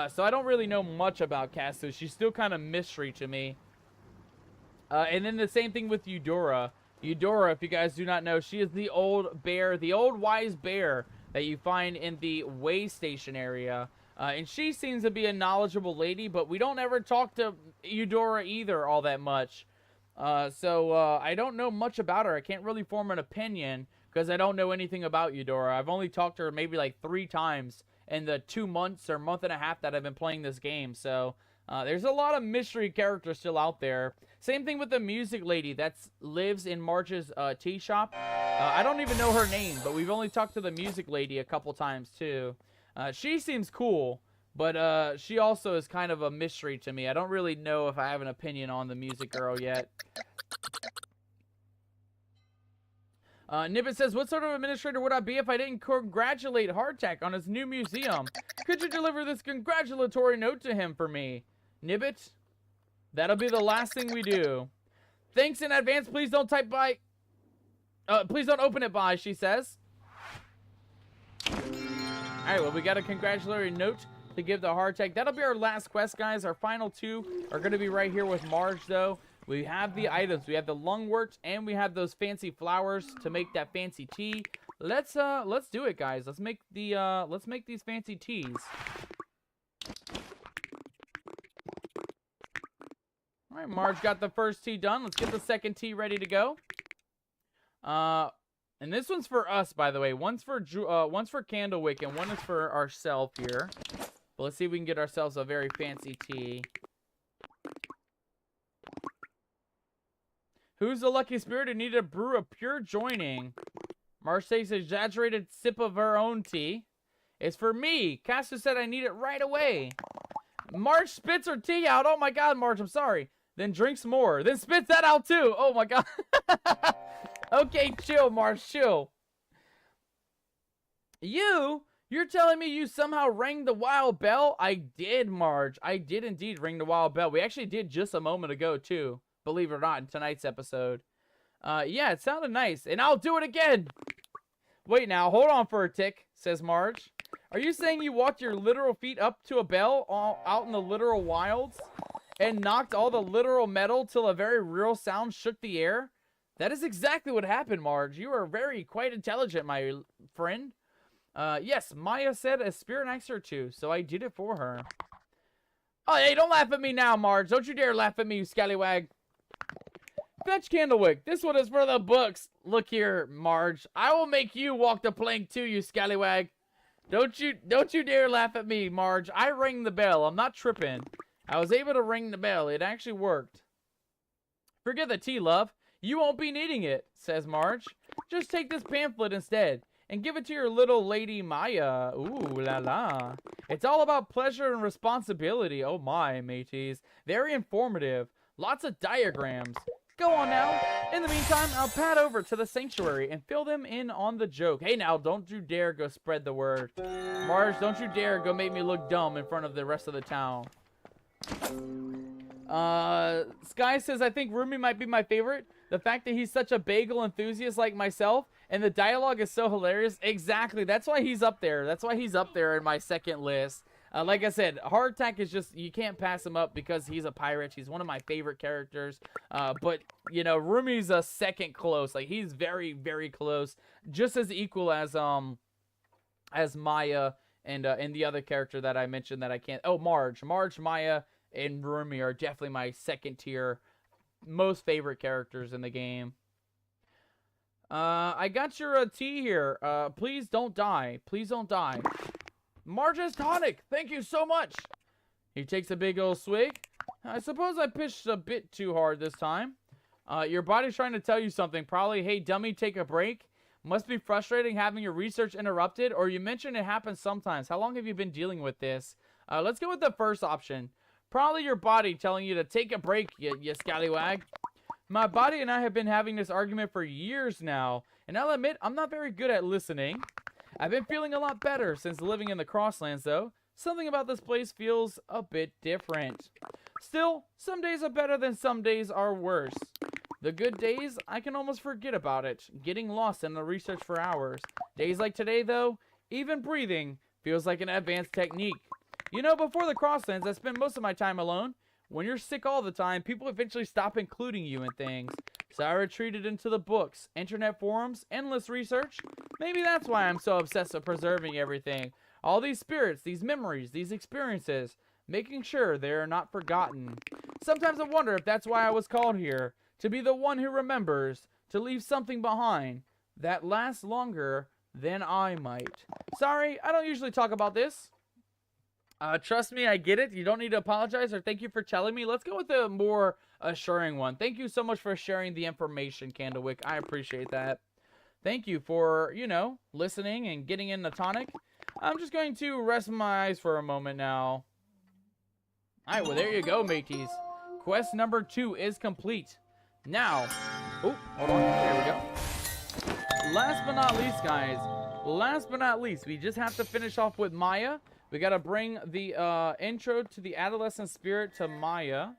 so I don't really know much about Casu. She's still kind of mystery to me. And then the same thing with Eudora. Eudora, if you guys do not know, she is the old bear, the old wise bear that you find in the way station area. And she seems to be a knowledgeable lady, but we don't ever talk to Eudora either all that much. So I don't know much about her. I can't really form an opinion because I don't know anything about Eudora. I've only talked to her maybe like 3 times in the 2 months or month and a half that I've been playing this game. So there's a lot of mystery characters still out there. Same thing with the music lady that lives in Marge's tea shop. I don't even know her name, but we've only talked to the music lady a couple times too. She seems cool, but she also is kind of a mystery to me. I don't really know if I have an opinion on the music girl yet. Nibbit says, what sort of administrator would I be if I didn't congratulate Hardtack on his new museum? Could you deliver this congratulatory note to him for me? Nibbit, that'll be the last thing we do. Thanks in advance. Please don't type by. Please don't open it by, she says. Alright, well, we got a congratulatory note to give to Hardtack. That'll be our last quest, guys. Our final 2 are going to be right here with Marge, though. We have the items. We have the lungwort, and we have those fancy flowers to make that fancy tea. Let's do it, guys. Let's make these fancy teas. All right, Marge got the first tea done. Let's get the second tea ready to go. And this one's for us, by the way. One's for Candlewick, and one is for ourselves here. But let's see if we can get ourselves a very fancy tea. Who's the lucky spirit who needed to brew a pure joining? Marge takes an exaggerated sip of her own tea. It's for me. Castor said I need it right away. Marge spits her tea out. Oh my god, Marge, I'm sorry. Then drinks more. Then spits that out too. Oh my god. Okay, chill, Marge, chill. You're telling me you somehow rang the wild bell? I did, Marge. I did indeed ring the wild bell. We actually did just a moment ago too. Believe it or not, in tonight's episode. Yeah, it sounded nice. And I'll do it again. Wait now, hold on for a tick, says Marge. Are you saying you walked your literal feet up to a bell out in the literal wilds and knocked all the literal metal till a very real sound shook the air? That is exactly what happened, Marge. You are quite intelligent, my friend. Yes, Maya said a spirit asked her to, so I did it for her. Oh, hey, don't laugh at me now, Marge. Don't you dare laugh at me, you scallywag. Fetch Candlewick. This one is for the books. Look here, Marge. I will make you walk the plank too, you scallywag. Don't you dare laugh at me, Marge. I rang the bell. I'm not tripping. I was able to ring the bell. It actually worked. Forget the tea, love. You won't be needing it, says Marge. Just take this pamphlet instead and give it to your little lady Maya. Ooh la la. It's all about pleasure and responsibility. Oh my, mateys. Very informative. Lots of diagrams. Go on now. In the meantime, I'll pad over to the sanctuary and fill them in on the joke. Hey now, don't you dare go spread the word. Marge, don't you dare go make me look dumb in front of the rest of the town. Sky says, I think Rumi might be my favorite. The fact that he's such a bagel enthusiast like myself, and the dialogue is so hilarious. Exactly. That's why he's up there. That's why he's up there in my second list. Like I said, Hardtack is just, you can't pass him up because he's a pirate. He's one of my favorite characters. But, you know, Rumi's a second close. Like, he's very, very close. Just as equal as Maya and the other character that I mentioned that I can't. Oh, Marge. Marge, Maya, and Rumi are definitely my second tier, most favorite characters in the game. I got your tea here. Please don't die. Please don't die. Marge's tonic. Thank you so much. He takes a big old swig. I suppose I pitched a bit too hard this time. Your body's trying to tell you something. Probably, hey, dummy, take a break. Must be frustrating having your research interrupted. Or you mentioned it happens sometimes. How long have you been dealing with this? Let's go with the first option. Probably your body telling you to take a break, you scallywag. My body and I have been having this argument for years now. And I'll admit, I'm not very good at listening. I've been feeling a lot better since living in the Crosslands, though. Something about this place feels a bit different. Still, some days are better than some days are worse. The good days, I can almost forget about it, getting lost in the research for hours. Days like today, though, even breathing feels like an advanced technique. You know, before the Crosslands, I spent most of my time alone. When you're sick all the time, people eventually stop including you in things. So I retreated into the books, internet forums, endless research. Maybe that's why I'm so obsessed with preserving everything. All these spirits, these memories, these experiences, making sure they are not forgotten. Sometimes I wonder if that's why I was called here. To be the one who remembers, to leave something behind that lasts longer than I might. Sorry, I don't usually talk about this. Trust me, I get it. You don't need to apologize or thank you for telling me. Let's go with the more assuring one. Thank you so much for sharing the information, Candlewick. I appreciate that. Thank you for, you know, listening and getting in the tonic. I'm just going to rest my eyes for a moment now. Alright, well, there you go, mateys. Quest number 2 is complete. Now, oh, hold on. There we go. Last but not least, guys. Last but not least, we just have to finish off with Maya. We gotta bring the intro to the adolescent spirit to Maya.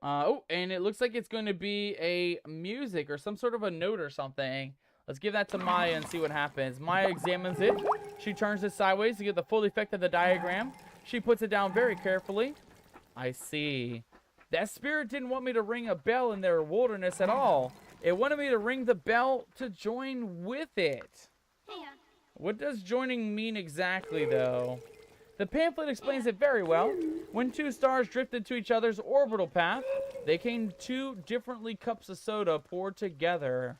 Oh, and it looks like it's going to be a music or some sort of a note or something. Let's give that to Maya and see what happens. Maya examines it. She turns it sideways to get the full effect of the diagram. She puts it down very carefully. I see. That spirit didn't want me to ring a bell in their wilderness at all. It wanted me to ring the bell to join with it. What does joining mean exactly, though? The pamphlet explains it very well. When two stars drifted to each other's orbital path, they came two differently cups of soda poured together.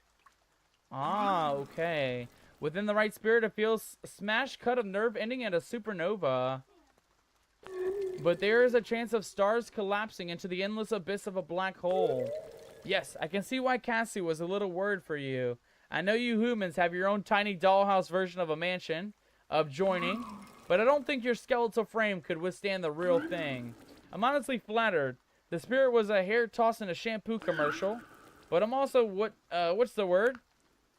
Ah, okay. Within the right spirit, it feels a smash cut of nerve ending at a supernova. But there is a chance of stars collapsing into the endless abyss of a black hole. Yes, I can see why Cassie was a little worried for you. I know you humans have your own tiny dollhouse version of a mansion of joining, but I don't think your skeletal frame could withstand the real thing. I'm honestly flattered. The spirit was a hair toss in a shampoo commercial, but I'm also what's the word?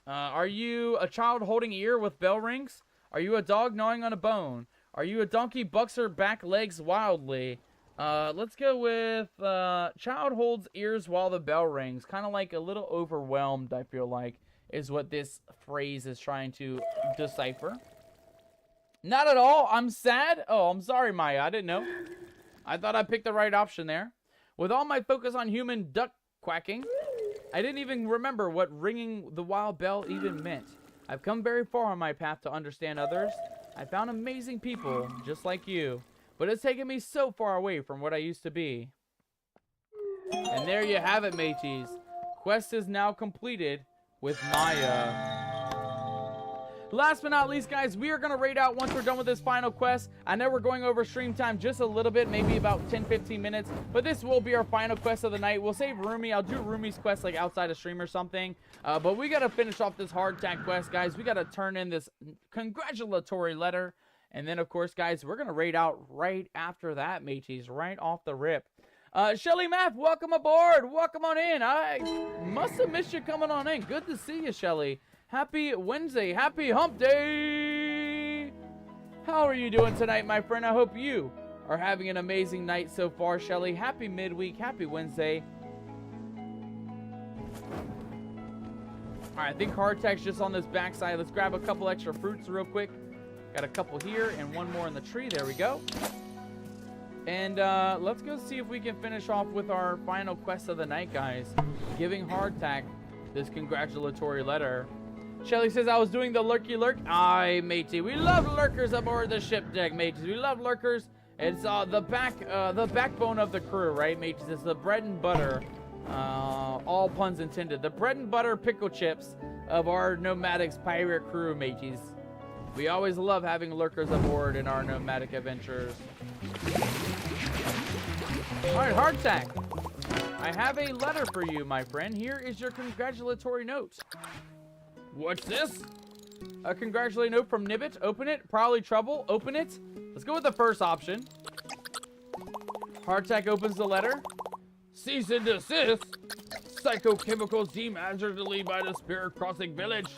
Are you a child holding ear with bell rings? Are you a dog gnawing on a bone? Are you a donkey bucks her back legs wildly? Let's go with child holds ears while the bell rings. Kind of like a little overwhelmed, I feel like, is what this phrase is trying to decipher. Not at all. I'm sad. Oh, I'm sorry, Maya. I didn't know. I thought I picked the right option there. With all my focus on human duck quacking, I didn't even remember what ringing the wild bell even meant. I've come very far on my path to understand others. I found amazing people, just like you. But it's taken me so far away from what I used to be. And there you have it, mateys. Quest is now completed with Maya. Last but not least, guys, we are going to raid out once we're done with this final quest. I know we're going over stream time just a little bit, maybe about 10-15 minutes, but this will be our final quest of the night. We'll save Rumi. I'll do Rumi's quest like outside of stream or something, but we got to finish off this hardtack quest, guys. We got to turn in this congratulatory letter, and then, of course, guys, we're going to raid out right after that, mateys, right off the rip. Shelly Math, welcome aboard. Welcome on in. I must have missed you coming on in. Good to see you, Shelly. Happy Wednesday. Happy hump day. How are you doing tonight, my friend? I hope you are having an amazing night so far, Shelly. Happy midweek. Happy Wednesday. All right, I think hardtack's just on this backside. Let's grab a couple extra fruits real quick. Got a couple here and one more in the tree. There we go. And let's go see if we can finish off with our final quest of the night, guys. Giving hardtack this congratulatory letter. Shelly says, I was doing the lurky lurk. Aye, matey. We love lurkers aboard the ship deck, mateys. We love lurkers. It's the backbone of the crew, right, mateys? It's the bread and butter. All puns intended. The bread and butter pickle chips of our Nomadics pirate crew, mateys. We always love having lurkers aboard in our nomadic adventures. Alright, hardtack. I have a letter for you, my friend. Here is your congratulatory note. What's this? A congratulatory note from Nibbit. Open it. Probably trouble. Open it. Let's go with the first option. Hardtack opens the letter. Cease and desist. Psychochemicals deemed hazardly by the Spirit Crossing Village.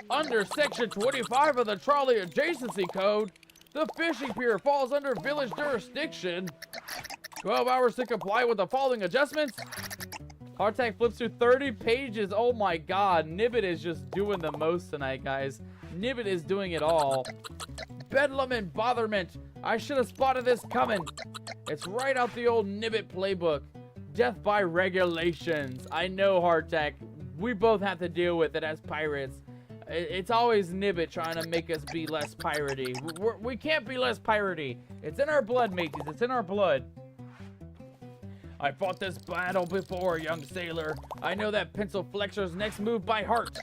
Under Section 25 of the Trolley Adjacency Code, the fishing pier falls under village jurisdiction. 12 hours to comply with the following adjustments. Hardtack flips through 30 pages. Oh my god. Nibbit is just doing the most tonight, guys. Nibbit is doing it all. Bedlam and botherment. I should have spotted this coming. It's right out the old Nibbit playbook. Death by regulations. I know, Hardtack. We both have to deal with it as pirates. It's always Nibbit trying to make us be less piratey. We can't be less piratey. It's in our blood, mateys. It's in our blood. I fought this battle before, young sailor. I know that pencil flexor's next move by heart.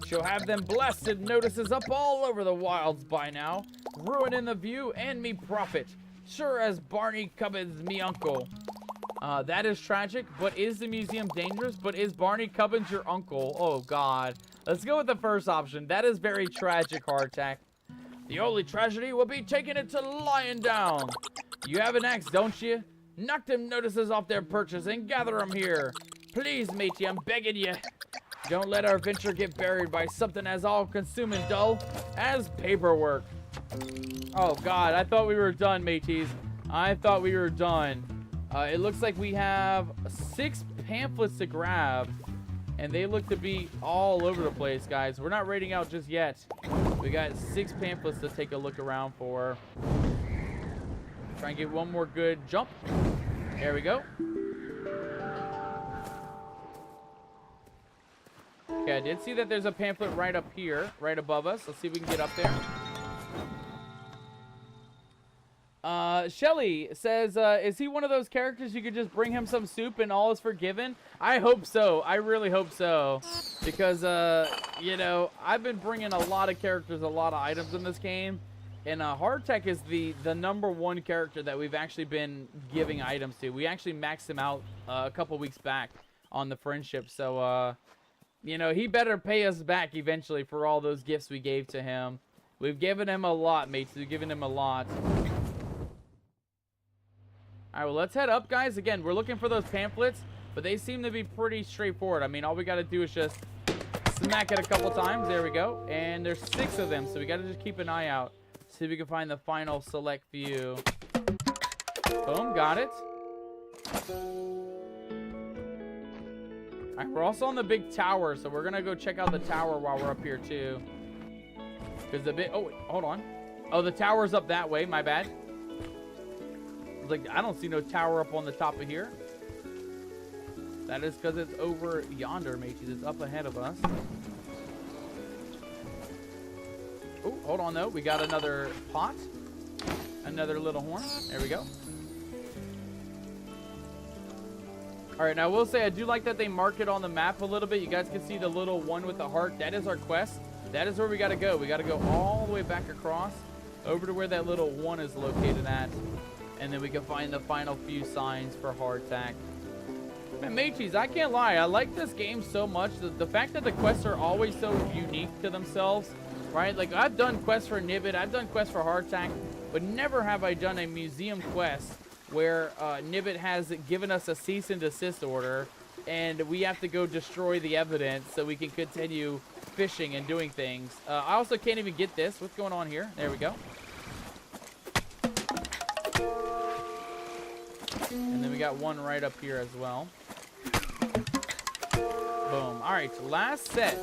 She'll have them blasted notices up all over the wilds by now, ruining the view and me profit. Sure as Barney Cubbins me uncle. That is tragic, but is the museum dangerous? But is Barney Cubbins your uncle? Oh, God. Let's go with the first option. That is very tragic, Hardtack. The only tragedy will be taking it to lying down. You have an axe, don't you? Knock them notices off their perches and gather them here. Please, matey, I'm begging you. Don't let our venture get buried by something as all-consuming dull as paperwork. Oh, God, I thought we were done, mateys. I thought we were done. It looks like we have 6 pamphlets to grab, and they look to be all over the place, guys. We're not raiding out just yet. We got 6 pamphlets to take a look around for. Try and get one more good jump. There we go. Okay, I did see that there's a pamphlet right up here, right above us. Let's see if we can get up there. Shelly says, is he one of those characters you could just bring him some soup and all is forgiven? I hope so. I really hope so. Because, you know, I've been bringing a lot of characters, a lot of items in this game. And Hardtack is the #1 character that we've actually been giving items to. We actually maxed him out a couple weeks back on the friendship. So, you know, he better pay us back eventually for all those gifts we gave to him. We've given him a lot, mates. We've given him a lot. Alright, well, let's head up, guys. Again, we're looking for those pamphlets, but they seem to be pretty straightforward. I mean, all we got to do is just smack it a couple times. There we go. And there's 6 of them, so we got to just keep an eye out. See if we can find the final select few. Boom, got it. Alright, we're also on the big tower, so we're going to go check out the tower while we're up here, too. Because the big... Oh, wait, hold on. Oh, the tower's up that way. My bad. Like, I don't see no tower up on the top of here. That is because it's over yonder, mateys. It's up ahead of us. Oh, hold on, though. We got another pot. Another little horn. There we go. Alright, now I will say I do like that they mark it on the map a little bit. You guys can see the little one with the heart. That is our quest. That is where we got to go. We got to go all the way back across over to where that little one is located at. And then we can find the final few signs for hardtack. Man, mateys, I can't lie. I like this game so much. The fact that the quests are always so unique to themselves, right? Like, I've done quests for Nibbit. I've done quests for hardtack. But never have I done a museum quest where Nibbit has given us a cease and desist order. And we have to go destroy the evidence so we can continue fishing and doing things. I also can't even get this. What's going on here? There we go. And then we got one right up here as well. Boom. All right, last set.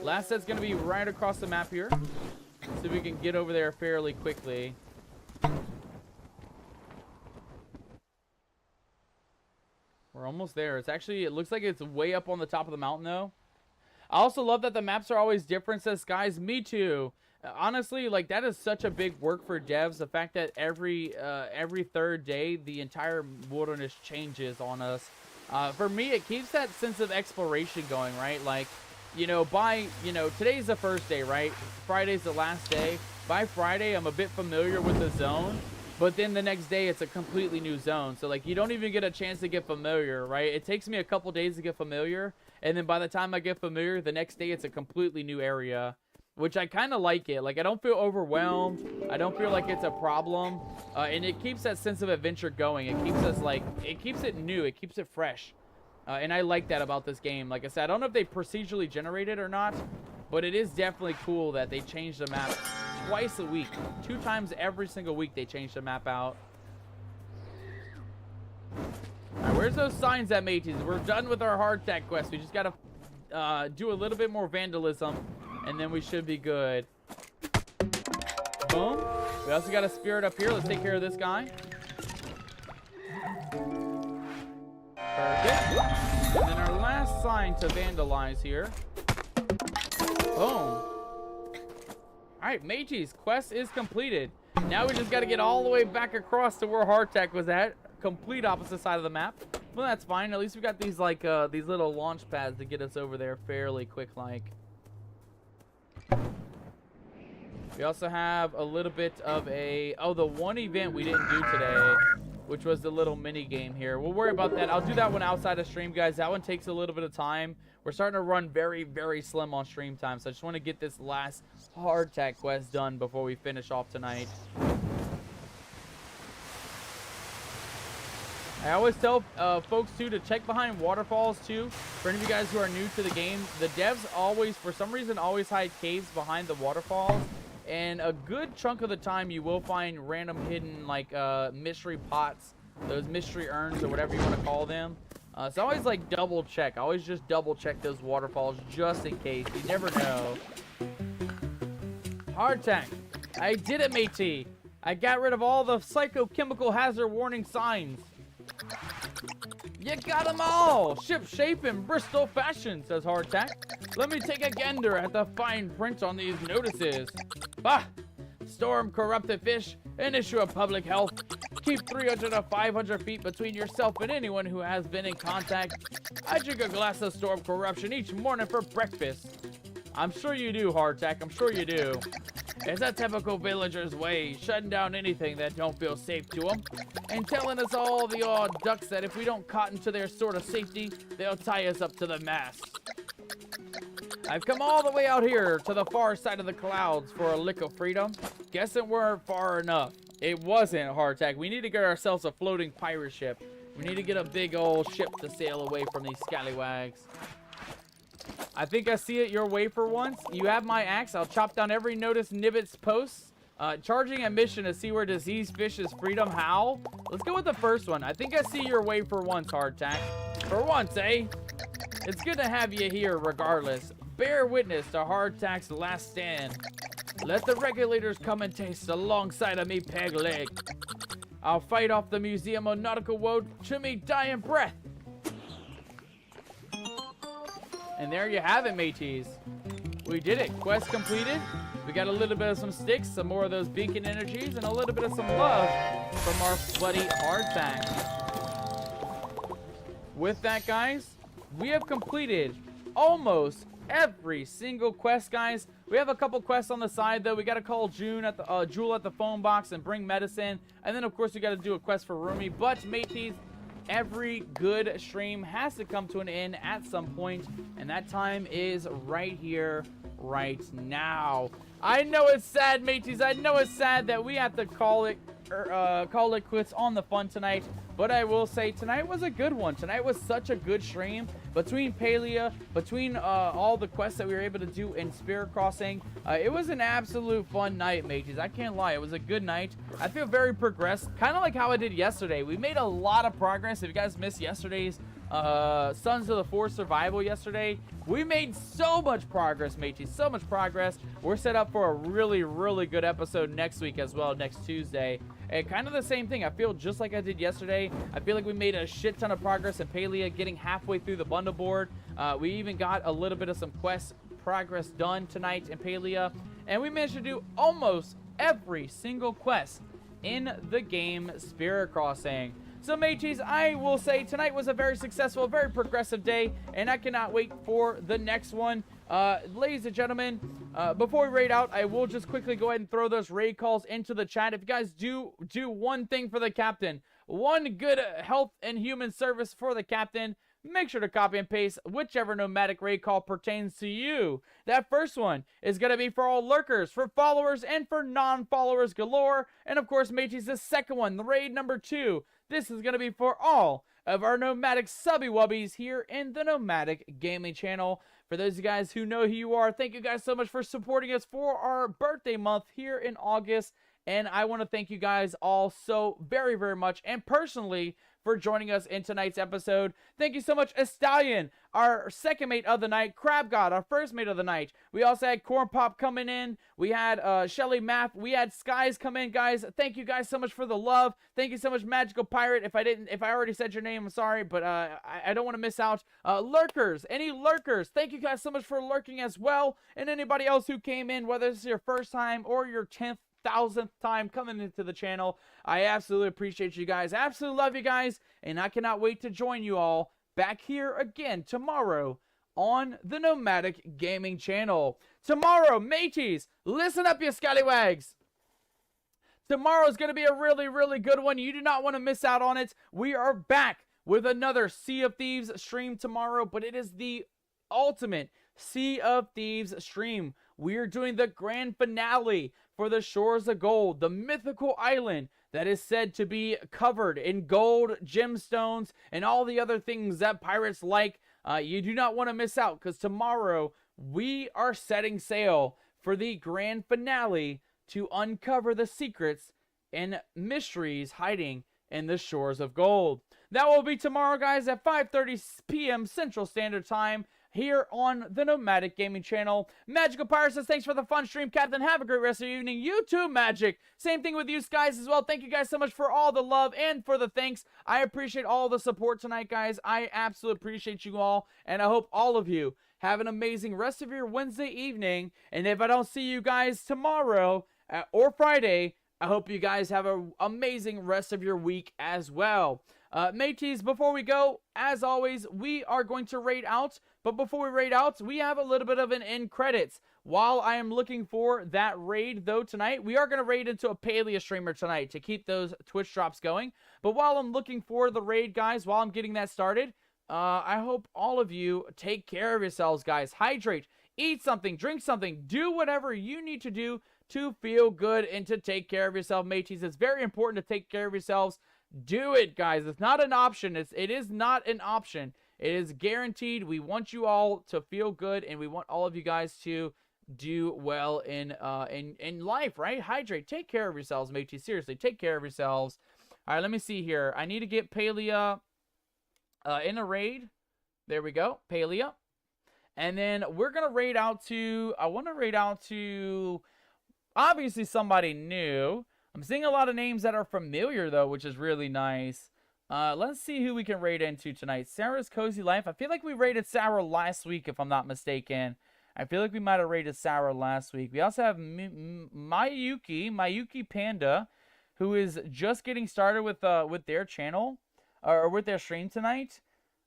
Last set's going to be right across the map here. So we can get over there fairly quickly. We're almost there. It's actually, it looks like it's way up on the top of the mountain, though. I also love that the maps are always different. Says Skies, me too. Honestly, like, that is such a big work for devs. The fact that every third day, the entire wilderness changes on us. For me, it keeps that sense of exploration going, right? Like, you know, today's the first day, right? Friday's the last day. By Friday, I'm a bit familiar with the zone. But then the next day, it's a completely new zone. So, like, you don't even get a chance to get familiar, right? It takes me a couple days to get familiar. And then by the time I get familiar, the next day, it's a completely new area. Which I kind of like it. Like, I don't feel overwhelmed. I don't feel like it's a problem. And it keeps that sense of adventure going. It keeps us, like, it keeps it new. It keeps it fresh. And I like that about this game. Like I said, I don't know if they procedurally generate it or not. But it is definitely cool that they change the map twice a week. 2 times every single week they change the map out. Alright, where's those signs at, mateys? We're done with our hardtack quest. We just gotta do a little bit more vandalism. And then we should be good. Boom. We also got a spirit up here. Let's take care of this guy. Perfect. And then our last sign to vandalize here. Boom. Alright, mateys. Quest is completed. Now we just got to get all the way back across to where hardtack was at. Complete opposite side of the map. Well, that's fine. At least we got these, like, these little launch pads to get us over there fairly quick, like. We also have a little bit of a... Oh, the one event we didn't do today, which was the little mini game here. We'll worry about that. I'll do that one outside of stream, guys. That one takes a little bit of time. We're starting to run very, very slim on stream time, so I just want to get this last hardtack quest done before we finish off tonight. I always tell folks, too, to check behind waterfalls, too. For any of you guys who are new to the game, the devs always, for some reason, always hide caves behind the waterfalls. And a good chunk of the time, you will find random hidden, like, mystery pots, those mystery urns, or whatever you want to call them. So always, like, double check. Always just double check those waterfalls just in case. You never know. Hardtack. I did it, matey. I got rid of all the psychochemical hazard warning signs. You got them all! Ship shape in Bristol fashion, says Hardtack. Let me take a gander at the fine print on these notices. Bah! Storm corrupted fish, an issue of public health. Keep 300 to 500 feet between yourself and anyone who has been in contact. I drink a glass of storm corruption each morning for breakfast. I'm sure you do, Hardtack. I'm sure you do. It's a typical villager's way, shutting down anything that don't feel safe to them, and telling us all the odd ducks that if we don't cotton to their sort of safety, they'll tie us up to the mast. I've come all the way out here to the far side of the clouds for a lick of freedom. Guess it weren't far enough. It wasn't, Hardtack. We need to get ourselves a floating pirate ship. We need to get a big old ship to sail away from these scallywags. I think I see it your way for once. You have my axe. I'll chop down every notice Nibbit's posts. Charging a mission to see where diseased fish's freedom howl. Let's go with the first one. I think I see your way for once, Hardtack. For once, eh? It's good to have you here regardless. Bear witness to Hardtack's last stand. Let the regulators come and taste alongside of me peg leg. I'll fight off the Museum of Nautical Woe to me dying breath. And there you have it, mateys. We did it. Quest completed. We got a little bit of some sticks, some more of those beacon energies, and a little bit of some love from our bloody Hardtack. With that, guys, we have completed almost every single quest, guys. We have a couple quests on the side, though. We got to call Jewel at the phone box and bring medicine. And then, of course, we got to do a quest for Rumi. But, mateys, every good stream has to come to an end at some point, and that time is right here, right now. I know it's sad, mateys. I know it's sad that we have to call it quits on the fun tonight, but I will say tonight was a good one. Tonight was such a good stream. Between Palia, between all the quests that we were able to do in Spirit Crossing, it was an absolute fun night, mateys. I can't lie, it was a good night. I feel very progressed, kind of like how I did yesterday. We made a lot of progress. If you guys missed yesterday's Sons of the Forest survival yesterday, we made so much progress, mateys, so much progress. We're set up for a really, really good episode next week as well, next Tuesday. And kind of the same thing. I feel just like I did yesterday. I feel like we made a shit ton of progress in Palia, getting halfway through the bundle board. We even got a little bit of some quest progress done tonight in Palia. And we managed to do almost every single quest in the game Spirit Crossing. So, mateys, I will say tonight was a very successful, very progressive day, and I cannot wait for the next one. Ladies and gentlemen, before we raid out, I will just quickly go ahead and throw those raid calls into the chat. If you guys do one thing for the captain, one good health and human service for the captain, make sure to copy and paste whichever nomadic raid call pertains to you. That first one is going to be for all lurkers, for followers, and for non-followers galore. And of course, mateys, the second one, the raid number 2, this is going to be for all of our nomadic subby wubbies here in the Nomadic Gaming channel. For those of you guys who know who you are, thank you guys so much for supporting us for our birthday month here in August. And I want to thank you guys all so very, very much, and personally, for joining us in tonight's episode. Thank you so much, Estallion, our second mate of the night, Crab God, our first mate of the night. We also had Corn Pop coming in. We had Shelly Math. We had Skies come in, guys. Thank you guys so much for the love. Thank you so much, Magical Pirate. If I already said your name, I'm sorry, but I don't want to miss out. Lurkers, any lurkers, thank you guys so much for lurking as well. And anybody else who came in, whether this is your first time or your 10,000th time coming into the channel, I absolutely appreciate you guys. Absolutely love you guys, and I cannot wait to join you all back here again tomorrow on the Nomadic Gaming channel. Tomorrow, mateys, listen up, you scallywags. Tomorrow's going to be a really, really good one. You do not want to miss out on it. We are back with another Sea of Thieves stream tomorrow, but it is the ultimate Sea of Thieves stream. We are doing the grand finale for the Shores of Gold, the mythical island that is said to be covered in gold, gemstones, and all the other things that pirates like. You do not want to miss out, because tomorrow we are setting sail for the grand finale to uncover the secrets and mysteries hiding in the Shores of Gold. That will be tomorrow, guys, at 5:30 p.m. Central Standard Time, here on the Nomadic Gaming channel. Magical Pirate says, thanks for the fun stream, Captain. Have a great rest of your evening. You too, Magic. Same thing with you guys as well. Thank you guys so much for all the love and for the thanks. I appreciate all the support tonight, guys. I absolutely appreciate you all, and I hope all of you have an amazing rest of your Wednesday evening. And if I don't see you guys tomorrow or Friday, I hope you guys have an amazing rest of your week as well. Mateys, before we go, as always, we are going to raid out. But before we raid out, we have a little bit of an end credits. While I am looking for that raid, though, tonight, we are going to raid into a Palia streamer tonight to keep those Twitch drops going. But while I'm looking for the raid, guys, while I'm getting that started, I hope all of you take care of yourselves, guys. Hydrate, eat something, drink something, do whatever you need to do to feel good and to take care of yourself, mateys. It's very important to take care of yourselves. Do it, guys. It's not an option. It is not an option. It is guaranteed. We want you all to feel good, and we want all of you guys to do well in life, right? Hydrate. Take care of yourselves, mateys. Seriously, take care of yourselves. All right, let me see here. I need to get Palia in a raid. There we go. Palia. And then we're going to raid out to... I want to raid out to... obviously somebody new. I'm seeing a lot of names that are familiar, though, which is really nice. Let's see who we can raid into tonight. Sarah's Cozy Life. I feel like we raided Sarah last week, if I'm not mistaken. I feel like we might have raided Sarah last week. We also have Mayuki Panda, who is just getting started with their channel, or with their stream tonight.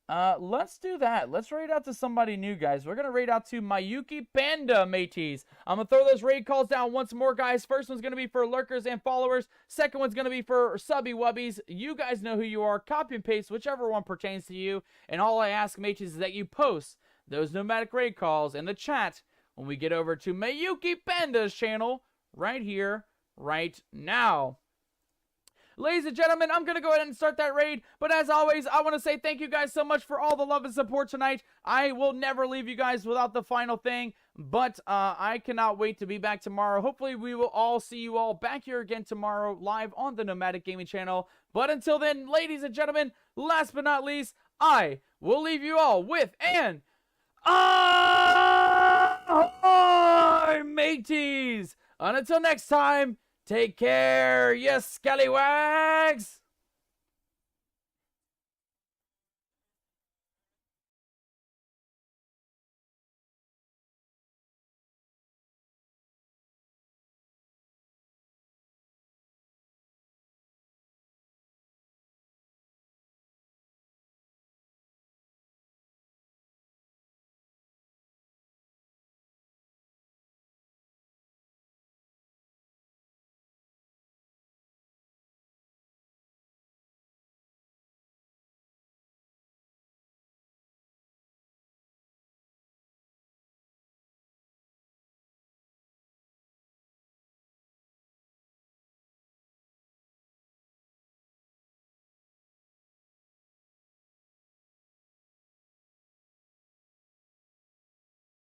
Let's do that. Let's raid out to somebody new, guys. We're going to raid out to Mayuki Panda, mateys. I'm going to throw those raid calls down once more, guys. First one's going to be for lurkers and followers. Second one's going to be for subby wubbies. You guys know who you are. Copy and paste whichever one pertains to you. And all I ask, mateys, is that you post those nomadic raid calls in the chat when we get over to Mayuki Panda's channel right here, right now. Ladies and gentlemen, I'm going to go ahead and start that raid. But as always, I want to say thank you guys so much for all the love and support tonight. I will never leave you guys without the final thing. But I cannot wait to be back tomorrow. Hopefully, we will all see you all back here again tomorrow live on the Nomadic Gaming channel. But until then, ladies and gentlemen, last but not least, I will leave you all with an... ahoy, mateys! And until next time, take care, you scallywags!